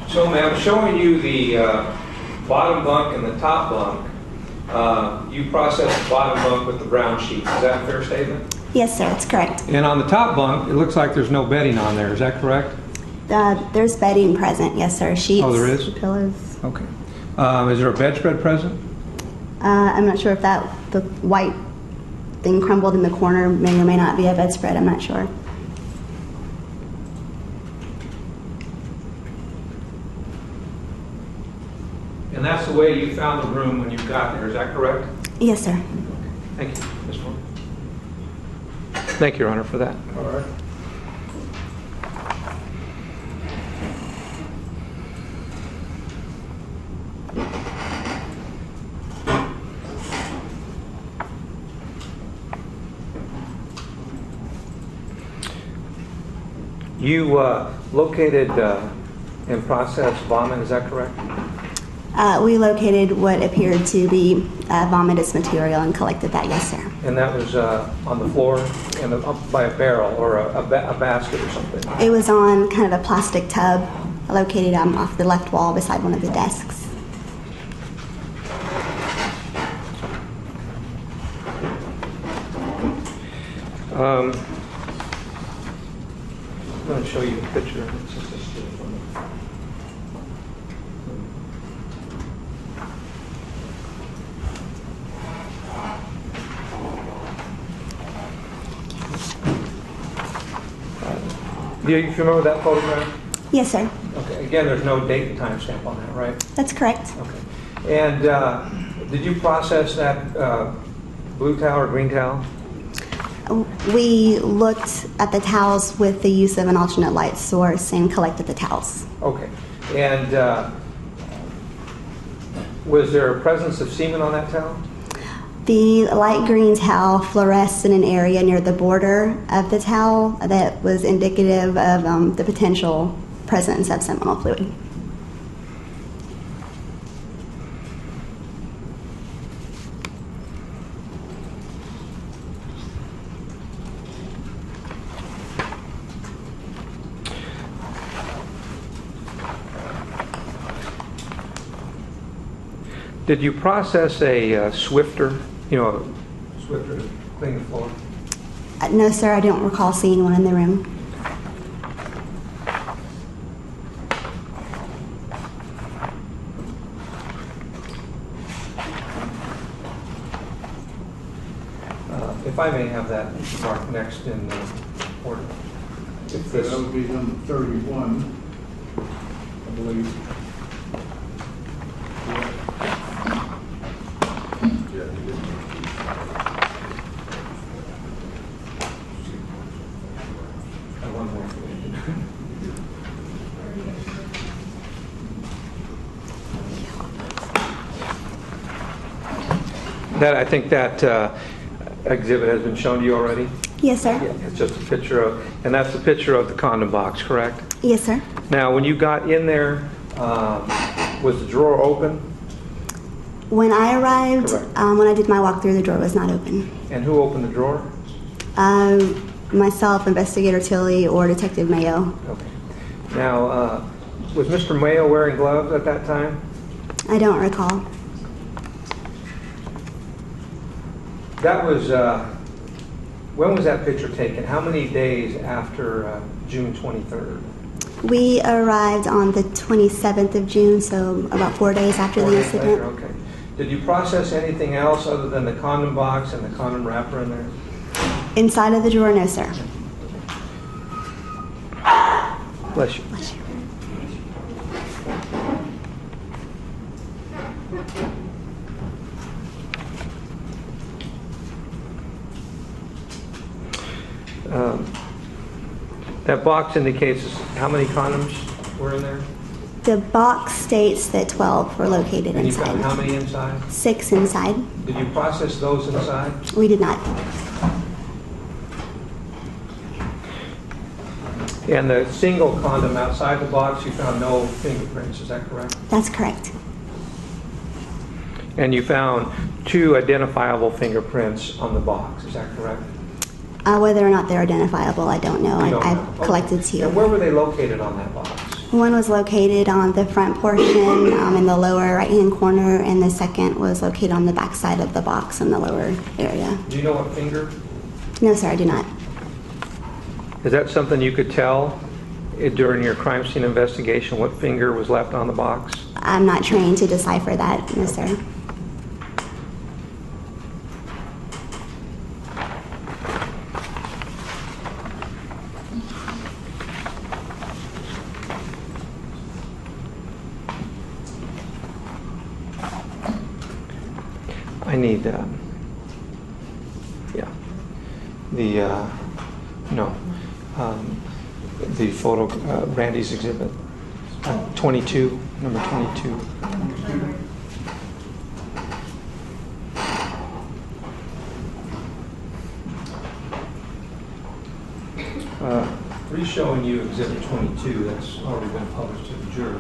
So, ma'am, showing you the bottom bunk and the top bunk, you processed the bottom bunk with the brown sheet. Is that a fair statement? Yes, sir, it's correct. And on the top bunk, it looks like there's no bedding on there. Is that correct? There's bedding present, yes, sir. Sheets. Oh, there is? Pillows. Okay. Is there a bedspread present? I'm not sure if the white thing crumbled in the corner may or may not be a bedspread. I'm not sure. way you found the room when you got there, is that correct? Yes, sir. Thank you, Ms. Moore. Thank you, Your Honor, for that. All right. You located and processed vomit, is that correct? We located what appeared to be vomitous material and collected that, yes, sir. And that was on the floor and by a barrel or a basket or something? It was on kind of a plastic tub located off the left wall beside one of the desks. I'm going to show you a picture. Do you remember that photograph? Yes, sir. Okay. Again, there's no date and time stamp on that, right? That's correct. Okay. And did you process that blue towel or green towel? We looked at the towels with the use of an alternate light source and collected the towels. Okay. And was there a presence of semen on that towel? The light green towel fluoresced in an area near the border of the towel that was indicative of the potential presence of seminal fluid. Did you process a Swifter, Swifter to clean the floor? No, sir, I don't recall seeing one in the room. If I may have that mark next in the order. If this, That would be number 31, I believe. I think that exhibit has been shown to you already? Yes, sir. Yeah, it's just a picture of, and that's the picture of the condom box, correct? Yes, sir. Now, when you got in there, was the drawer open? When I arrived, when I did my walkthrough, the drawer was not open. And who opened the drawer? Myself, Investigator Tilley, or Detective Mayo. Okay. Now, was Mr. Mayo wearing gloves at that time? I don't recall. That was, when was that picture taken? How many days after June 23rd? We arrived on the 27th of June, so about 4 days after the incident. Okay. Did you process anything else other than the condom box and the condom wrapper in there? Inside of the drawer, no, sir. Bless you. Bless you. That box indicates how many condoms were in there? The box states that 12 were located And you inside. found how many inside? 6 inside. Did you process those inside? We did not. And the single condom outside the box, you found no fingerprints, is that correct? That's correct. And you found 2 identifiable fingerprints on the box, is that correct? Whether or not they're identifiable, I don't know. I've collected 2. And where were they located on that box? One was located on the front portion in the lower right-hand corner, and the second was located on the back side of the box in the lower area. Do you know what finger? No, sir, I do not. Is that something you could tell during your crime scene investigation, what finger was left on the box? I'm not trained to decipher that, no, sir. I need, yeah, the photo, Randy's exhibit, 22, number 22. He's showing you exhibit 22, that's already been published to the jury.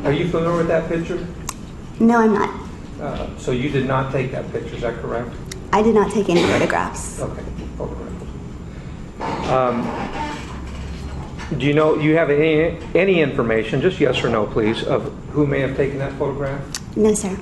Are you familiar with that picture? No, I'm not. So you did not take that picture, is that correct? I did not take any photographs. Okay, photograph. Do you know, you have any information, just yes or no please, of who may have taken that photograph? No, sir.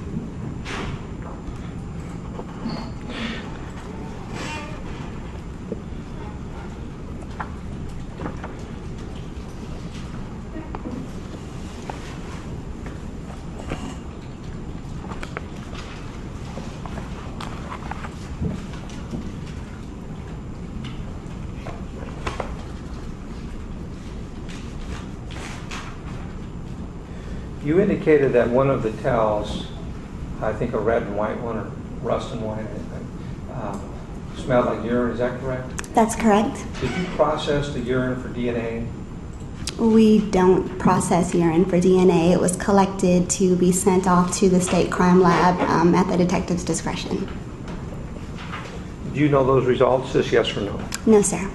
You indicated that one of the towels, I think a red and white one, or rust and white, smelled like urine, is that correct? That's correct. Did you process the urine for DNA? We don't process urine for DNA. It was collected to be sent off to the state crime lab at the detective's discretion. Do you know those results, just yes or no? No, sir.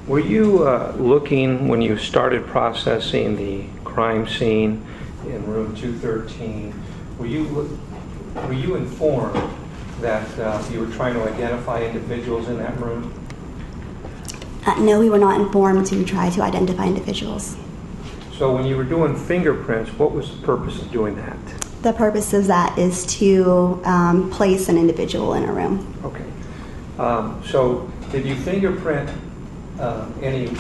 Were you looking, when you started processing the crime scene in room 213, were you informed that you were trying to identify individuals in that room? No, we were not informed to try to identify individuals. So when you were doing fingerprints, what was the purpose of doing that? The purpose of that is to place an individual in a room. Okay. So did you fingerprint any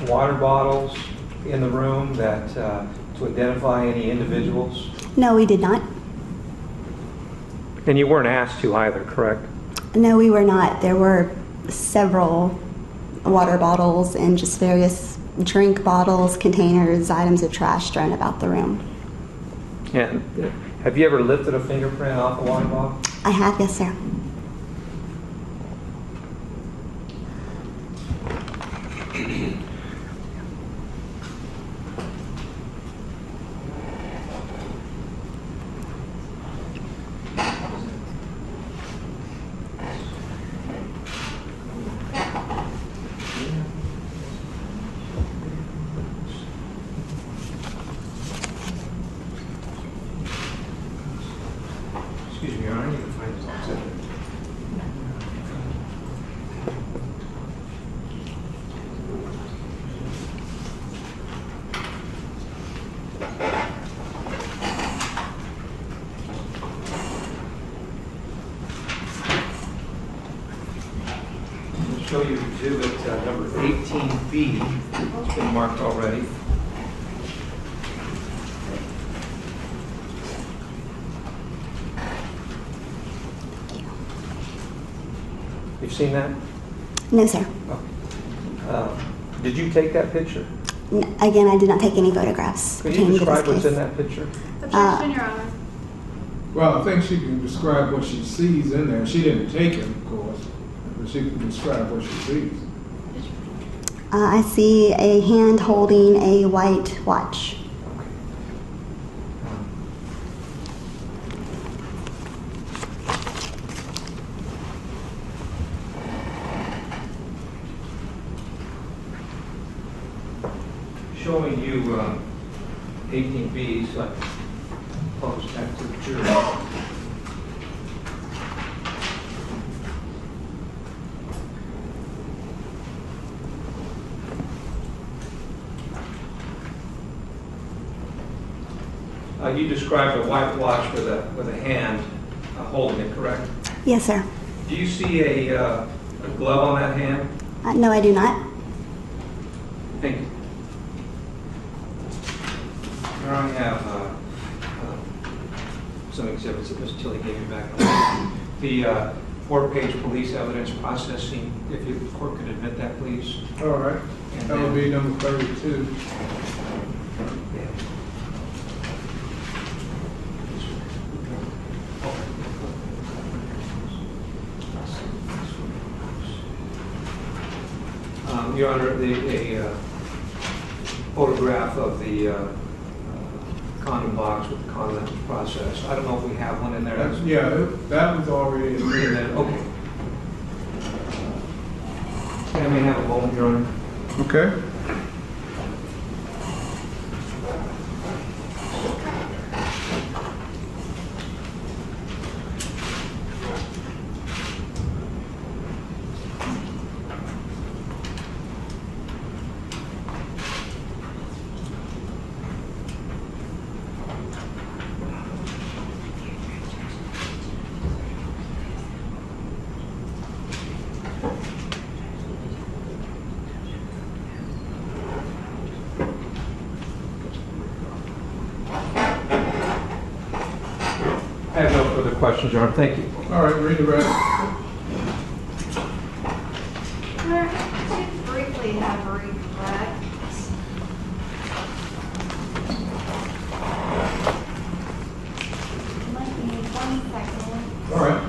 water bottles in the room that to identify any individuals? No, we did not. And you weren't asked to either, correct? No, we were not. There were several water bottles and just various drink bottles, containers, items of trash strewn about the room. And have you ever lifted a fingerprint off a water bottle? I have, yes, sir. Excuse me, Your Honor, I need to find this exhibit. I'll show you exhibit number 18B. It's been marked already. You've seen that? No, sir. Did you take that picture? Again, I did not take any photographs. Could you pertaining to this describe what's case. in that picture? Objection, Your Honor. Well, I think she can describe what she sees in there. She didn't take it, of course, but she can describe what she sees. I see a hand holding a white watch. Showing you 18B, so I pose back to the jury. You described a white watch with a hand holding it, correct? Yes, sir. Do you see a glove on that hand? No, I do not. Thank you. Here I have some exhibits that Ms. Tilly gave you back. The 4-page police evidence processing, if the court could admit that, please. All right. And That would be number 32. Your Honor, a photograph of the condom box with the condom process. I don't know if we have one in there. Yeah, that was already in. Okay. Can I may have a moment, Your Honor? Okay. I have no further questions, Your Honor. Thank you. All right, read the rest. To briefly have a reflect. Might be 1 second. All right.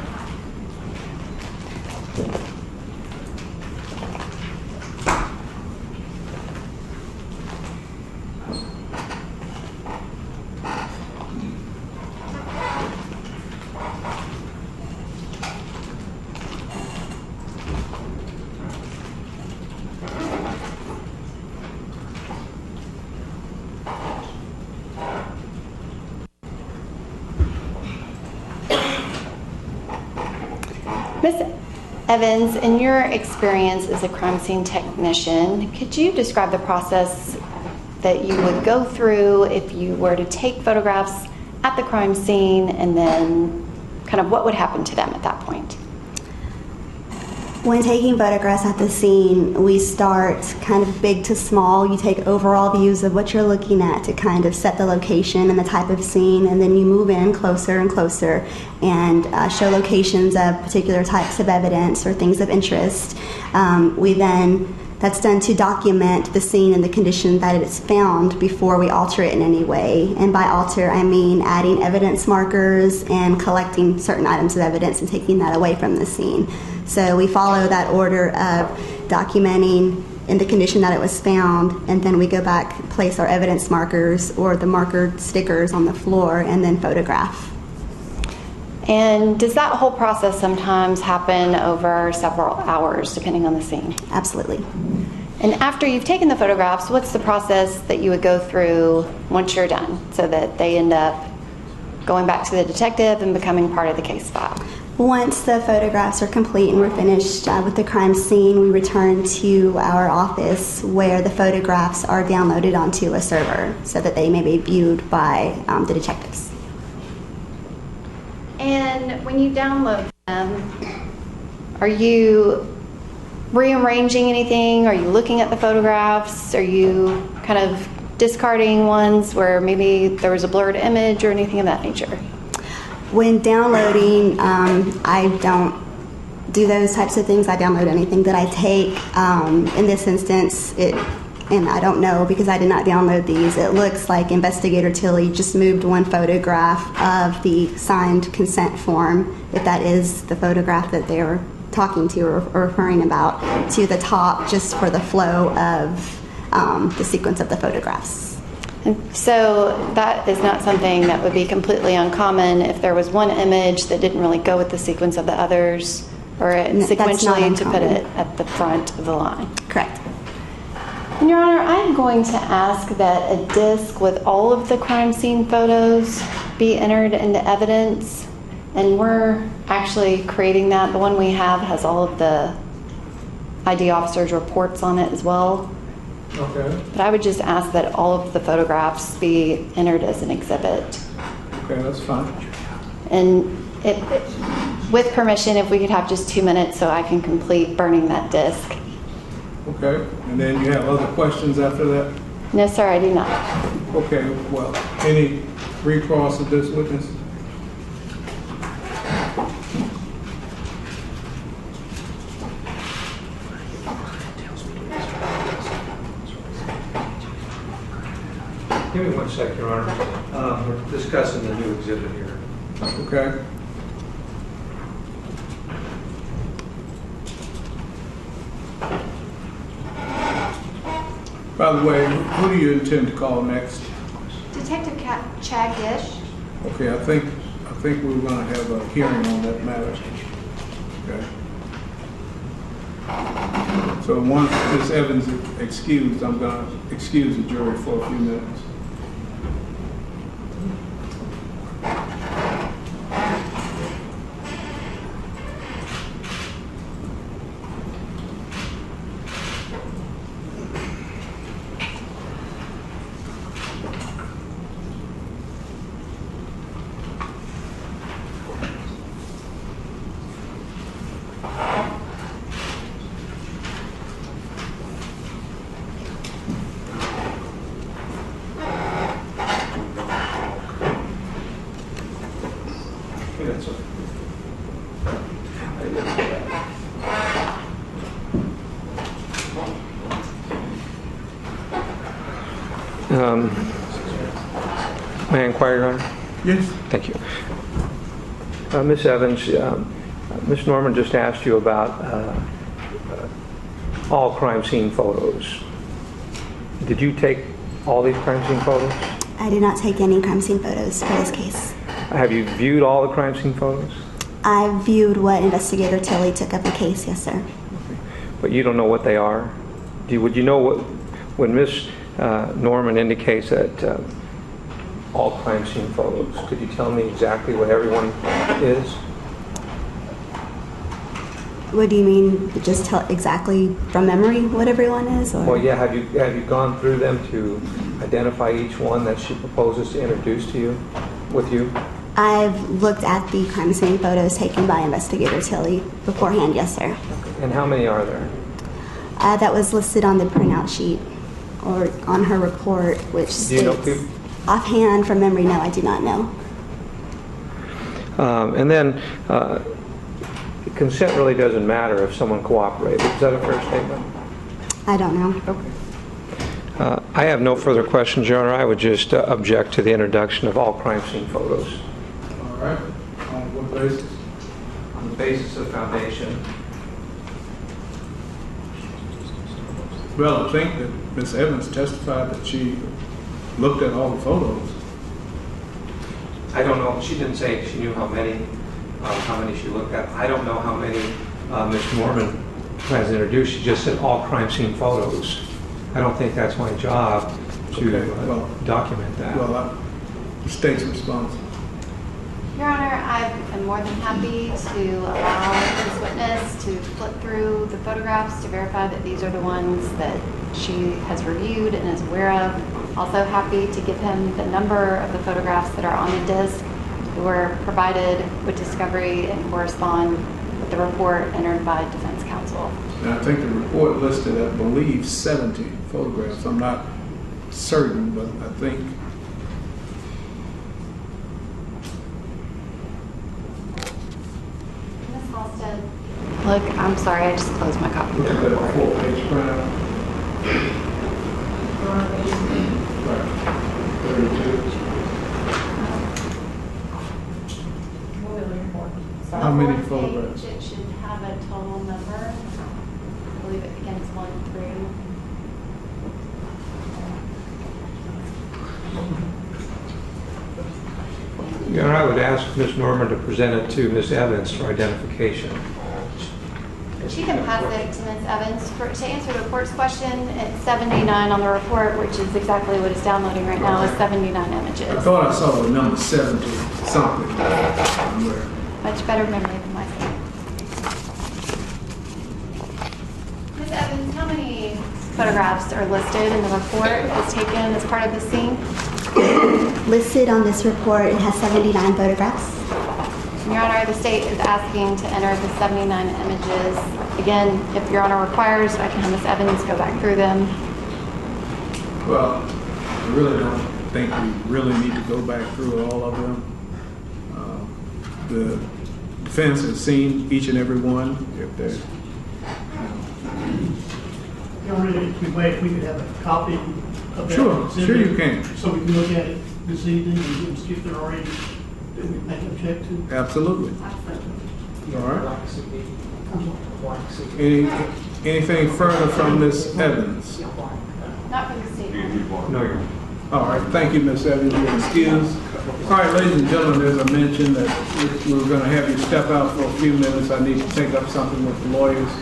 Ms. Evans, in your experience as a crime scene technician, could you describe the process that you would go through if you were to take photographs at the crime scene, and then kind of what would happen to them at that point? When taking photographs at the scene, we start kind of big to small. You take overall views of what you're looking at to kind of set the location and the type of scene, and then you move in closer and closer and show locations of particular types of evidence or things of interest. That's done to document the scene and the condition that it is found before we alter it in any way. And by alter, I mean adding evidence markers and collecting certain items of evidence and taking that away from the scene. So we follow that order of documenting in the condition that it was found, and then we go back, place our evidence markers or the marker stickers on the floor, and then photograph. And does that whole process sometimes happen over several hours, depending on the scene? Absolutely. And after you've taken the photographs, what's the process that you would go through once you're done, so that they end up going back to the detective and becoming part of the case file? Once the photographs are complete and we're finished with the crime scene, we return to our office where the photographs are downloaded onto a server so that they may be viewed by the detectives. And when you download them, are you rearranging anything? Are you looking at the photographs? Are you kind of discarding ones where maybe there was a blurred image or anything of that nature? When downloading, I don't do those types of things. I download anything that I take. In this instance, and I don't know because I did not download these, it looks like Investigator Tilley just moved one photograph of the signed consent form, if that is the photograph that they were talking to or referring about, to the top just for the flow of the sequence of the photographs. And so that is not something that would be completely uncommon if there was one image that didn't really go with the sequence of the others, or sequentially to put it at the front of the line. Correct. And Your Honor, I'm going to ask that a disc with all of the crime scene photos be entered into evidence, and we're actually creating that. The one we have has all of the ID officers' reports on it as well. Okay. But I would just ask that all of the photographs be entered as an exhibit. Okay, that's fine. And with permission, if we could have just 2 minutes so I can complete burning that disc. Okay, and then you have other questions after that? No, sir, I do not. Okay, well, any recross of this witness? Give me 1 second, Your Honor. We're discussing the new exhibit here. Okay. By the way, who do you intend to call next? Detective Chad Gish. Okay, I think we're going to have a hearing on that matter. Okay. So once Ms. Evans is excused, I'm going to excuse the jury for a few minutes. May I inquire, Your Honor? Yes. Thank you. Ms. Evans, Ms. Norman just asked you about all crime scene photos. Did you take all these crime scene photos? I did not take any crime scene photos for this case. Have you viewed all the crime scene photos? I viewed what Investigator Tilley took of the case, yes, sir. But you don't know what they are? Would you know what, when Ms. Norman indicates that all crime scene photos, could you tell me exactly what everyone is? What do you mean? Just tell exactly from memory what everyone is? Or? Well, yeah. Have you gone through them to identify each one that she proposes to introduce to you, with you? I've looked at the crime scene photos taken by Investigator Tilley beforehand, yes, sir. And how many are there? That was listed on the printout sheet or on her report, which states. Do you know offhand from memory? No, I do not know. And then consent really doesn't matter if someone cooperates. Is that a fair statement? I don't know. Okay. I have no further questions, Your Honor. I would just object to the introduction of all crime scene photos. All right. On what basis? On the basis of foundation. Well, I think that Ms. Evans testified that she looked at all the photos. I don't know. She didn't say she knew how many she looked at. I don't know how many Ms. Norman has introduced. She just said all crime scene photos. I don't think that's my job to document that. Well, the state's response. Your Honor, I am more than happy to allow this witness to flip through the photographs to verify that these are the ones that she has reviewed and is aware of. Also happy to give him the number of the photographs that are on the disc that were provided with discovery and correspond with the report entered by defense counsel. And I think the report listed, I believe, 70 photographs. I'm not certain, but I think. Ms. Halstead, look, I'm sorry, I just closed my copy of the Look at report. that 4-page printout. Right. 32. How many photographs? It should have a total number. I believe it begins 1 through. Your Honor, I would ask Ms. Norman to present it to Ms. Evans for identification. She can pass it to Ms. Evans. To answer the court's question, it's 79 on the report, which is exactly what it's downloading right now, is 79 images. I thought I saw the number 70 something somewhere. Much better memory than myself. Ms. Evans, how many photographs are listed in the report as taken as part of the scene? Listed on this report, it has 79 photographs. Your Honor, the state is asking to enter the 79 images. Again, if Your Honor requires, I can have Ms. Evans go back through them. Well, I really don't think we really need to go back through all of them. The defense has seen each and every one. If they're, Your Honor, if we could have a copy Sure, sure you can. So we can look at it this evening and see if they're already, that we may object to? Absolutely. All right. Anything further from Ms. Evans? Not for this evening. No, you're. All right, thank you, Ms. Evans. You're excused. All right, ladies and gentlemen, as I mentioned, that we're going to have you step out for a few minutes. I need to take up something with the lawyers.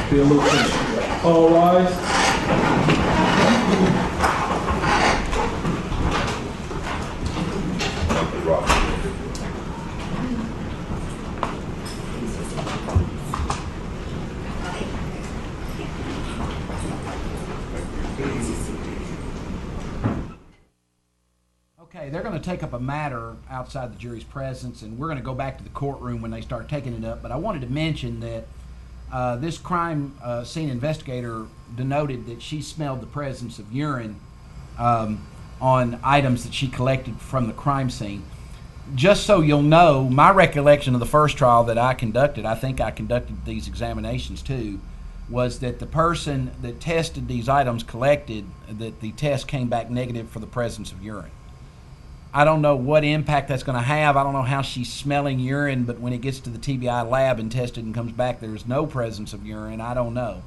Be a little patient. All rise. Okay, they're going to take up a matter outside the jury's presence, and we're going to go back to the courtroom when they start taking it up. But I wanted to mention that this crime scene investigator denoted that she smelled the presence of urine on items that she collected from the crime scene. Just so you'll know, my recollection of the first trial that I conducted, I think I conducted these examinations too, was that the person that tested these items collected, that the test came back negative for the presence of urine. I don't know what impact that's going to have. I don't know how she's smelling urine, but when it gets to the TBI lab and tested and comes back there's no presence of urine, I don't know.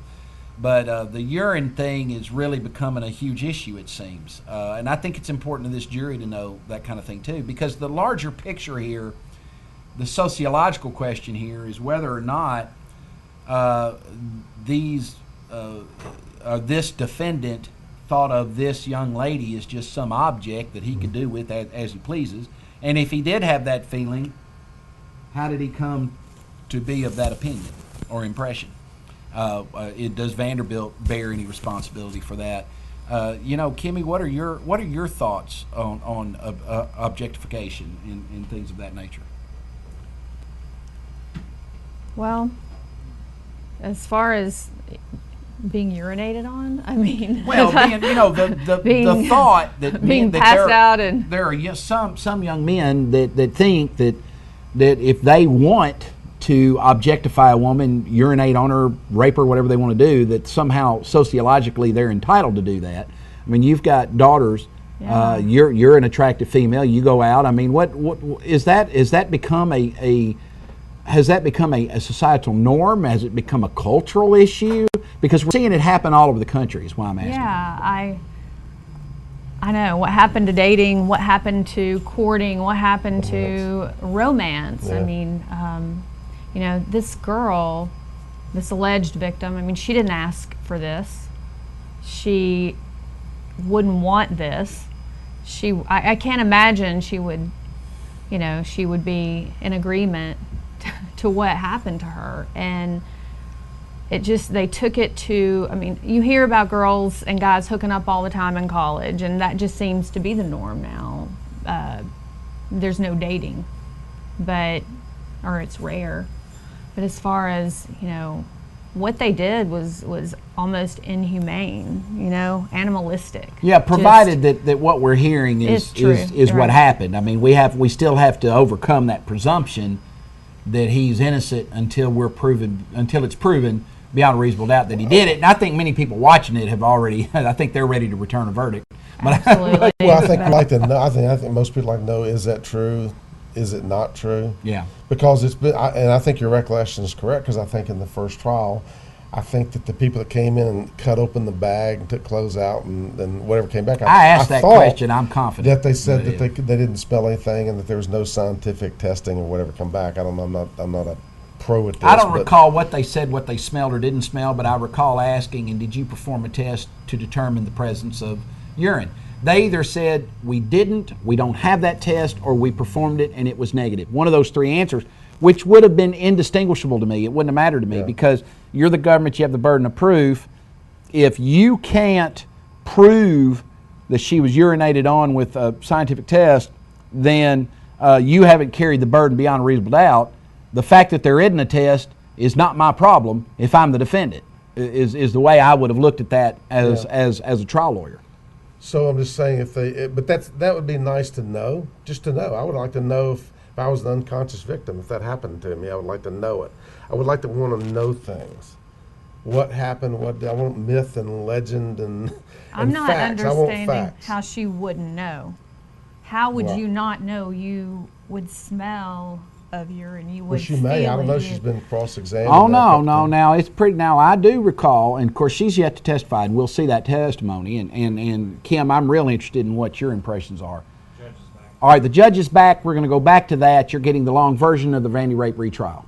But the urine thing is really becoming a huge issue, it seems. And I think it's important to this jury to know that kind of thing too, because the larger picture here, the sociological question here is whether or not this defendant thought of this young lady as just some object that he could do with as he pleases. And if he did have that feeling, how did he come to be of that opinion or impression? Does Vanderbilt bear any responsibility for that? Kimmy, what are your thoughts on objectification and things of that nature? Well, as far as being urinated on, I mean, well, the thought that being passed out, and there are some young men that think that if they want to objectify a woman, urinate on her, rape her, whatever they want to do, that somehow sociologically they're entitled to do that. I mean, you've got daughters. Yeah. You're an attractive female. You go out. I mean, what is that? Has that become a societal norm? Has it become a cultural issue? Because we're seeing it happen all over the country is why I'm asking. Yeah, I know what happened to dating, what happened to courting, what happened to romance. Yeah. I mean, this girl, this alleged victim, I mean, she didn't ask for this. She wouldn't want this. I can't imagine she would be in agreement to what happened to her. And they took it to, I mean, you hear about girls and guys hooking up all the time in college, and that just seems to be the norm now. There's no dating, or it's rare. But as far as, what they did was almost inhumane, animalistic. Yeah, provided that what we're hearing is what right. happened. I mean, we still have to overcome that presumption that he's innocent until it's proven beyond a reasonable doubt that he did it. And I think many people watching it have already. I think they're ready to return a verdict. Absolutely. Well, I think I'd like to know. I think most people like to know: is that true? Is it not true? Yeah. Because it's been, and I think your recollection is correct. Because I think in the first trial, I think that the people that came in and cut open the bag and took clothes out and whatever came back. I asked that question. I'm confident that they said that they didn't smell anything and that there was no scientific testing or whatever come back. I don't know. I'm not a pro at this. I don't recall what they said, what they smelled or didn't smell, but I recall asking, and did you perform a test to determine the presence of urine? They either said we didn't, we don't have that test, or we performed it and it was negative. One of those three answers, which would have been indistinguishable to me. It wouldn't have mattered to me because you're the government, you have the burden of proof. If you can't prove that she was urinated on with a scientific test, then you haven't carried the burden beyond a reasonable doubt. The fact that there isn't a test is not my problem if I'm the defendant, is the way I would have looked at that as a trial lawyer. So I'm just saying but that would be nice to know, just to know. I would like to know if I was an unconscious victim, if that happened to me, I would like to know it. I would like to want to know things. what happened, I want myth and legend and I'm not facts. I want understanding facts. how she wouldn't know. How would Well- you not know? You would smell of urine. You would Well, she may. I don't know. feel it. She's been cross-examined. Oh, no. Now, it's pretty. Now, I do recall, and of course, she's yet to testify, and we'll see that testimony. And Kim, I'm real interested in what your impressions are. All right, the judge is back. We're going to go back to that. You're getting the long version of the Vandy rape retrial.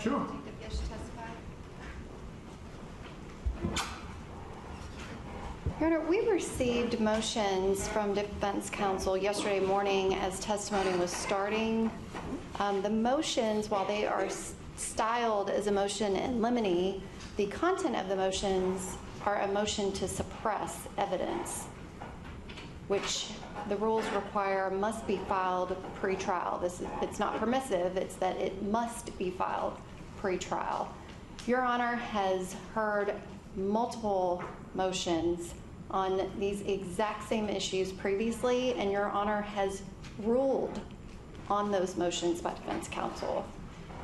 Sure. Your Honor, we received motions from defense counsel yesterday morning as testimony was starting. The motions, while they are styled as a motion in limine, the content of the motions are a motion to suppress evidence, which the rules require must be filed pre-trial. It's not permissive, it's that it must be filed pre-trial. Your Honor has heard multiple motions on these exact same issues previously, and Your Honor has ruled on those motions by defense counsel.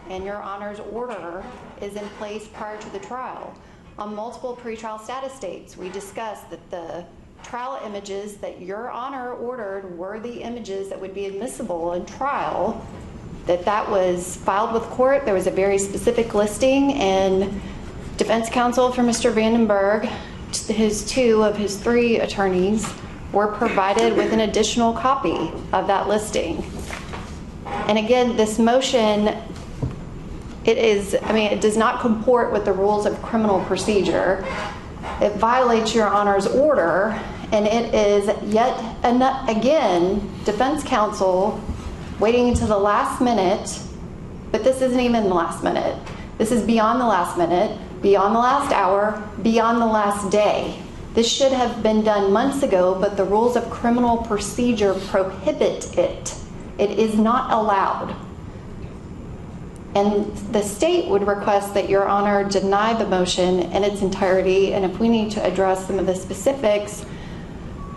And Your Honor's order is in place prior to the trial. On multiple pretrial status dates, we discussed that the trial images that Your Honor ordered were the images that would be admissible in trial, that was filed with court. There was a very specific listing, and defense counsel for Mr. Vandenburg, two of his three attorneys, were provided with an additional copy of that listing. And again, this motion, it does not comport with the rules of criminal procedure. It violates Your Honor's order, and it is yet again defense counsel waiting until the last minute, but this isn't even the last minute. This is beyond the last minute, beyond the last hour, beyond the last day. This should have been done months ago, but the rules of criminal procedure prohibit it. It is not allowed. And the state would request that Your Honor deny the motion in its entirety, and if we need to address some of the specifics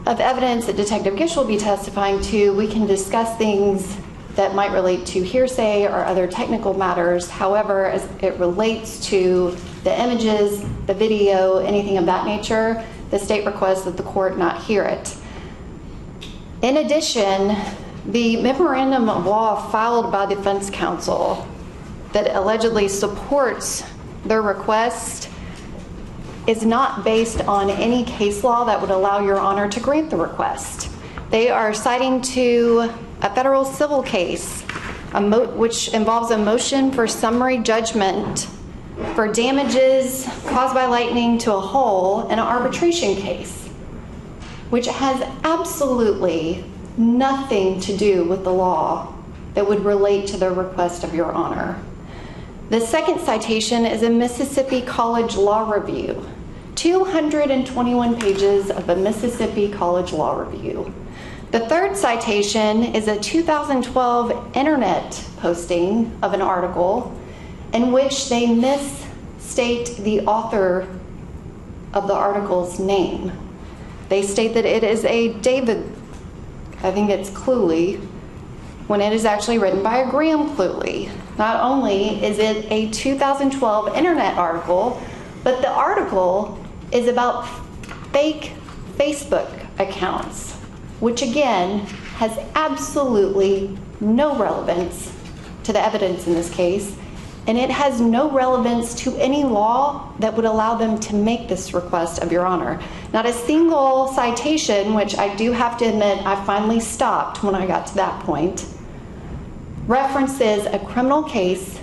of evidence that Detective Gish will be testifying to, we can discuss things that might relate to hearsay or other technical matters. However, as it relates to the images, the video, anything of that nature, the state requests that the court not hear it. In addition, the memorandum of law filed by defense counsel that allegedly supports their request is not based on any case law that would allow Your Honor to grant the request. They are citing to a federal civil case which involves a motion for summary judgment for damages caused by lightning to a hole in an arbitration case, which has absolutely nothing to do with the law that would relate to the request of Your Honor. The second citation is a Mississippi College Law Review, 221 pages of a Mississippi College Law Review. The third citation is a 2012 internet posting of an article in which they misstate the author of the article's name. They state that it is a David, I think it's Cluley, when it is actually written by a Graham Cluley. Not only is it a 2012 internet article, but the article is about fake Facebook accounts, which again has absolutely no relevance to the evidence in this case, and it has no relevance to any law that would allow them to make this request of Your Honor. Not a single citation, which I do have to admit I finally stopped when I got to that point, references a criminal case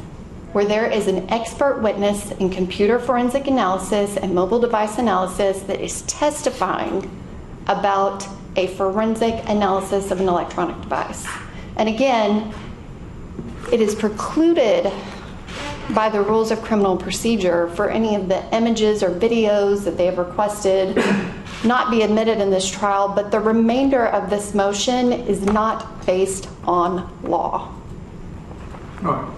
where there is an expert witness in computer forensic analysis and mobile device analysis that is testifying about a forensic analysis of an electronic device. And again, it is precluded by the rules of criminal procedure for any of the images or videos that they have requested not be admitted in this trial, but the remainder of this motion is not based on law. All right.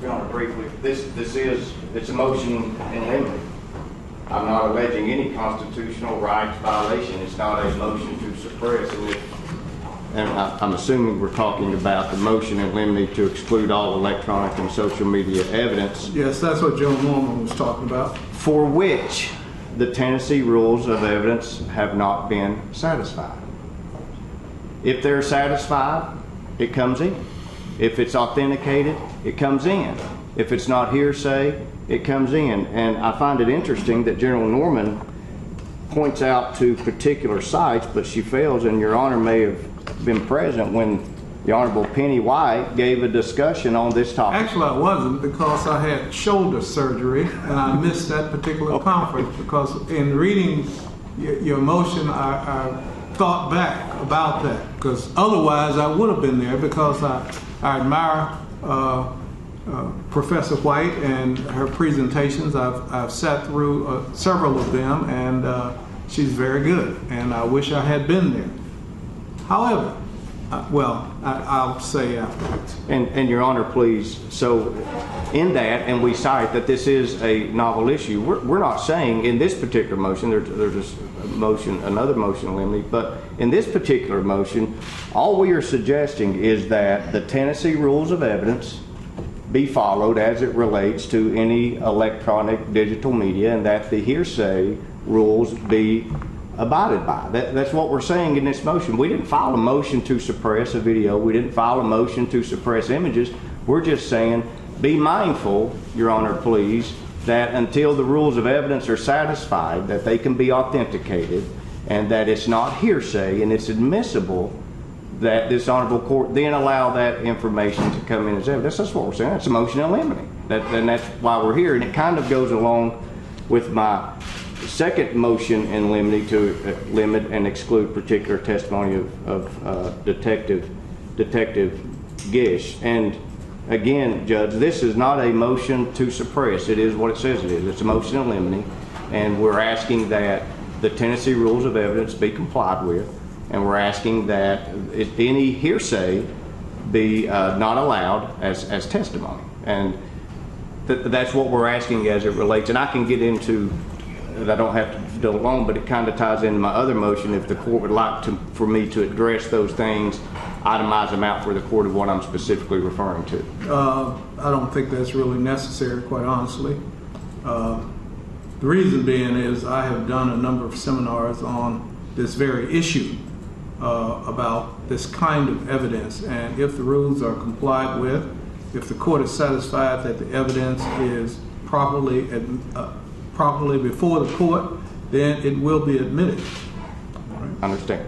Your Honor, briefly, it's a motion in limine. I'm not alleging any constitutional rights violation. It's not a motion to suppress. and I'm assuming we're talking about the motion in limine to exclude all electronic and social media evidence. Yes, that's what Joe Norman was talking about. For which the Tennessee rules of evidence have not been satisfied. If they're satisfied, it comes in. If it's authenticated, it comes in. If it's not hearsay, it comes in. And I find it interesting that General Norman points out to particular sites, but she fails, and Your Honor may have been present when the Honorable Penny White gave a discussion on this topic. Actually, I wasn't, because I had shoulder surgery and I missed that particular conference, because in reading your motion, I thought back about that, because otherwise I would have been there, because I admire Professor White and her presentations. I've sat through several of them, and she's very good, and I wish I had been there. However, I'll say afterwards. And Your Honor, please, so in that, and we cite that this is a novel issue, we're not saying in this particular motion, there's a motion, another motion in limine, but in this particular motion, all we are suggesting is that the Tennessee rules of evidence be followed as it relates to any electronic digital media, and that the hearsay rules be abided by. That's what we're saying in this motion. We didn't file a motion to suppress a video. We didn't file a motion to suppress images. We're just saying, be mindful, Your Honor, please, that until the rules of evidence are satisfied, that they can be authenticated, and that it's not hearsay and it's admissible, that this honorable court then allow that information to come in as evidence. That's what we're saying. That's a motion in limine. And that's why we're here. And it kind of goes along with my second motion in limine to limit and exclude particular testimony of Detective Gish. And again, Judge, this is not a motion to suppress. It is what it says it is. It's a motion in limine, and we're asking that the Tennessee rules of evidence be complied with, and we're asking that any hearsay be not allowed as testimony. And that's what we're asking as it relates. And I can get into, I don't have to do it long, but it kind of ties into my other motion. If the court would like for me to address those things, itemize them out for the court of what I'm specifically referring to. I don't think that's really necessary, quite honestly. The reason being is I have done a number of seminars on this very issue about this kind of evidence, and if the rules are complied with, if the court is satisfied that the evidence is properly before the court, then it will be admitted. I understand.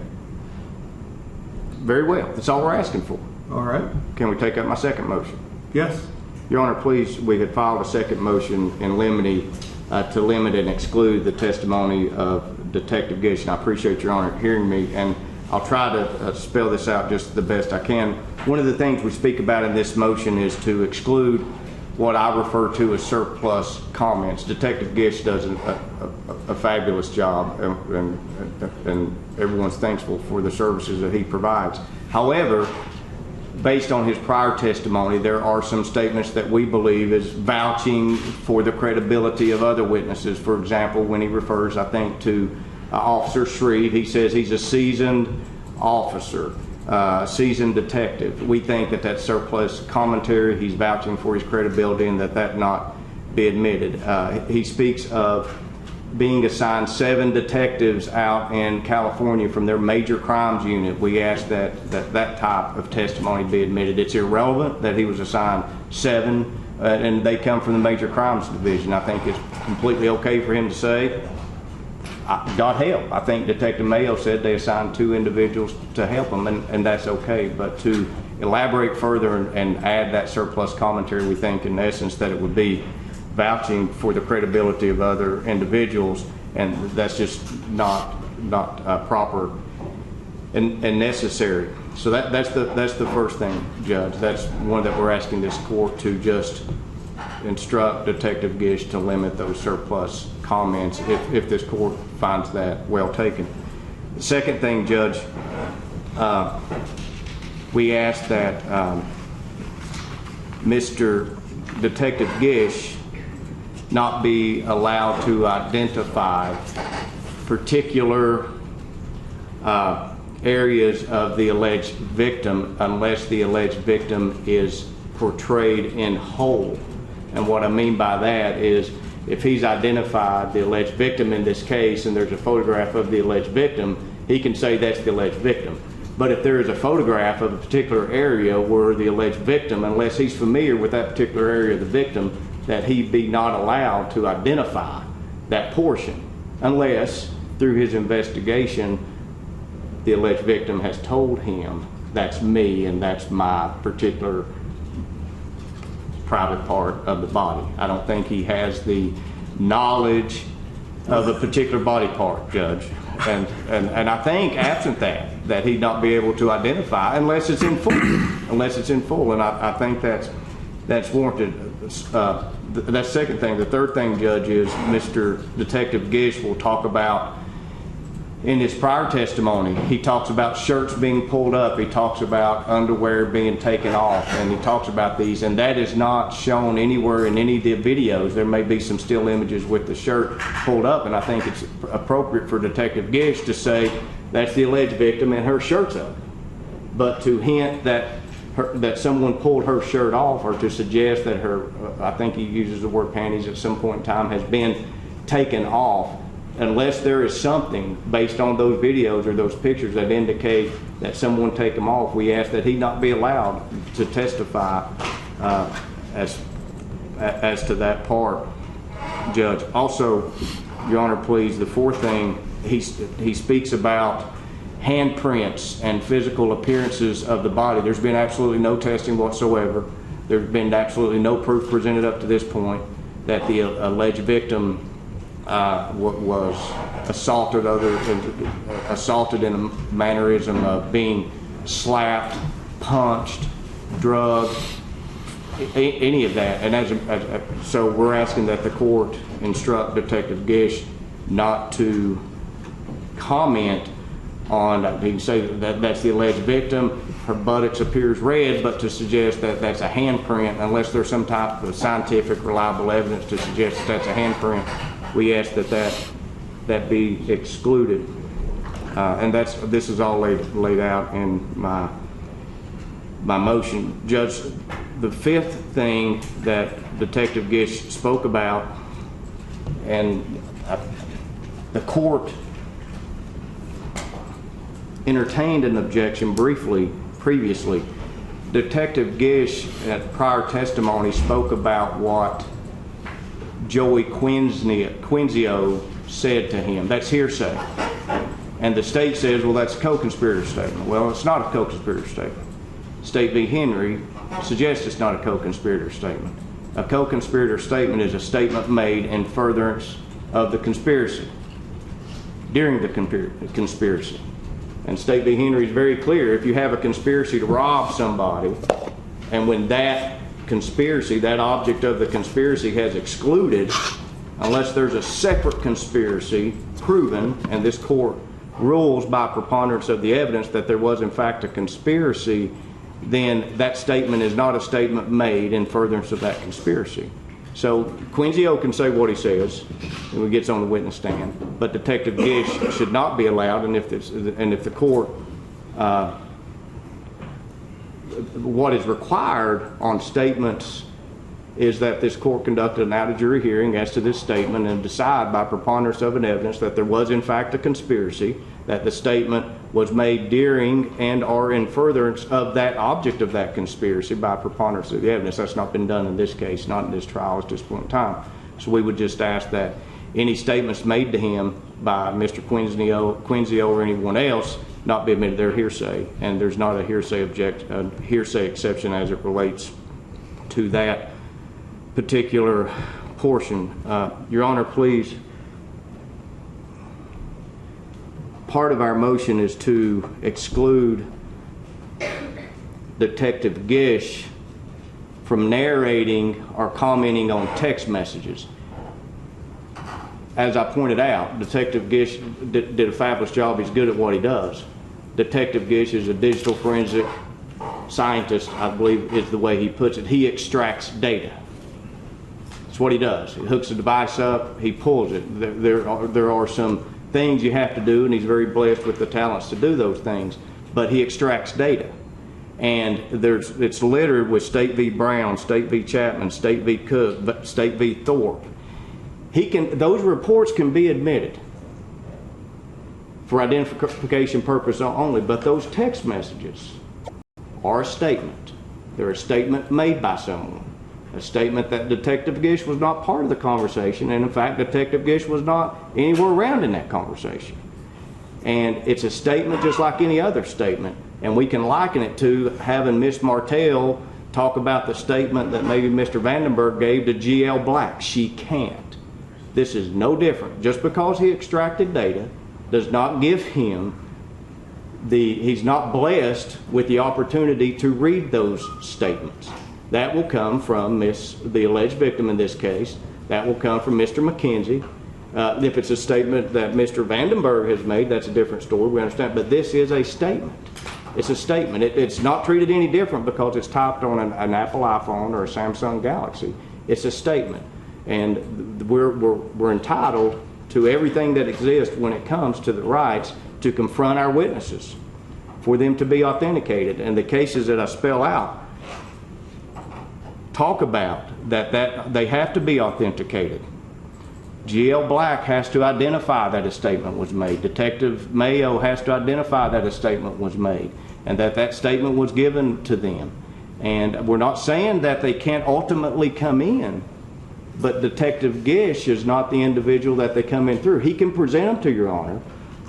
Very well. That's all we're asking for. All right. Can we take up my second motion? Yes. Your Honor, please, we had filed a second motion in limine to limit and exclude the testimony of Detective Gish, and I appreciate Your Honor hearing me, and I'll try to spell this out just the best I can. One of the things we speak about in this motion is to exclude what I refer to as surplus comments. Detective Gish does a fabulous job, and everyone's thankful for the services that he provides. However, based on his prior testimony, there are some statements that we believe is vouching for the credibility of other witnesses. For example, when he refers, I think, to Officer Shreve, he says he's a seasoned officer, seasoned detective. We think that that's surplus commentary. He's vouching for his credibility and that not be admitted. He speaks of being assigned 7 detectives out in California from their major crimes unit. We ask that type of testimony be admitted. It's irrelevant that he was assigned 7 and they come from the major crimes division. I think it's completely okay for him to say, God help. I think Detective Mayo said they assigned 2 individuals to help them, and that's okay. But to elaborate further and add that surplus commentary, we think in essence that it would be vouching for the credibility of other individuals, and that's just not proper and necessary. So that's the first thing, Judge. That's one that we're asking this court to just instruct Detective Gish to limit those surplus comments if this court finds that well taken. The second thing, Judge, we ask that Mr. Detective Gish not be allowed to identify particular areas of the alleged victim unless the alleged victim is portrayed in whole. And what I mean by that is if he's identified the alleged victim in this case and there's a photograph of the alleged victim, he can say that's the alleged victim. But if there is a photograph of a particular area where the alleged victim, unless he's familiar with that particular area of the victim, that he be not allowed to identify that portion unless through his investigation the alleged victim has told him that's me and that's my particular private part of the body. I don't think he has the knowledge of a particular body part, Judge. And I think absent that he'd not be able to identify unless it's in full. And I think that's warranted. That's the second thing. The third thing, Judge, is Mr. Detective Gish will talk about in his prior testimony. He talks about shirts being pulled up. He talks about underwear being taken off, and he talks about these, and that is not shown anywhere in any of the videos. There may be some still images with the shirt pulled up, and I think it's appropriate for Detective Gish to say that's the alleged victim and her shirt's up. But to hint that someone pulled her shirt off, or to suggest that her, I think he uses the word panties at some point in time, has been taken off, unless there is something based on those videos or those pictures that indicate that someone take them off, we ask that he not be allowed to testify as to that part, Judge. Also, Your Honor, please, the fourth thing, he speaks about handprints and physical appearances of the body. There's been absolutely no testing whatsoever. There's been absolutely no proof presented up to this point that the alleged victim was assaulted in a mannerism of being slapped, punched, drugged, any of that. And so we're asking that the court instruct Detective Gish not to comment on, he can say that that's the alleged victim, her buttocks appears red, but to suggest that that's a handprint, unless there's some type of scientific reliable evidence to suggest that that's a handprint, we ask that be excluded. And this is all laid out in my motion. Judge, the fifth thing that Detective Gish spoke about, and the court entertained an objection briefly previously. Detective Gish at prior testimony spoke about what Joey Quinzio said to him. That's hearsay. And the state says, well, that's a co-conspirator statement. Well, it's not a co-conspirator statement. State v. Henry suggests it's not a co-conspirator statement. A co-conspirator statement is a statement made in furtherance of the conspiracy, during the conspiracy. And State v. Henry is very clear. If you have a conspiracy to rob somebody, and when that conspiracy, that object of the conspiracy has excluded, unless there's a separate conspiracy proven, and this court rules by preponderance of the evidence that there was in fact a conspiracy, then that statement is not a statement made in furtherance of that conspiracy. So Quinzio can say what he says when he gets on the witness stand, but Detective Gish should not be allowed. And if the court, what is required on statements is that this court conduct an out-of-jury hearing as to this statement and decide by preponderance of an evidence that there was in fact a conspiracy, that the statement was made during and or in furtherance of that object of that conspiracy by preponderance of the evidence. That's not been done in this case, not in this trial at this point in time. So we would just ask that any statements made to him by Mr. Quinzio or anyone else not be admitted. They're hearsay, and there's not a hearsay exception as it relates to that particular portion. Your Honor, please. Part of our motion is to exclude Detective Gish from narrating or commenting on text messages. As I pointed out, Detective Gish did a fabulous job. He's good at what he does. Detective Gish is a digital forensic scientist, I believe is the way he puts it. He extracts data. That's what he does. He hooks the device up, he pulls it. There are some things you have to do, and he's very blessed with the talents to do those things, but he extracts data. And it's littered with State v. Brown, State v. Chapman, State v. Cook, State v. Thorpe. Those reports can be admitted for identification purpose only, but those text messages are a statement. They're a statement made by someone. A statement that Detective Gish was not part of the conversation, and in fact, Detective Gish was not anywhere around in that conversation. And it's a statement just like any other statement, and we can liken it to having Miss Martell talk about the statement that maybe Mr. Vandenburg gave to G.L. Black. She can't. This is no different. Just because he extracted data does not give him he's not blessed with the opportunity to read those statements. That will come from the alleged victim in this case. That will come from Mr. McKenzie. If it's a statement that Mr. Vandenburg has made, that's a different story, we understand. But this is a statement. It's a statement. It's not treated any different because it's typed on an Apple iPhone or a Samsung Galaxy. It's a statement. And we're entitled to everything that exists when it comes to the rights to confront our witnesses, for them to be authenticated. And the cases that I spell out talk about that they have to be authenticated. G.L. Black has to identify that a statement was made. Detective Mayo has to identify that a statement was made and that statement was given to them. And we're not saying that they can't ultimately come in, but Detective Gish is not the individual that they come in through. He can present them to Your Honor.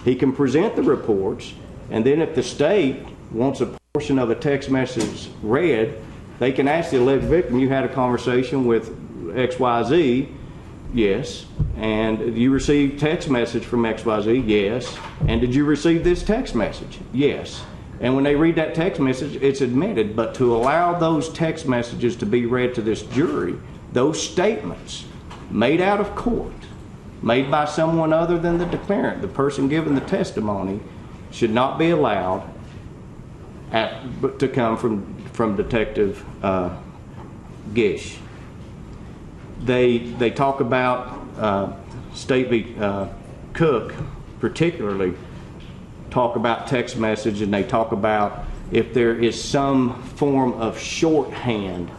He can present the reports, and then if the state wants a portion of a text message read, they can ask the alleged victim, you had a conversation with XYZ, yes, and you received text message from XYZ, yes, and did you receive this text message? Yes. And when they read that text message, it's admitted, but to allow those text messages to be read to this jury, those statements made out of court, made by someone other than the declarant, the person giving the testimony, should not be allowed to come from Detective Gish. They talk about State v. Cook, particularly talk about text message, and they talk about if there is some form of shorthand.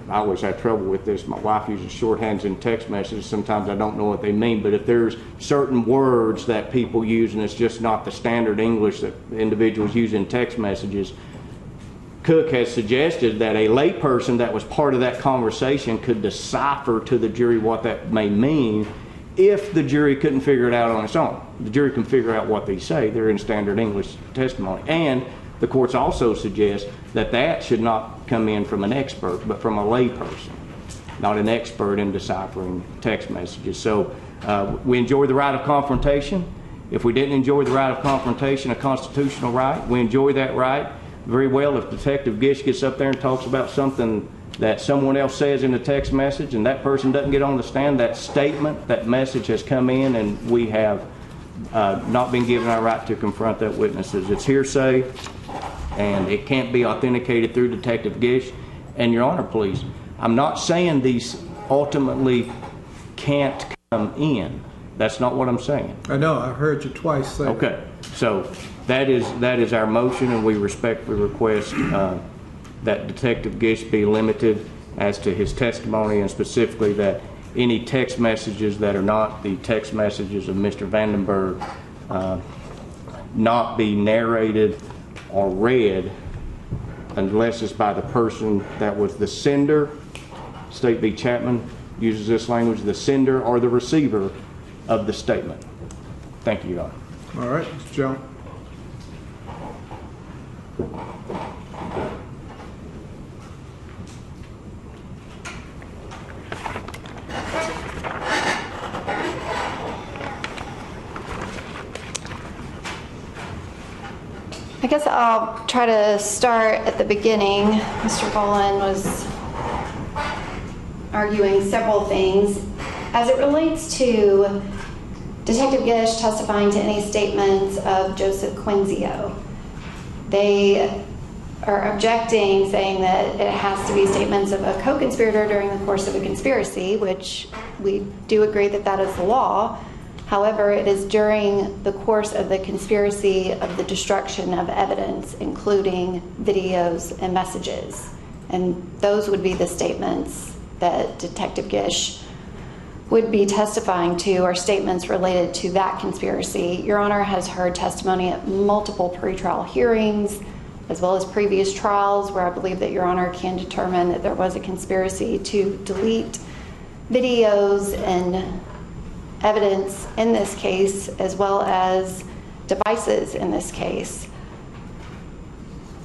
I always have trouble with this. My wife uses shorthands in text messages. Sometimes I don't know what they mean, but if there's certain words that people use and it's just not the standard English that individuals use in text messages, Cook has suggested that a layperson that was part of that conversation could decipher to the jury what that may mean if the jury couldn't figure it out on its own. The jury can figure out what they say. They're in standard English testimony. And the courts also suggest that should not come in from an expert, but from a layperson, not an expert in deciphering text messages. So we enjoy the right of confrontation. If we didn't enjoy the right of confrontation, a constitutional right, we enjoy that right very well. If Detective Gish gets up there and talks about something that someone else says in the text message and that person doesn't get on the stand, that statement, that message has come in and we have not been given our right to confront that witnesses. It's hearsay and it can't be authenticated through Detective Gish. And Your Honor, please, I'm not saying these ultimately can't come in. That's not what I'm saying. I know, I heard you twice say okay, so that is our motion, and we respectfully request that Detective Gish be limited as to his testimony, and specifically that any text messages that are not the text messages of Mr. Vandenburg not be narrated or read unless it's by the person that was the sender. State v. Chapman uses this language, the sender or the receiver of the statement. Thank you, Your Honor. All right, Mr. Jones. I guess I'll try to start at the beginning. Mr. Boland was arguing several things. As it relates to Detective Gish testifying to any statements of Joseph Quinzio, they are objecting, saying that it has to be statements of a co-conspirator during the course of a conspiracy, which we do agree that that is the law. However, it is during the course of the conspiracy of the destruction of evidence, including videos and messages. And those would be the statements that Detective Gish would be testifying to, or statements related to that conspiracy. Your Honor has heard testimony at multiple pretrial hearings, as well as previous trials, where I believe that Your Honor can determine that there was a conspiracy to delete videos and evidence in this case, as well as devices in this case.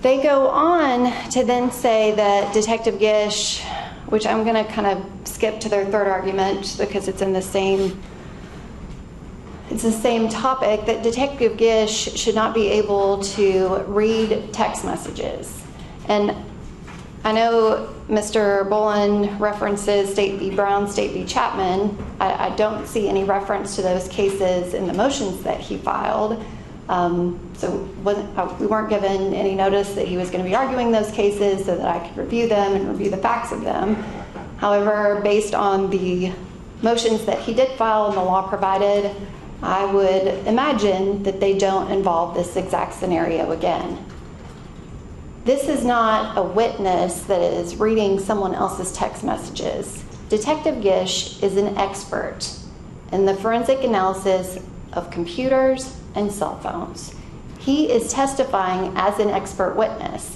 They go on to then say that Detective Gish, which I'm going to kind of skip to their third argument because it's in the same topic, that Detective Gish should not be able to read text messages. And I know Mr. Bolin references State v. Brown, State v. Chapman. I don't see any reference to those cases in the motions that he filed. So we weren't given any notice that he was going to be arguing those cases so that I could review them and review the facts of them. However, based on the motions that he did file and the law provided, I would imagine that they don't involve this exact scenario again. This is not a witness that is reading someone else's text messages. Detective Gish is an expert in the forensic analysis of computers and cell phones. He is testifying as an expert witness.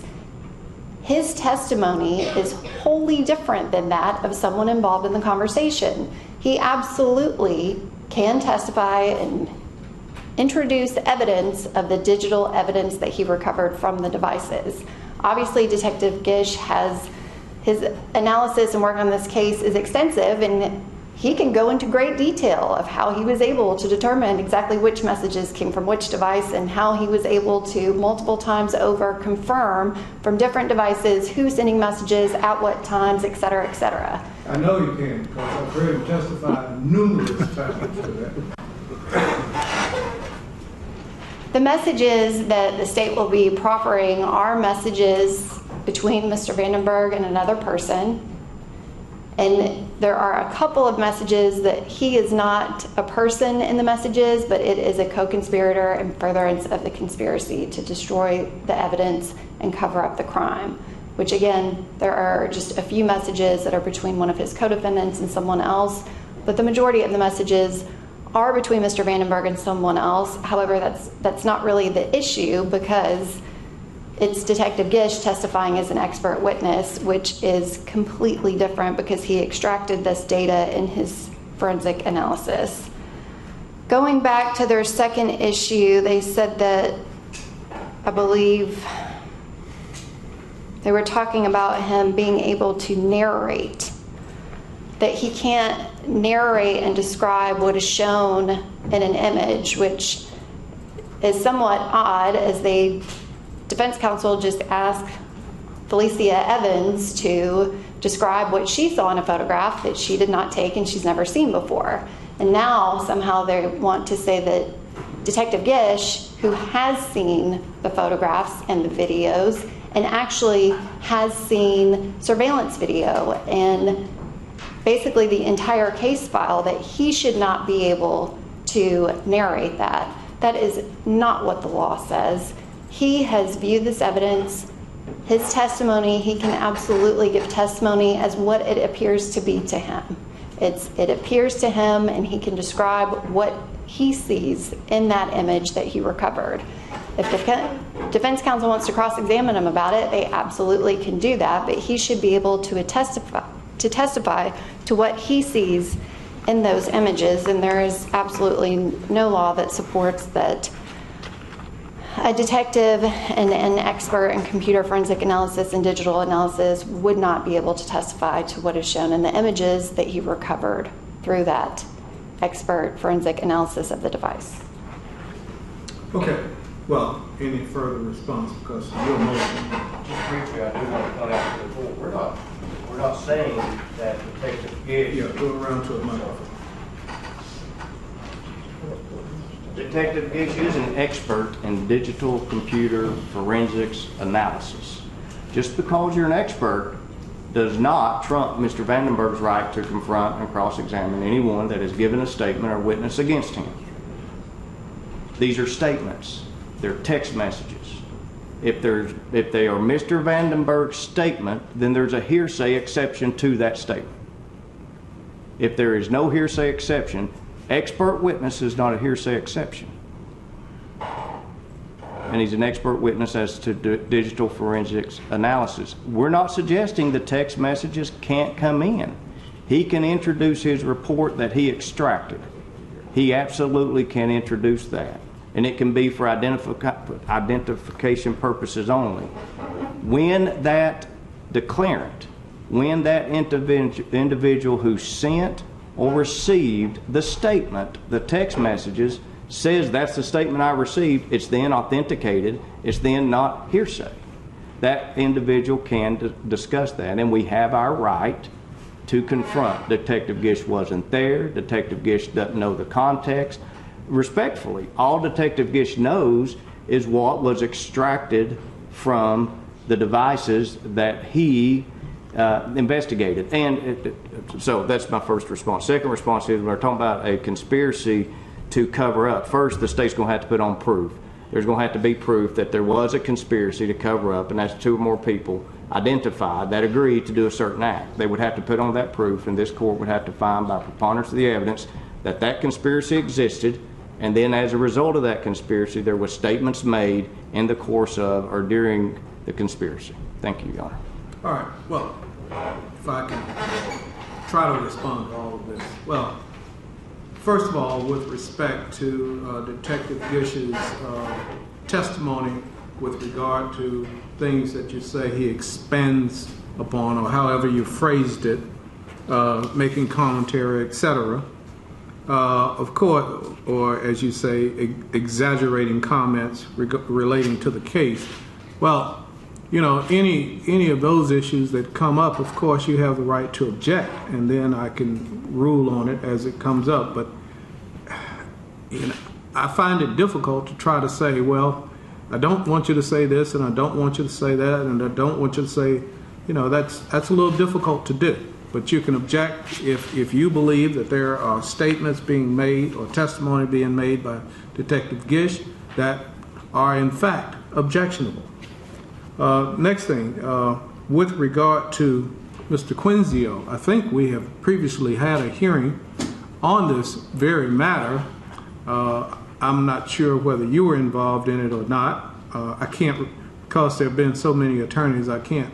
His testimony is wholly different than that of someone involved in the conversation. He absolutely can testify and introduce evidence of the digital evidence that he recovered from the devices. Obviously, Detective Gish has his analysis and work on this case is extensive, and he can go into great detail of how he was able to determine exactly which messages came from which device and how he was able to multiple times over confirm from different devices who's sending messages at what times, et cetera, et cetera. I know you can, because I've heard him testify numerous times to that. The messages that the state will be proffering are messages between Mr. Vandenburg and another person. And there are a couple of messages that he is not a person in the messages, but it is a co-conspirator in furtherance of the conspiracy to destroy the evidence and cover up the crime. Which again, there are just a few messages that are between one of his co-defendants and someone else, but the majority of the messages are between Mr. Vandenburg and someone else. However, that's not really the issue, because it's Detective Gish testifying as an expert witness, which is completely different because he extracted this data in his forensic analysis. Going back to their second issue, they said that, I believe, they were talking about him being able to narrate, that he can't narrate and describe what is shown in an image, which is somewhat odd, as the defense counsel just asked Felicia Evans to describe what she saw in a photograph that she did not take and she's never seen before. And now somehow they want to say that Detective Gish, who has seen the photographs and the videos and actually has seen surveillance video and basically the entire case file, that he should not be able to narrate that. That is not what the law says. He has viewed this evidence. His testimony, he can absolutely give testimony as what it appears to be to him. It appears to him, and he can describe what he sees in that image that he recovered. If defense counsel wants to cross-examine him about it, they absolutely can do that, but he should be able to testify to what he sees in those images, and there is absolutely no law that supports that a detective and an expert in computer forensic analysis and digital analysis would not be able to testify to what is shown in the images that he recovered through that expert forensic analysis of the device. Okay. Well, any further response, because your motion. Just briefly, I do want to point out to the court, we're not saying that Detective Gish. Yeah, go around to a microphone. Detective Gish is an expert in digital computer forensics analysis. Just because you're an expert does not trump Mr. Vandenburg's right to confront and cross-examine anyone that has given a statement or witness against him. These are statements. They're text messages. If they are Mr. Vandenburg's statement, then there's a hearsay exception to that statement. If there is no hearsay exception, expert witness is not a hearsay exception. And he's an expert witness as to digital forensics analysis. We're not suggesting the text messages can't come in. He can introduce his report that he extracted. He absolutely can introduce that. And it can be for identification purposes only. When that declarant, when that individual who sent or received the statement, the text messages, says that's the statement I received, it's then authenticated, it's then not hearsay. That individual can discuss that, and we have our right to confront. Detective Gish wasn't there, Detective Gish doesn't know the context. Respectfully, all Detective Gish knows is what was extracted from the devices that he investigated. And so that's my first response. Second response is we're talking about a conspiracy to cover up. First, the state's going to have to put on proof. There's going to have to be proof that there was a conspiracy to cover up, and that's 2 or more people identified that agreed to do a certain act. They would have to put on that proof, and this court would have to find by preponderance of the evidence that that conspiracy existed, and then as a result of that conspiracy, there were statements made in the course of or during the conspiracy. Thank you, Your Honor. All right. Well, if I can try to respond to all of this. Well, first of all, with respect to Detective Gish's testimony with regard to things that you say he expands upon, or however you phrased it, making commentary, etc., of course, or as you say, exaggerating comments relating to the case. Well, you know, any of those issues that come up, of course, you have the right to object, and then I can rule on it as it comes up. But you know, I find it difficult to try to say, well, I don't want you to say this, and I don't want you to say that, and I don't want you to say, you know, that's a little difficult to do. But you can object if you believe that there are statements being made or testimony being made by Detective Gish that are in fact objectionable. Next thing, with regard to Mr. Quinzio, I think we have previously had a hearing on this very matter. I'm not sure whether you were involved in it or not. I can't, because there have been so many attorneys, I can't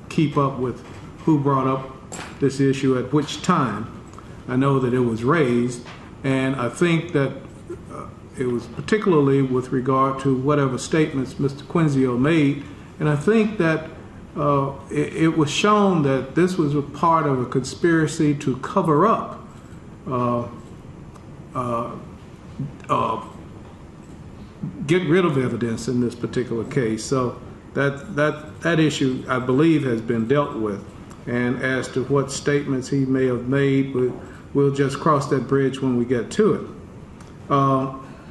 keep up with who brought up this issue at which time. I know that it was raised, and I think that it was particularly with regard to whatever statements Mr. Quinzio made. And I think that it was shown that this was a part of a conspiracy to cover up get rid of evidence in this particular case. So that issue, I believe, has been dealt with. And as to what statements he may have made, we'll just cross that bridge when we get to it.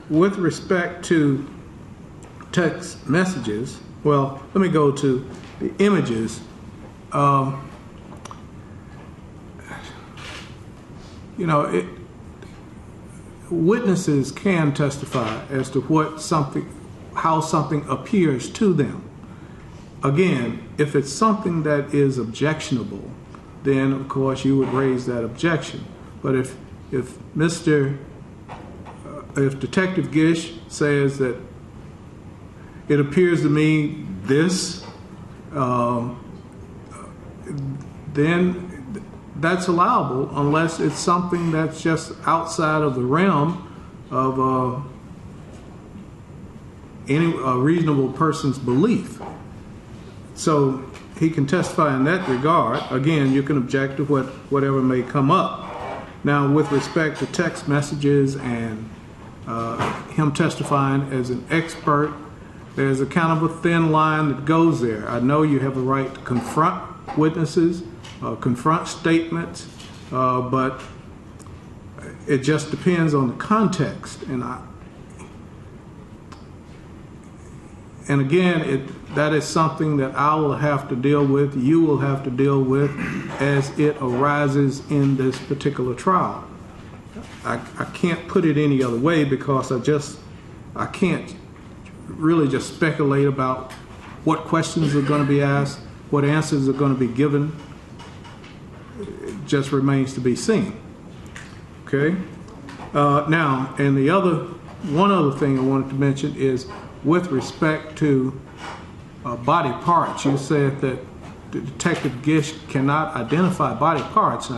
With respect to text messages, well, let me go to the images. You know, witnesses can testify as to how something appears to them. Again, if it's something that is objectionable, then of course you would raise that objection. But if Detective Gish says that it appears to me this, then that's allowable unless it's something that's just outside of the realm of any reasonable person's belief. So he can testify in that regard. Again, you can object to whatever may come up. Now, with respect to text messages and him testifying as an expert, there's a kind of a thin line that goes there. I know you have a right to confront witnesses, confront statements, but it just depends on the context. And And again, that is something that I will have to deal with, you will have to deal with as it arises in this particular trial. I can't put it any other way because I can't really just speculate about what questions are going to be asked, what answers are going to be given. It just remains to be seen. Okay? Now, and one other thing I wanted to mention is with respect to body parts. You said that Detective Gish cannot identify body parts.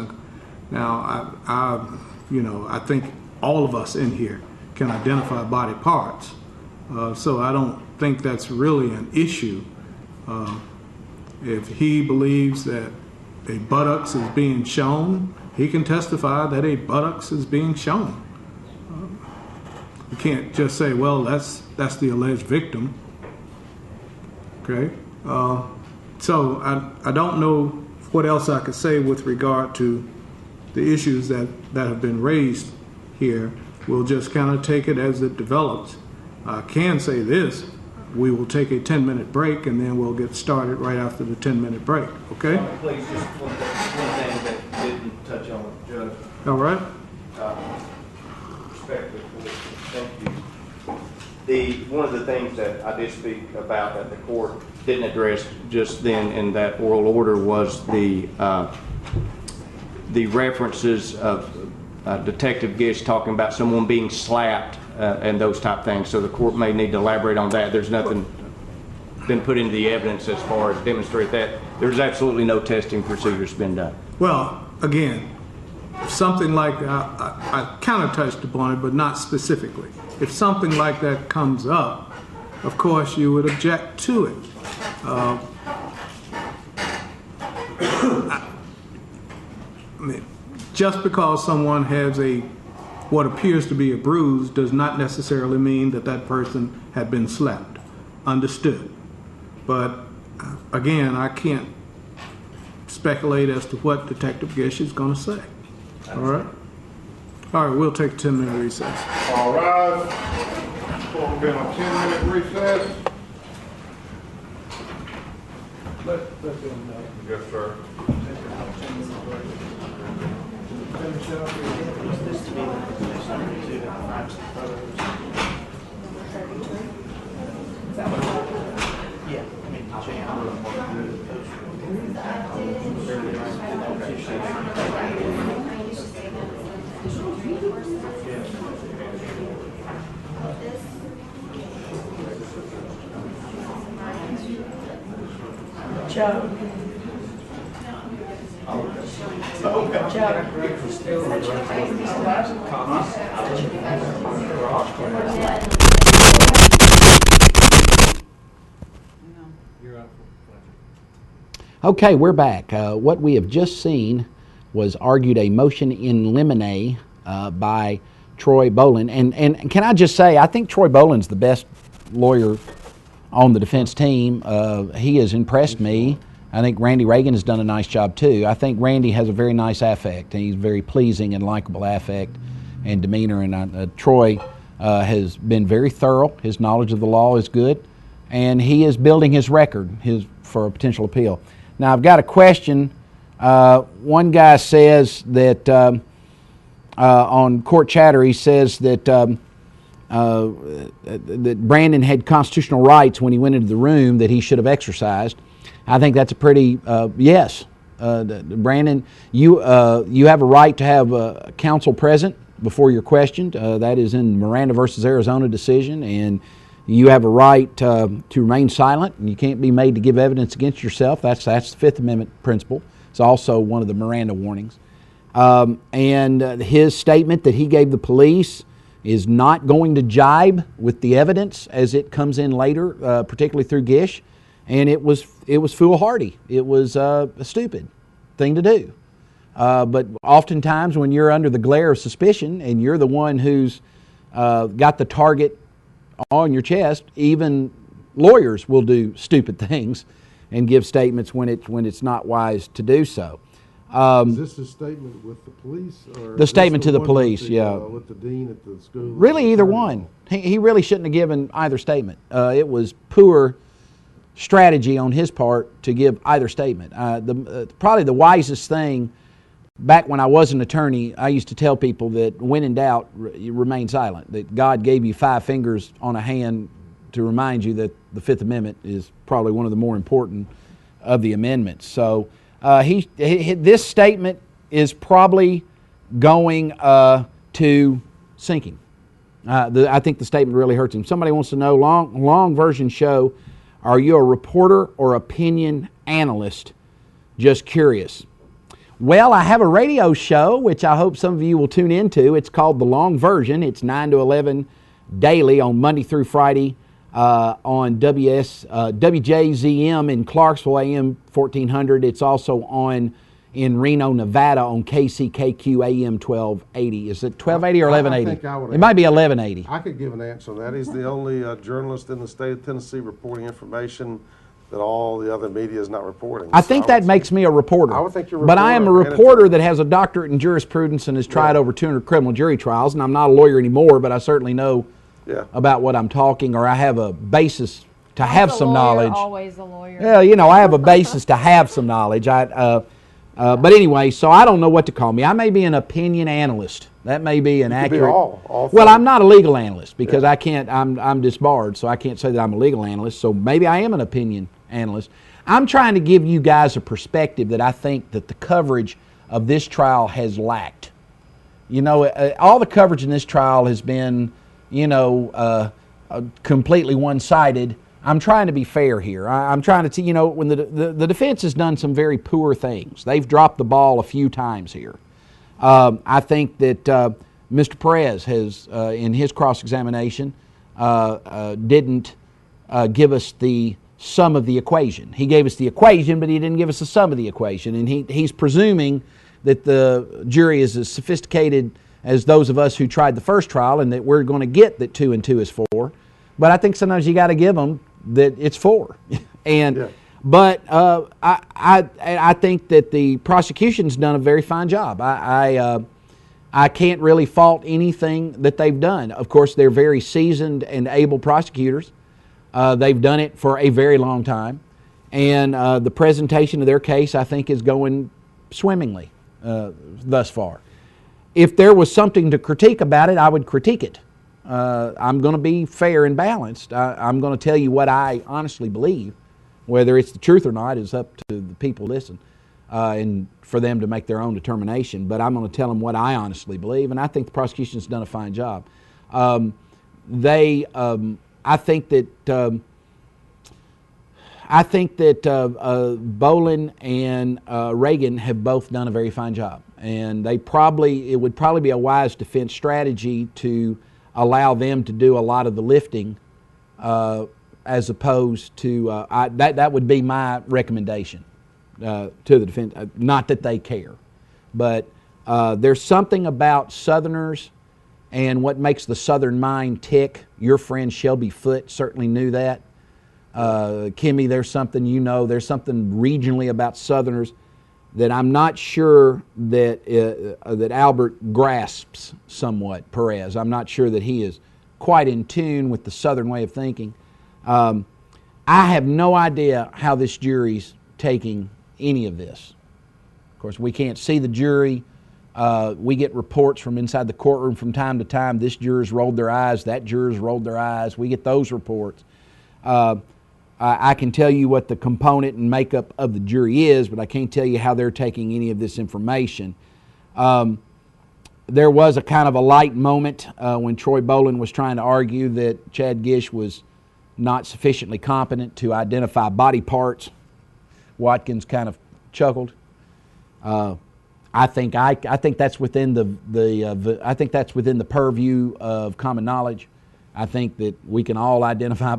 Now, I think all of us in here can identify body parts. So I don't think that's really an issue. If he believes that a buttocks is being shown, he can testify that a buttocks is being shown. You can't just say, well, that's the alleged victim. Okay? So I don't know what else I could say with regard to the issues that have been raised here. We'll just kind of take it as it develops. I can say this, we will take a 10-minute break and then we'll get started right after the 10-minute break, okay? Please, just one thing that didn't touch on, Judge. All right. Respectfully, thank you. One of the things that I did speak about that the court Didn't address just then in that oral order was the references of Detective Gish talking about someone being slapped and those type things. So the court may need to elaborate on that. There's nothing been put into the evidence as far as demonstrate that. There's absolutely no testing procedures been done. Well, again, something like I kind of touched upon it, but not specifically. If something like that comes up, of course you would object to it. I mean, just because someone has what appears to be a bruise does not necessarily mean that that person had been slapped. Understood. But again, I can't speculate as to what Detective Gish is going to say. All right? All right, we'll take a 10-minute recess. All right. We've been on a 10-minute recess. Let them know. Yes, sir. Finish up. Yeah, I mean, Joe. Okay, we're back. What we have just seen was argued a motion in limine by Troy Bolin. And can I just say, I think Troy Bolin's the best lawyer on the defense team. He has impressed me. I think Randy Reagan has done a nice job too. I think Randy has a very nice affect, and he's very pleasing and likable affect and demeanor. And Troy has been very thorough. His knowledge of the law is good, and he is building his record for a potential appeal. Now, I've got a question. One guy says that on Court Chatter, he says that that Brandon had constitutional rights when he went into the room that he should have exercised. I think that's a pretty yes. Brandon, you have a right to have counsel present before you're questioned. That is in Miranda versus Arizona decision, and you have a right to remain silent, and you can't be made to give evidence against yourself. That's the Fifth Amendment principle. It's also one of the Miranda warnings. And his statement that he gave the police is not going to jibe with the evidence as it comes in later, particularly through Gish. And it was foolhardy. It was a stupid thing to do. But oftentimes when you're under the glare of suspicion and you're the one who's got the target on your chest, even lawyers will do stupid things and give statements when it's not wise to do so. Is this a statement with the police? Or The is statement this to the one police, with the, yeah. with the dean at the school? Really, either one. He really shouldn't have given either statement. It was poor strategy on his part to give either statement. Probably the wisest thing, back when I was an attorney, I used to tell people that when in doubt, you remain silent. That God gave you 5 fingers on a hand to remind you that the Fifth Amendment is probably one of the more important of the amendments. So this statement is probably going to sinking. I think the statement really hurts him. Somebody wants to know, long version show, are you a reporter or opinion analyst? Just curious. Well, I have a radio show, which I hope some of you will tune into. It's called The Long Version. It's 9 to 11 daily on Monday through Friday on WJZM in Clarksville, AM 1400. It's also on in Reno, Nevada on KCKQ AM 1280. Is it 1280 or 1180? It might be 1180. I could give an answer on that. He's the only journalist in the state of Tennessee reporting information that all the other media is not reporting. I think that makes me a reporter. I would think you're a But I am a reporter reporter that has a doctorate in jurisprudence and has tried over 200 criminal jury trials, and I'm not a lawyer anymore, but I certainly know about what I'm talking, or I have a basis to have some knowledge. Always a lawyer. Yeah, you know, I have a basis to have some knowledge. But anyway, so I don't know what to call me. I may be an opinion analyst. That may be an accurate. Well, I'm not a legal analyst because I can't. I'm disbarred, so I can't say that I'm a legal analyst. So maybe I am an opinion analyst. I'm trying to give you guys a perspective that I think that the coverage of this trial has lacked. You know, all the coverage in this trial has been, completely one-sided. I'm trying to be fair here. I'm trying to, when the defense has done some very poor things. They've dropped the ball a few times here. I think that Mr. Perez has, in his cross-examination, didn't give us the sum of the equation. He gave us the equation, but he didn't give us the sum of the equation. And he's presuming that the jury is as sophisticated as those of us who tried the first trial and that we're going to get that 2 and 2 is 4. But I think sometimes you got to give them that it's 4. But I think that the prosecution's done a very fine job. I can't really fault anything that they've done. Of course, they're very seasoned and able prosecutors. They've done it for a very long time. And the presentation of their case, I think, is going swimmingly thus far. If there was something to critique about it, I would critique it. I'm going to be fair and balanced. I'm going to tell you what I honestly believe. Whether it's the truth or not is up to the people who listen and for them to make their own determination. But I'm going to tell them what I honestly believe, and I think the prosecution's done a fine job. I think that Bolin and Reagan have both done a very fine job, and it would probably be a wise defense strategy to allow them to do a lot of the lifting, as opposed to that would be my recommendation to the defense. Not that they care, but there's something about Southerners and what makes the Southern mind tick. Your friend Shelby Foote certainly knew that. Kimmy, there's something there's something regionally about Southerners that I'm not sure that that Albert grasps somewhat. Perez, I'm not sure that he is quite in tune with the Southern way of thinking. I have no idea how this jury's taking any of this. Of course, we can't see the jury. We get reports from inside the courtroom from time to time. This juror's rolled their eyes, that juror's rolled their eyes. We get those reports. I can tell you what the component and makeup of the jury is, but I can't tell you how they're taking any of this information. There was a kind of a light moment when Troy Bolin was trying to argue that Chad Gish was not sufficiently competent to identify body parts. Watkins kind of chuckled. I think that's within I think that's within the purview of common knowledge. I think that we can all identify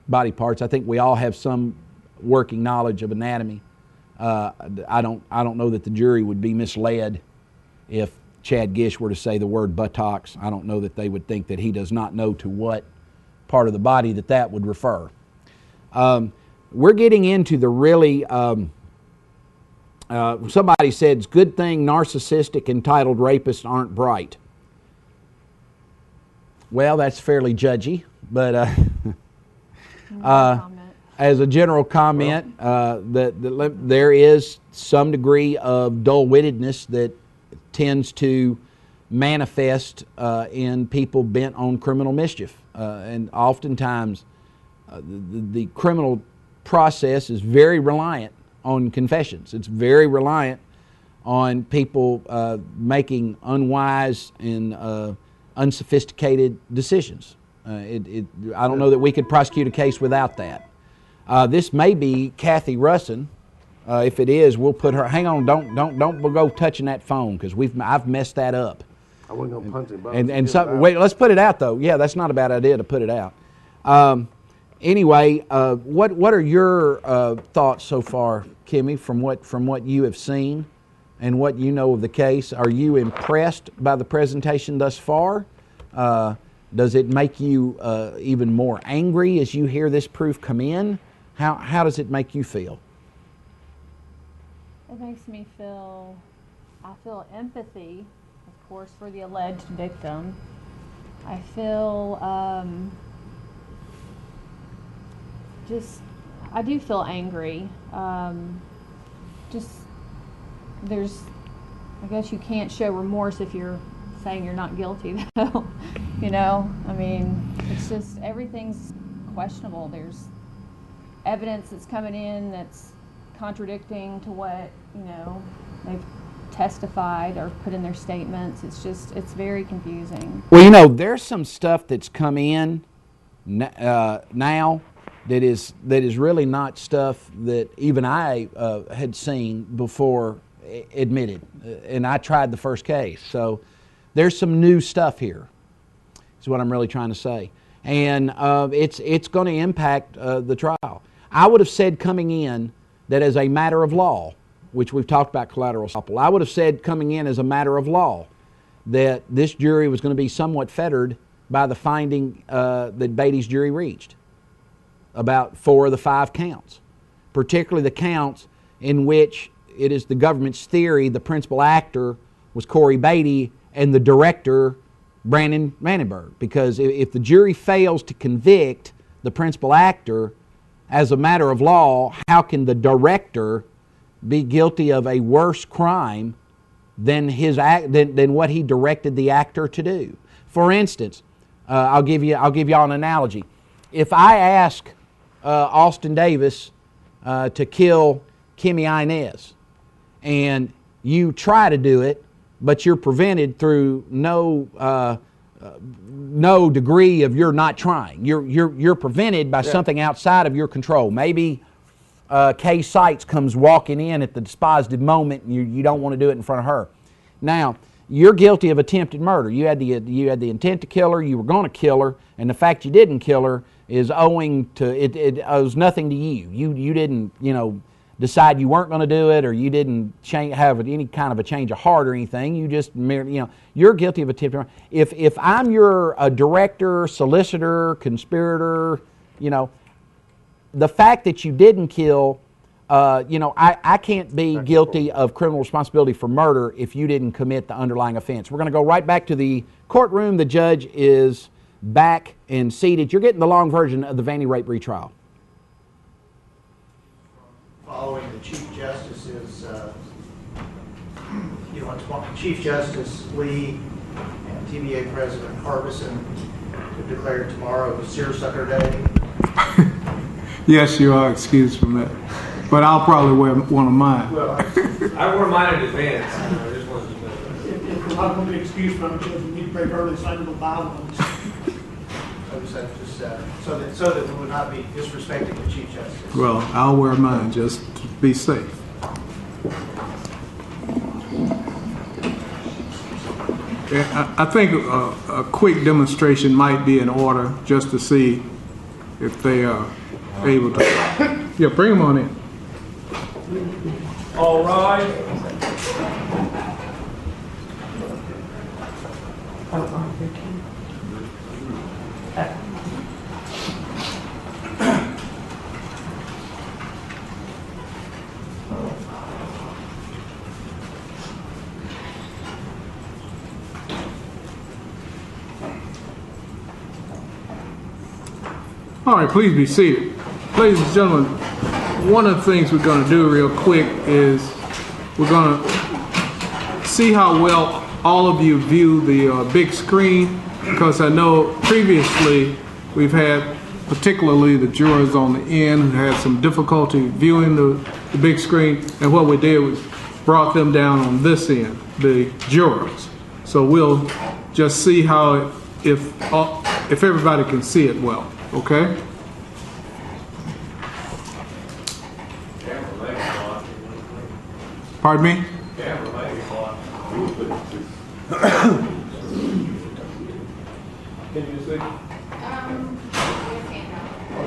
body parts. I think we all have some working knowledge of anatomy. I don't know that the jury would be misled if Chad Gish were to say the word buttocks. I don't know that they would think that he does not know to what part of the body that would refer. We're getting into the really Somebody said, it's a good thing narcissistic, entitled rapists aren't bright. Well, that's fairly judgy, but as a general comment, there is some degree of dull-wittedness that tends to manifest in people bent on criminal mischief. And oftentimes, the criminal process is very reliant on confessions. It's very reliant on people making unwise and unsophisticated decisions. I don't know that we could prosecute a case without that. This may be Kathy Russin. If it is, we'll put her. Hang on, don't go touching that phone because I've messed that up. I wasn't gonna punch him. Wait, let's put it out though. Yeah, that's not a bad idea to put it out. Anyway, what are your thoughts so far, Kimmy, from what you have seen and what you know of the case? Are you impressed by the presentation thus far? Does it make you even more angry as you hear this proof come in? How does it make you feel? It makes me feel, I feel empathy, of course, for the alleged victim. I feel I do feel angry. I guess you can't show remorse if you're saying you're not guilty, though. You know, I mean, it's just everything's questionable. There's evidence that's coming in that's contradicting to what, you know, they've testified or put in their statements. It's very confusing. Well, you know, there's some stuff that's come in now that is really not stuff that even I had seen before admitted, and I tried the first case. So there's some new stuff here, is what I'm really trying to say. And it's going to impact the trial. I would have said coming in that as a matter of law, which we've talked about collateral estoppel, I would have said coming in as a matter of law that this jury was going to be somewhat fettered by the finding that Beatty's jury reached about 4 of the 5 counts, particularly the counts in which it is the government's theory the principal actor was Corey Beatty and the director Brandon Vandenburg. Because if the jury fails to convict the principal actor as a matter of law, how can the director be guilty of a worse crime than what he directed the actor to do? For instance, I'll give y'all an analogy. If I ask Austin Davis to kill Kimmy Inez, and you try to do it, but you're prevented through no degree of you're not trying. You're prevented by something outside of your control. Maybe Kay Seitz comes walking in at the dispositive moment, and you don't want to do it in front of her. Now, you're guilty of attempted murder. You had the intent to kill her. You were going to kill her, and the fact you didn't kill her is owing to it owes nothing to you. You didn't decide you weren't going to do it, or you didn't have any kind of a change of heart or anything. You just merely you're guilty of attempted murder. If I'm your director, solicitor, conspirator, the fact that you didn't kill. I can't be guilty of criminal responsibility for murder if you didn't commit the underlying offense. We're going to go right back to the courtroom. The judge is back and seated. You're getting the long version of the Vandy rape retrial. Following the Chief Justice's, Chief Justice Lee and TVA President Harbison have declared tomorrow Seersucker Day. Yes, you are excused from that. But I'll probably wear one of mine. Well, I wore mine in advance. I just wanted to know. If we're not going to be excused from it, because we need to pray early, sign the Bible. So that we would not be disrespecting the Chief Justice. Well, I'll wear mine just to be safe. I think a quick demonstration might be in order just to see if they are able to. Yeah, bring them on in. All right. All right, please be seated. Ladies and gentlemen, one of the things we're going to do real quick is we're going to see how well all of you view the big screen, because I know previously we've had particularly the jurors on the end who had some difficulty viewing the big screen, and what we did was brought them down on this end, the jurors. So we'll just see how if everybody can see it well, okay? Pardon me? Can you see?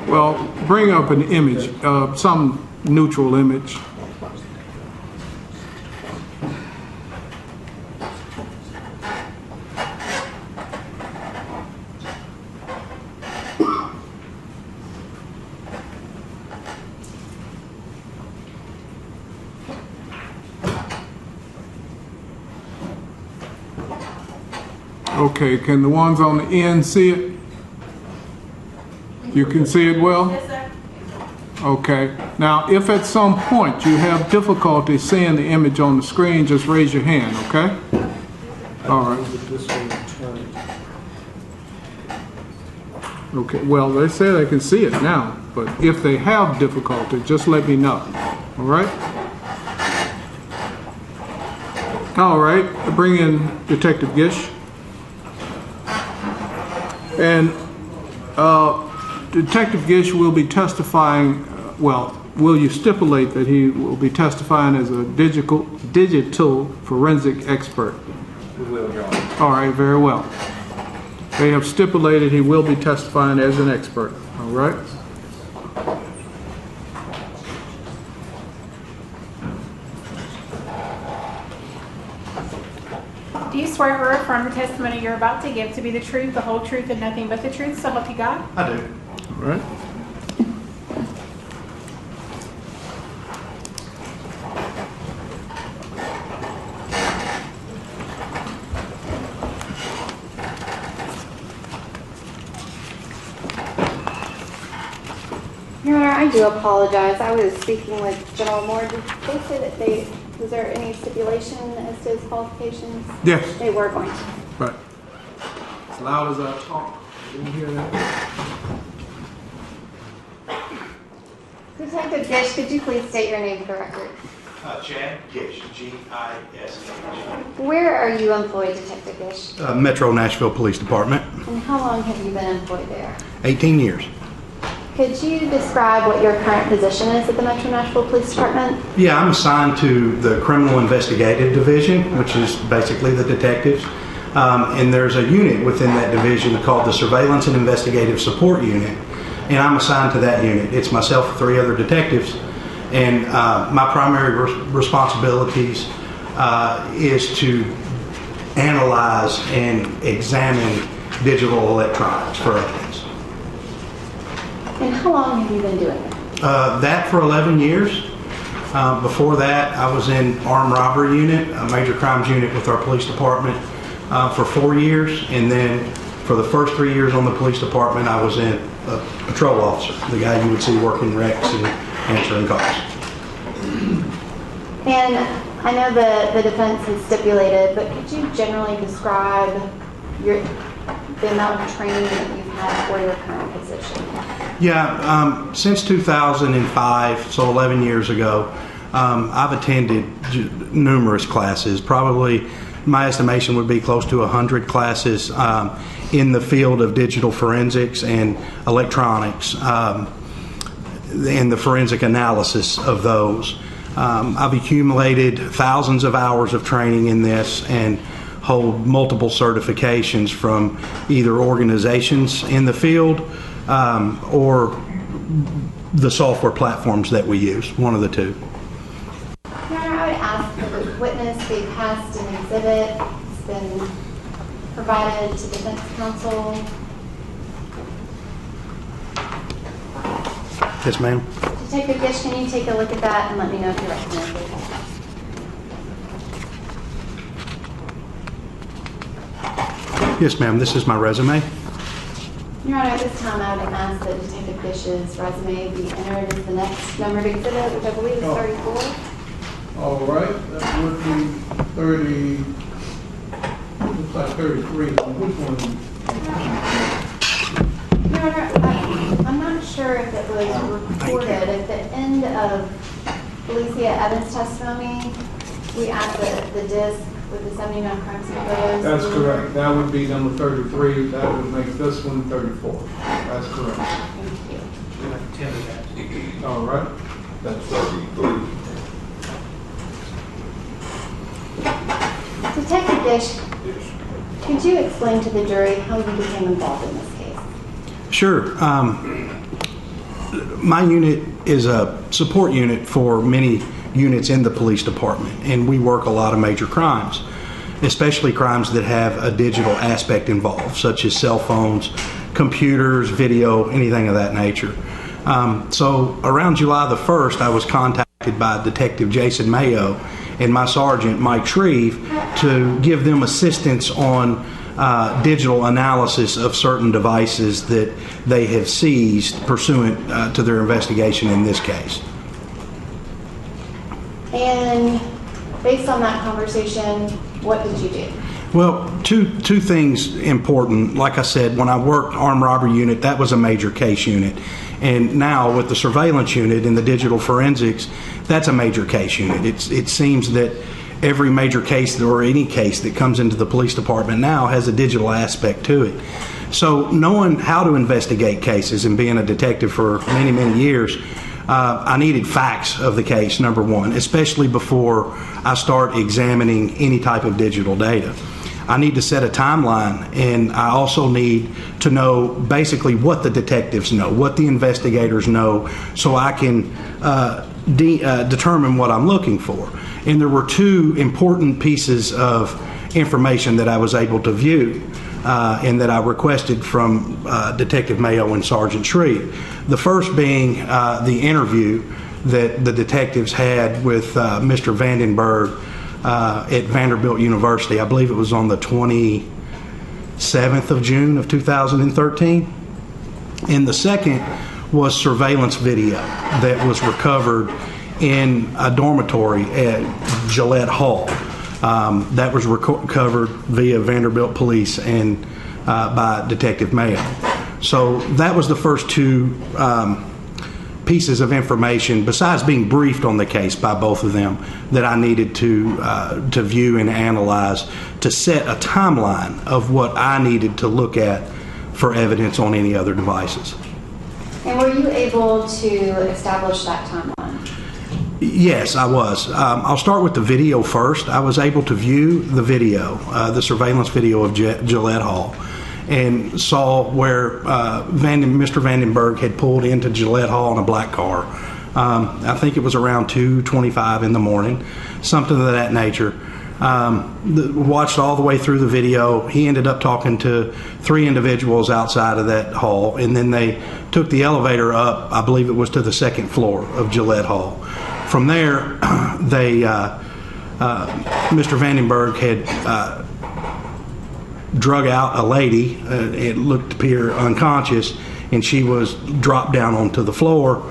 Well, bring up an image, some neutral image. Okay, can the ones on the end see it? You can see it well? Yes, sir. Okay. Now, if at some point you have difficulty seeing the image on the screen, just raise your hand, okay? All right. Okay, well, they say they can see it now, but if they have difficulty, just let me know, all right? All right, bring in Detective Gish. And Detective Gish will be testifying, will you stipulate that he will be testifying as a digital forensic expert? We will, Your Honor. All right, very well. They have stipulated he will be testifying as an expert, all right? Do you swear or affirm the testimony you're about to give to be the truth, the whole truth, and nothing but the truth, so help you God? I do. All right. Your Honor, I do apologize. I was speaking with General Moore. Did they say that was there any stipulation as to his qualifications? Yes. They were going to. Right. As loud as I talk. Didn't hear that? Detective Gish, could you please state your name for the record? Chad Gish, G-I-S-H. Where are you employed, Detective Gish? Metro Nashville Police Department, And how long have you been employed there? 18 years. Could you describe what your current position is at the Metro Nashville Police Department? Yeah, I'm assigned to the Criminal Investigative Division, which is basically the detectives. And there's a unit within that division called the Surveillance and Investigative Support Unit. And I'm assigned to that unit. It's myself and 3 other detectives. And my primary responsibilities is to analyze and examine digital electronics for evidence. And how long have you been doing that? That for 11 years. Before that, I was in armed robbery unit, a major crimes unit with our police department for 4 years. And then for the first 3 years on the police department, I was in a patrol officer, the guy you would see working wrecks and answering calls. And I know the defense has stipulated, but could you generally describe the amount of training that you've had for your current position? Yeah, since 2005, so 11 years ago, I've attended numerous classes. Probably my estimation would be close to 100 classes in the field of digital forensics and electronics and the forensic analysis of those. I've accumulated thousands of hours of training in this and hold multiple certifications from either organizations in the field or the software platforms that we use, one of the two. Your Honor, I would ask that the witness be passed an exhibit. It's been provided to defense counsel. Yes, ma'am. Detective Gish, can you take a look at that and let me know if you recognize it? Yes, ma'am. This is my resume. Your Honor, at this time, I would ask that Detective Bish's resume be entered as the next numbered exhibit, which I believe is 34. All right, that would be 30, looks like 33. Which one? Your Honor, I'm not sure if it was recorded. At the end of Felicia Evans' testimony, we asked that the disc with the 79 crimes and photos. That's correct. That would be number 33. That would make this one 34. That's correct. Thank you. All right. That's 33. Detective Bish, could you explain to the jury how you became involved in this case? Sure. My unit is a support unit for many units in the police department, and we work a lot of major crimes, especially crimes that have a digital aspect involved, such as cell phones, computers, video, anything of that nature. So around July the 1st, I was contacted by Detective Jason Mayo and my sergeant, Mike Shreve, to give them assistance on digital analysis of certain devices that they have seized pursuant to their investigation in this case. And based on that conversation, what did you do? Well, two things important. Like I said, when I worked armed robbery unit, that was a major case unit. And now with the surveillance unit and the digital forensics, that's a major case unit. It seems that every major case or any case that comes into the police department now has a digital aspect to it. So knowing how to investigate cases and being a detective for many, many years, I needed facts of the case, number one, especially before I start examining any type of digital data. I need to set a timeline, and I also need to know basically what the detectives know, what the investigators know, so I can determine what I'm looking for. And there were two important pieces of information that I was able to view and that I requested from Detective Mayo and Sergeant Shreve. The first being the interview that the detectives had with Mr. Vandenburg at Vanderbilt University. I believe it was on the 27th of June of 2013. And the second was surveillance video that was recovered in a dormitory at Gillette Hall. That was recovered via Vanderbilt Police and by Detective Mayo. So that was the first two pieces of information, besides being briefed on the case by both of them, that I needed to view and analyze to set a timeline of what I needed to look at for evidence on any other devices. And were you able to establish that timeline? Yes, I was. I'll start with the video first. I was able to view the video, the surveillance video of Gillette Hall, and saw where Mr. Vandenburg had pulled into Gillette Hall in a black car. I think it was around 2:25 in the morning, something of that nature. Watched all the way through the video. He ended up talking to three individuals outside of that hall, and then they took the elevator up, I believe it was to the second floor of Gillette Hall. From there, Mr. Vandenburg had drug out a lady. It looked to appear unconscious, and she was dropped down onto the floor.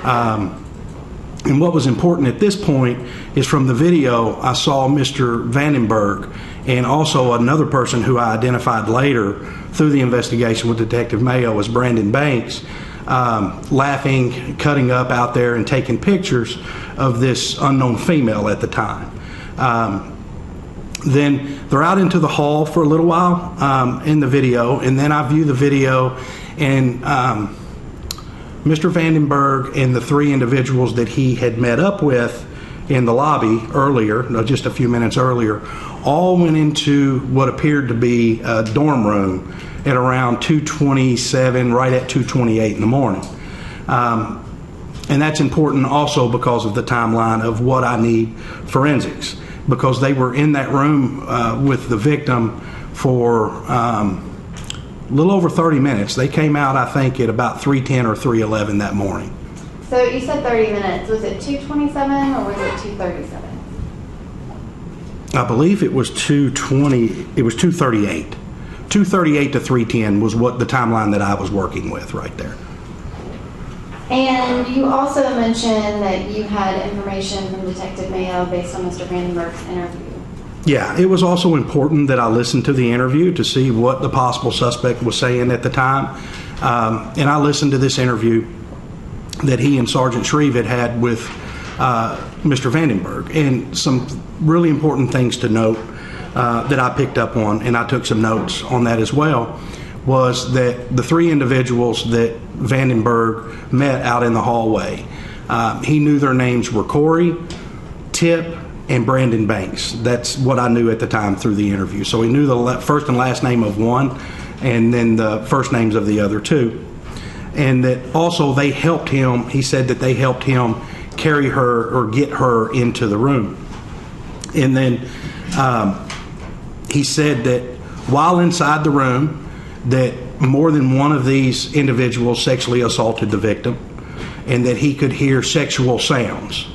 And what was important at this point is from the video, I saw Mr. Vandenburg and also another person who I identified later through the investigation with Detective Mayo as Brandon Banks, laughing, cutting up out there and taking pictures of this unknown female at the time. Then they're out into the hall for a little while in the video, and then I view the video, and Mr. Vandenburg and the three individuals that he had met up with in the lobby earlier, just a few minutes earlier, all went into what appeared to be a dorm room at around 2:27, right at 2:28 in the morning. And that's important also because of the timeline of what I need forensics, because they were in that room with the victim for a little over 30 minutes. They came out, I think, at about 3:10 or 3:11 that morning. So you said 30 minutes. Was it 2:27 or was it 2:37? I believe it was 2:20. It was 2:38 2:38 to 3:10 was what the timeline that I was working with right there. And you also mentioned that you had information from Detective Mayo based on Mr. Vandenburg's interview. Yeah, it was also important that I listened to the interview to see what the possible suspect was saying at the time. And I listened to this interview that he and Sergeant Shreve had with Mr. Vandenburg. And some really important things to note that I picked up on, and I took some notes on that as well, was that the three individuals that Vandenburg met out in the hallway, he knew their names were Corey, Tip, and Brandon Banks. That's what I knew at the time through the interview. So he knew the first and last name of one, and then the first names of the other two. And that also they helped him, he said that they helped him carry her or get her into the room. And then he said that while inside the room, that more than one of these individuals sexually assaulted the victim, and that he could hear sexual sounds.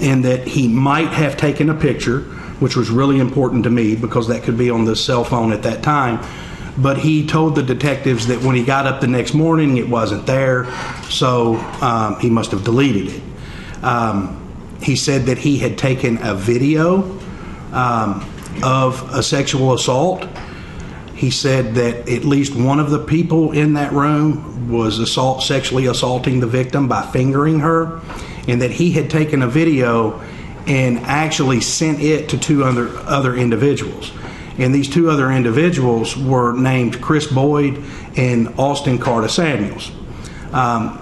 And that he might have taken a picture, which was really important to me because that could be on the cell phone at that time. But he told the detectives that when he got up the next morning, it wasn't there, so he must have deleted it. He said that he had taken a video of a sexual assault. He said that at least one of the people in that room was sexually assaulting the victim by fingering her, and that he had taken a video and actually sent it to two other individuals. And these two other individuals were named Chris Boyd and Austin Carter Samuels.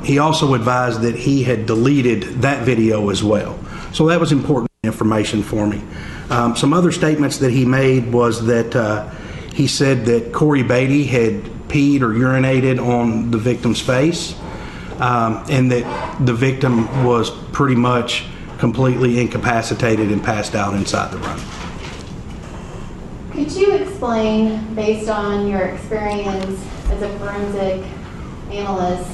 He also advised that he had deleted that video as well. So that was important information for me. Some other statements that he made was that he said that Corey Beatty had peed or urinated on the victim's face, and that the victim was pretty much completely incapacitated and passed out inside the room. Could you explain, based on your experience as a forensic analyst,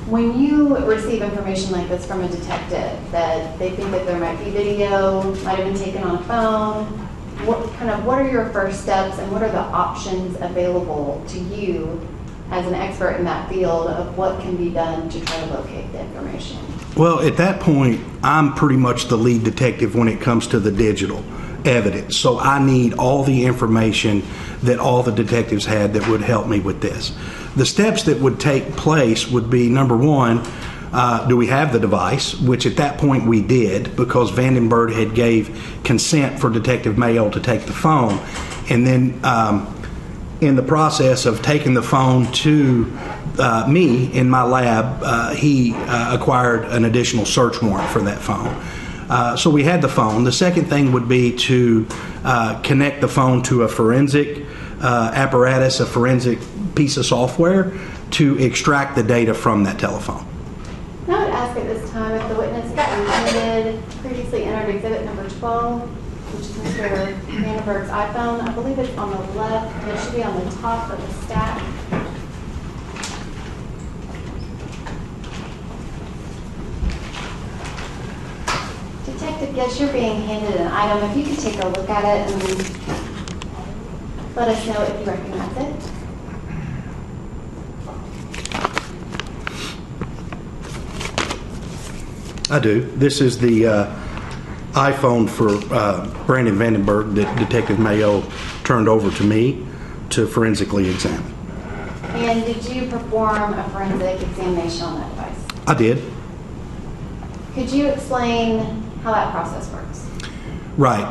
when you receive information like this from a detective, that they think that there might be video, might have been taken on a phone, what are your first steps and what are the options available to you as an expert in that field of what can be done to try to locate the information? Well, at that point, I'm pretty much the lead detective when it comes to the digital evidence. So I need all the information that all the detectives had that would help me with this. The steps that would take place would be, number one, do we have the device? Which at that point we did, because Vandenburg had gave consent for Detective Mayo to take the phone. And then in the process of taking the phone to me in my lab, he acquired an additional search warrant for that phone. So we had the phone. The second thing would be to connect the phone to a forensic apparatus, a forensic piece of software to extract the data from that telephone. I would ask at this time if the witness previously entered exhibit number 12, which is Mr. Vandenberg's iPhone. I believe it's on the left, and it should be on the top of the stack. Detective Guess, you're being handed an item. If you could take a look at it and let us know if you recognize it. I do. This is the iPhone for Brandon Vandenburg that Detective Mayo turned over to me to forensically examine. And did you perform a forensic examination on that device? I did. Could you explain how that process works? Right.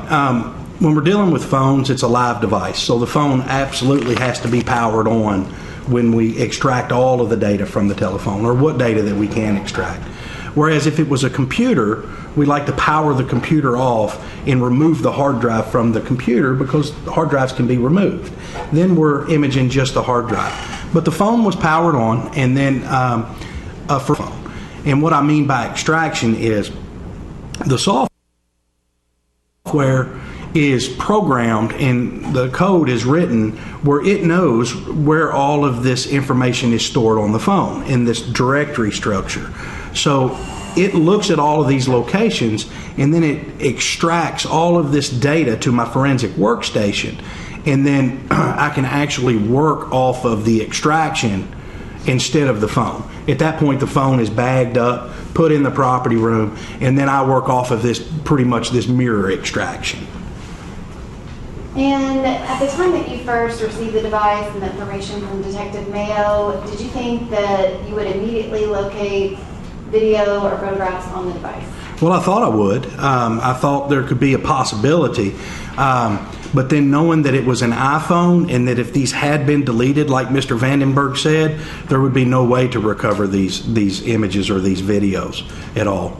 When we're dealing with phones, it's a live device, so the phone absolutely has to be powered on when we extract all of the data from the telephone, or what data that we can extract. Whereas if it was a computer, we like to power the computer off and remove the hard drive from the computer, because hard drives can be removed. Then we're imaging just the hard drive. But the phone was powered on, and then for phone. And what I mean by extraction is the software is programmed and the code is written where it knows where all of this information is stored on the phone in this directory structure. So it looks at all of these locations, and then it extracts all of this data to my forensic workstation, and then I can actually work off of the extraction instead of the phone. At that point, the phone is bagged up, put in the property room, and then I work off of this, pretty much this mirror extraction. And at the time that you first received the device and the information from Detective Mayo, did you think that you would immediately locate video or photographs on the device? Well, I thought I would. I thought there could be a possibility. But then knowing that it was an iPhone and that if these had been deleted, like Mr. Vandenburg said, there would be no way to recover these images or these videos at all.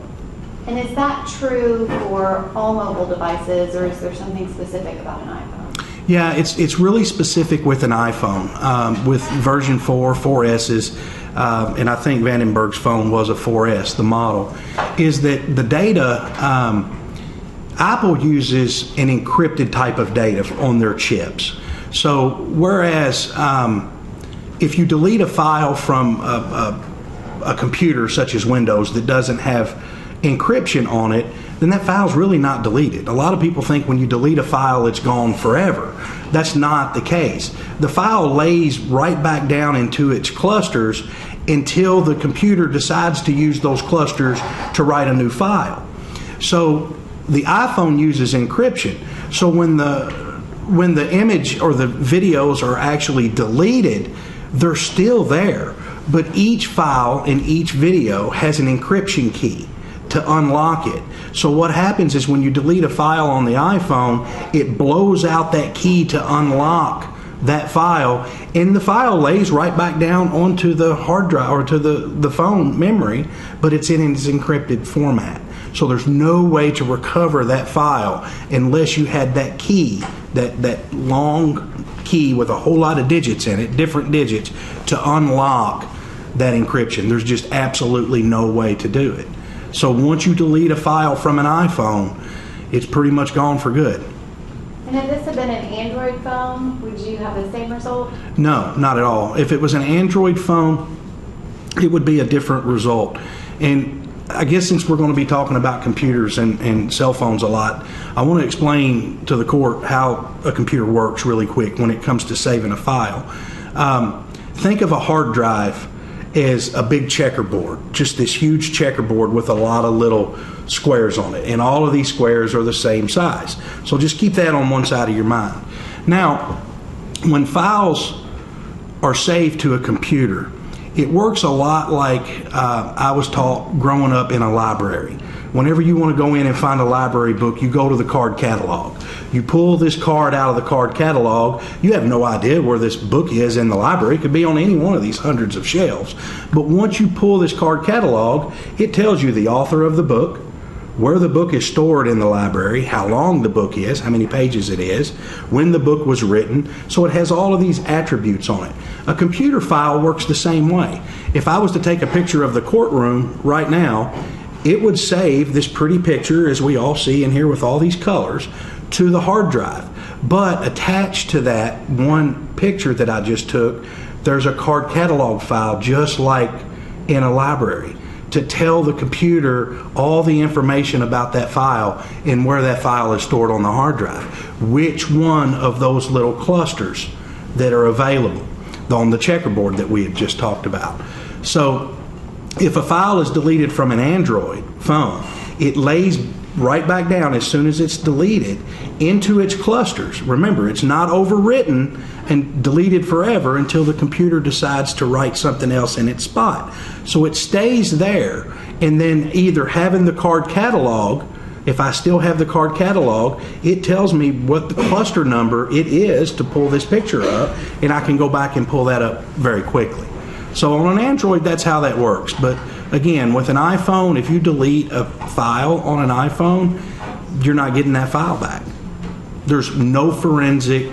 And is that true for all mobile devices, or is there something specific about an iPhone? Yeah, it's really specific with an iPhone. With version 4, 4S's, and I think Vandenberg's phone was a 4S, the model, is that the data, Apple uses an encrypted type of data on their chips. So whereas if you delete a file from a computer such as Windows that doesn't have encryption on it, then that file's really not deleted. A lot of people think when you delete a file it's gone forever. That's not the case. The file lays right back down into its clusters until the computer decides to use those clusters to write a new file. So the iPhone uses encryption. So when the image or the videos are actually deleted, they're still there. But each file and each video has an encryption key to unlock it. So what happens is when you delete a file on the iPhone, it blows out that key to unlock that file, and the file lays right back down onto the hard drive or to the phone memory, but it's in its encrypted format. So there's no way to recover that file unless you had that key, that long key with a whole lot of digits in it, different digits, to unlock that encryption. There's just absolutely no way to do it. So once you delete a file from an iPhone, it's pretty much gone for good. And if this had been an Android phone, would you have the same result? No, not at all. If it was an Android phone, it would be a different result. And I guess since we're going to be talking about computers and cell phones a lot, I want to explain to the court how a computer works really quick when it comes to saving a file. Think of a hard drive as a big checkerboard, just this huge checkerboard with a lot of little squares on it, and all of these squares are the same size. So just keep that on one side of your mind. Now, when files are saved to a computer, it works a lot like I was taught growing up in a library. Whenever you want to go in and find a library book, you go to the card catalog. You pull this card out of the card catalog. You have no idea where this book is in the library. It could be on any one of these hundreds of shelves. But once you pull this card catalog, it tells you the author of the book, where the book is stored in the library, how long the book is, how many pages it is, when the book was written. So it has all of these attributes on it. A computer file works the same way. If I was to take a picture of the courtroom right now, it would save this pretty picture, as we all see in here with all these colors, to the hard drive. But attached to that one picture that I just took, there's a card catalog file just like in a library to tell the computer all the information about that file and where that file is stored on the hard drive. Which one of those little clusters that are available on the checkerboard that we had just talked about. So if a file is deleted from an Android phone, it lays right back down as soon as it's deleted into its clusters. Remember, it's not overwritten and deleted forever until the computer decides to write something else in its spot. So it stays there, and then either having the card catalog, if I still have the card catalog, it tells me what the cluster number it is to pull this picture up, and I can go back and pull that up very quickly. So on an Android, that's how that works. But again, with an iPhone, if you delete a file on an iPhone, you're not getting that file back. There's no forensic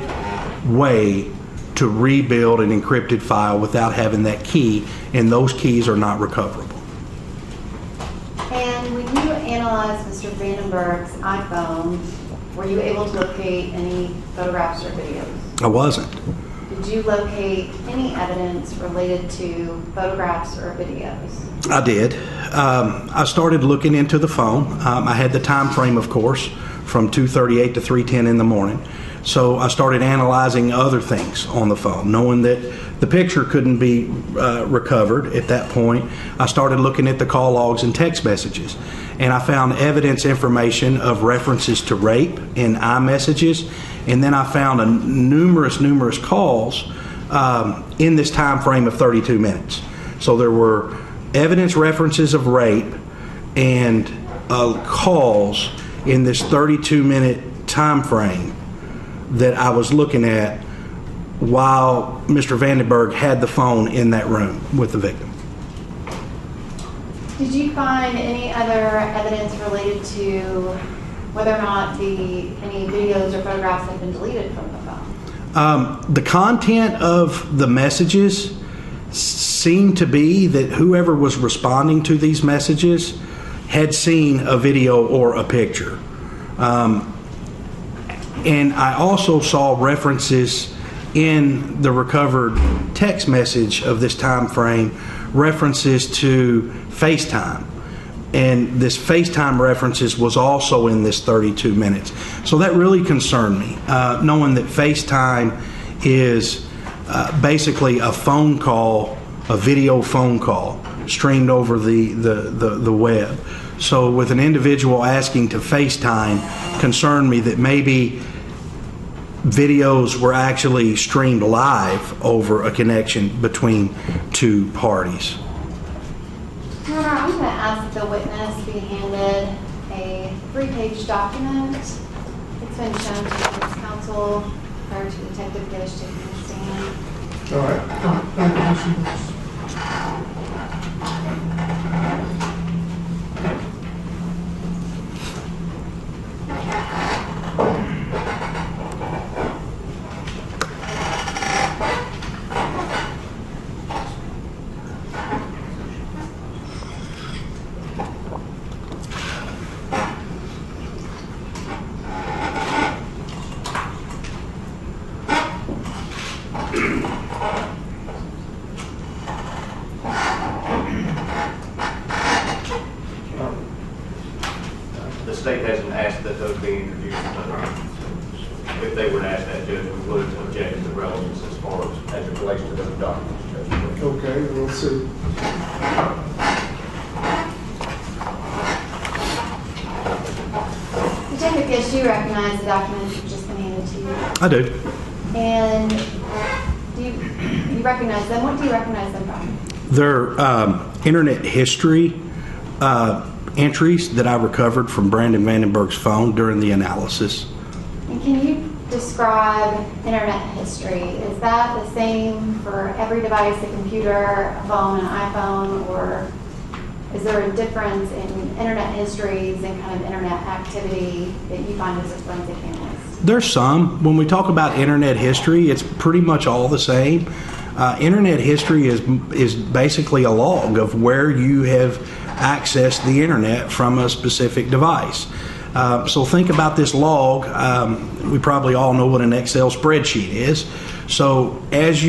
way to rebuild an encrypted file without having that key, and those keys are not recoverable. And when you analyzed Mr. Vandenberg's iPhone, were you able to locate any photographs or videos? I wasn't. Did did you locate any evidence related to photographs or videos? I did. I started looking into the phone. I had the time frame, of course, from 2:38 to 3:10 in the morning. So I started analyzing other things on the phone, knowing that the picture couldn't be recovered at that point. I started looking at the call logs and text messages, and I found evidence information of references to rape in iMessages, and then I found numerous calls in this time frame of 32 minutes. So there were evidence references of rape and calls in this 32-minute time frame that I was looking at while Mr. Vandenburg had the phone in that room with the victim. Did you find any other evidence related to whether or not any videos or photographs had been deleted from the phone? The content of the messages seemed to be that whoever was responding to these messages had seen a video or a picture. And I also saw references in the recovered text message of this time frame, references to FaceTime. And this FaceTime references was also in this 32 minutes. So that really concerned me, knowing that FaceTime is basically a phone call, a video phone call streamed over the web. So with an individual asking to FaceTime concerned me that maybe videos were actually streamed live over a connection between two parties. Your Honor, I'm going to ask the witness be handed a 3-page document. It's been shown to defense counsel prior to Detective Gish taking the stand. All right. Thank you, Ms. The state hasn't asked that those be introduced. If they were to ask that, Judge, we would object to the relevance as far as it relates to those documents, Judge. Okay, we'll see. Detective Gish, do you recognize the documents that have just been handed to you? I do. And do you recognize them? What do you recognize them from? They're internet history entries that I recovered from Brandon Vandenberg's phone during the analysis. And can you describe internet history? Is that the same for every device, a computer, a phone, an iPhone, or is there a difference in internet histories and kind of internet activity that you find as a forensic analyst? There's some. When we talk about internet history, it's pretty much all the same. Internet history is basically a log of where you have accessed the internet from a specific device. So think about this log. We probably all know what an Excel spreadsheet is. So as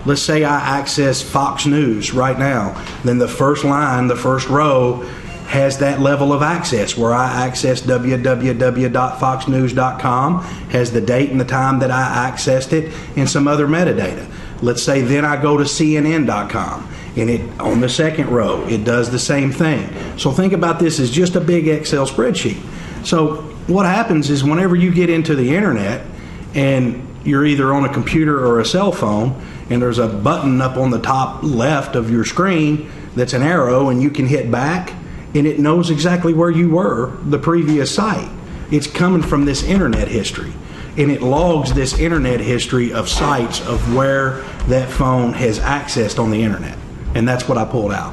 let's say I access Fox News right now, then the first line, the first row, has that level of access where I access www.foxnews.com, has the date and the time that I accessed it, and some other metadata. Let's say then I go to CNN.com, and on the second row, it does the same thing. So think about this as just a big Excel spreadsheet. So what happens is whenever you get into the internet and you're either on a computer or a cell phone, and there's a button up on the top left of your screen that's an arrow, and you can hit back, and it knows exactly where you were the previous site. It's coming from this internet history, and it logs this internet history of sites of where that phone has accessed on the internet, and that's what I pulled out.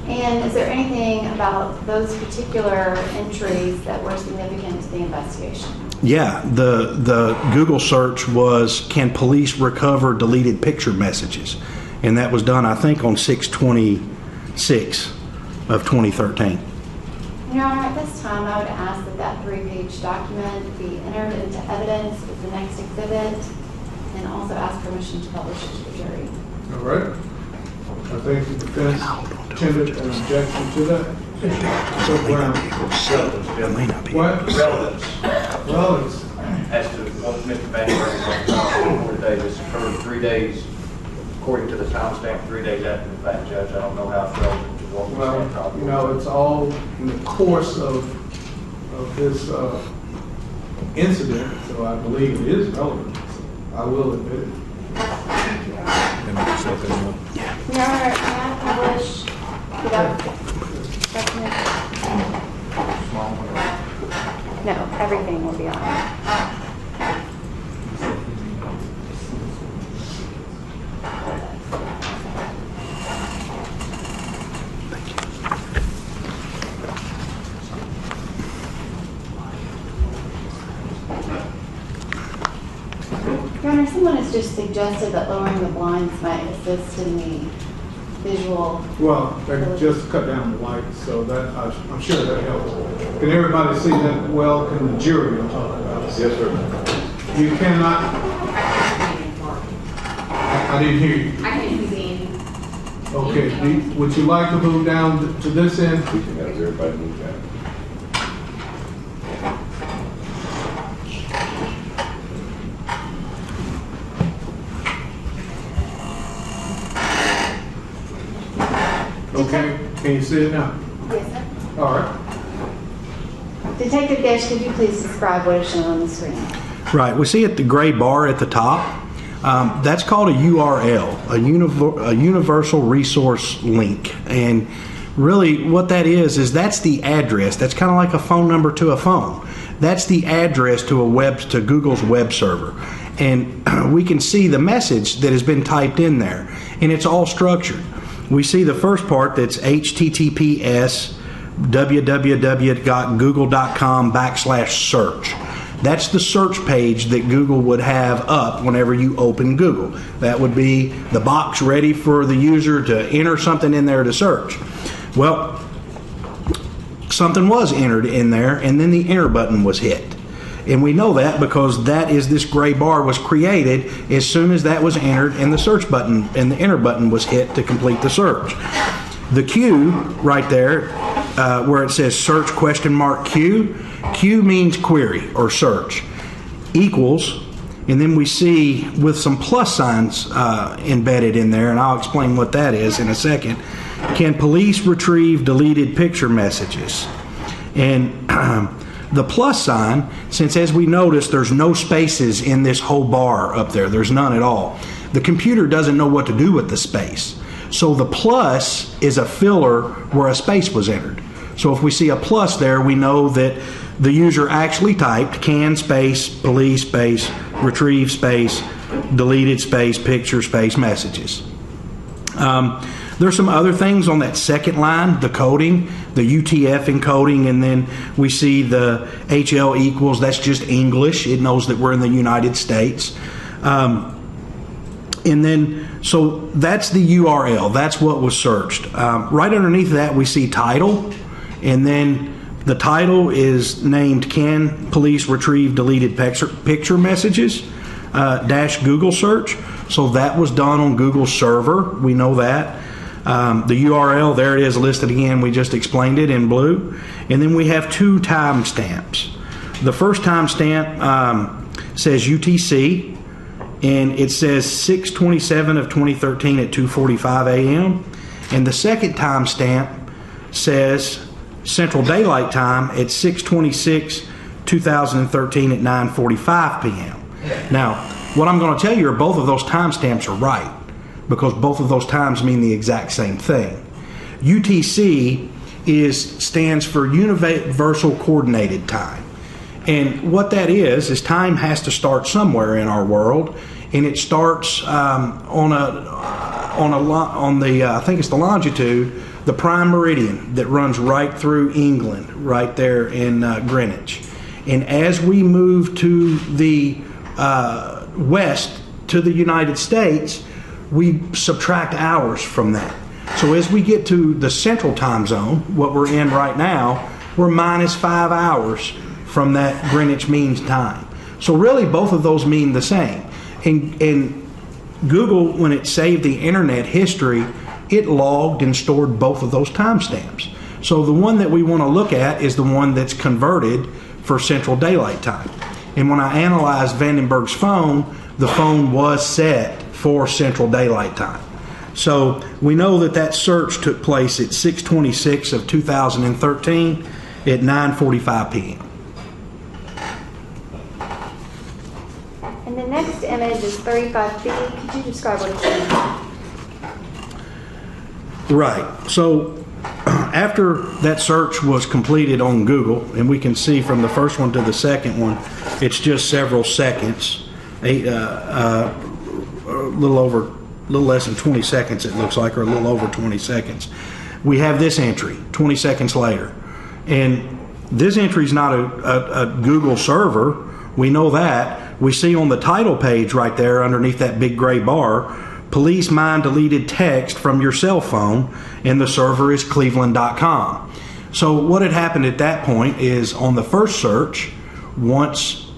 And is there anything about those particular entries that were significant to the investigation? Yeah, the Google search was, can police recover deleted picture messages? And that was done, I think, on 6/26 of 2013. Your Honor, at this time, I would ask that 3-page document be entered into evidence as the next exhibit, and also ask for permission to publish it to the jury. All right. I think the defense tendered an objection to that. So Brown. What? Relevance. Relevance. As to what Mr. Vandenburg was talking about today, this occurred 3 days, according to the timestamp, 3 days after the fact, Judge. I don't know how it's relevant to what we're saying. Well, you know, it's all in the course of this incident, so I believe it is relevant. I will admit it. Your Honor, may I publish without document? No, everything will be on. Your Honor, someone has just suggested that lowering the blinds might assist in the visual. Well, they just cut down the lights, so that I'm sure that helps. Can everybody see that well? Can the jury talk about it? Yes, sir. You cannot. I didn't hear you. I can't see anything. Okay. Would you like to move down to this end? Everybody move down. Okay. Can you see it now? Yes, sir. All right. Detective Gash, could you please describe what is shown on the screen? Right. We see at the gray bar at the top. That's called a URL, a universal resource link. And really what that is that's the address. That's kind of like a phone number to a phone. That's the address to Google's web server. And we can see the message that has been typed in there. And it's all structured. We see the first part that's https www.google.com/search. That's the search page that Google would have up whenever you open Google. That would be the box ready for the user to enter something in there to search. Well, something was entered in there, and then the enter button was hit. And we know that because this gray bar was created as soon as that was entered, and the search button and the enter button was hit to complete the search. The Q right there, where it says search Q, Q means query or search, equals, and then we see with some plus signs embedded in there, and I'll explain what that is in a second. Can police retrieve deleted picture messages? And the plus sign, since as we noticed there's no spaces in this whole bar up there, there's none at all, the computer doesn't know what to do with the space. So the plus is a filler where a space was entered. So if we see a plus there, we know that the user actually typed can space, police space, retrieve space, deleted space, picture space, messages. There's some other things on that second line, the coding, the UTF encoding, and then we see the HL equals, that's just English. It knows that we're in the United States. And then, so that's the URL. That's what was searched. Right underneath that, we see title, and then the title is named Can Police Retrieve Deleted Picture Messages dash Google search. So that was done on Google's server. We know that. The URL, there it is listed again. We just explained it in blue. And then we have two timestamps. The first timestamp says UTC, and it says 6/27 of 2013 at 2:45 a.m. And the second timestamp says Central Daylight Time at 6/26/2013 at 9:45 p.m. Now, what I'm going to tell you are both of those timestamps are right, because both of those times mean the exact same thing. UTC stands for Universal Coordinated Time. And what that is time has to start somewhere in our world, and it starts on the I think it's the longitude, the prime meridian that runs right through England, right there in Greenwich. And as we move to the west to the United States, we subtract hours from that. So as we get to the central time zone, what we're in right now, we're minus 5 hours from that Greenwich Mean Time. So really both of those mean the same. And Google, when it saved the internet history, it logged and stored both of those timestamps. So the one that we want to look at is the one that's converted for Central Daylight Time. And when I analyzed Vandenburg's phone, the phone was set for Central Daylight Time. So we know that that search took place at 6/26 of 2013 at 9:45 p.m. And the next image is 35B. Could you describe what it is? Right. So after that search was completed on Google, and we can see from the first one to the second one, it's just several seconds, a little less than 20 seconds it looks like, or a little over 20 seconds. We have this entry 20 seconds later. And this entry is not a Google server. We know that. We see on the title page right there underneath that big gray bar, police mine deleted text from your cell phone, and the server is cleveland.com. So what had happened at that point is on the first search, once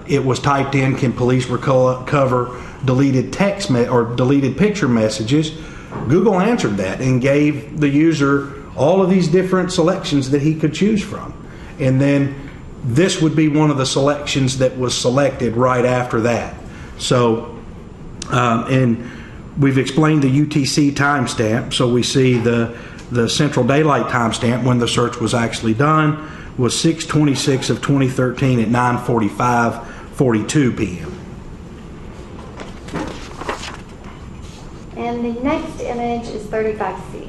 it was typed in, can police recover deleted text or deleted picture messages, Google answered that and gave the user all of these different selections that he could choose from. And then this would be one of the selections that was selected right after that. So, and we've explained the UTC timestamp. So we see the Central Daylight timestamp when the search was actually done was 6/26 of 2013 at 9:42 p.m. And the next image is 35C.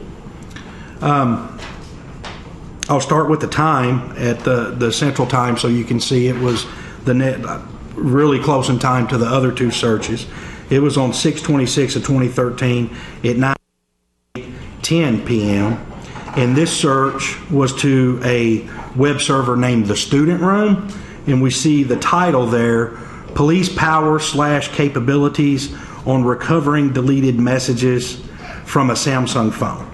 I'll start with the time at the Central Time so you can see it was really close in time to the other two searches. It was on 6/26 of 2013 at 9:10 p.m. And this search was to a web server named The Student Room. And we see the title there, Police Power / Capabilities on Recovering Deleted Messages from a Samsung Phone.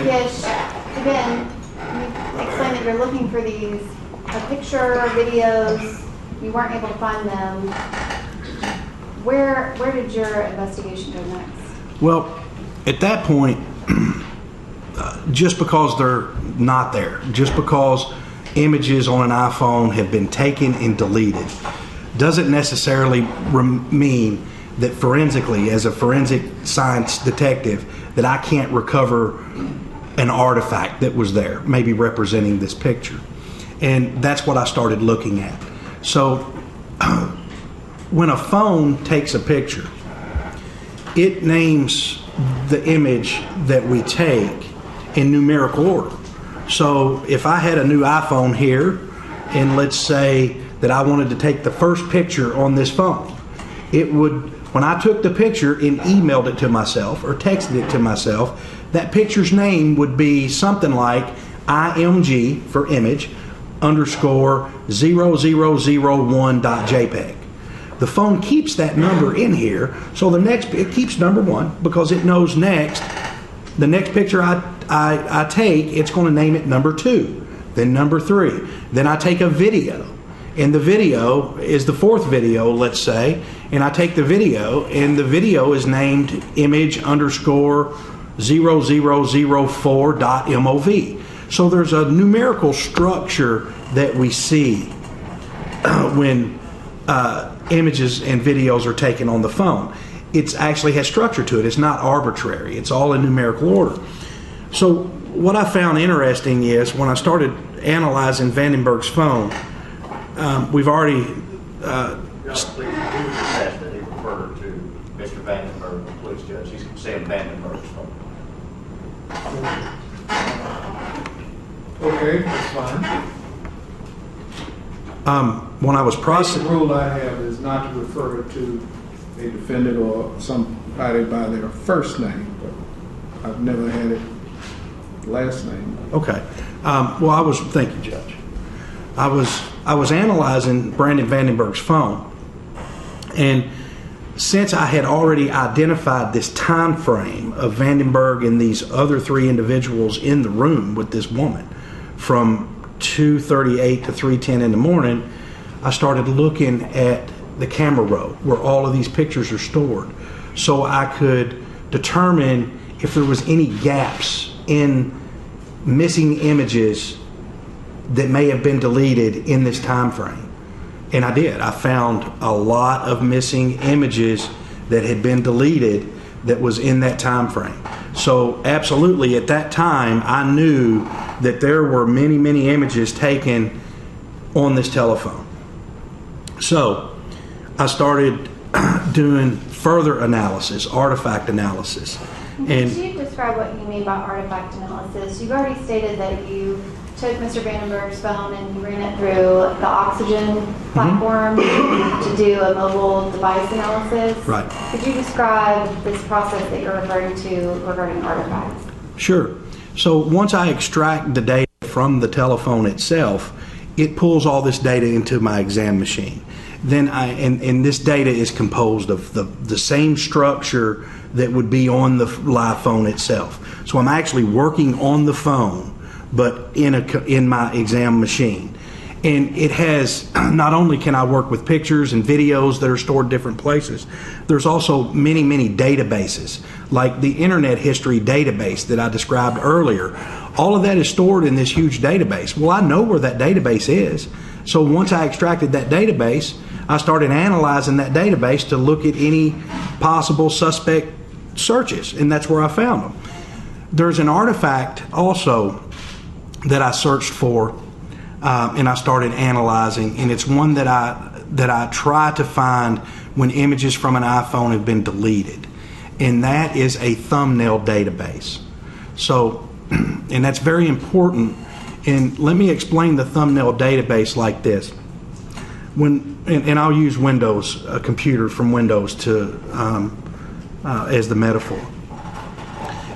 Yes, again, you explained that you're looking for these, a picture, videos, you weren't able to find them. Where did your investigation go next? Well, at that point, just because they're not there, just because images on an iPhone have been taken and deleted, doesn't necessarily mean that forensically, as a forensic science detective, that I can't recover an artifact that was there, maybe representing this picture. And that's what I started looking at. So when a phone takes a picture, it names the image that we take in numerical order. So if I had a new iPhone here, and let's say that I wanted to take the first picture on this phone, it would, when I took the picture and emailed it to myself or texted it to myself, that picture's name would be something like IMG for image _0001.jpg. The phone keeps that number in here, so it keeps number 1 because it knows the next picture I take, it's going to name it number 2, then number 3. Then I take a video, and the video is the 4th video, let's say, and I take the video, and the video is named image _0004.mov. So there's a numerical structure that we see when images and videos are taken on the phone. It actually has structure to it. It's not arbitrary. It's all in numerical order. So what I found interesting is when I started analyzing Vandenburg's phone, we've already... He was asked that he referred to Mr. Vandenburg, the police judge. He's saying Vandenburg's phone. Okay, that's fine. When I was processing... The rule I have is not to refer to a defendant or somebody by their first name, but I've never had it last name. Okay. Thank you, Judge. I was analyzing Brandon Vandenburg's phone, and since I had already identified this time frame of Vandenburg and these other 3 individuals in the room with this woman from 2:38 to 3:10 in the morning, I started looking at the camera roll where all of these pictures are stored, so I could determine if there was any gaps in missing images that may have been deleted in this time frame. And I did. I found a lot of missing images that had been deleted that was in that time frame. So absolutely, at that time, I knew that there were many, many images taken on this telephone. So I started doing further analysis, artifact analysis. Could you describe what you mean by artifact analysis? You've already stated that you took Mr. Vandenberg's phone and you ran it through the Oxygen platform to do a mobile device analysis. Right. Could you describe this process that you're referring to regarding artifacts? Sure. So once I extract the data from the telephone itself, it pulls all this data into my exam machine. Then and this data is composed of the same structure that would be on the live phone itself. So I'm actually working on the phone, but in my exam machine. And it has, not only can I work with pictures and videos that are stored different places, there's also many, many databases, like the Internet History database that I described earlier. All of that is stored in this huge database. Well, I know where that database is. So once I extracted that database, I started analyzing that database to look at any possible suspect searches, and that's where I found them. There's an artifact also that I searched for, and I started analyzing, and it's one that I try to find when images from an iPhone have been deleted, and that is a thumbnail database. So, and that's very important. And let me explain the thumbnail database like this. And I'll use Windows, a computer from Windows to as the metaphor.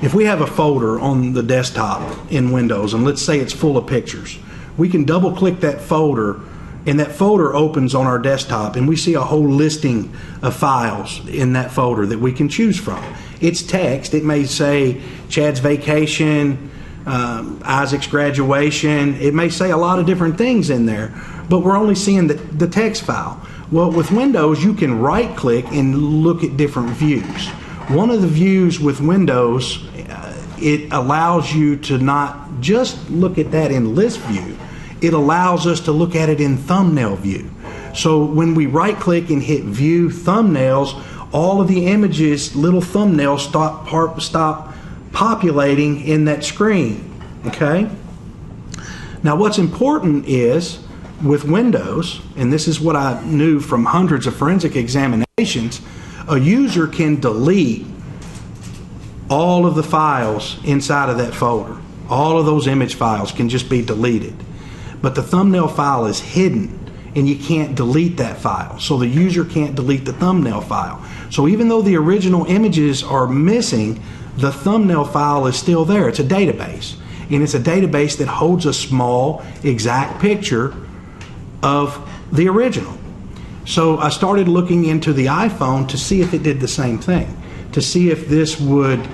If we have a folder on the desktop in Windows, and let's say it's full of pictures, we can double click that folder, and that folder opens on our desktop, and we see a whole listing of files in that folder that we can choose from. It's text. It may say Chad's vacation, Isaac's graduation. It may say a lot of different things in there, but we're only seeing the text file. Well, with Windows, you can right click and look at different views. One of the views with Windows, it allows you to not just look at that in list view, it allows us to look at it in thumbnail view. So when we right click and hit view thumbnails, all of the images, little thumbnails stop populating in that screen. Okay? Now what's important is with Windows, and this is what I knew from hundreds of forensic examinations, a user can delete all of the files inside of that folder. All of those image files can just be deleted. But the thumbnail file is hidden, and you can't delete that file. So the user can't delete the thumbnail file. So even though the original images are missing, the thumbnail file is still there. It's a database. And it's a database that holds a small, exact picture of the original. So I started looking into the iPhone to see if it did the same thing, to see if this would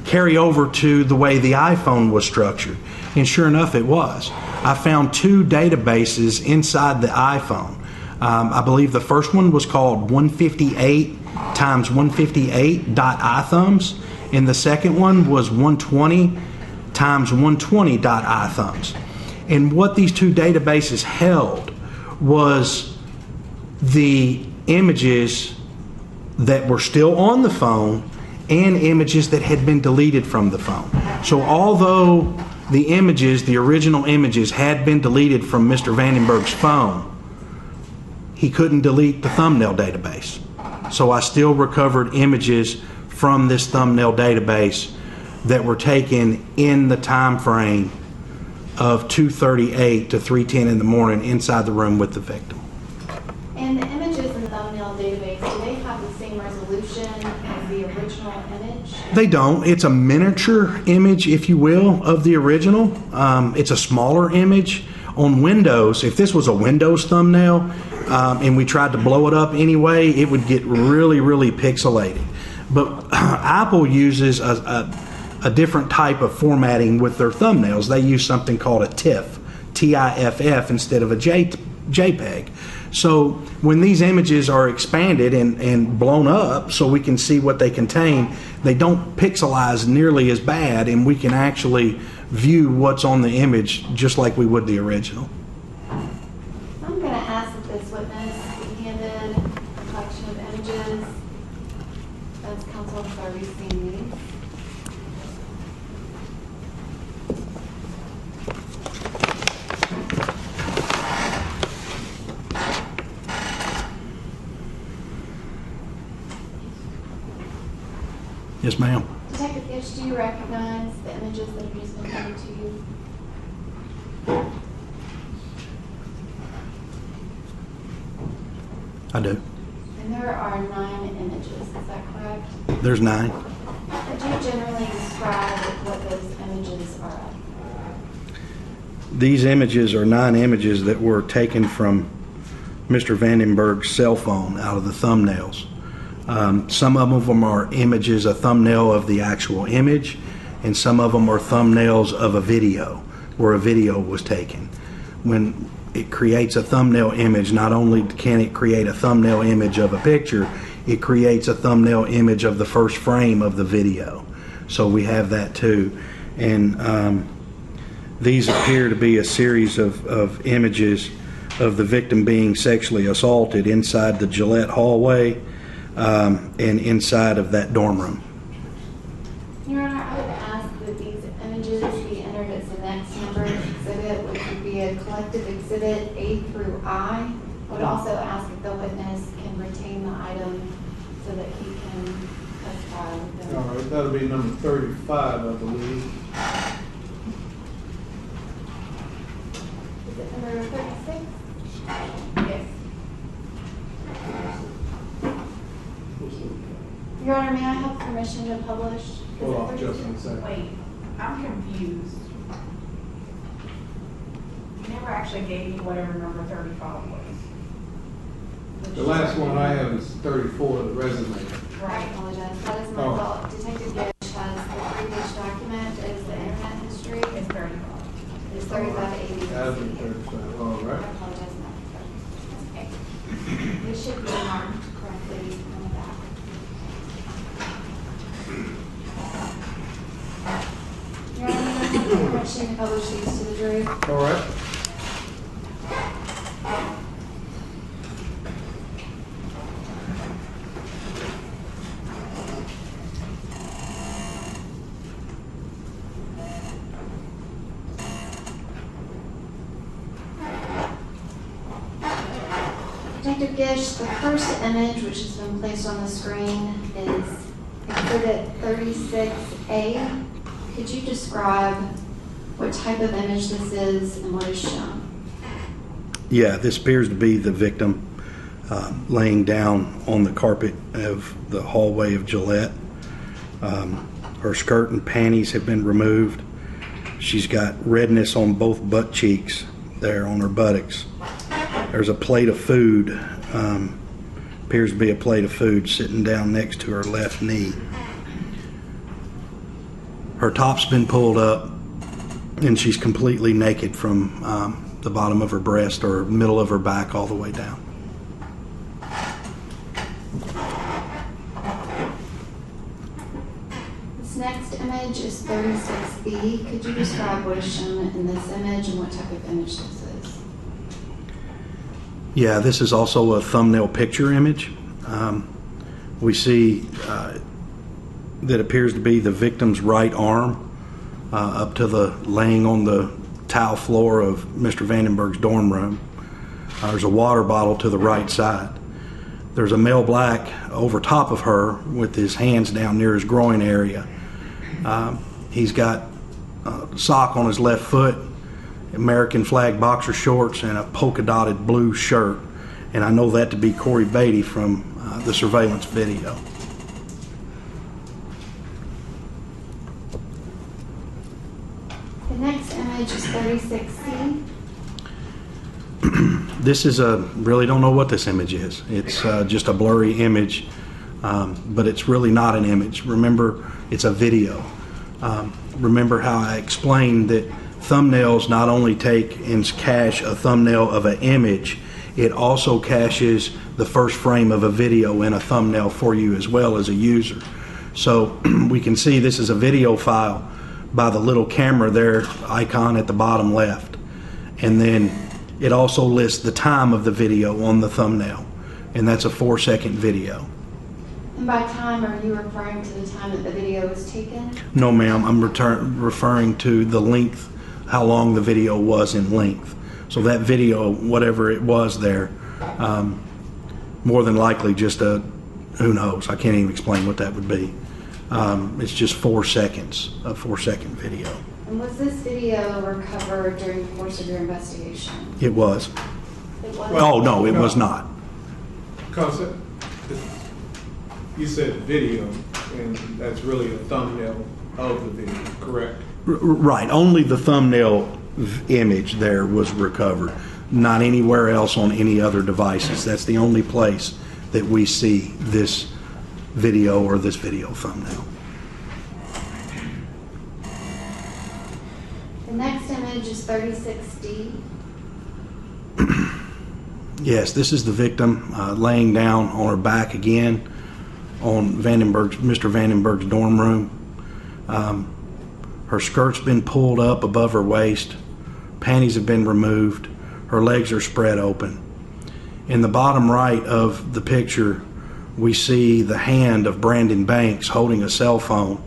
carry over to the way the iPhone was structured. And sure enough, it was. I found 2 databases inside the iPhone. I believe the first one was called 158 times 158.ithumbs, and the second one was 120 times 120.ithumbs. And what these 2 databases held was the images that were still on the phone and images that had been deleted from the phone. So although the images, the original images, had been deleted from Mr. Vandenberg's phone, he couldn't delete the thumbnail database. So I still recovered images from this thumbnail database that were taken in the time frame of 2:38 to 3:10 in the morning inside the room with the victim. And the images in the thumbnail database, do they have the same resolution as the original image? They don't. It's a miniature image, if you will, of the original. It's a smaller image. On Windows, if this was a Windows thumbnail, and we tried to blow it up anyway, it would get really, really pixelated. But Apple uses a different type of formatting with their thumbnails. They use something called a TIFF, T-I-F-F, instead of a JPEG. So when these images are expanded and blown up so we can see what they contain, they don't pixelize nearly as bad, and we can actually view what's on the image just like we would the original. I'm going to ask that this witness be handed a collection of images. As counsel, are we seeing these? Yes, ma'am. Detective Gish, do you recognize the images that have just been handed to you? I do. And there are 9 images, is that correct? There's 9. Could you generally describe what those images are of? These images are 9 images that were taken from Mr. Vandenburg's cell phone out of the thumbnails. Some of them are images, a thumbnail of the actual image, and some of them are thumbnails of a video, where a video was taken. When it creates a thumbnail image, not only can it create a thumbnail image of a picture, it creates a thumbnail image of the first frame of the video. So we have that too. And these appear to be a series of images of the victim being sexually assaulted inside the Gillette hallway and inside of that dorm room. Your Honor, I would ask that these images be entered as the next numbered exhibit, which would be a collective exhibit A through I. I would also ask that the witness can retain the item so that he can testify with them. All right, that'll be number 35, I believe. Is it number 36? Yes. Your Honor, may I have permission to publish? Is Hold it on 32? just a second. Wait, I'm confused. You never actually gave me whatever number 35 was. The last one I have is 34, the resume. I Right. apologize. That is my Oh. fault. Detective Gish has the 3-page document as the internet history. It's 35. It's 3580. That'll be 35, all I right. apologize. Okay. It should be marked correctly on the back. Your Honor, I have permission to publish these to the jury. All right. Detective Gish, the first image which has been placed on the screen is Exhibit 36A. Could you describe what type of image this is and what is shown? Yeah, this appears to be the victim laying down on the carpet of the hallway of Gillette. Her skirt and panties have been removed. She's got redness on both butt cheeks there on her buttocks. There's a plate of food, appears to be a plate of food sitting down next to her left knee. Her top's been pulled up and she's completely naked from the bottom of her breast or middle of her back all the way down. This next image is 36B. Could you describe what is shown in this image and what type of image this is? Yeah, this is also a thumbnail picture image. We see that appears to be the victim's right arm up to the laying on the tile floor of Mr. Vandenburg's dorm room. There's a water bottle to the right side. There's a male black over top of her with his hands down near his groin area. He's got a sock on his left foot, American flag boxer shorts, and a polka dotted blue shirt. And I know that to be Corey Beatty from the surveillance video. The next image is 36C. This is really don't know what this image is. It's just a blurry image, but it's really not an image. Remember, it's a video. Remember how I explained that thumbnails not only take and cache a thumbnail of an image, it also caches the first frame of a video in a thumbnail for you as well as a user. So we can see this is a video file by the little camera there icon at the bottom left. And then it also lists the time of the video on the thumbnail, and that's a 4-second video. And by time, are you referring to the time that the video was taken? No, ma'am, I'm referring to the length, how long the video was in length. So that video, whatever it was there, more than likely just who knows, I can't even explain what that would be. It's just 4 seconds, a 4-second video. And was this video recovered during the course of your investigation? It was. It was? Oh, no, it was not. Because you said video, and that's really a thumbnail of the video, correct? Right, only the thumbnail image there was recovered, not anywhere else on any other devices. That's the only place that we see this video or this video thumbnail. The next image is 36D. Yes, this is the victim laying down on her back again on Mr. Vandenburg's dorm room. Her skirt's been pulled up above her waist. Panties have been removed. Her legs are spread open. In the bottom right of the picture, we see the hand of Brandon Banks holding a cell phone.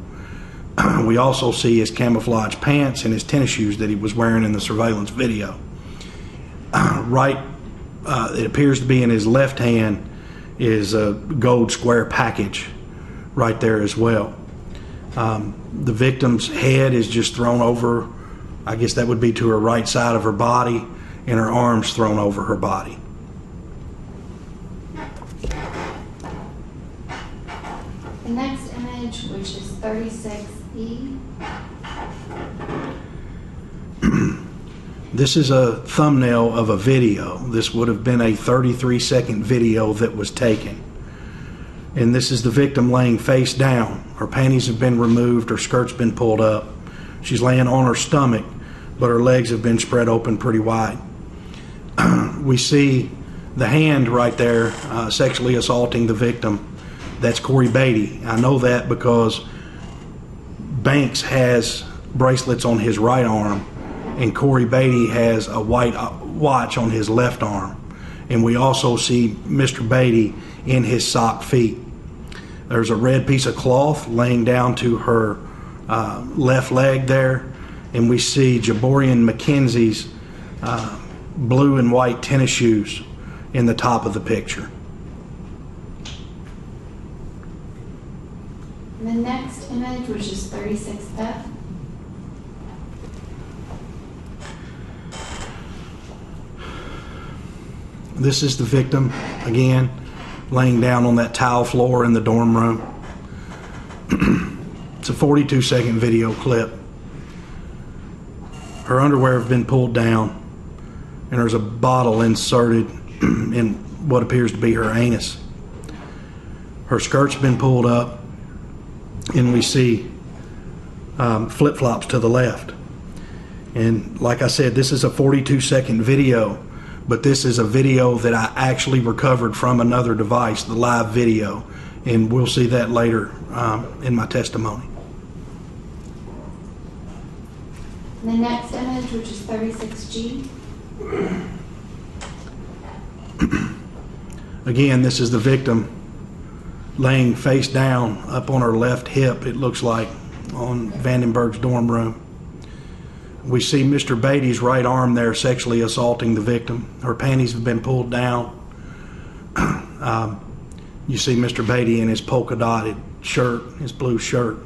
We also see his camouflage pants and his tennis shoes that he was wearing in the surveillance video. It appears to be in his left hand is a gold square package right there as well. The victim's head is just thrown over, I guess that would be to her right side of her body, and her arms thrown over her body. The next image, which is 36E. This is a thumbnail of a video. This would have been a 33-second video that was taken. And this is the victim laying face down. Her panties have been removed, her skirt's been pulled up. She's laying on her stomach, but her legs have been spread open pretty wide. We see the hand right there sexually assaulting the victim. That's Corey Beatty. I know that because Banks has bracelets on his right arm, and Corey Beatty has a white watch on his left arm. And we also see Mr. Beatty in his sock feet. There's a red piece of cloth laying down to her left leg there, and we see Jaborian McKenzie's blue and white tennis shoes in the top of the picture. And the next image, which is 36F. This is the victim, again, laying down on that tile floor in the dorm room. It's a 42-second video clip. Her underwear have been pulled down, and there's a bottle inserted in what appears to be her anus. Her skirt's been pulled up, and we see flip-flops to the left. And like I said, this is a 42-second video, but this is a video that I actually recovered from another device, the live video, and we'll see that later in my testimony. The next image, which is 36G. Again, this is the victim laying face down up on her left hip, it looks like, on Vandenburg's dorm room. We see Mr. Beatty's right arm there sexually assaulting the victim. Her panties have been pulled down. You see Mr. Beatty in his polka dotted shirt, his blue shirt.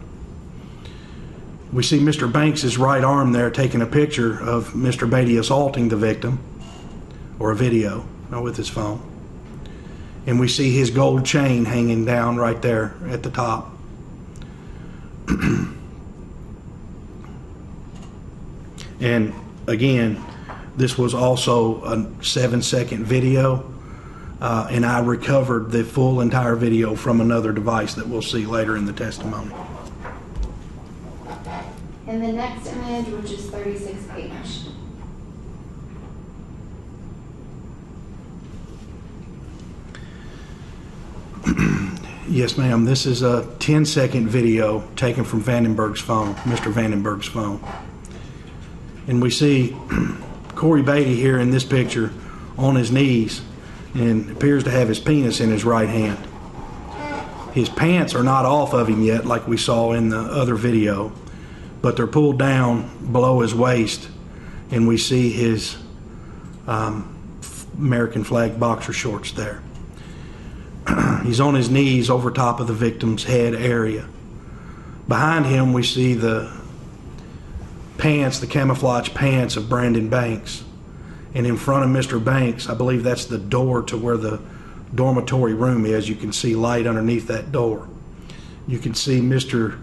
We see Mr. Banks' right arm there taking a picture of Mr. Beatty assaulting the victim, or a video with his phone. And we see his gold chain hanging down right there at the top. And again, This was also a 7-second video, and I recovered the full entire video from another device that we'll see later in the testimony. And the next image, which is 36H. Yes, ma'am. This is a 10-second video taken from Vandenburg's phone, Mr. Vandenburg's phone. And we see Corey Beatty here in this picture on his knees and appears to have his penis in his right hand. His pants are not off of him yet like we saw in the other video, but they're pulled down below his waist, and we see his American flag boxer shorts there. He's on his knees over top of the victim's head area. Behind him we see the pants, the camouflage pants of Brandon Banks. And in front of Mr. Banks, I believe that's the door to where the dormitory room is. You can see light underneath that door. You can see Mr.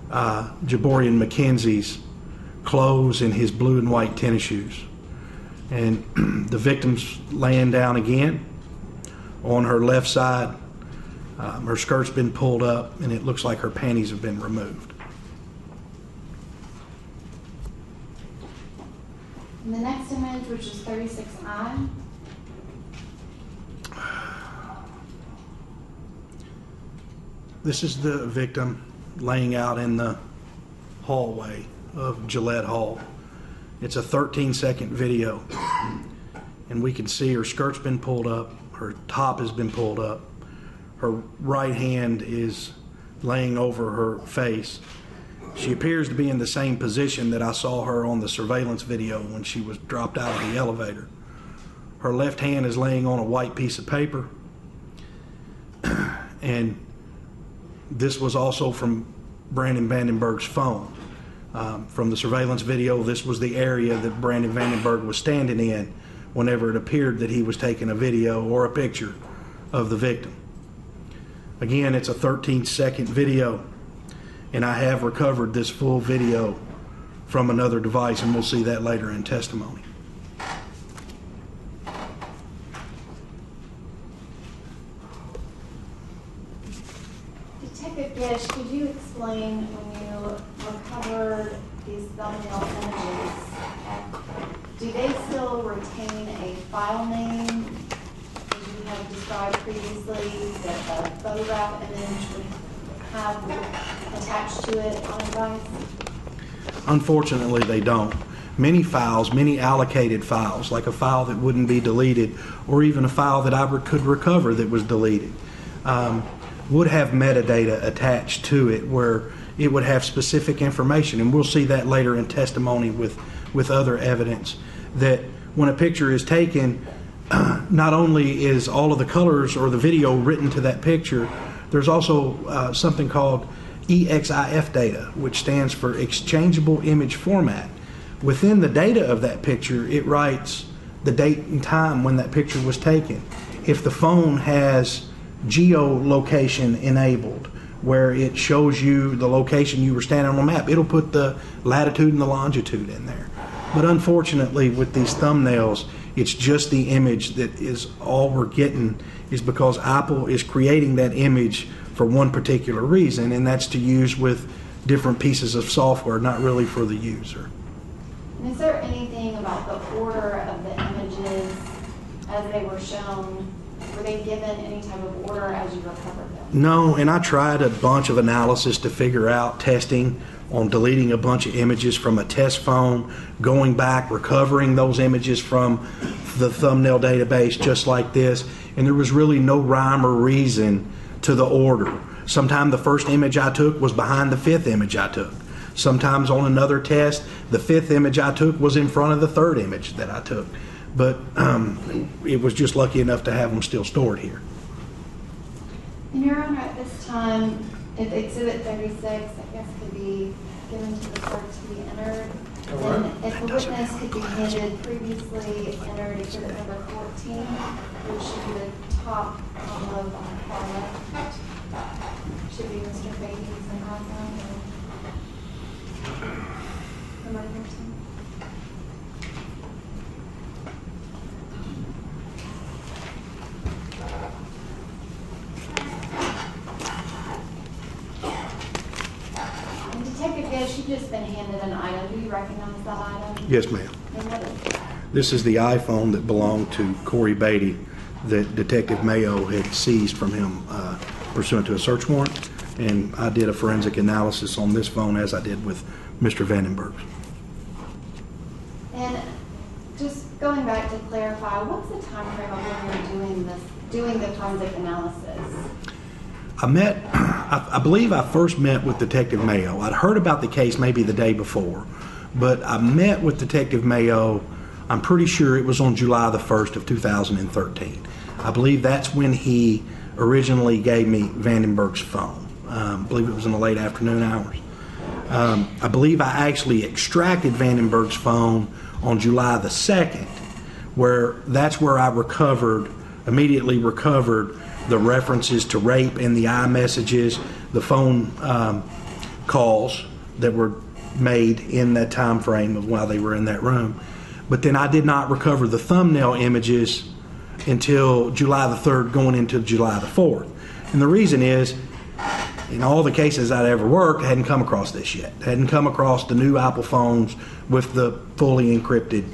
Jaborian McKenzie's clothes and his blue and white tennis shoes. And the victim's laying down again. On her left side, her skirt's been pulled up, and it looks like her panties have been removed. And the next image, which is 36I. This is the victim laying out in the hallway of Gillette Hall. It's a 13-second video, and we can see her skirt's been pulled up, her top has been pulled up, her right hand is laying over her face. She appears to be in the same position that I saw her on the surveillance video when she was dropped out of the elevator. Her left hand is laying on a white piece of paper, and this was also from Brandon Vandenburg's phone. From the surveillance video, this was the area that Brandon Vandenburg was standing in whenever it appeared that he was taking a video or a picture of the victim. Again, it's a 13-second video, and I have recovered this full video from another device, and we'll see that later in testimony. Detective Gish, could you explain when you recovered these thumbnail images, do they still retain a file name? As you have described previously, that a photograph image would have attached to it on a device? Unfortunately, they don't. Many files, many allocated files, like a file that wouldn't be deleted, or even a file that I could recover that was deleted, would have metadata attached to it where it would have specific information. And we'll see that later in testimony with other evidence, that when a picture is taken, not only is all of the colors or the video written to that picture, there's also something called EXIF data, which stands for Exchangeable Image Format. Within the data of that picture, it writes the date and time when that picture was taken. If the phone has geolocation enabled, where it shows you the location you were standing on the map, it'll put the latitude and the longitude in there. But unfortunately, with these thumbnails, it's just the image that is all we're getting, is because Apple is creating that image for one particular reason, and that's to use with different pieces of software, not really for the user. And is there anything about the order of the images as they were shown? Were they given any type of order as you recovered them? No, and I tried a bunch of analysis to figure out testing on deleting a bunch of images from a test phone, going back, recovering those images from the thumbnail database just like this, and there was really no rhyme or reason to the order. Sometimes the first image I took was behind the fifth image I took. Sometimes on another test, the fifth image I took was in front of the third image that I took. But it was just lucky enough to have them still stored here. And Your Honor, at this time, if Exhibit 36, I guess, could be given to the court to be entered, and if the witness could be handed previously entered Exhibit number 14, which should be the top on the far left, should be Mr. Beatty's and Hawthorne, or number 14. Detective Gish, you've just been handed an item. Do you recognize that item? Yes, ma'am. And what is it? This is the iPhone that belonged to Corey Beatty that Detective Mayo had seized from him pursuant to a search warrant. And I did a forensic analysis on this phone as I did with Mr. Vandenburg. And just going back to clarify, what's the time frame of when you're doing the forensic analysis? I believe I first met with Detective Mayo. I'd heard about the case maybe the day before, but I met with Detective Mayo, I'm pretty sure it was on July the 1st of 2013. I believe that's when he originally gave me Vandenburg's phone. I believe it was in the late afternoon hours. I believe I actually extracted Vandenburg's phone on July the 2nd, that's where I immediately recovered the references to rape and the iMessages, the phone calls that were made in that time frame of while they were in that room. But then I did not recover the thumbnail images until July the 3rd going into July the 4th. And the reason is, in all the cases I'd ever worked, I hadn't come across this yet. I hadn't come across the new Apple phones with the fully encrypted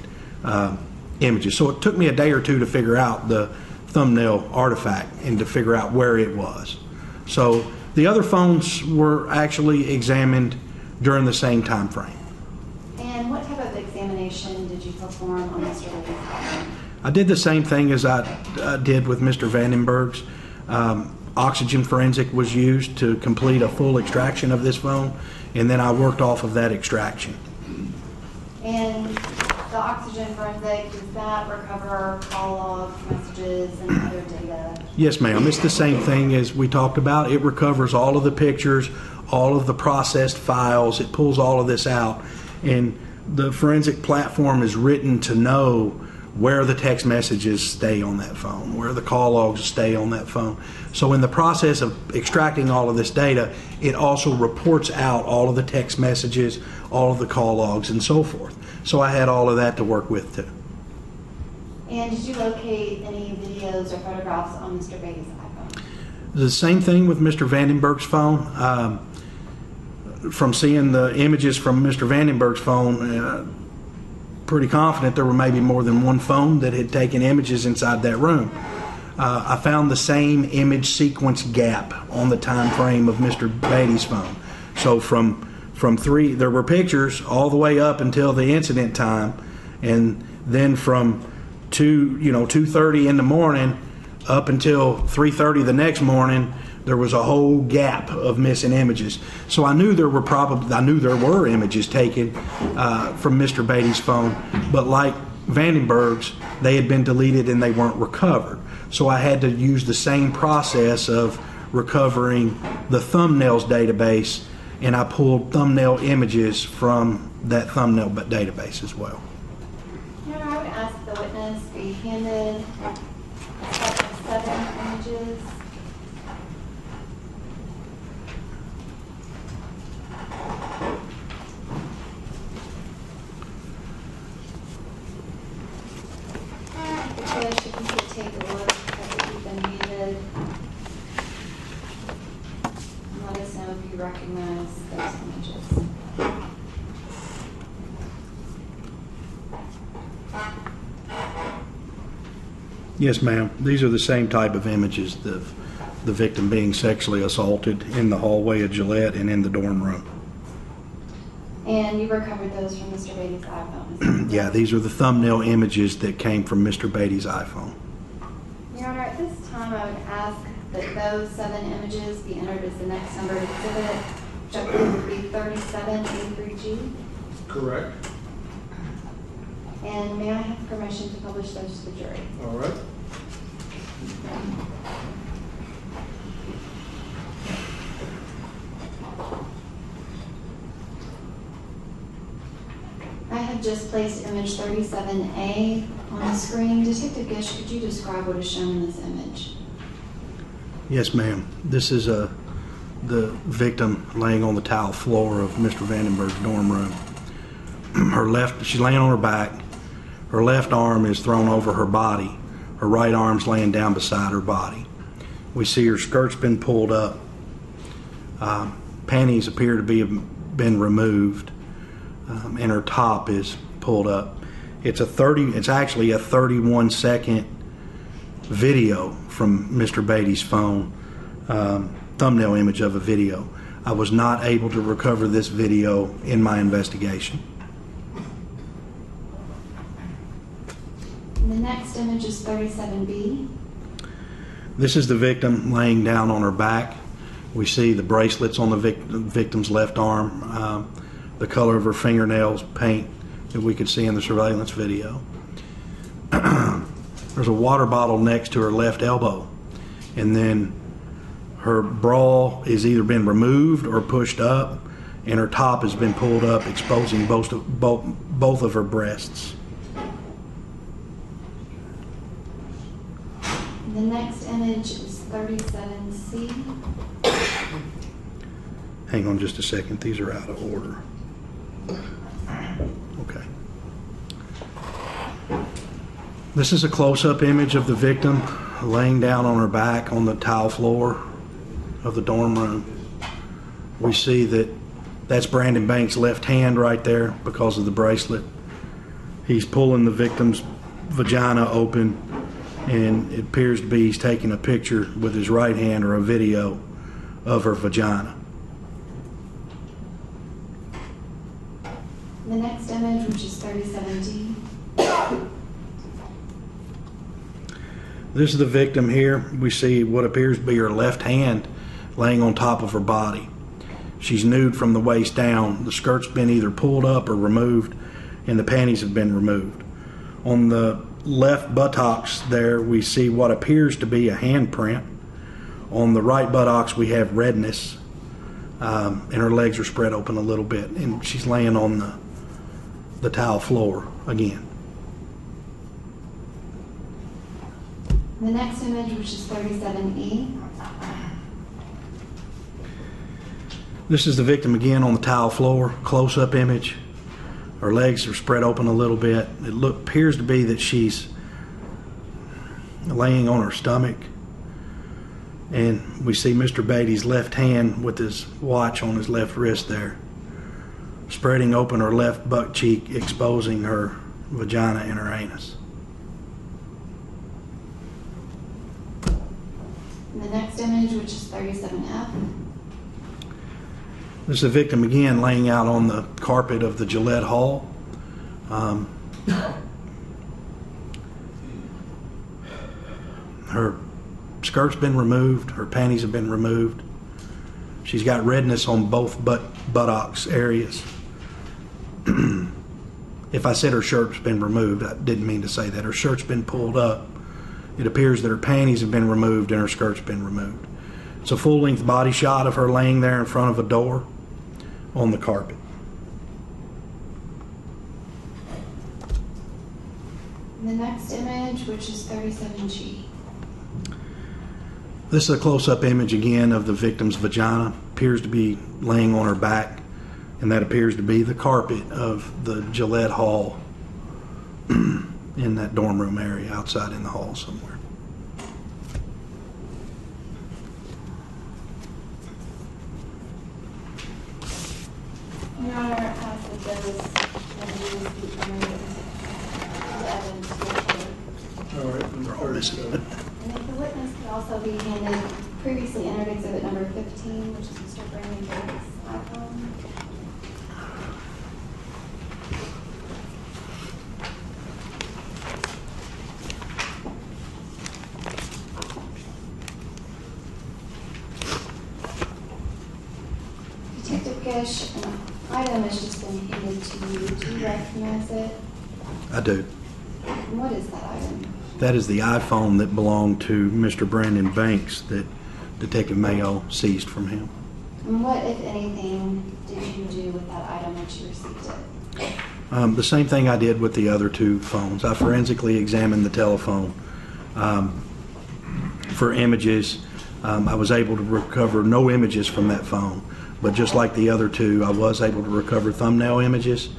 images. So it took me a day or two to figure out the thumbnail artifact and to figure out where it was. So the other phones were actually examined during the same time frame. And what type of examination did you perform on Mr. Beatty's phone? I did the same thing as I did with Mr. Vandenburg's. Oxygen forensic was used to complete a full extraction of this phone, and then I worked off of that extraction. And the oxygen forensic, does that recover call logs, messages, and other data? Yes, ma'am. It's the same thing as we talked about. It recovers all of the pictures, all of the processed files. It pulls all of this out. And the forensic platform is written to know where the text messages stay on that phone, where the call logs stay on that phone. So in the process of extracting all of this data, it also reports out all of the text messages, all of the call logs, and so forth. So I had all of that to work with too. And did you locate any videos or photographs on Mr. Beatty's iPhone? The same thing with Mr. Vandenburg's phone. From seeing the images from Mr. Vandenburg's phone, pretty confident there were maybe more than one phone that had taken images inside that room. I found the same image sequence gap on the time frame of Mr. Beatty's phone. So from three, there were pictures all the way up until the incident time, and then from 2:30 in the morning up until 3:30 the next morning, there was a whole gap of missing images. So I knew there were images taken from Mr. Beatty's phone, but like Vandenburg's, they had been deleted and they weren't recovered. So I had to use the same process of recovering the thumbnails database, and I pulled thumbnail images from that thumbnail database as well. I would ask the witness be handed a set of 7 images. If you could take a look at what you've been handed and let us know if you recognize those images. Yes, ma'am. These are the same type of images of the victim being sexually assaulted in the hallway of Gillette and in the dorm room. And you recovered those from Mr. Beatty's iPhone? Yeah, these are the thumbnail images that came from Mr. Beatty's iPhone. Your Honor, at this time I would ask that those 7 images be entered as the next numbered exhibit, which I believe would be 37A3G. Correct. And may I have permission to publish those to the jury? All right. I have just placed image 37A on the screen. Detective Gish, could you describe what is shown in this image? Yes, ma'am. This is the victim laying on the tile floor of Mr. Vandenburg's dorm room. She's laying on her back. Her left arm is thrown over her body. Her right arm's laying down beside her body. We see her skirt's been pulled up. Panties appear to be been removed, and her top is pulled up. It's actually a 31-second video from Mr. Beatty's phone, thumbnail image of a video. I was not able to recover this video in my investigation. And the next image is 37B. This is the victim laying down on her back. We see the bracelets on the victim's left arm, the color of her fingernails, paint that we could see in the surveillance video. There's a water bottle next to her left elbow, and then her bra has either been removed or pushed up, and her top has been pulled up, exposing both of her breasts. The next image is 37C. Hang on just a second, these are out of order. Okay. This is a close-up image of the victim laying down on her back on the tile floor of the dorm room. We see that that's Brandon Banks' left hand right there because of the bracelet. He's pulling the victim's vagina open, and it appears to be he's taking a picture with his right hand or a video of her vagina. The next image, which is 37D. This is the victim here. We see what appears to be her left hand laying on top of her body. She's nude from the waist down. The skirt's been either pulled up or removed, and the panties have been removed. On the left buttocks there, we see what appears to be a handprint. On the right buttocks, we have redness, and her legs are spread open a little bit, and she's laying on the tile floor again. The next image, which is 37E. This is the victim again on the tile floor, close-up image. Her legs are spread open a little bit. It appears to be that she's laying on her stomach. And we see Mr. Beatty's left hand with his watch on his left wrist there, spreading open her left butt cheek, exposing her vagina and her anus. And the next image, which is 37F. This is the victim again laying out on the carpet of the Gillette Hall. Her skirt's been removed. Her panties have been removed. She's got redness on both buttocks areas. If I said her shirt's been removed, I didn't mean to say that. Her shirt's been pulled up. It appears that her panties have been removed and her skirt's been removed. It's a full-length body shot of her laying there in front of a door on the carpet. And the next image, which is 37G. This is a close-up image again of the victim's vagina. Appears to be laying on her back, and that appears to be the carpet of the Gillette Hall in that dorm room area outside in the hall somewhere. Your Honor, it has that those images be removed. The evidence will All right, they're all missing. And if the witness could also be handed previously entered exhibit number 15, which is Mr. Brandon Banks' iPhone. Detective Gish, an item has just been handed to you. Do you recognize it? I do. And what is that item? That is the iPhone that belonged to Mr. Brandon Banks that Detective Mayo seized from him. And what, if anything, did you do with that item once you received it? The same thing I did with the other two phones. I forensically examined the telephone for images. I was able to recover no images from that phone, but just like the other two, I was able to recover thumbnail images.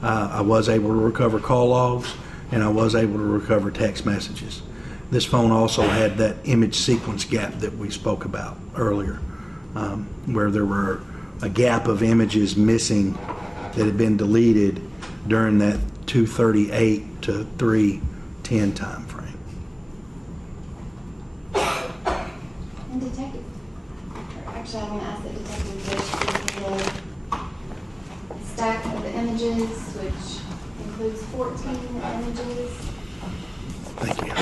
I was able to recover call logs, and I was able to recover text messages. This phone also had that image sequence gap that we spoke about earlier, where there were a gap of images missing that had been deleted during that 2:38 to 3:10 time frame. And Detective, actually I'm going to ask that Detective Fish give the stack of the images, which includes 14 images. Thank you.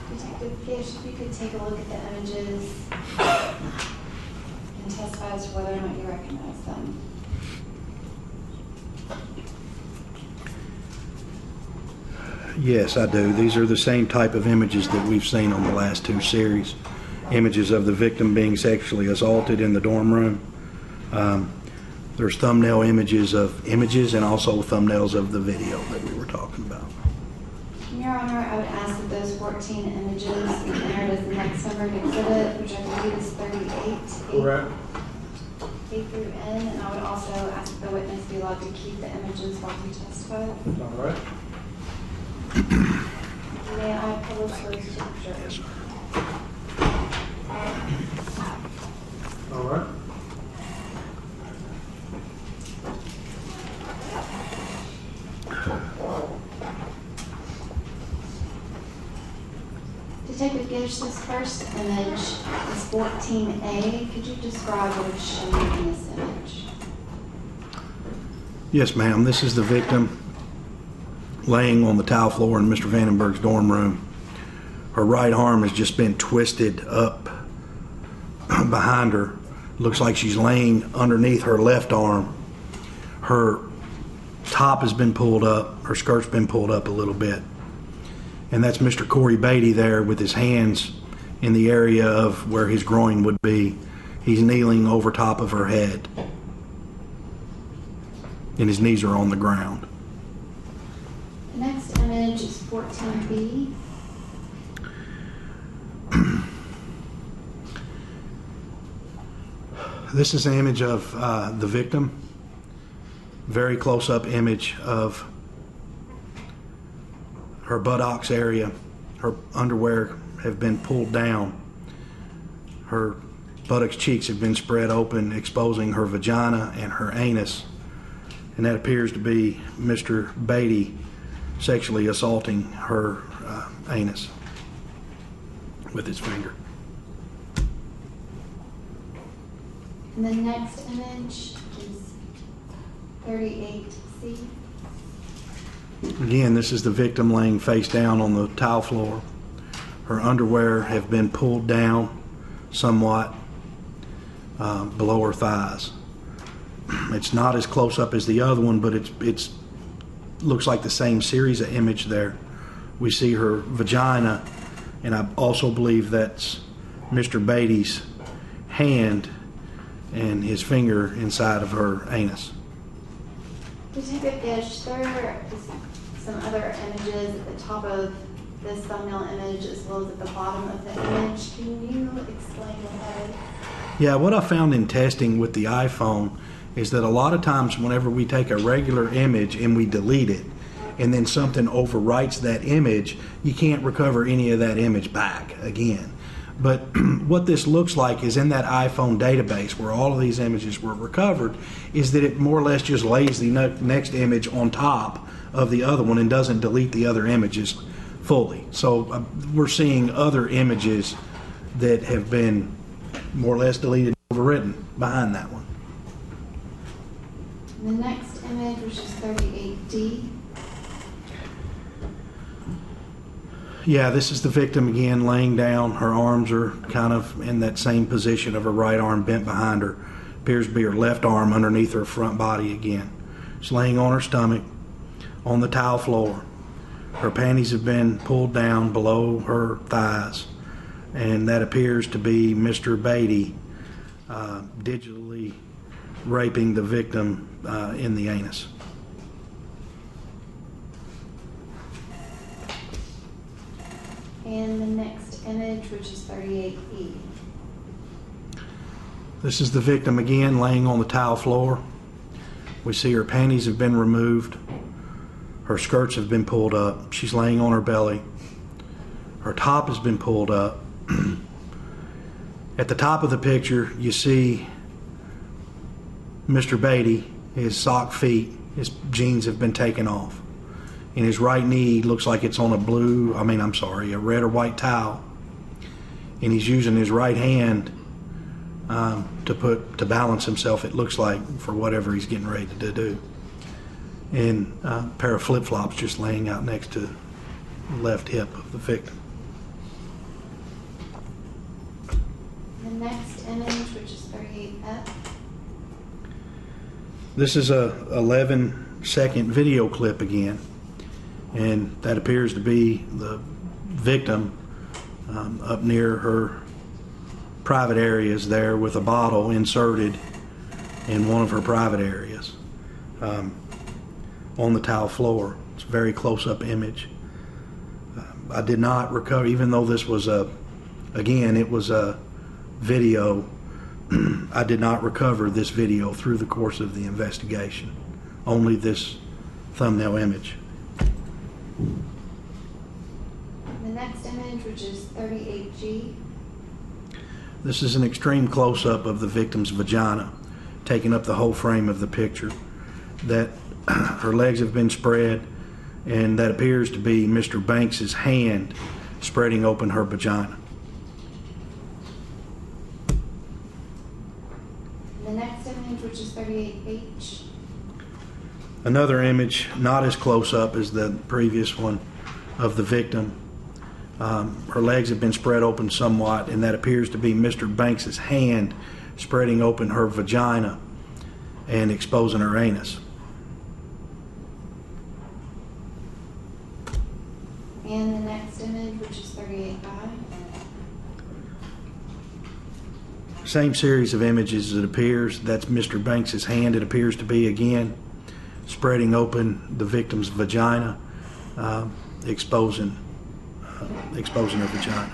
Detective Fish, if you could take a look at the images and testify as to whether or not you recognize them. Yes, I do. These are the same type of images that we've seen on the last two series. Images of the victim being sexually assaulted in the dorm room. There's thumbnail images of images and also thumbnails of the video that we were talking about. Your Honor, I would ask that those 14 images be entered as the next numbered exhibit, which I believe is 38. Correct. A through N, and I would also ask that the witness be allowed to keep the images while he testifies. All right. May I publish those to the jury? Yes, sir. All right. Detective Gish, this first image is 14A. Could you describe what is shown in this image? Yes, ma'am. This is the victim laying on the tile floor in Mr. Vandenburg's dorm room. Her right arm has just been twisted up behind her. Looks like she's laying underneath her left arm. Her top has been pulled up. Her skirt's been pulled up a little bit. And that's Mr. Corey Beatty there with his hands in the area of where his groin would be. He's kneeling over top of her head. And his knees are on the ground. The next image is 14B. This is an image of the victim. Very close-up image of her buttocks area. Her underwear have been pulled down. Her buttocks cheeks have been spread open, exposing her vagina and her anus. And that appears to be Mr. Beatty sexually assaulting her anus with his finger. And the next image is 38C. Again, this is the victim laying face down on the tile floor. Her underwear have been pulled down somewhat below her thighs. It's not as close up as the other one, but it's looks like the same series of image there. We see her vagina, and I also believe that's Mr. Beatty's hand and his finger inside of her anus. Detective Gish, there is some other images at the top of this thumbnail image as well as at the bottom of the image. Can you explain what that is? Yeah, what I found in testing with the iPhone is that a lot of times whenever we take a regular image and we delete it, and then something overwrites that image, you can't recover any of that image back again. But what this looks like is in that iPhone database where all of these images were recovered, is that it more or less just lays the next image on top of the other one and doesn't delete the other images fully. So we're seeing other images that have been more or less deleted and overwritten behind that one. The next image, which is 38D. Yeah, this is the victim again laying down. Her arms are kind of in that same position of her right arm bent behind her. Appears to be her left arm underneath her front body again. She's laying on her stomach on the tile floor. Her panties have been pulled down below her thighs. And that appears to be Mr. Beatty digitally raping the victim in the anus. And the next image, which is 38E. This is the victim again laying on the tile floor. We see her panties have been removed. Her skirts have been pulled up. She's laying on her belly. Her top has been pulled up. At the top of the picture, you see Mr. Beatty, his sock feet, his jeans have been taken off. And his right knee looks like it's on a red or white towel. And he's using his right hand to balance himself, it looks like, for whatever he's getting ready to do. And a pair of flip-flops just laying out next to the left hip of the victim. The next image, which is 38F. This is a 11-second video clip again, and that appears to be the victim up near her private areas there with a bottle inserted in one of her private areas on the tile floor. It's a very close-up image. I did not recover, even though this was it was a video, I did not recover this video through the course of the investigation. Only this thumbnail image. The next image, which is 38G. This is an extreme close-up of the victim's vagina, taking up the whole frame of the picture. That her legs have been spread, and that appears to be Mr. Banks's hand spreading open her vagina. The next image, which is 38H. Another image, not as close up as the previous one, of the victim. Her legs have been spread open somewhat, and that appears to be Mr. Banks's hand spreading open her vagina and exposing her anus. And the next image, which is 38I. Same series of images, it appears. That's Mr. Banks's hand, it appears to be again, spreading open the victim's vagina, exposing her vagina.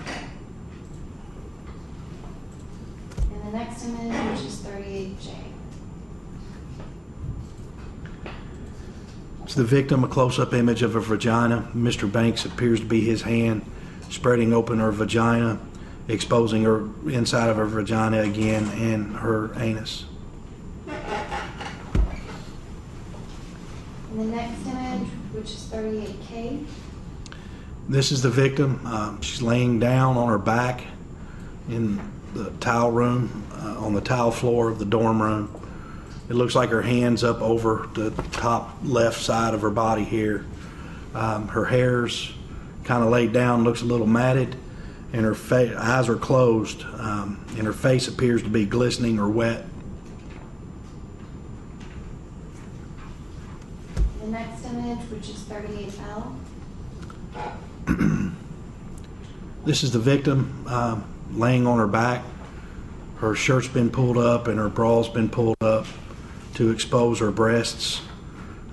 And the next image, which is 38J. It's the victim, a close-up image of her vagina. Mr. Banks appears to be his hand spreading open her vagina, exposing her inside of her vagina again and her anus. And the next image, which is 38K. This is the victim. She's laying down on her back in the towel room, on the towel floor of the dorm room. It looks like her hand's up over the top left side of her body here. Her hair's kind of laid down, looks a little matted, and her eyes are closed, and her face appears to be glistening or wet. The next image, which is 38L. This is the victim laying on her back. Her shirt's been pulled up and her bra's been pulled up to expose her breasts.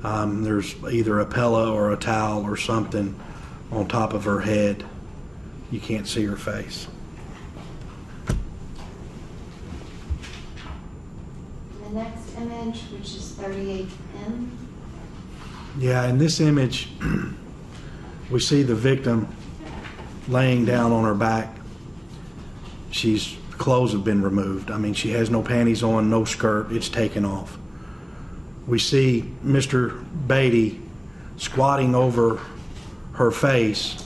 There's either a pillow or a towel or something on top of her head. You can't see her face. The next image, which is 38M. Yeah, in this image, we see the victim laying down on her back. Clothes have been removed. I mean, she has no panties on, no skirt, it's taken off. We see Mr. Beatty squatting over her face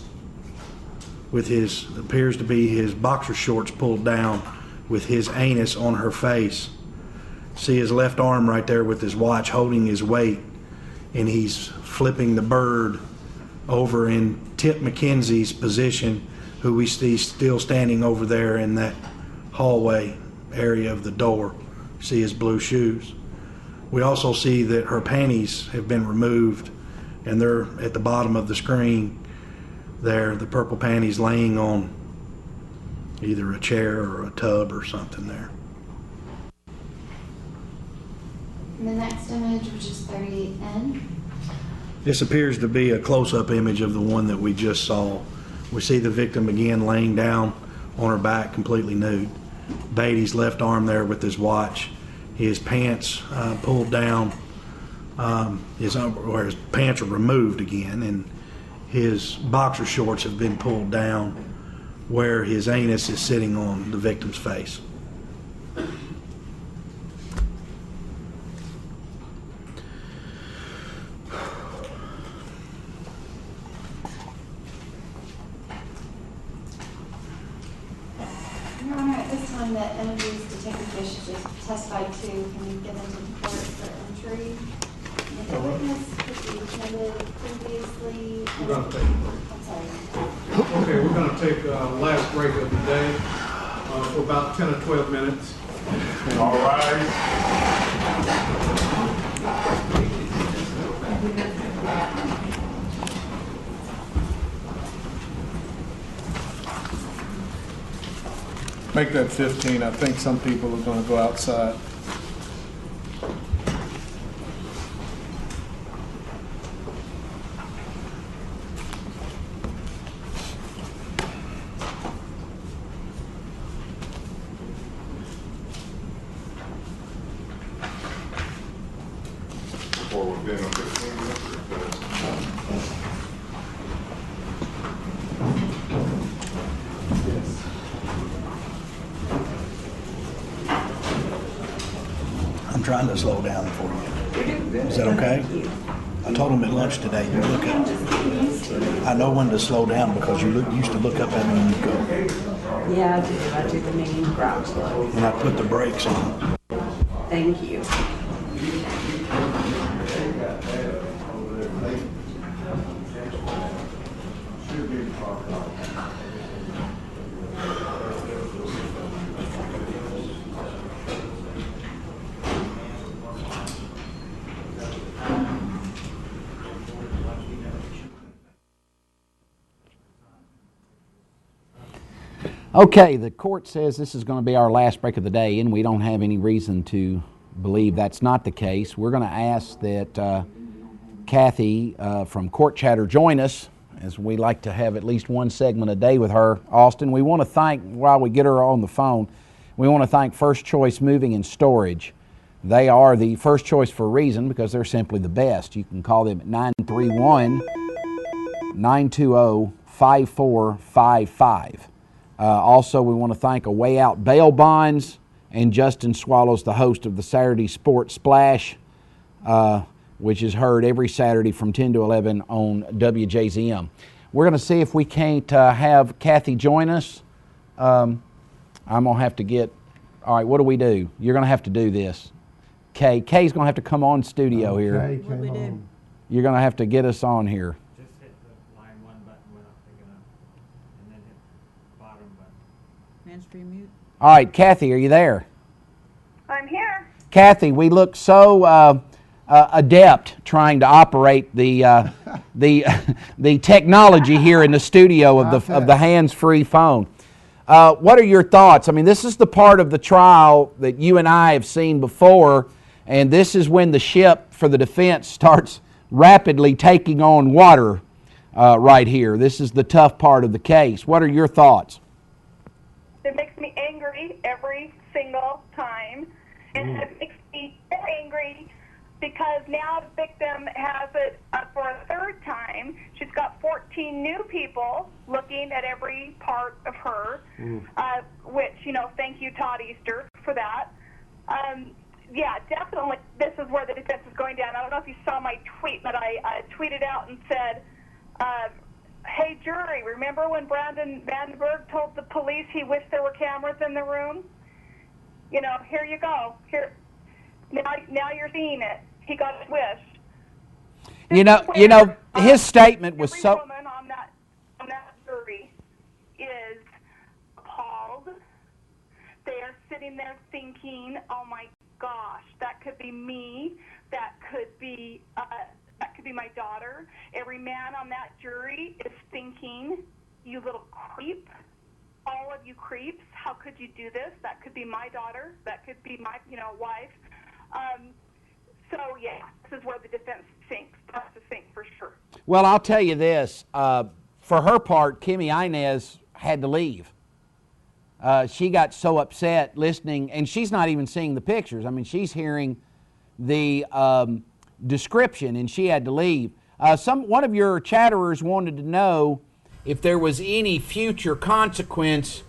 with appears to be his boxer shorts pulled down with his anus on her face. See his left arm right there with his watch holding his weight, and he's flipping the bird over in Tip McKenzie's position, who we see still standing over there in that hallway area of the door. See his blue shoes. We also see that her panties have been removed, and they're at the bottom of the screen there, the purple panties laying on either a chair or a tub or something there. And the next image, which is 38N. This appears to be a close-up image of the one that we just saw. We see the victim again laying down on her back, completely nude. Beatty's left arm there with his watch. His pants pulled down where his pants are removed again, and his boxer shorts have been pulled down where his anus is sitting on the victim's face. Your Honor, at this time, the entities Detective Gish just testified to can be given to the court for entry. If the witness could be attended previously. We're going to take a break. I'm sorry. Okay, we're going to take a last break of the day for about 10 or 12 minutes. All right. Make that 15. I think some people are going to go outside. Before we've been on 15 minutes. I'm trying to slow down for you. Is that okay? I told him at lunch today, you look up. I know when to slow down because you used to look up at me when you go. Yeah, I do. I do the meeting ground slow. And I put the brakes on. Thank you. Okay, the court says this is going to be our last break of the day, and we don't have any reason to believe that's not the case. We're going to ask that Kathy from Court Chatter join us, as we like to have at least one segment a day with her. Austin, we want to thank, while we get her on the phone, we want to thank First Choice Moving and Storage. They are the first choice for a reason, because they're simply the best. You can call them at 931-920-5455. Also, we want to thank A Way Out Bail Bonds and Justin Swallows, the host of the Saturday Sports Splash, which is heard every Saturday from 10 to 11 on WJZM. We're going to see if we can't have Kathy join us. I'm going to have to get, all right, what do we do? You're going to have to do this. Kay's going to have to come on studio here. What do we do? You're going to have to get us on here. Just hit the line 1 button without picking up, and then hit the bottom button. Hands-free mute. All right, Kathy, are you there? I'm here. Kathy, we look so adept trying to operate the the technology here in the studio of the hands-free phone. What are your thoughts? I mean, this is the part of the trial that you and I have seen before, and this is when the ship for the defense starts rapidly taking on water right here. This is the tough part of the case. What are your thoughts? It makes me angry every single time. And it makes me so angry because now the victim has it for a third time. She's got 14 new people looking at every part of her, which, thank you, Todd Easter, for that. Yeah, definitely this is where the defense is going down. I don't know if you saw my tweet, but I tweeted out and said, hey, jury, remember when Vandenburg told the police he wished there were cameras in the room? Here you go. Here, now you're seeing it. He got his wish. His statement was so. Every woman on that jury is appalled. They are sitting there thinking, "Oh my gosh, that could be me. That could be my daughter." Every man on that jury is thinking, "You little creep. All of you creeps, how could you do this? That could be my daughter. That could be my, wife." So, yeah, this is where the defense starts to think for sure. Well, I'll tell you this. For her part, Kimmy Inez had to leave. She got so upset listening, and she's not even seeing the pictures. I mean, she's hearing the description, and she had to leave. One of your chatterers wanted to know if there was any future consequence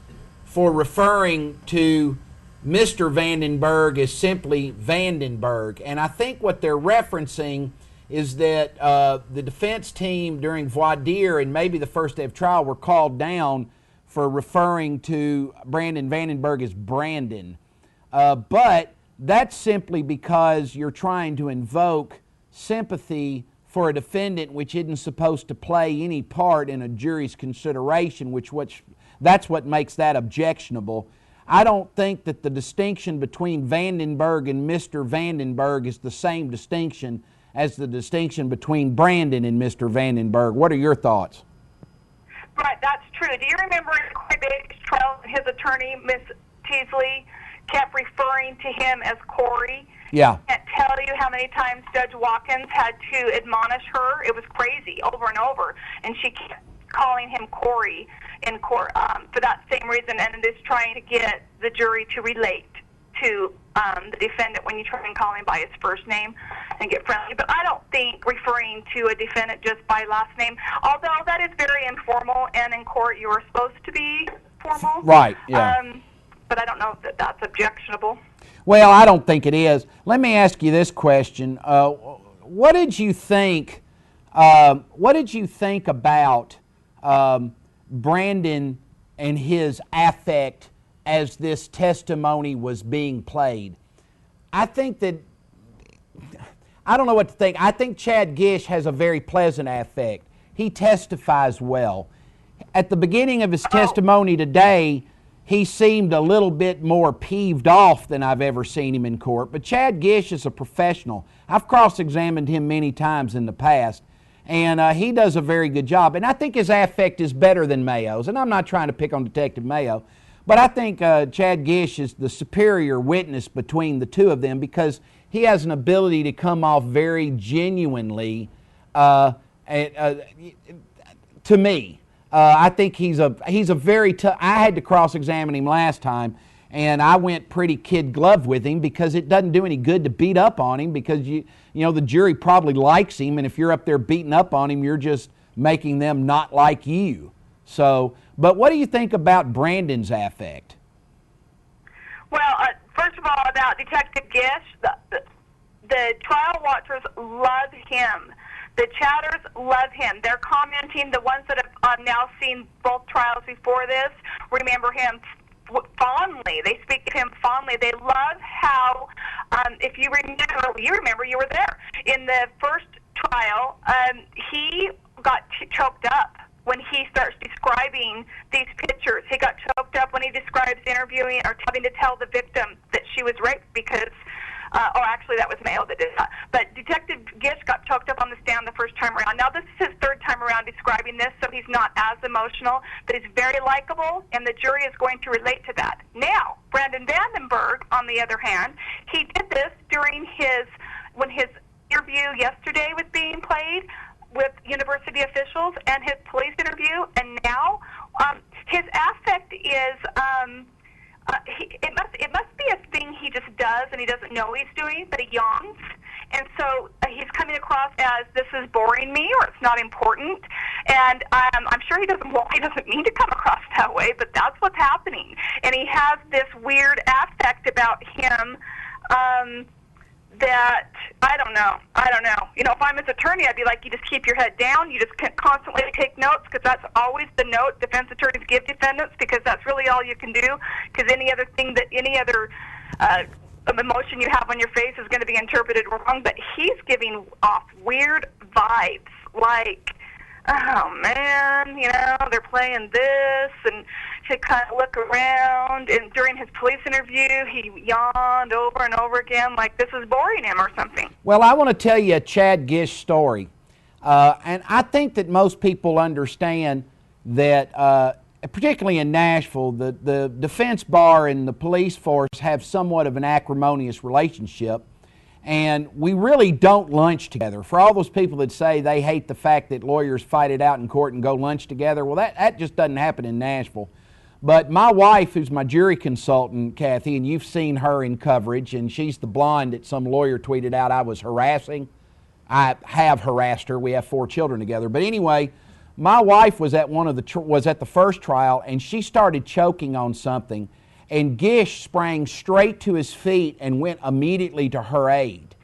for referring to Mr. Vandenburg as simply Vandenburg. And I think what they're referencing is that the defense team during voir dire and maybe the first day of trial were called down for referring to Brandon Vandenburg as Brandon. But that's simply because you're trying to invoke sympathy for a defendant which isn't supposed to play any part in a jury's consideration, which that's what makes that objectionable. I don't think that the distinction between Vandenburg and Mr. Vandenburg is the same distinction as the distinction between Brandon and Mr. Vandenburg. What are your thoughts? Right, that's true. Do you remember in Corey Baker's trial, his attorney, Miss Teasley, kept referring to him as Corey? Yeah. I can't tell you how many times Judge Watkins had to admonish her. It was crazy, over and over. And she kept calling him Corey in court for that same reason, and it is trying to get the jury to relate to the defendant when you try and call him by his first name and get friendly. But I don't think referring to a defendant just by last name, although that is very informal, and in court you are supposed to be formal. Right, yeah. But I don't know if that's objectionable. Well, I don't think it is. Let me ask you this question. What did you think about Brandon and his affect as this testimony was being played? I think that, I don't know what to think. I think Chad Gish has a very pleasant affect. He testifies well. At the beginning of his testimony today, he seemed a little bit more peeved off than I've ever seen him in court. But Chad Gish is a professional. I've cross-examined him many times in the past, and he does a very good job. And I think his affect is better than Mayo's. And I'm not trying to pick on Detective Mayo, but I think Chad Gish is the superior witness between the two of them because he has an ability to come off very genuinely to me. I think he's a very tough. I had to cross-examine him last time, and I went pretty kid-gloved with him because it doesn't do any good to beat up on him because you know the jury probably likes him, and if you're up there beating up on him, you're just making them not like you. So, but what do you think about Brandon's affect? Well, first of all, about Detective Gish, the trial watchers love him. The chatters love him. They're commenting, the ones that have now seen both trials before this, remember him fondly. They speak of him fondly. They love how, if you remember, you were there. In the first trial, he got choked up when he starts describing these pictures. He got choked up when he describes interviewing or having to tell the victim that she was raped because or actually that was Mayo that did that. But Detective Gish got choked up on the stand the first time around. Now this is his third time around describing this, so he's not as emotional, but he's very likable, and the jury is going to relate to that. Now, Brandon Vandenburg, on the other hand, he did this during when his interview yesterday was being played with university officials and his police interview, and now his affect is it must be a thing he just does and he doesn't know he's doing, but he yawns, and so he's coming across as this is boring me or it's not important, and I'm sure he doesn't mean to come across that way, but that's what's happening, and he has this weird affect about him that I don't know. You know, if I'm his attorney, I'd be like, you just keep your head down. You just can't constantly take notes because that's always the note defense attorneys give defendants because that's really all you can do. Because any other emotion you have on your face is going to be interpreted wrong. But he's giving off weird vibes, like, oh man, you know, they're playing this, and to kind of look around, and during his police interview, he yawned over and over again like this is boring him or something. Well, I want to tell you a Chad Gish story, and I think that most people understand that, particularly in Nashville, the defense bar and the police force have somewhat of an acrimonious relationship, and we really don't lunch together. For all those people that say they hate the fact that lawyers fight it out in court and go lunch together, well, that just doesn't happen in Nashville. But my wife, who's my jury consultant, Kathy, and you've seen her in coverage, and she's the blonde that some lawyer tweeted out I was harassing. I have harassed her. We have 4 children together. But anyway, my wife was at the first trial, and she started choking on something, and Gish sprang straight to his feet and went immediately to her aid.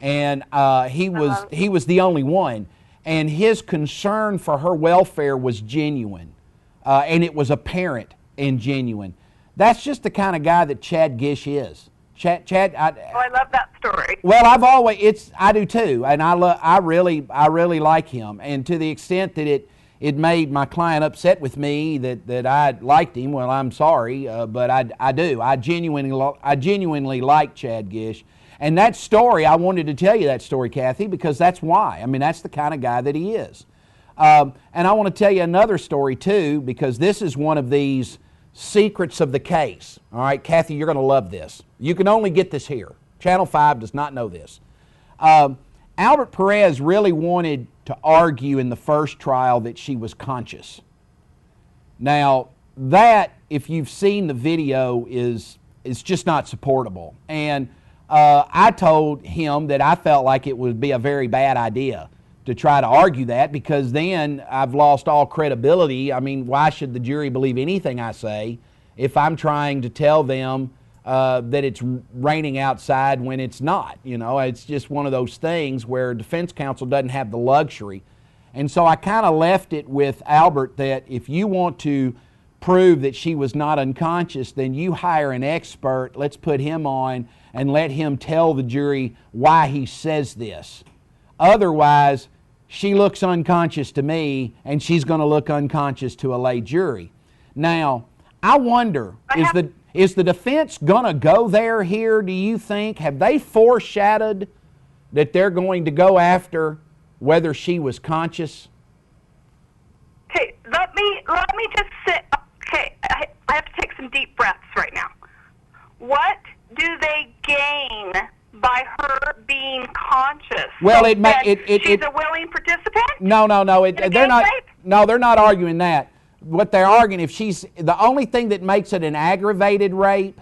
And he was the only one, and his concern for her welfare was genuine, and it was apparent and genuine. That's just the kind of guy that Chad Gish is. Chad, I love that story. well, I do too, and I really like him, and to the extent that it made my client upset with me that I liked him. Well, I'm sorry, but I do. I genuinely like Chad Gish, and that story, I wanted to tell you that story, Kathy, because that's why. I mean, that's the kind of guy that he is. And I want to tell you another story too, because this is one of these secrets of the case. All right, Kathy, you're going to love this. You can only get this here. Channel 5 does not know this. Albert Perez really wanted to argue in the first trial that she was conscious. Now, that, if you've seen the video, is just not supportable. And I told him that I felt like it would be a very bad idea to try to argue that, because then I've lost all credibility. I mean, why should the jury believe anything I say if I'm trying to tell them that it's raining outside when it's not? You know, it's just one of those things where defense counsel doesn't have the luxury. And so I kind of left it with Albert that if you want to prove that she was not unconscious, then you hire an expert, let's put him on, and let him tell the jury why he says this. Otherwise, she looks unconscious to me, and she's going to look unconscious to a lay jury. Now, I wonder, is the defense going to go there here, do you think? Have they foreshadowed that they're going to go after whether she was conscious? Okay, let me just sit. Okay, I have to take some deep breaths right now. What do they gain by her being conscious? Well, so she's a willing participant? No. They're not arguing that. What they're arguing, the only thing that makes it an aggravated rape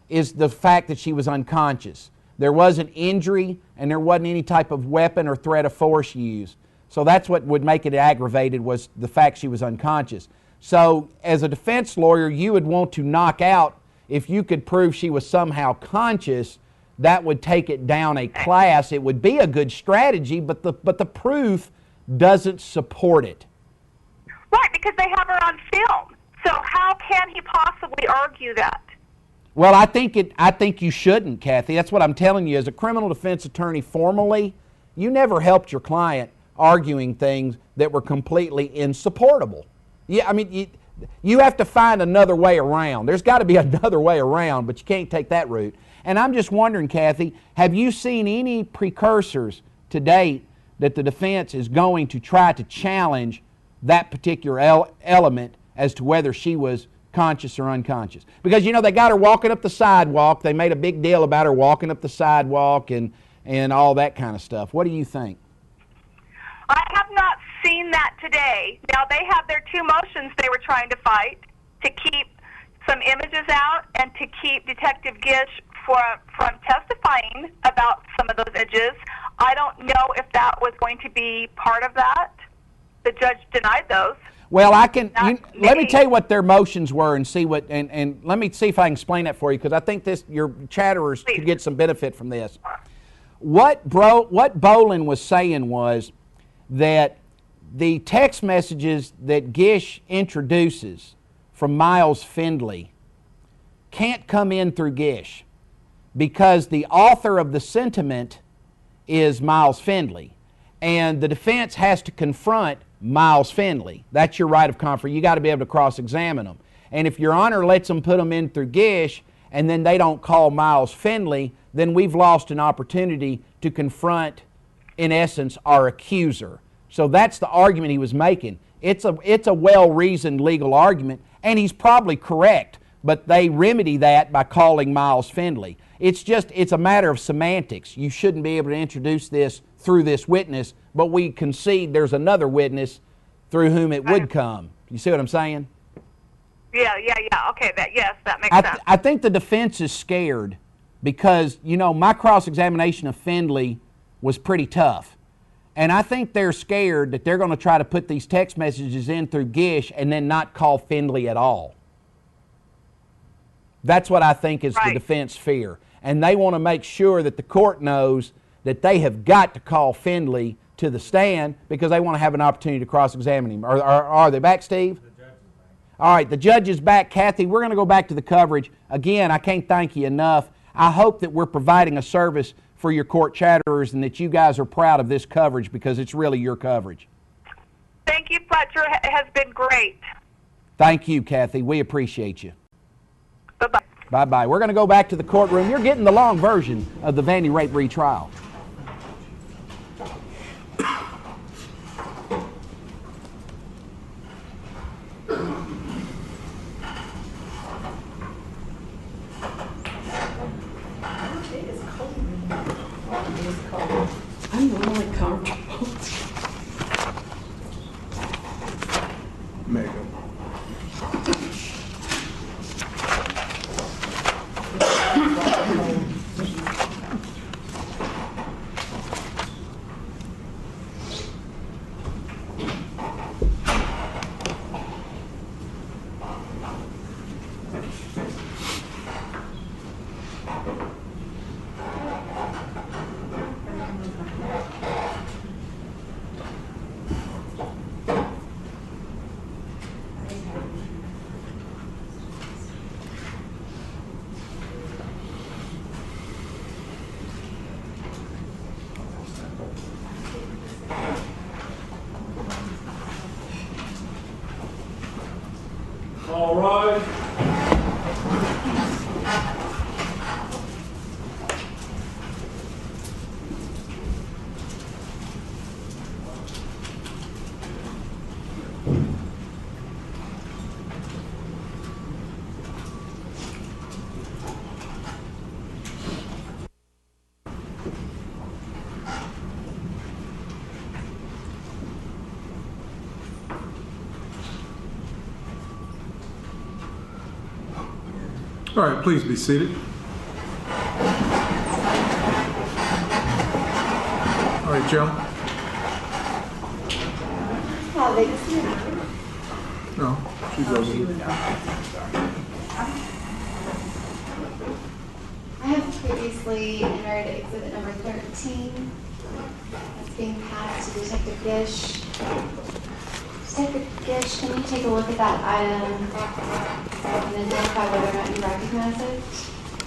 is the fact that she was unconscious. There wasn't injury, and there wasn't any type of weapon or threat of force used. So that's what would make it aggravated, was the fact she was unconscious. So as a defense lawyer, you would want to knock out, if you could prove she was somehow conscious, that would take it down a class. It would be a good strategy, but the proof doesn't support it. Right, because they have her on film. So how can he possibly argue that? Well, I think you shouldn't, Kathy. That's what I'm telling you. As a criminal defense attorney formally, you never helped your client arguing things that were completely insupportable. Yeah, I mean, you have to find another way around. There's got to be another way around, but you can't take that route. And I'm just wondering, Kathy, have you seen any precursors to date that the defense is going to try to challenge that particular element as to whether she was conscious or unconscious? Because, you know, they got her walking up the sidewalk. They made a big deal about her walking up the sidewalk and all that kind of stuff. What do you think? I have not seen that today. Now, they have their 2 motions they were trying to fight to keep some images out and to keep Detective Gish from testifying about some of those images. I don't know if that was going to be part of that. The judge denied those. Well, let me tell you what their motions were and see what, and let me see if I can explain that for you, because I think your chatterers could get some benefit from this. What Bolin was saying was that the text messages that Gish introduces from Miles Findley can't come in through Gish, because the author of the sentiment is Miles Findley, and the defense has to confront Miles Findley. That's your right of conference. You got to be able to cross-examine them. And if Your Honor lets them put them in through Gish, and then they don't call Miles Findley, then we've lost an opportunity to confront, in essence, our accuser. So that's the argument he was making. It's a well-reasoned legal argument, and he's probably correct, but they remedy that by calling Miles Findley. It's a matter of semantics. You shouldn't be able to introduce this through this witness, but we concede there's another witness through whom it would come. You see what I'm saying? Yeah. Okay, that makes sense. I think the defense is scared because, you know, my cross-examination of Findley was pretty tough. And I think they're scared that they're going to try to put these text messages in through Gish and then not call Findlay at all. That's what I think is the defense fear. And they want to make sure that the court knows that they have got to call Findlay to the stand because they want to have an opportunity to cross-examine him. Are they back, Steve? All right, the judge is back. Kathy, we're going to go back to the coverage. Again, I can't thank you enough. I hope that we're providing a service for your court chatterers and that you guys are proud of this coverage because it's really your coverage. Thank you, Fletcher. It has been great. Thank you, Kathy. We appreciate you. Bye-bye. Bye-bye. We're going to go back to the courtroom. You're getting the long version of the Vandy rape retrial. I'm really comfortable. Megan. All right. All right, please be seated. All right, Jill. Oh, they just did. No, she's over. I have previously entered exhibit number 13. That's being passed to Detective Gish. Detective Gish, can you take a look at that item and identify whether or not you recognize it?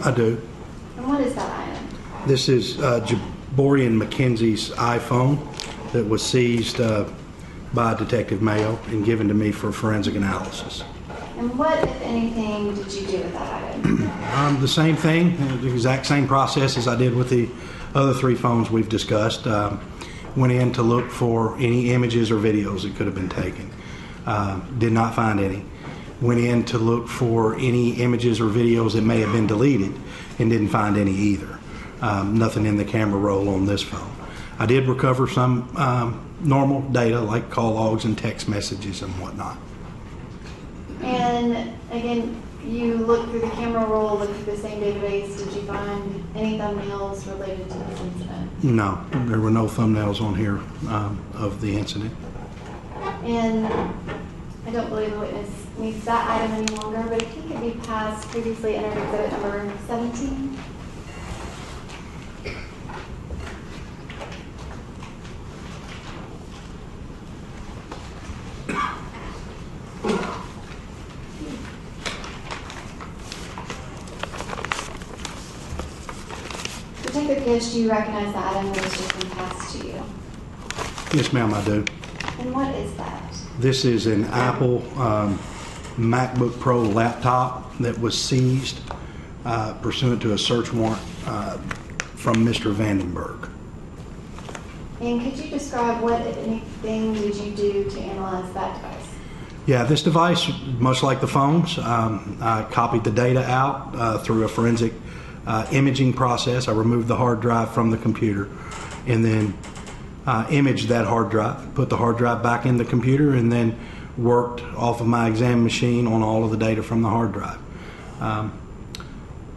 I do. And what is that item? This is Jaborian McKenzie's iPhone that was seized by Detective Mayo and given to me for forensic analysis. And what, if anything, did you do with that item? The same thing, the exact same process as I did with the other three phones we've discussed. Went in to look for any images or videos that could have been taken. Did not find any. Went in to look for any images or videos that may have been deleted and didn't find any either. Nothing in the camera roll on this phone. I did recover some normal data like call logs and text messages and whatnot. And again, you looked through the camera roll, looked through the same database. Did you find any thumbnails related to this incident? No, there were no thumbnails on here of the incident. And I don't believe the witness needs that item any longer, but if he could be passed previously entered exhibit number 17. Detective Gish, do you recognize the item that has just been passed to you? Yes, ma'am, I do. And what is that? This is an Apple MacBook Pro laptop that was seized pursuant to a search warrant from Mr. Vandenburg. And could you describe what, if anything, did you do to analyze that device? Yeah, this device, much like the phones, I copied the data out through a forensic imaging process. I removed the hard drive from the computer and then imaged that hard drive, put the hard drive back in the computer, and then worked off of my exam machine on all of the data from the hard drive.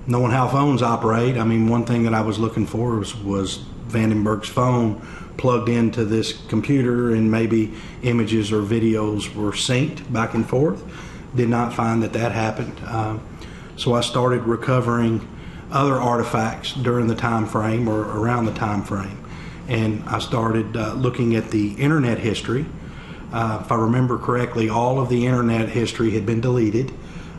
Knowing how phones operate, I mean, one thing that I was looking for was Vandenberg's phone plugged into this computer and maybe images or videos were synced back and forth. Did not find that happened. So I started recovering other artifacts during the time frame or around the time frame. And I started looking at the internet history. If I remember correctly, all of the internet history had been deleted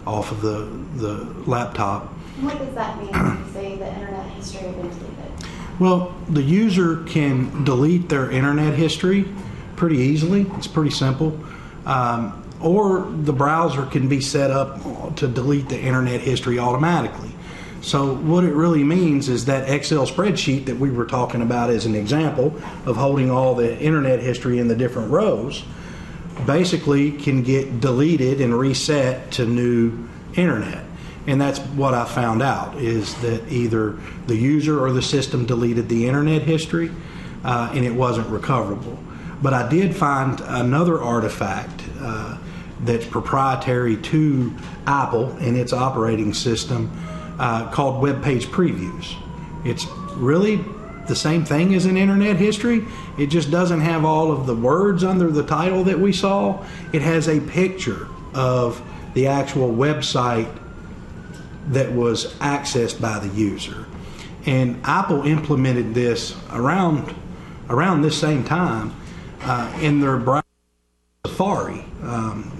off of the laptop. What does that mean when you say the internet history has been deleted? Well, the user can delete their internet history pretty easily. It's pretty simple. Or the browser can be set up to delete the internet history automatically. So what it really means is that Excel spreadsheet that we were talking about as an example of holding all the internet history in the different rows basically can get deleted and reset to new internet. And that's what I found out, is that either the user or the system deleted the internet history and it wasn't recoverable. But I did find another artifact that's proprietary to Apple and its operating system called web page previews. It's really the same thing as an internet history. It just doesn't have all of the words under the title that we saw. It has a picture of the actual website that was accessed by the user. And Apple implemented this around this same time in their browser Safari.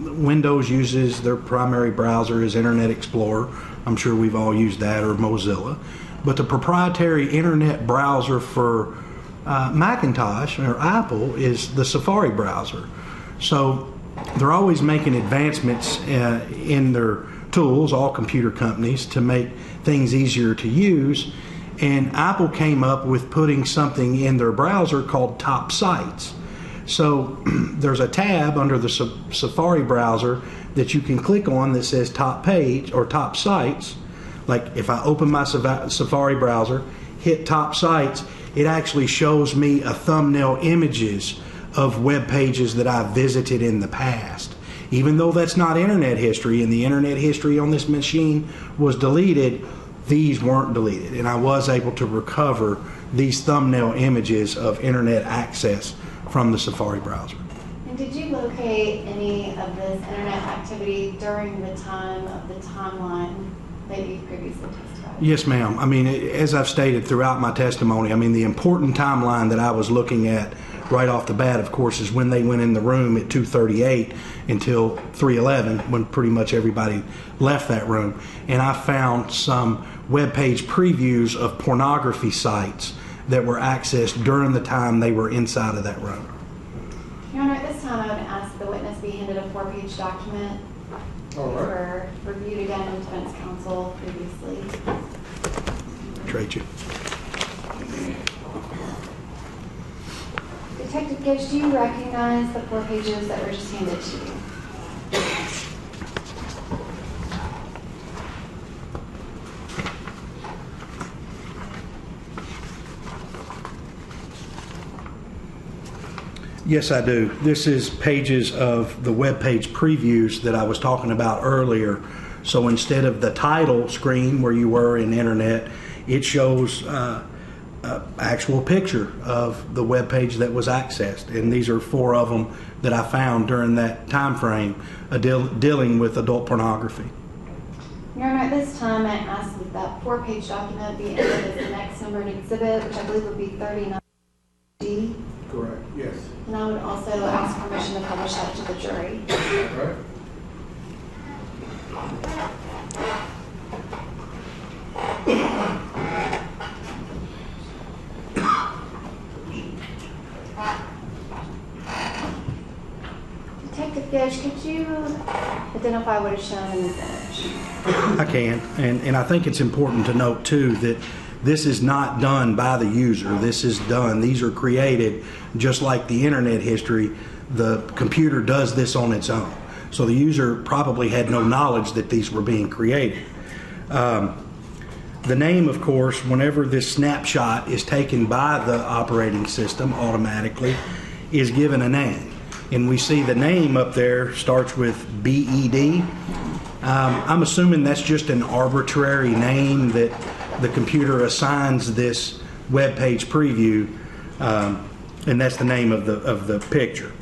Windows uses their primary browser as Internet Explorer. I'm sure we've all used that, or Mozilla. But the proprietary internet browser for Macintosh or Apple is the Safari browser. So they're always making advancements in their tools, all computer companies, to make things easier to use. And Apple came up with putting something in their browser called Top Sites. So there's a tab under the Safari browser that you can click on that says Top Page or Top Sites. Like if I open my Safari browser, hit Top Sites, it actually shows me a thumbnail images of web pages that I've visited in the past. Even though that's not internet history and the internet history on this machine was deleted, these weren't deleted. And I was able to recover these thumbnail images of internet access from the Safari browser. And did you locate any of this internet activity during the time of the timeline that you previously testified? Yes, ma'am. I mean, as I've stated throughout my testimony, I mean, the important timeline that I was looking at right off the bat, of course, is when they went in the room at 2:38 until 3:11, when pretty much everybody left that room. And I found some web page previews of pornography sites that were accessed during the time they were inside of that room. Your Honor, at this time I would ask the witness be handed a 4-page document for reviewed again in defense counsel previously. Trade you. Detective Gibbs, do you recognize the 4 pages that were just handed to you? Yes, I do. This is pages of the web page previews that I was talking about earlier. So instead of the title screen where you were in internet, it shows actual picture of the web page that was accessed. And these are 4 of them that I found during that time frame dealing with adult pornography. Your Honor, at this time I ask that that 4-page document be entered as the next numbered exhibit, which I believe would be 39D. Correct, yes. And I would also ask permission to publish that to the jury. All right. Detective Gish, could you identify what is shown in this image? I can, and I think it's important to note too that this is not done by the user. These are created just like the internet history. The computer does this on its own. So the user probably had no knowledge that these were being created. The name, of course, whenever this snapshot is taken by the operating system automatically, is given a name. And we see the name up there starts with BED. I'm assuming that's just an arbitrary name that the computer assigns this web page preview and that's the name of the picture.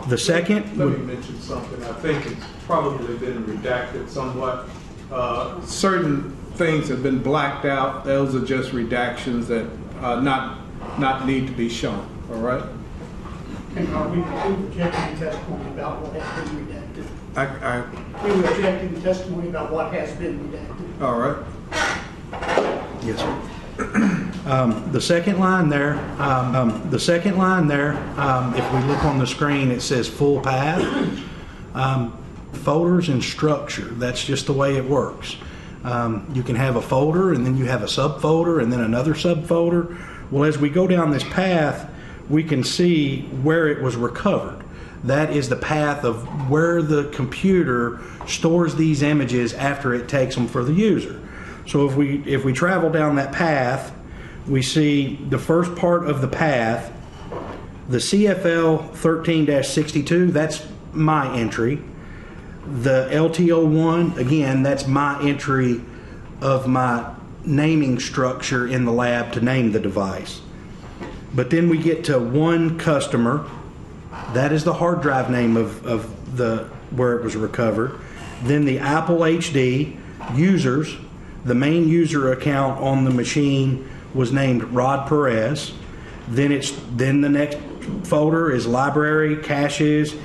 The second. Let me mention something. I think it's probably been redacted somewhat. Certain things have been blacked out. Those are just redactions that not need to be shown. All right. And are we rejecting the testimony about what has been redacted? We were rejecting the testimony about what has been redacted. All right. Yes, sir. The second line there, if we look on the screen, it says full path. Folders and structure, that's just the way it works. You can have a folder, and then you have a subfolder, and then another subfolder. Well, as we go down this path, we can see where it was recovered. That is the path of where the computer stores these images after it takes them for the user. So if we travel down that path, we see the first part of the path, the CFL 13-62, that's my entry. The LTO1, again, that's my entry of my naming structure in the lab to name the device. But then we get to one customer. That is the hard drive name of where it was recovered. Then the Apple HD users. The main user account on the machine was named Rod Perez. Then the next folder is library, caches,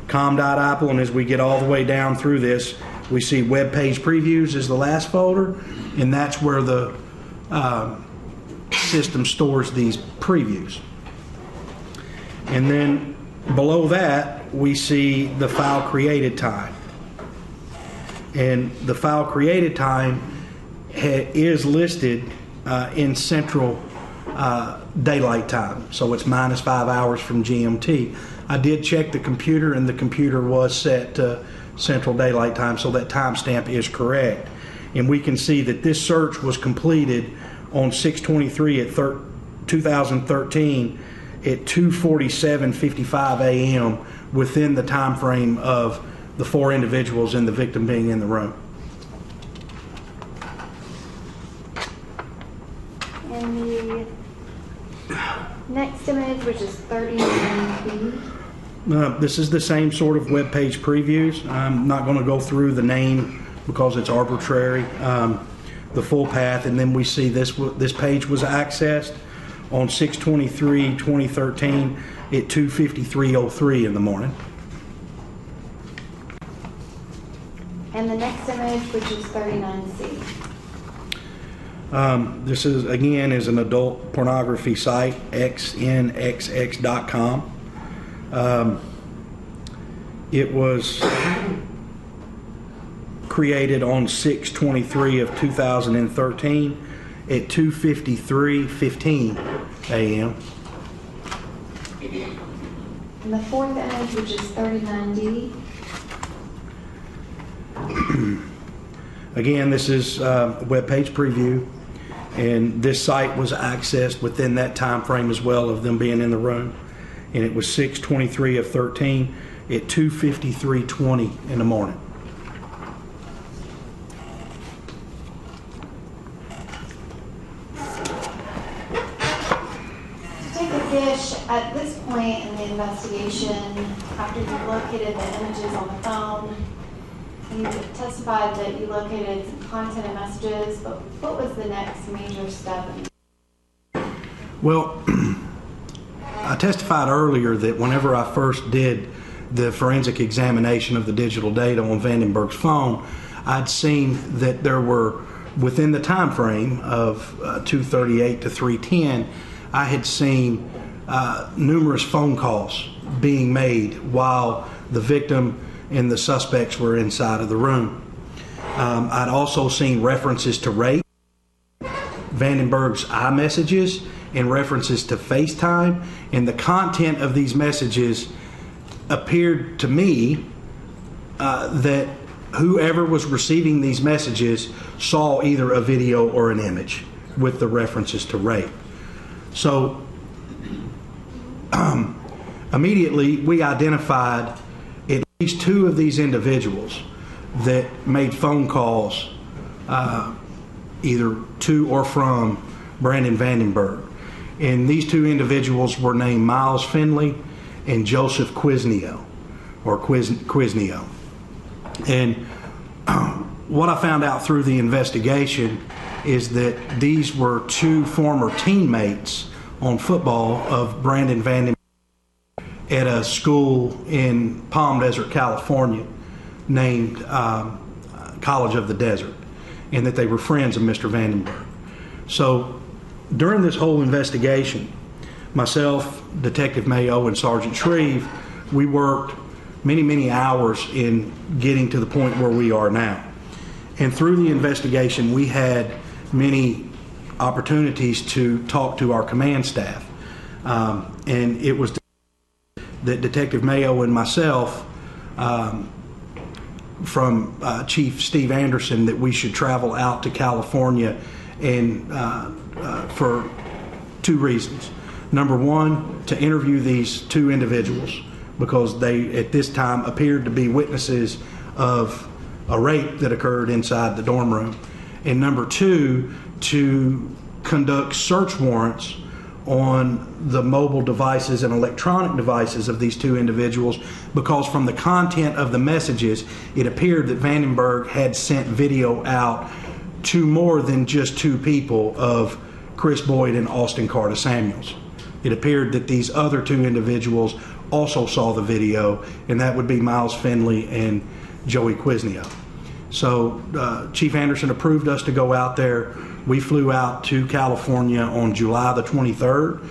com.apple, and as we get all the way down through this, we see web page previews is the last folder, and that's where the system stores these previews. And then below that, we see the file created time. And the file created time is listed in Central Daylight Time, so it's minus 5 hours from GMT. I did check the computer, and the computer was set to Central Daylight Time, so that timestamp is correct. And we can see that this search was completed on 6/23 at 2013 at 2:47:55 a.m. within the time frame of the 4 individuals and the victim being in the room. And the next image, which is 39B. This is the same sort of web page previews. I'm not going to go through the name because it's arbitrary. The full path, and then we see this page was accessed on 6/23/2013 at 2:53:03 in the morning. And the next image, which is 39C. This is an adult pornography site, xnxx.com. It was created on 6/23 of 2013 at 2:53:15 a.m. And the fourth image, which is 39D. Again, this is a web page preview, and this site was accessed within that time frame as well of them being in the room, and it was 6/23 of 13 at 2:53:20 in the morning. Take a guess at this point in the investigation, after you located the images on the phone. You testified that you located some content and messages, but what was the next major step? Well, I testified earlier that whenever I first did the forensic examination of the digital data on Vandenburg's phone, I'd seen that there were, within the time frame of 2:38 to 3:10, I had seen numerous phone calls being made while the victim and the suspects were inside of the room. I'd also seen references to rape, Vandenburg's iMessages, and references to FaceTime, and the content of these messages appeared to me that whoever was receiving these messages saw either a video or an image with the references to rape. So immediately we identified at least 2 of these individuals that made phone calls either to or from Brandon Vandenburg. And these two individuals were named Miles Finley and Joseph Quiznio, or Quiznio. And what I found out through the investigation is that these were two former teammates on football of Brandon Vandenburg at a school in Palm Desert, California, named College of the Desert, and that they were friends of Mr. Vandenburg. So during this whole investigation, myself, Detective Mayo, and Sergeant Shreve, we worked many hours in getting to the point where we are now. And through the investigation, we had many opportunities to talk to our command staff. And it was that Detective Mayo and myself, from Chief Steve Anderson, that we should travel out to California and for two reasons. Number one, to interview these two individuals, because they at this time appeared to be witnesses of a rape that occurred inside the dorm room. And number two, to conduct search warrants on the mobile devices and electronic devices of these two individuals, because from the content of the messages, it appeared that Vandenburg had sent video out to more than just two people of Chris Boyd and Austin Carter Samuels. It appeared that these other two individuals also saw the video, and that would be Miles Finley and Joey Quiznio. So Chief Anderson approved us to go out there. We flew out to California on July the 23rd,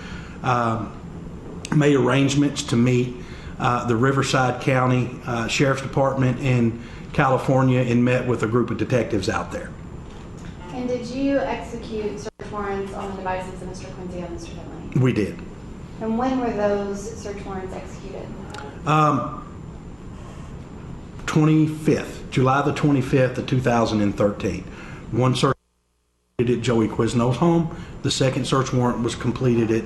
made arrangements to meet the Riverside County Sheriff's Department in California, and met with a group of detectives out there. And did you execute search warrants on the devices of Mr. Quincy and Mr. Finley? We did. And when were those search warrants executed? 25th, July the 25th of 2013. One search at Joey Quiznio's home. The second search warrant was completed at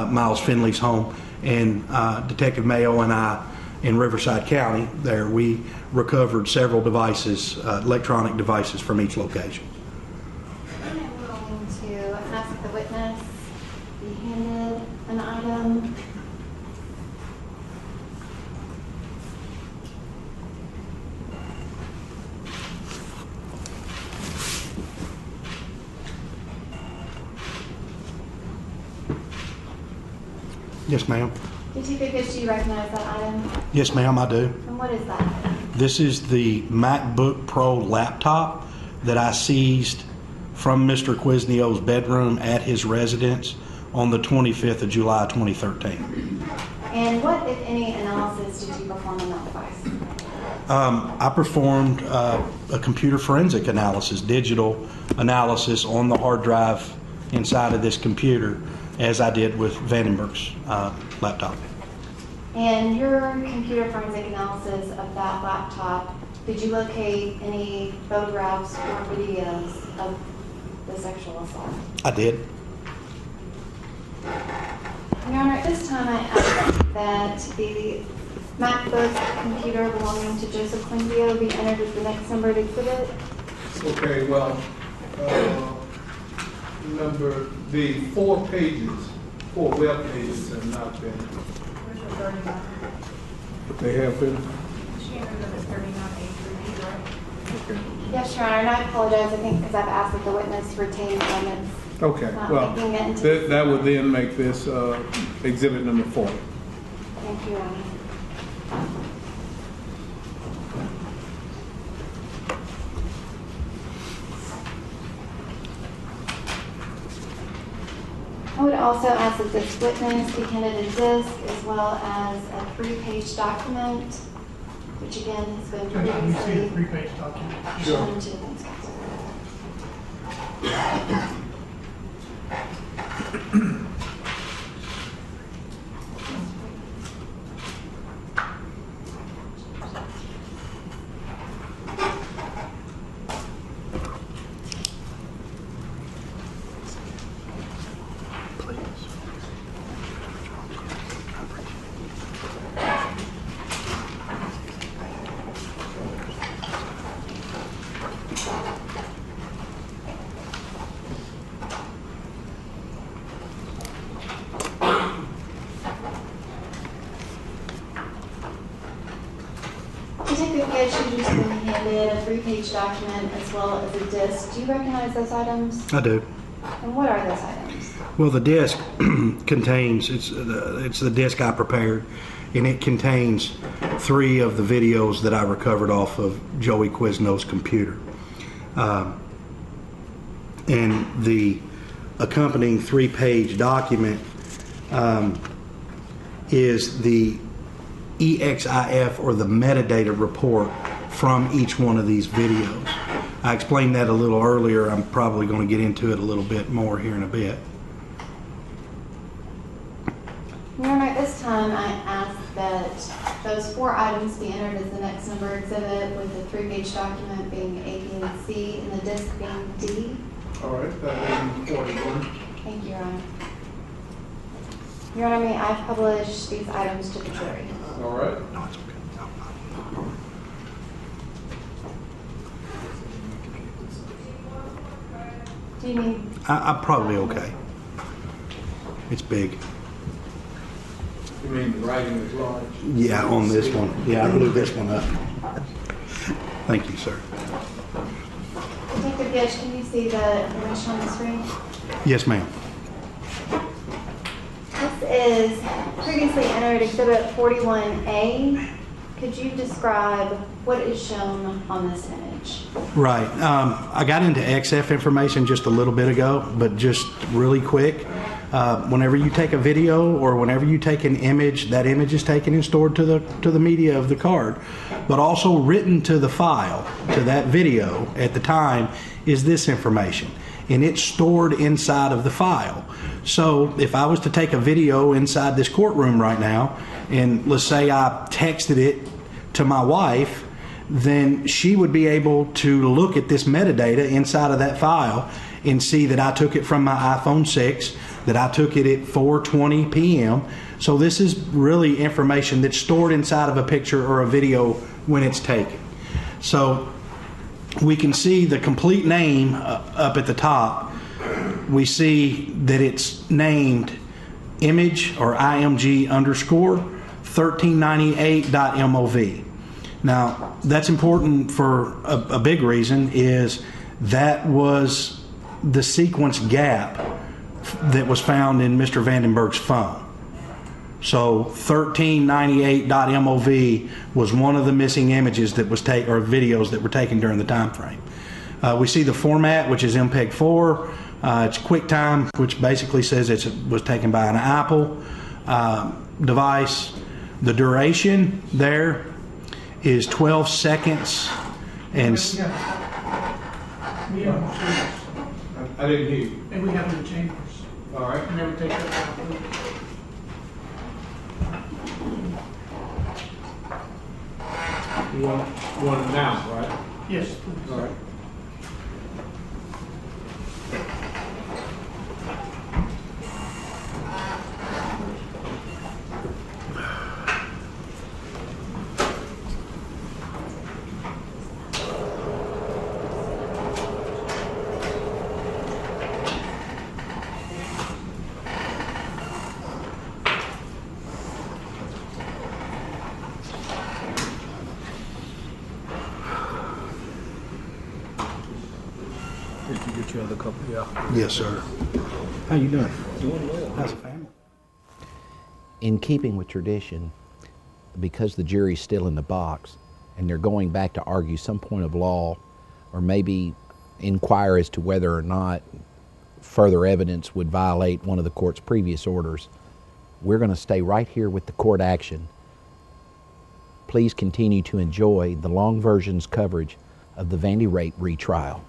Miles Finley's home. And Detective Mayo and I, in Riverside County, there we recovered several devices, electronic devices from each location. I'm going to ask the witness to be handed an item. Yes, ma'am. Do you recognize that item? Yes, ma'am, I do. And what is that? This is the MacBook Pro laptop that I seized from Mr. Quiznio's bedroom at his residence on the 25th of July 2013. And what, if any, analysis did you perform on that device? I performed a computer forensic analysis, digital analysis on the hard drive inside of this computer, as I did with Vandenburg's laptop. And your computer forensic analysis of that laptop, did you locate any photographs or videos of the sexual assault? I did. Your Honor, at this time I ask that the MacBook computer belonging to Joseph Quinzio be entered as the next numbered exhibit. Okay, well, number the 4 web pages have not been. They have been. Okay. Yes, Your Honor, and I apologize, I think, because I've asked that the witness retain comments. Okay, not well, making it into that would then make this exhibit number 4. Thank you, Your Honor. I would also ask that this witness be handed a disc as well as a 3-page document, which again has been previously 3-page document. shown to the defense counsel. Detective Gish, you just been handed a 3-page document as well as a disc. Do you recognize those items? I do. And what are those items? Well, the disc contains, it's the disc I prepared, and it contains 3 of the videos that I recovered off of Joey Quizno's computer. And the accompanying 3-page document is the EXIF, or the metadata report from each one of these videos. I explained that a little earlier. I'm probably going to get into it a little bit more here in a bit. Your Honor, at this time, I ask that those 4 items be entered as the next number exhibit, with the 3-page document being A, B, and C, and the disc being D. All right, that is 41. Thank you, Your Honor. Your Honor, may I publish these items to the jury? All right. No, it's okay. Do you need? I'm probably okay. It's big. You mean the writing is large? Yeah, on this one. Yeah, I blew this one up. Thank you, sir. Detective Gish, can you see the information on the screen? Yes, ma'am. This is previously entered Exhibit 41A. Could you describe what is shown on this image? Right. I got into XF information just a little bit ago, but just really quick. Whenever you take a video or whenever you take an image, that image is taken and stored to the media of the card, but also written to the file, to that video at the time, is this information, and it's stored inside of the file. So if I was to take a video inside this courtroom right now, and let's say I texted it to my wife, then she would be able to look at this metadata inside of that file and see that I took it from my iPhone 6, that I took it at 4:20 p.m. So this is really information that's stored inside of a picture or a video when it's taken. So we can see the complete name up at the top. We see that it's named image, or IMG underscore 1398.mov. Now, that's important for a big reason, is that was the sequence gap that was found in Mr. Vandenburg's phone. So 1398.mov was one of the missing images that was taken, or videos that were taken during the time frame. We see the format, which is MPEG-4. It's QuickTime, which basically says it was taken by an Apple device. The duration there is 12 seconds. And I didn't hear you. And we have in the chambers. All right. And never take that out. You want it now, right? Yes, please. All right. Did you get your other couple? Yeah. yes, sir. How you doing? Doing well. How's the family? In keeping with tradition, because the jury's still in the box and they're going back to argue some point of law, or maybe inquire as to whether or not further evidence would violate one of the court's previous orders, we're going to stay right here with the court action. Please continue to enjoy the long version's coverage of the Vanderbilt retrial.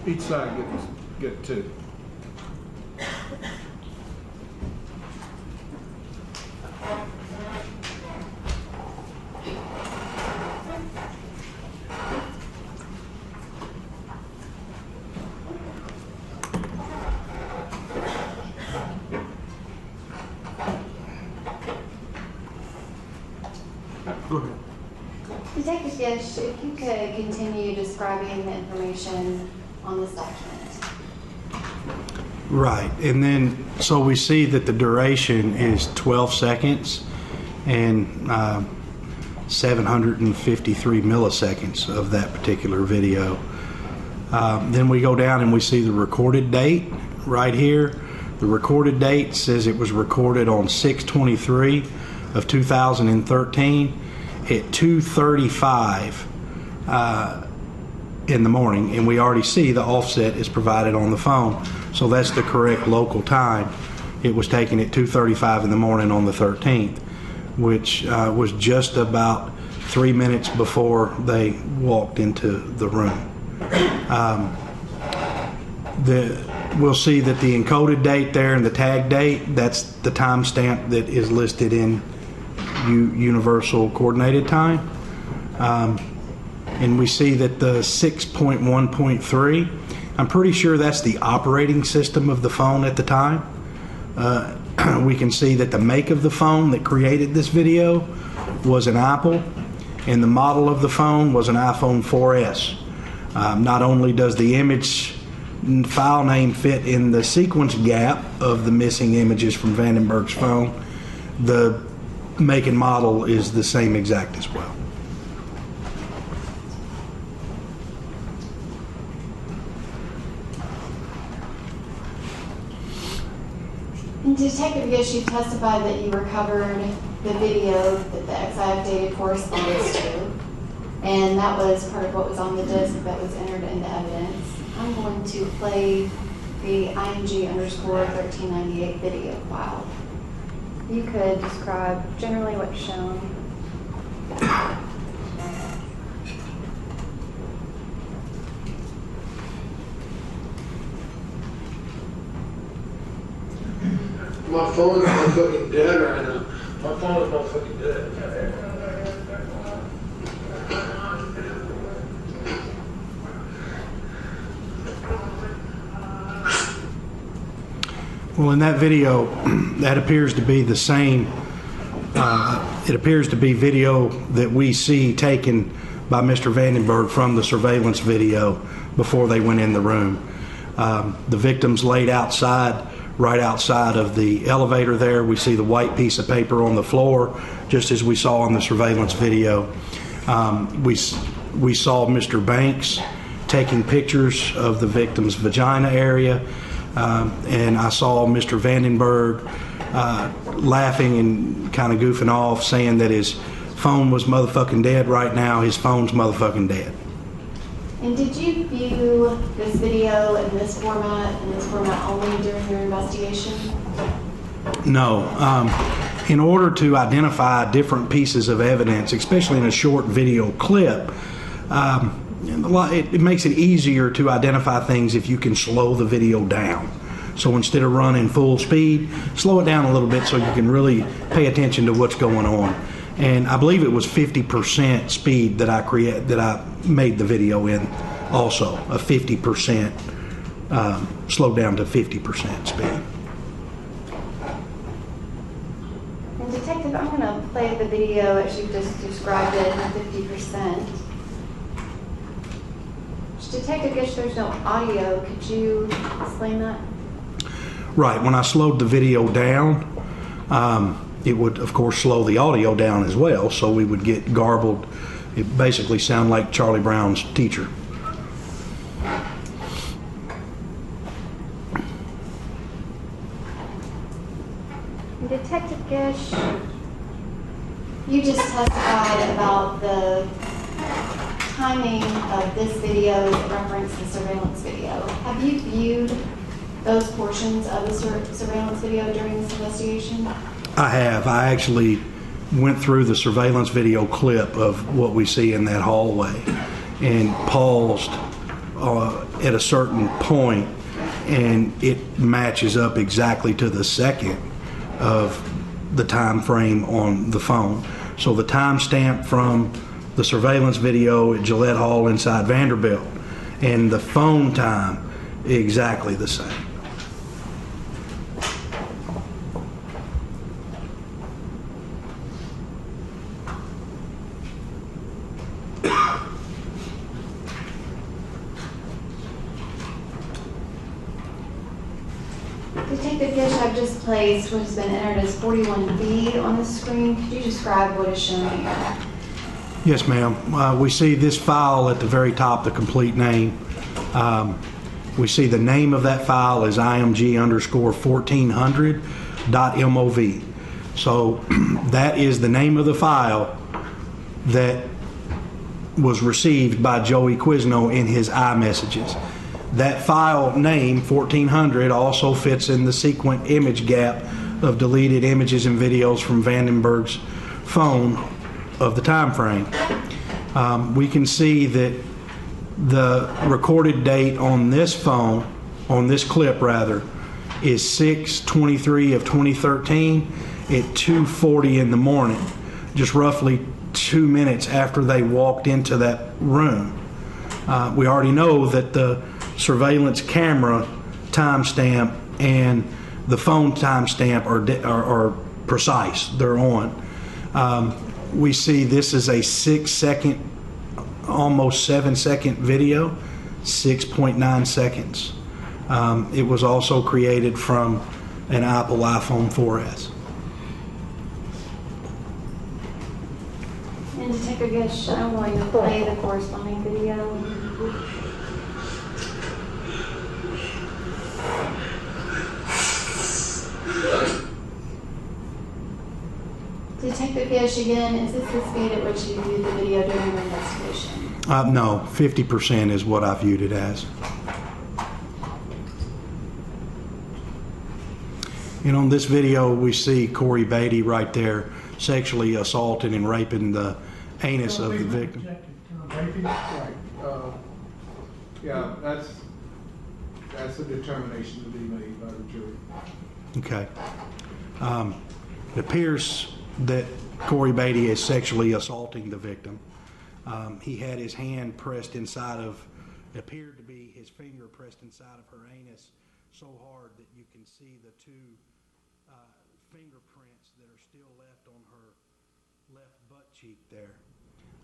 Each side get two. Go ahead. Detective Gish, if you could continue describing the information on this document. Right, and then so we see that the duration is 12 seconds and 753 milliseconds of that particular video. Then we go down and we see the recorded date right here. The recorded date says it was recorded on 6/23 of 2013 at 2:35 in the morning, and we already see the offset is provided on the phone, so that's the correct local time. It was taken at 2:35 in the morning on the 13th, which was just about 3 minutes before they walked into the room. We'll see that the encoded date there and the tag date, that's the timestamp that is listed in Universal Coordinated Time. And we see that the 6.1.3, I'm pretty sure that's the operating system of the phone at the time. We can see that the make of the phone that created this video was an Apple, and the model of the phone was an iPhone 4S. Not only does the image file name fit in the sequence gap of the missing images from Vandenburg's phone, the make and model is the same exact as well. Detective Gish, you testified that you recovered the video that the XIF data corresponds to, and that was part of what was on the disk that was entered into evidence. I'm going to play the IMG_1398 video file. You could describe generally what's shown. My phone is fucking dead right now. My phone is fucking dead. Well, in that video, that appears to be the same. It appears to be video that we see taken by Mr. Vandenburg from the surveillance video before they went in the room. The victim's laid outside, right outside of the elevator there. We see the white piece of paper on the floor, just as we saw in the surveillance video. We saw Mr. Banks taking pictures of the victim's vagina area. And I saw Mr. Vandenburg laughing and kind of goofing off, saying that his phone was motherfucking dead right now. His phone's motherfucking dead. And did you view this video in this format only during your investigation? No. In order to identify different pieces of evidence, especially in a short video clip, it makes it easier to identify things if you can slow the video down. So instead of running full speed, slow it down a little bit so you can really pay attention to what's going on. And I believe it was 50% speed that I made the video in, also a 50% slowed down to 50% speed. And Detective, I'm going to play the video as you just described it, 50%. Detective Gish, there's no audio. Could you explain that? Right. When I slowed the video down, it would, of course, slow the audio down as well, so we would get garbled. It basically sounded like Charlie Brown's teacher. Detective Gish, you just testified about the timing of this video that referenced the surveillance video. Have you viewed those portions of the surveillance video during this investigation? I have. I actually went through the surveillance video clip of what we see in that hallway and paused at a certain point, and it matches up exactly to the second of the time frame on the phone. So the timestamp from the surveillance video at Gillette Hall inside Vanderbilt and the phone time exactly the same. Detective Gish, I've just placed what has been entered as 41B on the screen. Could you describe what is shown here? Yes, ma'am. We see this file at the very top, the complete name. We see the name of that file is img_1400.mov. So that is the name of the file that was received by Joey Quizno in his iMessages. That file name, 1400, also fits in the sequent image gap of deleted images and videos from Vandenburg's phone of the time frame. We can see that the recorded date on this phone, on this clip rather, is 6/23 of 2013 at 2:40 in the morning, just roughly 2 minutes after they walked into that room. We already know that the surveillance camera timestamp and the phone timestamp are precise. They're on. We see this is a 6-second, almost 7-second video, 6.9 seconds. It was also created from an Apple iPhone 4S. And Detective Gish, I'm going to play the corresponding video. Detective Gish, again, is this the speed at which you viewed the video during your investigation? No, 50% is what I viewed it as. And on this video, we see Corey Beatty right there sexually assaulting and raping the anus of the victim. Right. Yeah, that's a determination to be made by the jury. Okay. It appears that Corey Beatty is sexually assaulting the victim. He had his hand pressed inside of, it appeared to be his finger pressed inside of her anus so hard that you can see the two fingerprints that are still left on her left butt cheek there.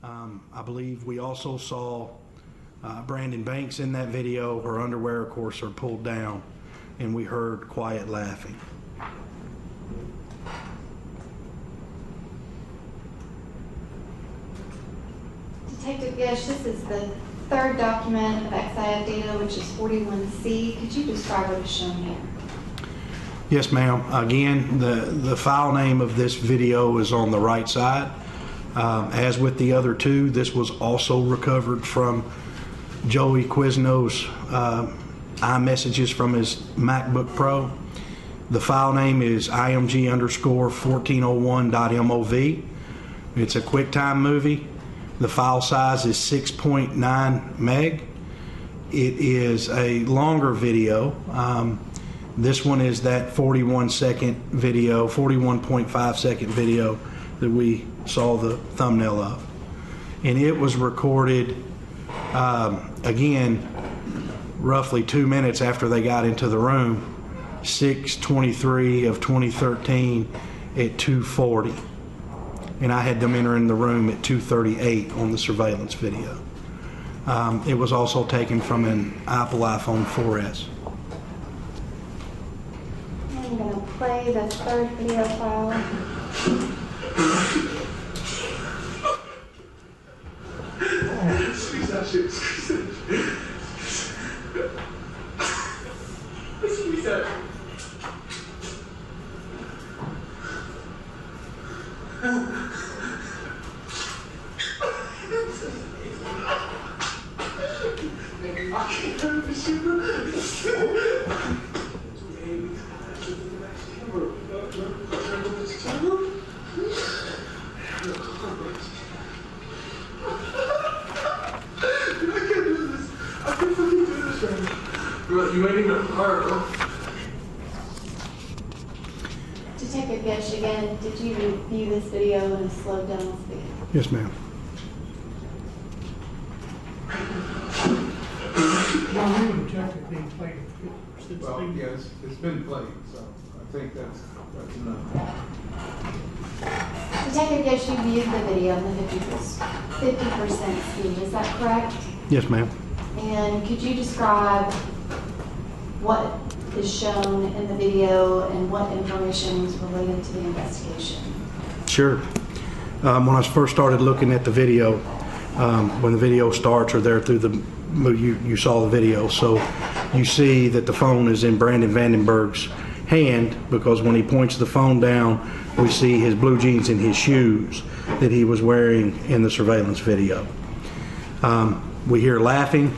I believe we also saw Brandon Banks in that video. Her underwear, of course, are pulled down, and we heard quiet laughing. Detective Gish, this is the third document of XIF data, which is 41C. Could you describe what is shown here? Yes, ma'am. Again, the file name of this video is on the right side. As with the other two, this was also recovered from Joey Quizno's iMessages from his MacBook Pro. The file name is img_1401.mov. It's a QuickTime movie. The file size is 6.9 meg. It is a longer video. This one is that 41-second video, 41.5-second video that we saw the thumbnail of. And it was recorded, again, roughly 2 minutes after they got into the room, 6/23 of 2013 at 2:40. And I had them entering the room at 2:38 on the surveillance video. It was also taken from an Apple iPhone 4S. I'm going to play the third video file. Squeeze that shit. Squeeze that. I can't hurt this shit. I can't do this. I can't fucking do this right Detective Gish, again, did you view this video in a slowed down speed? Yes, ma'am. John, we objected being played at 50% Well, speed. yes, it's been played, so I think that's enough. Detective Gish, you viewed the video in the 50% speed, is that correct? Yes, ma'am. And could you describe what is shown in the video and what information is related to the investigation? Sure. When I first started looking at the video, when the video starts or there through the, you saw the video, so you see that the phone is in Brandon Vandenburg's hand, because when he points the phone down, we see his blue jeans and his shoes that he was wearing in the surveillance video. We hear laughing,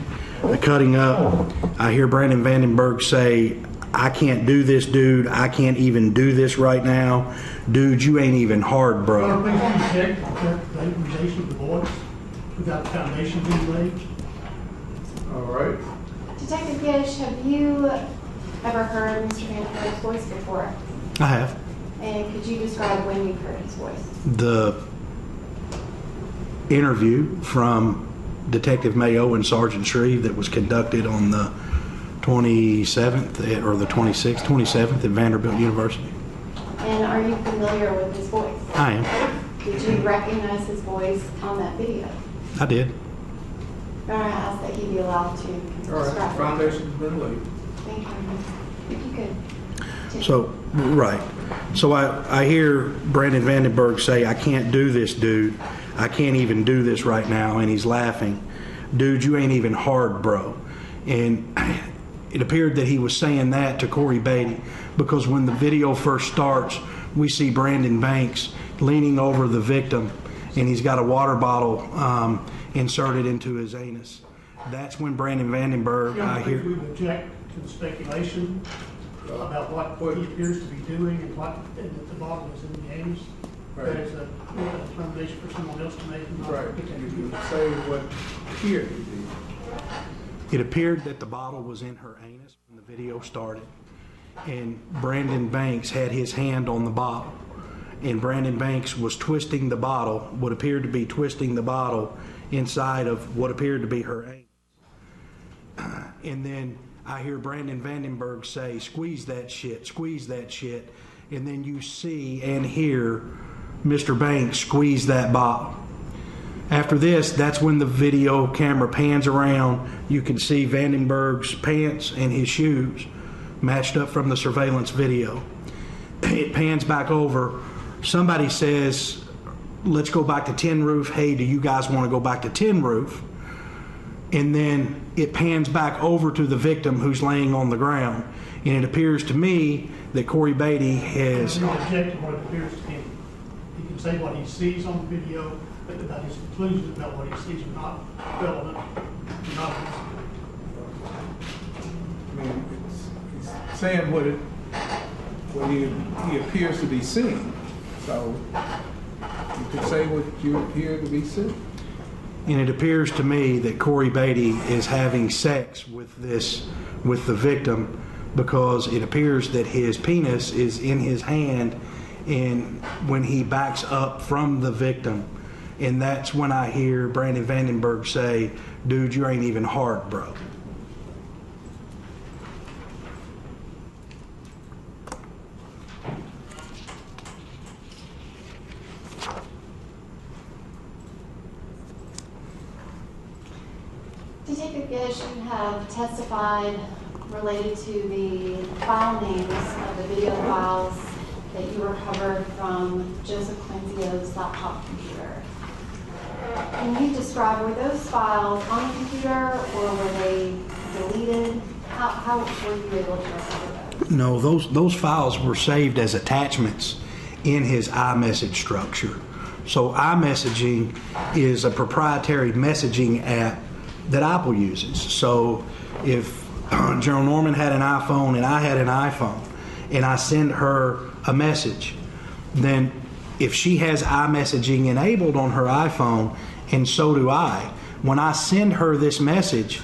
cutting up. I hear Brandon Vandenburg say, "I can't do this, dude. I can't even do this right now. Dude, you ain't even hard, bro." Well, please check the accusation of the voice without the foundation being laid. All right. Detective Gish, have you ever heard Mr. Vandenberg's voice before? I have. And could you describe when you've heard his voice? The interview from Detective Mayo and Sergeant Shreve that was conducted on the 27th or the 27th at Vanderbilt University. And are you familiar with his voice? I am. Did you recognize his voice on that video? I did. Your Honor, I ask that he be allowed to All right, describe it. foundation's been laid. Thank you. If you could. So, right. So I hear Brandon Vandenburg say, "I can't do this, dude. I can't even do this right now," and he's laughing. "Dude, you ain't even hard, bro." And it appeared that he was saying that to Corey Beatty, because when the video first starts, we see Brandon Banks leaning over the victim, and he's got a water bottle inserted into his anus. That's when Brandon Vandenburg, I hear... We would object to the speculation about what he appears to be doing and that the bottle is in the anus. Right. That is a determination for someone else to make. Right. You say what appeared to be. It appeared that the bottle was in her anus when the video started, and Brandon Banks had his hand on the bottle, and Brandon Banks was twisting the bottle, what appeared to be twisting the bottle inside of what appeared to be her anus. And then I hear Brandon Vandenburg say, "Squeeze that shit, squeeze that shit," and then you see and hear Mr. Banks squeeze that bottle. After this, that's when the video camera pans around. You can see Vandenberg's pants and his shoes matched up from the surveillance video. It pans back over. Somebody says, "Let's go back to Tin Roof. Hey, do you guys want to go back to Tin Roof?" And then it pans back over to the victim who's laying on the ground. And it appears to me that Corey Beatty has... We object to what it appears to be. He can say what he sees on the video, but about his conclusions about what he sees are not relevant. I mean, it's saying what he appears to be seeing. So you could say what you appear to be seeing. And it appears to me that Corey Beatty is having sex with the victim, because it appears that his penis is in his hand, and when he backs up from the victim, and that's when I hear Brandon Vandenburg say, "Dude, you ain't even hard, bro." Detective Gish, you have testified related to the file names of the video files that you recovered from Joseph Quinzio's laptop computer. Can you describe, were those files on the computer or were they deleted? How were you able to recover those? No, those files were saved as attachments in his iMessage structure. So iMessaging is a proprietary messaging app that Apple uses. So if General Norman had an iPhone and I had an iPhone and I send her a message, then if she has iMessaging enabled on her iPhone, and so do I, when I send her this message,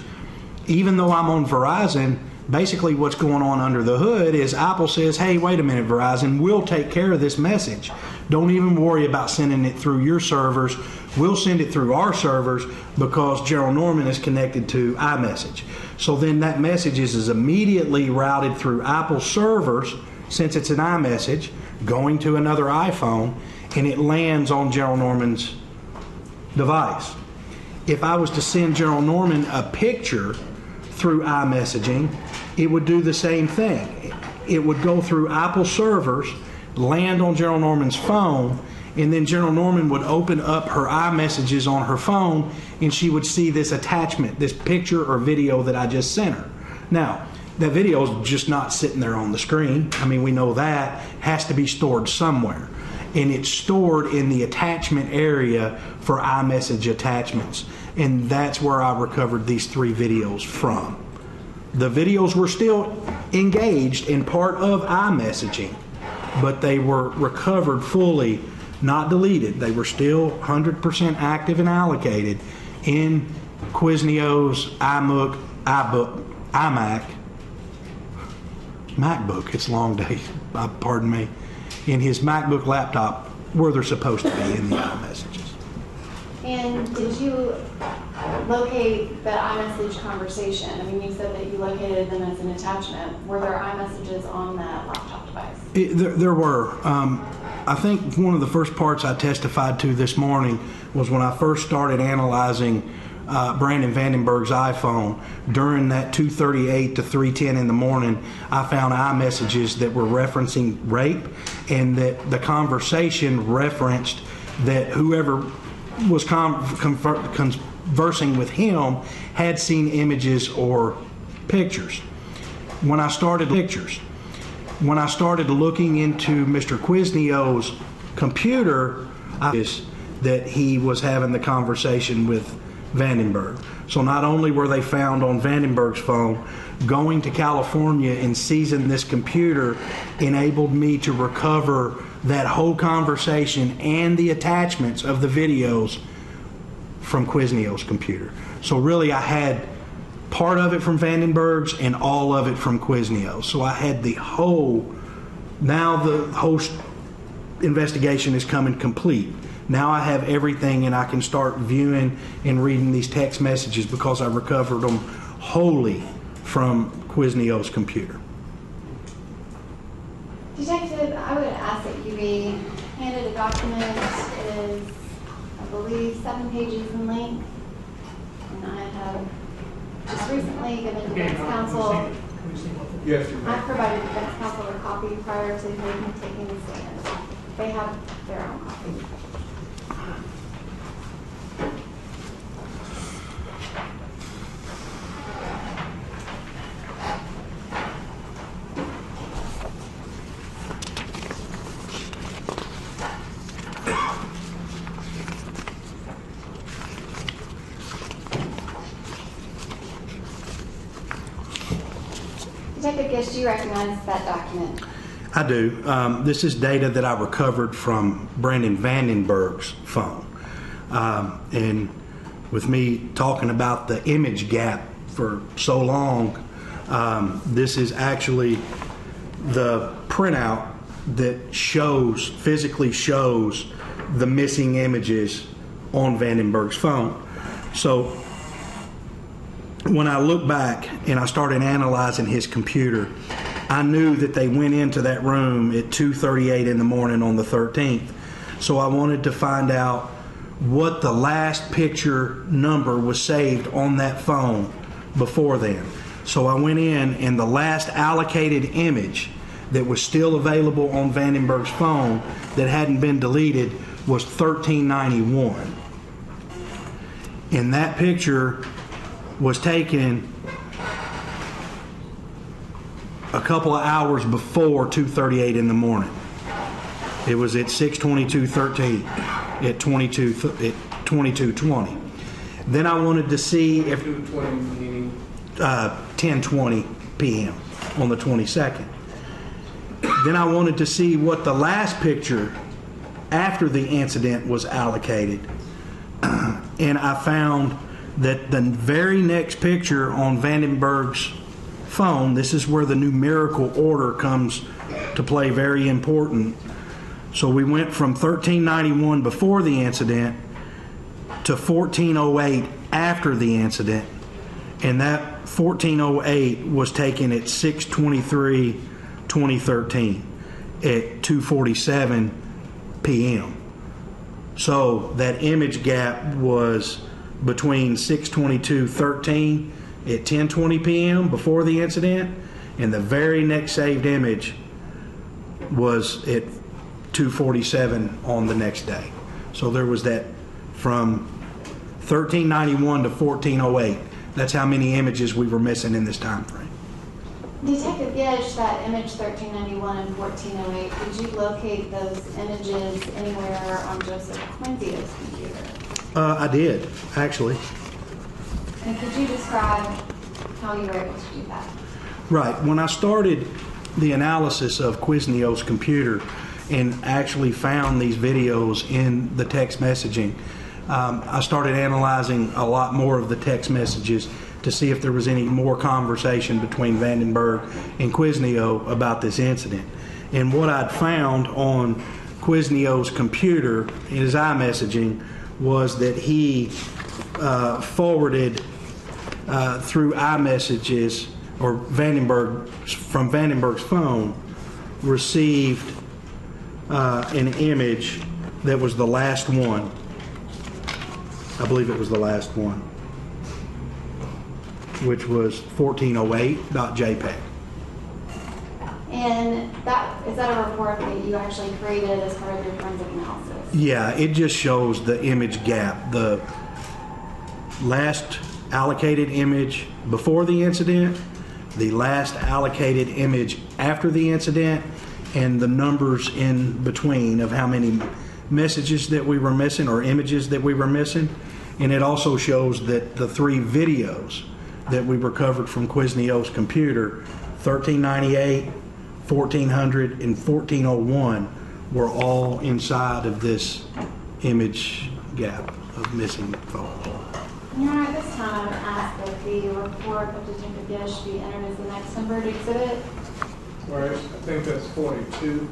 even though I'm on Verizon, basically what's going on under the hood is Apple says, hey, wait a minute, Verizon, we'll take care of this message. Don't even worry about sending it through your servers. We'll send it through our servers because General Norman is connected to iMessage. So then that message is immediately routed through Apple servers, since it's an iMessage, going to another iPhone, and it lands on General Norman's device. If I was to send General Norman a picture through iMessaging, it would do the same thing. It would go through Apple servers, land on General Norman's phone, and then General Norman would open up her iMessages on her phone, and she would see this attachment, this picture or video that I just sent her. Now, that video is just not sitting there on the screen. I mean, we know that has to be stored somewhere. And it's stored in the attachment area for iMessage attachments. And that's where I recovered these 3 videos from. The videos were still engaged in part of iMessaging, but they were recovered fully, not deleted. They were still 100% active and allocated in Quizneo's MacBook, it's a long day, pardon me, in his MacBook laptop where they're supposed to be in the iMessages. And did you locate the iMessage conversation? I mean, you said that you located them as an attachment. Were there iMessages on that laptop device? There were. I think one of the first parts I testified to this morning was when I first started analyzing Brandon Vandenburg's iPhone. During that 2:38 to 3:10 in the morning, I found iMessages that were referencing rape, and that the conversation referenced that whoever was conversing with him had seen images or pictures. When I started looking into Mr. Quizneo's computer, I noticed that he was having the conversation with Vandenburg. So not only were they found on Vandenburg's phone, going to California and seizing this computer enabled me to recover that whole conversation and the attachments of the videos from Quizneo's computer. So really I had part of it from Vandenburg's and all of it from Quizneo. So I had the whole, now the whole investigation is coming complete. Now I have everything, and I can start viewing and reading these text messages because I recovered them wholly from Quizneo's computer. Detective, I would ask that you be handed a document that is, I believe, 7 pages in length. And I have just recently given defense counsel. Yes, I provided defense counsel a copy prior to him taking the stand. They have their own copy. Detective Gish, do you recognize that document? I do. This is data that I recovered from Brandon Vandenburg's phone. And with me talking about the image gap for so long, this is actually the printout that physically shows the missing images on Vandenburg's phone. So when I look back and I started analyzing his computer, I knew that they went into that room at 2:38 in the morning on the 13th. So I wanted to find out what the last picture number was saved on that phone before then. So I went in, and the last allocated image that was still available on Vandenburg's phone that hadn't been deleted was 1391. And that picture was taken a couple of hours before 2:38 in the morning. It was at 6:22:13 at 22:20. Then I wanted to see if 10:20 p.m. on the 22nd. Then I wanted to see what the last picture after the incident was allocated, and I found that the very next picture on Vandenburg's phone, this is where the numerical order comes to play very important. So we went from 1391 before the incident to 1408 after the incident, and that 1408 was taken at 6/23/2013 at 2:47 p.m. So that image gap was between 6/22/13 at 10:20 p.m. before the incident, and the very next saved image was at 2:47 on the next day. So there was that from 1391 to 1408. That's how many images we were missing in this time frame. Detective Gish, that image 1391 and 1408, did you locate those images anywhere on Joseph Quinzio's computer? I did, actually. And could you describe how you were able to do that? Right. When I started the analysis of Quinzio's computer and actually found these videos in the text messaging, I started analyzing a lot more of the text messages to see if there was any more conversation between Vandenburg and Quinzio about this incident. And what I'd found on Quinzio's computer in his iMessaging was that he forwarded through iMessages, or Vandenburg, from Vandenburg's phone, received an image that was the last one. I believe it was the last one, which was 1408.jpg. And is that a report that you actually created as part of your forensic analysis? Yeah, it just shows the image gap. The last allocated image before the incident, the last allocated image after the incident, and the numbers in between of how many messages that we were missing or images that we were missing. And it also shows that the 3 videos that we recovered from Quinzio's computer, 1398, 1400, and 1401, were all inside of this image gap of missing photos. Your Honor, at this time, I would ask that the report of Detective Gish be entered as the next numbered exhibit. Whereas I think that's 42.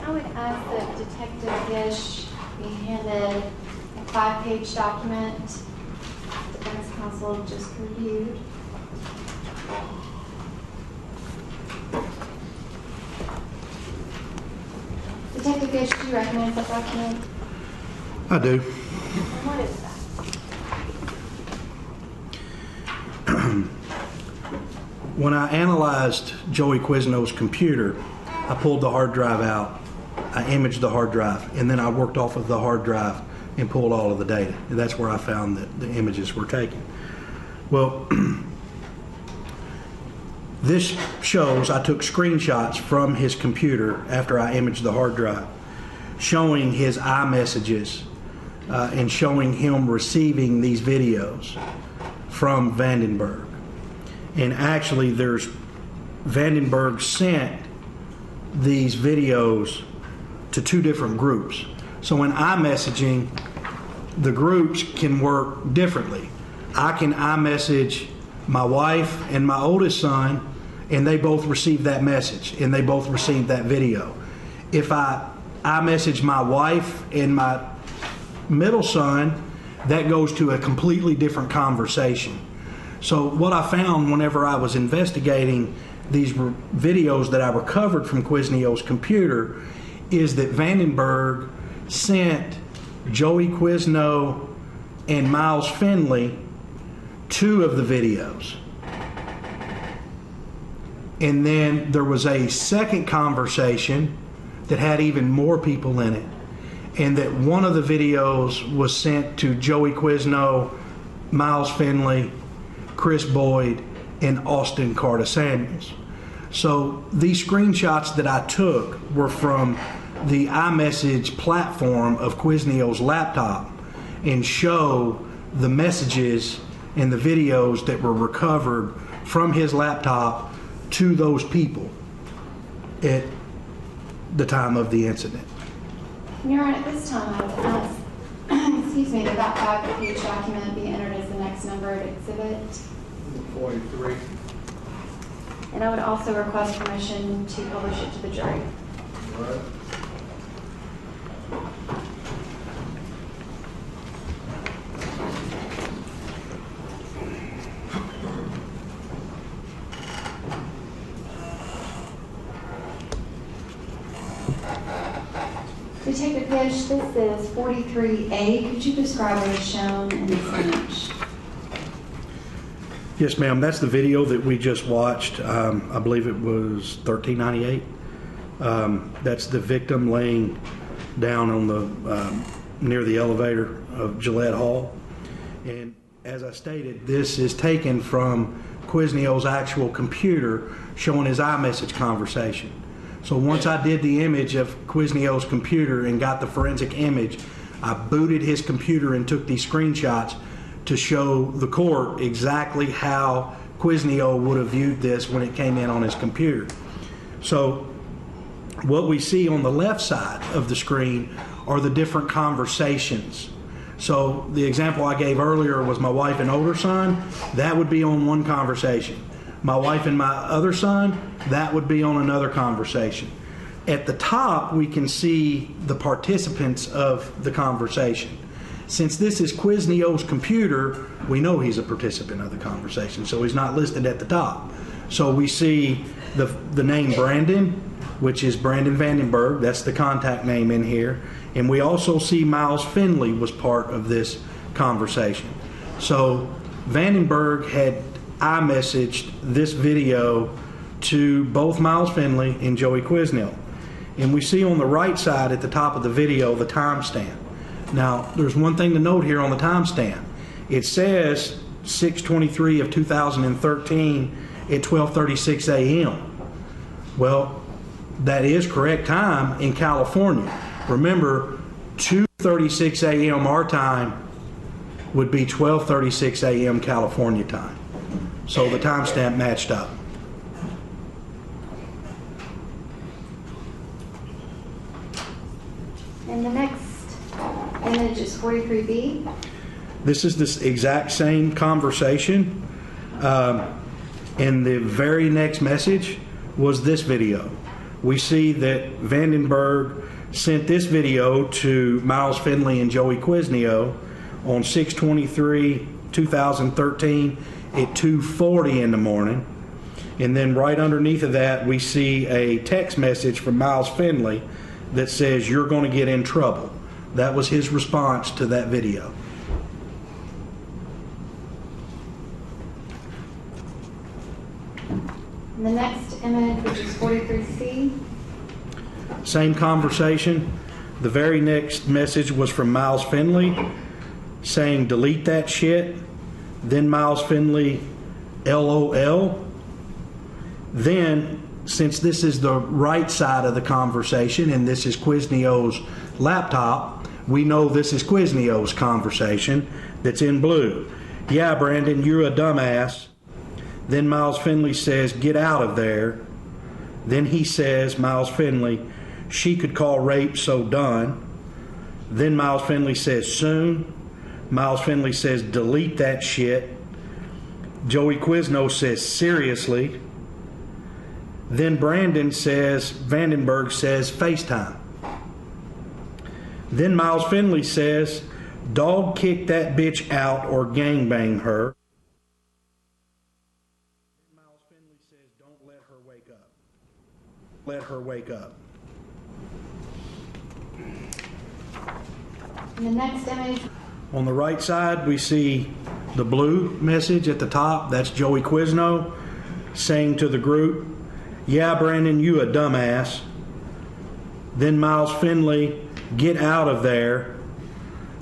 I would ask that Detective Gish be handed a 5-page document defense counsel just reviewed. Detective Gish, do you recognize that document? I do. And what is that? When I analyzed Joey Quizno's computer, I pulled the hard drive out, I imaged the hard drive, and then I worked off of the hard drive and pulled all of the data. And that's where I found that the images were taken. Well, this shows I took screenshots from his computer after I imaged the hard drive, showing his iMessages and showing him receiving these videos from Vandenburg. And actually, Vandenburg sent these videos to 2 different groups. So in iMessaging, the groups can work differently. I can iMessage my wife and my oldest son, and they both receive that message, and they both receive that video. If I message my wife and my middle son, that goes to a completely different conversation. So what I found whenever I was investigating these videos that I recovered from Quinzio's computer is that Vandenburg sent Joey Quizno and Miles Finley 2 of the videos. And then there was a second conversation that had even more people in it, and that one of the videos was sent to Joey Quizno, Miles Finley, Chris Boyd, and Austin Carter Samuels. So these screenshots that I took were from the iMessage platform of Quinzio's laptop and show the messages and the videos that were recovered from his laptop to those people. At the time of the incident. Your Honor, at this time, I would ask, excuse me, that that 5-page document be entered as the next numbered exhibit. 43. And I would also request permission to publish it to the jury. All right. Detective Fish, this is 43A. Could you describe what is shown in this image? Yes, ma'am. That's the video that we just watched. I believe it was 1398. That's the victim laying down on the near the elevator of Gillette Hall. And as I stated, this is taken from Quizneo's actual computer showing his iMessage conversation. So once I did the image of Quizneo's computer and got the forensic image, I booted his computer and took these screenshots to show the court exactly how Quizneo would have viewed this when it came in on his computer. So what we see on the left side of the screen are the different conversations. So the example I gave earlier was my wife and older son. That would be on one conversation. My wife and my other son, that would be on another conversation. At the top, we can see the participants of the conversation. Since this is Quizneo's computer, we know he's a participant of the conversation, so he's not listed at the top. So we see the name Brandon, which is Brandon Vandenburg. That's the contact name in here. And we also see Miles Finley was part of this conversation. So Vandenburg had iMessaged this video to both Miles Finley and Joey Quizneo. And we see on the right side at the top of the video the timestamp. Now, there's one thing to note here on the timestamp. It says 6/23 of 2013 at 12:36 a.m. Well, that is correct time in California. Remember, 2:36 a.m. our time would be 12:36 a.m. California time. So the timestamp matched up. And the next image is 43B. This is this exact same conversation. And the very next message was this video. We see that Vandenburg sent this video to Miles Finley and Joey Quizneo on 6/23/2013 at 2:40 in the morning. And then right underneath of that, we see a text message from Miles Finley that says, "You're going to get in trouble." That was his response to that video. And the next image, which is 43C. Same conversation. The very next message was from Miles Finley saying, "Delete that shit." Then Miles Finley, LOL. Then, since this is the right side of the conversation and this is Quizneo's laptop, we know this is Quizneo's conversation that's in blue. "Yeah, Brandon, you're a dumbass." Then Miles Finley says, "Get out of there." Then he says, Miles Finley, "She could call rape, so done." Then Miles Finley says, "Soon." Miles Finley says, "Delete that shit." Joey Quizneo says, "Seriously." Then Brandon says, Vandenburg says, "FaceTime." Then Miles Finley says, "Dog kick that bitch out or gangbang her." Then Miles Finley says, "Don't let her wake up. Let her wake up." And the next image. On the right side, we see the blue message at the top. That's Joey Quizneo saying to the group, "Yeah, Brandon, you a dumbass." Then Miles Finley, "Get out of there."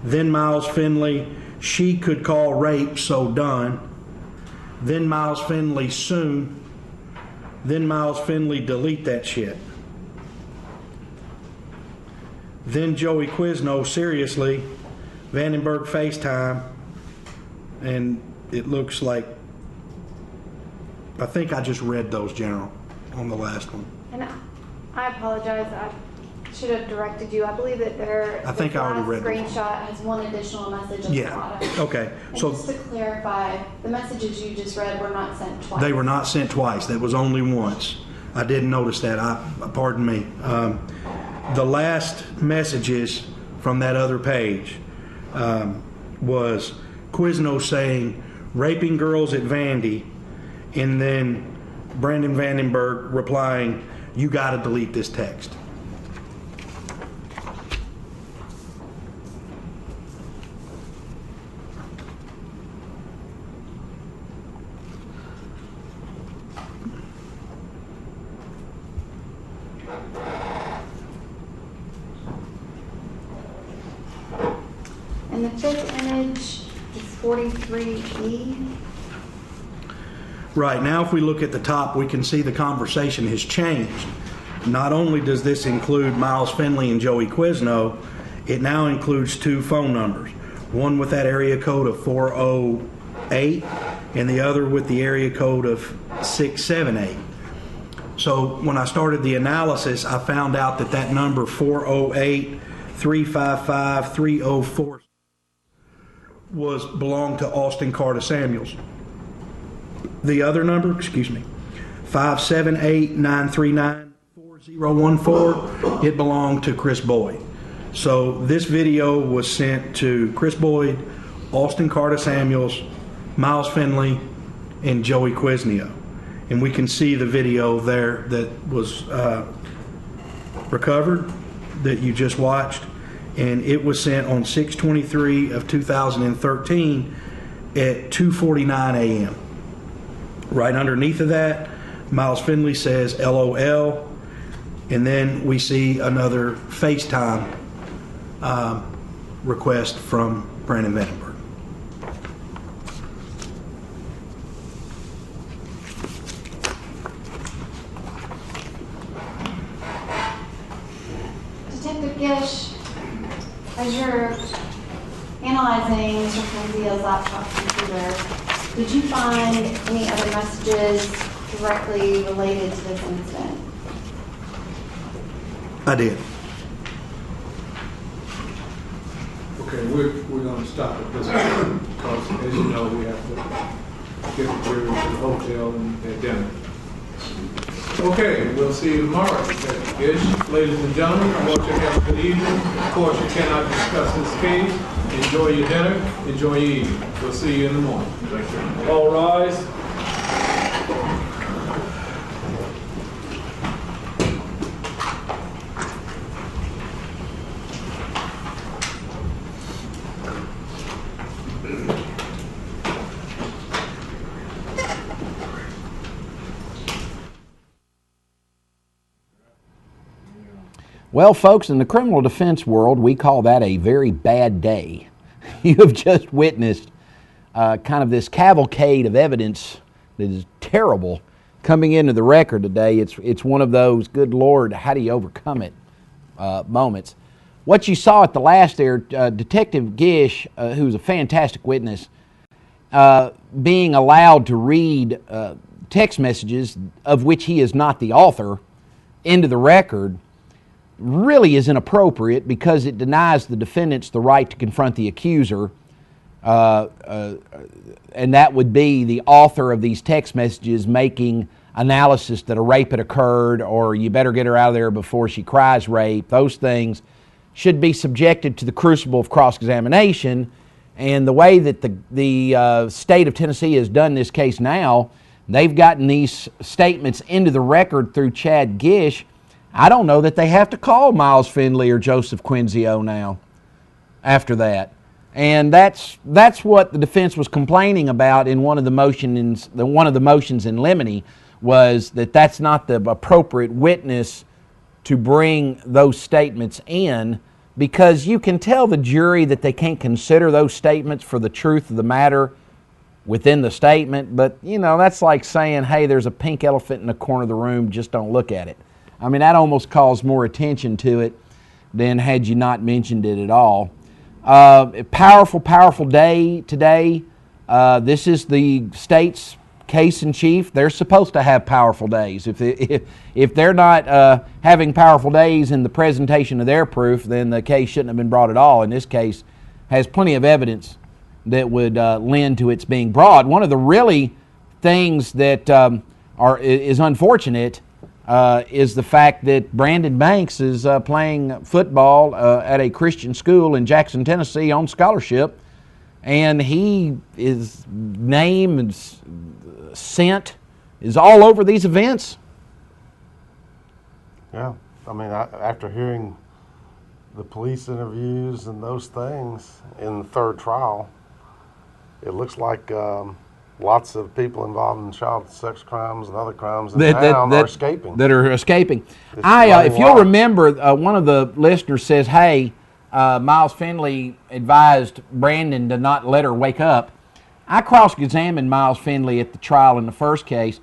Then Miles Finley, "She could call rape, so done." Then Miles Finley, "Soon." Then Miles Finley, "Delete that shit." Then Joey Quizneo, "Seriously." Vandenburg, FaceTime. And it looks like, I think I just read those, General, on the last one. And I apologize. I should have directed you. I believe that I think I already read the them. screenshot has one additional message on the Yeah, bottom. okay. And So just to clarify, the messages you just read were not sent twice. they were not sent twice. That was only once. I didn't notice that. Pardon me. The last messages from that other page was Quizno saying, raping girls at Vandy, and then Brandon Vandenburg replying, you got to delete this text. And the fifth image is 43E. Right, now if we look at the top, we can see the conversation has changed. Not only does this include Miles Finley and Joey Quizno, it now includes two phone numbers. One with that area code of 408 and the other with the area code of 678. So when I started the analysis, I found out that number 408-355-304 belonged to Austin Carter Samuels. The other number, 578-939-4014, it belonged to Chris Boyd. So this video was sent to Chris Boyd, Austin Carter Samuels, Miles Finley, and Joey Quizno. And we can see the video there that was recovered that you just watched. And it was sent on 6/23 of 2013 at 2:49 a.m. Right underneath of that, Miles Finley says LOL, and then we see another FaceTime request from Brandon Vandenburg. Detective Gish, as you're analyzing Mr. Quinzio's laptop computer, did you find any other messages directly related to this incident? I did. Okay, we're going to stop at this point because, as you know, we have to get the jury to the hotel and their dinner. Okay, we'll see you tomorrow. Gish, ladies and gentlemen, I want you to have a good evening. Of course, you cannot discuss this case. Enjoy your dinner. Enjoy your evening. We'll see you in the morning. All rise. Well, folks, in the criminal defense world, we call that a very bad day. You have just witnessed kind of this cavalcade of evidence that is terrible coming into the record today. It's one of those, good Lord, how do you overcome it moments. What you saw at the last there, Detective Gish, who's a fantastic witness, being allowed to read text messages of which he is not the author into the record, really is inappropriate because it denies the defendants the right to confront the accuser, and that would be the author of these text messages making analysis that a rape had occurred or you better get her out of there before she cries rape. Those things should be subjected to the crucible of cross-examination, and the way that the state of Tennessee has done this case now, they've gotten these statements into the record through Chad Gish. I don't know that they have to call Miles Finley or Joseph Quinzio now after that. And that's what the defense was complaining about in one of the motions in limine, was that that's not the appropriate witness to bring those statements in, because you can tell the jury that they can't consider those statements for the truth of the matter within the statement. But, you know, that's like saying, hey, there's a pink elephant in the corner of the room, just don't look at it. I mean, that almost calls more attention to it than had you not mentioned it at all. Powerful, powerful day today. This is the state's case in chief, they're supposed to have powerful days. If they're not having powerful days in the presentation of their proof, then the case shouldn't have been brought at all. In this case, has plenty of evidence that would lend to its being brought. One of the really things that is unfortunate is the fact that Brandon Banks is playing football at a Christian school in Jackson, Tennessee on scholarship, and his name and scent is all over these events. Yeah, I mean, after hearing the police interviews and those things in the third trial, it looks like lots of people involved in child sex crimes and other crimes in town are escaping. That are escaping. If you'll remember, one of the listeners says, hey, Miles Finley advised Brandon to not let her wake up. I cross-examined Miles Finley at the trial in the first case,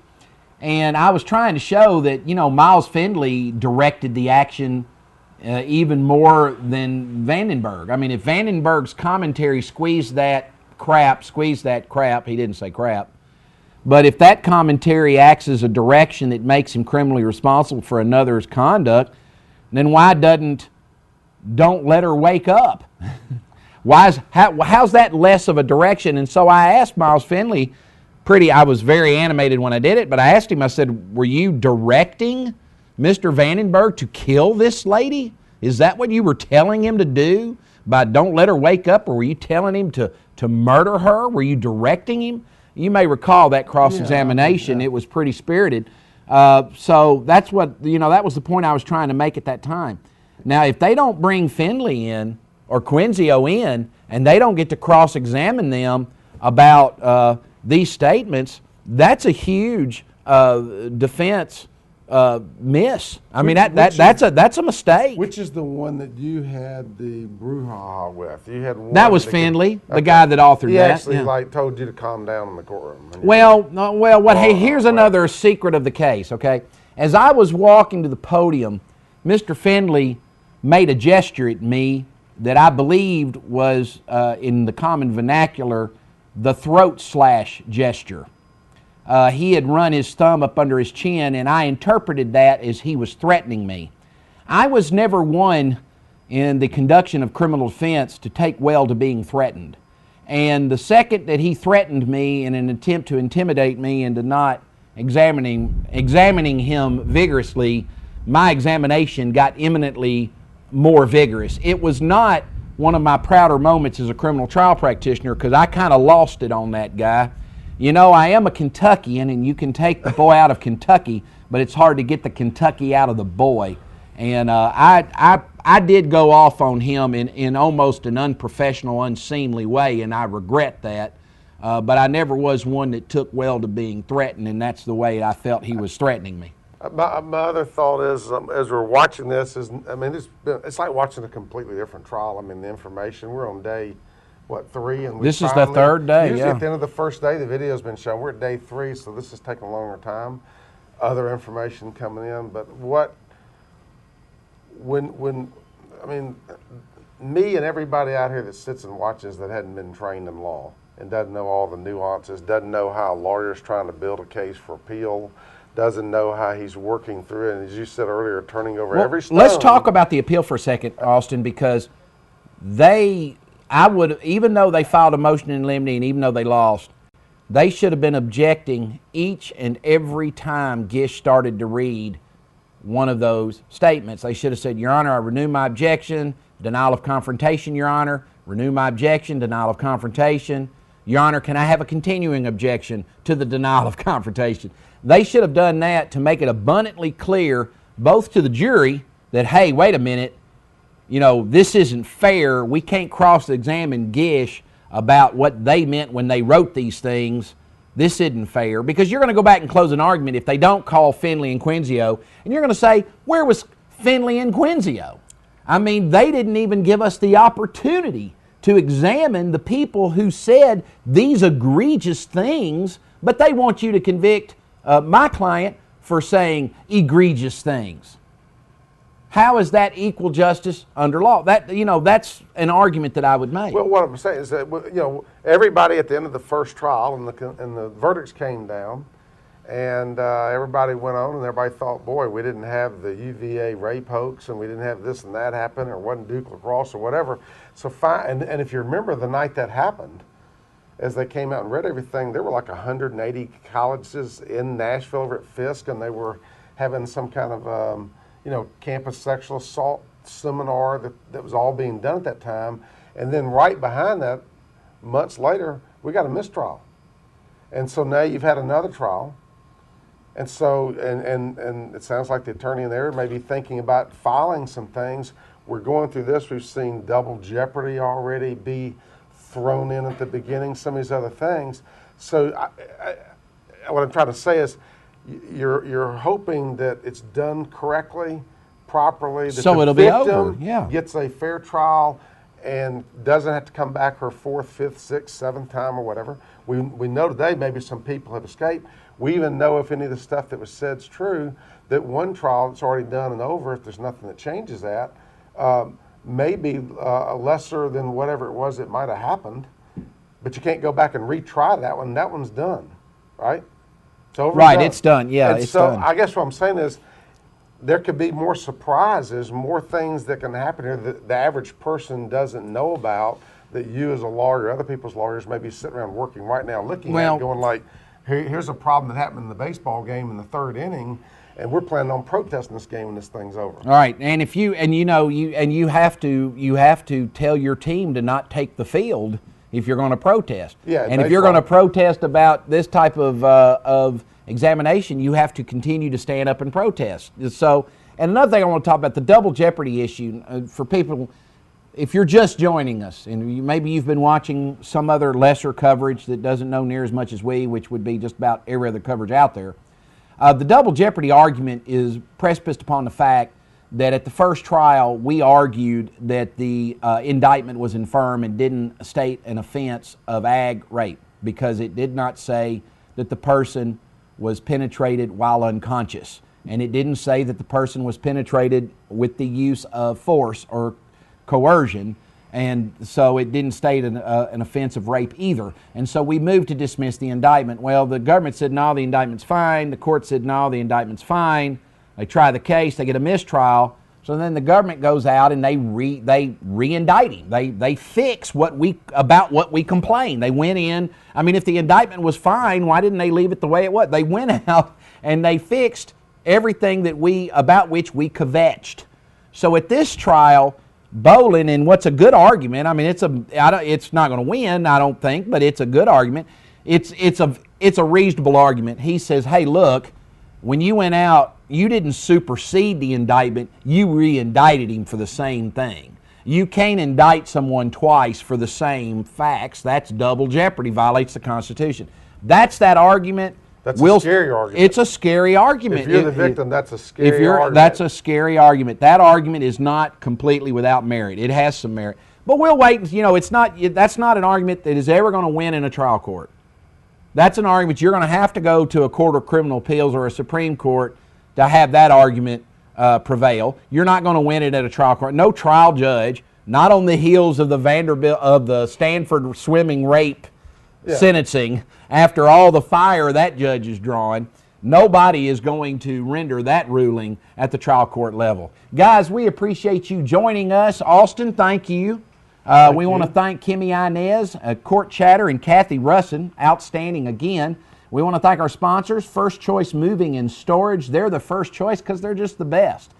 and I was trying to show that, Miles Finley directed the action even more than Vandenburg. I mean, if Vandenburg's commentary squeezed that crap, he didn't say crap, but if that commentary acts as a direction that makes him criminally responsible for another's conduct, then why don't let her wake up? How's that less of a direction? And so I asked Miles Finley, I was very animated when I did it, but I asked him, I said, were you directing Mr. Vandenburg to kill this lady? Is that what you were telling him to do by don't let her wake up, or were you telling him to murder her? Were you directing him? You may recall that cross-examination. It was pretty spirited. So that's what, that was the point I was trying to make at that time. Now, if they don't bring Finley in or Quinzio in, and they don't get to cross-examine them about these statements, that's a huge defense miss. I mean, that's a mistake. Which is the one that you had the brouhaha with? You had one that was Finley, the guy that authored he that. He actually told you to calm down in the courtroom. Here's another secret of the case, okay? As I was walking to the podium, Mr. Finley made a gesture at me that I believed was, in the common vernacular, the throat slash gesture. He had run his thumb up under his chin, and I interpreted that as he was threatening me. I was never one in the conduction of criminal defense to take well to being threatened. And the second that he threatened me in an attempt to intimidate me into not examining him vigorously, my examination got eminently more vigorous. It was not one of my prouder moments as a criminal trial practitioner, because I kind of lost it on that guy. I am a Kentuckian, and you can take the boy out of Kentucky, but it's hard to get the Kentucky out of the boy. And I did go off on him in almost an unprofessional, unseemly way, and I regret that. But I never was one that took well to being threatened, and that's the way I felt he was threatening me. My other thought is, as we're watching this, it's like watching a completely different trial. I mean, the information, we're on day, 3? And this is the third day, usually at the end of the first day, the video's been shown. We're at day 3, so this is taking a longer time. Other information coming in, but me and everybody out here that sits and watches that hadn't been trained in law and doesn't know all the nuances, doesn't know how a lawyer's trying to build a case for appeal, doesn't know how he's working through it, and as you said earlier, turning over every stone. Let's talk about the appeal for a second, Austin, because even though they filed a motion in limine, and even though they lost, they should have been objecting each and every time Gish started to read one of those statements. They should have said, Your Honor, I renew my objection, denial of confrontation, Your Honor, renew my objection, denial of confrontation. Your Honor, can I have a continuing objection to the denial of confrontation? They should have done that to make it abundantly clear, both to the jury, that, hey, wait a minute, this isn't fair. We can't cross-examine Gish about what they meant when they wrote these things. This isn't fair. Because you're going to go back and close an argument if they don't call Finley and Quinzio, and you're going to say, where was Finley and Quinzio? I mean, they didn't even give us the opportunity to examine the people who said these egregious things, but they want you to convict my client for saying egregious things. How is that equal justice under law? That, that's an argument that I would make. Well, what I'm saying is that, everybody at the end of the first trial and the verdicts came down, and everybody went on, and everybody thought, boy, we didn't have the UVA rape hoax, and we didn't have this and that happen, or wasn't Duke lacrosse or whatever. So fine, and if you remember the night that happened, as they came out and read everything, there were like 180 colleges in Nashville over at Fisk, and they were having some kind of, campus sexual assault seminar that was all being done at that time. And then right behind that, months later, we got a mistrial. And so now you've had another trial. And so, and it sounds like the attorney in there may be thinking about filing some things. We're going through this. We've seen double jeopardy already be thrown in at the beginning, some of these other things. So what I'm trying to say is you're hoping that it's done correctly, properly, that so the it'll victim be over. Yeah. gets a fair trial and doesn't have to come back her 4th, 5th, 6th, 7th time or whatever. We know today maybe some people have escaped. We even know if any of the stuff that was said is true, that one trial that's already done and over, if there's nothing that changes that, may be lesser than whatever it was that might have happened. But you can't go back and retry that one. That one's done, right? It's over. Right, it's done. Yeah, and it's so done. I guess what I'm saying is there could be more surprises, more things that can happen here that the average person doesn't know about, that you as a lawyer, other people's lawyers may be sitting around working right now looking at, going like, here's a problem that happened in the baseball game in the 3rd inning, and we're planning on protesting this game when this thing's over. All right, and if you you have to tell your team to not take the field if you're going to protest. Yeah, and if you're going to protest about this type of examination, you have to continue to stand up and protest. So, and another thing I want to talk about, the double jeopardy issue for people. If you're just joining us, and maybe you've been watching some other lesser coverage that doesn't know near as much as we, which would be just about every other coverage out there, the double jeopardy argument is precipice upon the fact that at the first trial we argued that the indictment was infirm and didn't state an offense of ag rape because it did not say that the person was penetrated while unconscious, and it didn't say that the person was penetrated with the use of force or coercion, and so it didn't state an offense of rape either. And so we moved to dismiss the indictment. Well, the government said, no, the indictment's fine. The court said, no, the indictment's fine. They try the case, they get a mistrial. So then the government goes out and they re-indict him. They fix what we complained. They went in. I mean, if the indictment was fine, why didn't they leave it the way it was? They went out and they fixed everything about which we kvetched. So at this trial, Bolin, in what's a good argument, I mean, it's not going to win, I don't think, but it's a good argument. It's a reasonable argument. He says, hey, look, when you went out, you didn't supersede the indictment, you re-indicted him for the same thing. You can't indict someone twice for the same facts. That's double jeopardy, violates the Constitution. That's that argument. That's a scary argument. It's a scary argument. If you're the victim, that's a scary argument. That's a scary argument. That argument is not completely without merit. It has some merit. But we'll wait. That's not an argument that is ever going to win in a trial court. That's an argument you're going to have to go to a court of criminal appeals or a Supreme Court to have that argument prevail. You're not going to win it at a trial court. No trial judge, not on the heels of the Vanderbilt, of the Stanford swimming rape sentencing, after all the fire that judge is drawing, nobody is going to render that ruling at the trial court level. Guys, we appreciate you joining us. Austin, thank you. We want to thank Kimmy Inez, Court Chatter, and Kathy Russin, outstanding again. We want to thank our sponsors, First Choice Moving and Storage. They're the first choice because they're just the best.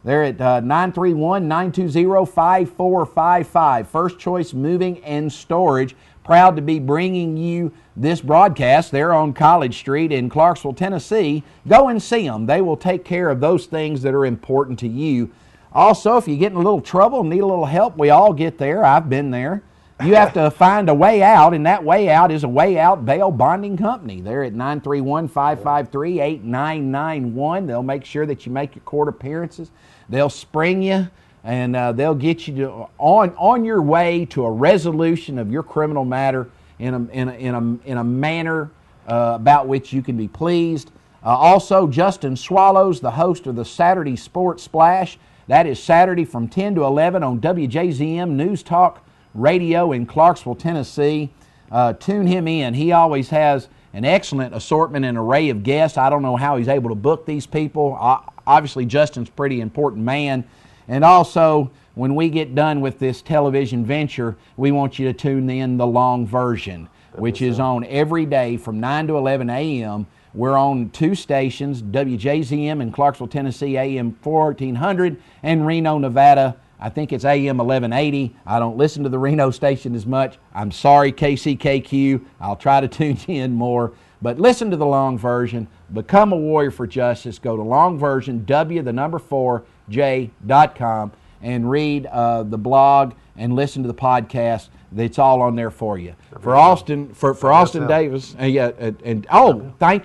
They're at 931-920-5455. First Choice Moving and Storage. Proud to be bringing you this broadcast. They're on College Street in Clarksville, Tennessee. Go and see them. They will take care of those things that are important to you. Also, if you get in a little trouble, need a little help, we all get there. I've been there. You have to find a way out, and that way out is a Way Out Bail Bonding Company. They're at 931-553-8991. They'll make sure that you make your court appearances. They'll spring you, and they'll get you on your way to a resolution of your criminal matter in a manner about which you can be pleased. Also, Justin Swallows, the host of the Saturday Sports Splash, That is Saturday from 10 to 11 on WJZM News Talk Radio in Clarksville, Tennessee. Tune him in. He always has an excellent assortment and array of guests. I don't know how he's able to book these people. Obviously, Justin's a pretty important man. And also, when we get done with this television venture, we want you to tune in the long version, which is on every day from 9 to 11 a.m. We're on 2 stations, WJZM in Clarksville, Tennessee, AM 1400, and Reno, Nevada, I think it's AM 1180. I don't listen to the Reno station as much. I'm sorry, KCKQ. I'll try to tune you in more. But listen to the long version. Become a warrior for justice. Go to long version, w4j.com, and read the blog and listen to the podcast. It's all on there for you. For Austin, for Austin Davis, thank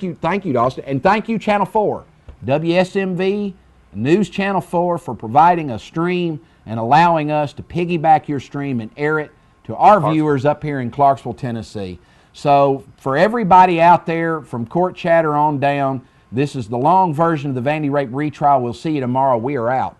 you, Austin, and thank you, Channel 4, WSMV News Channel 4, for providing a stream and allowing us to piggyback your stream and air it to our viewers up here in Clarksville, Tennessee. So for everybody out there from Court Chatter on down, this is the long version of the Vandy Rape Retrial. We'll see you tomorrow. We are out.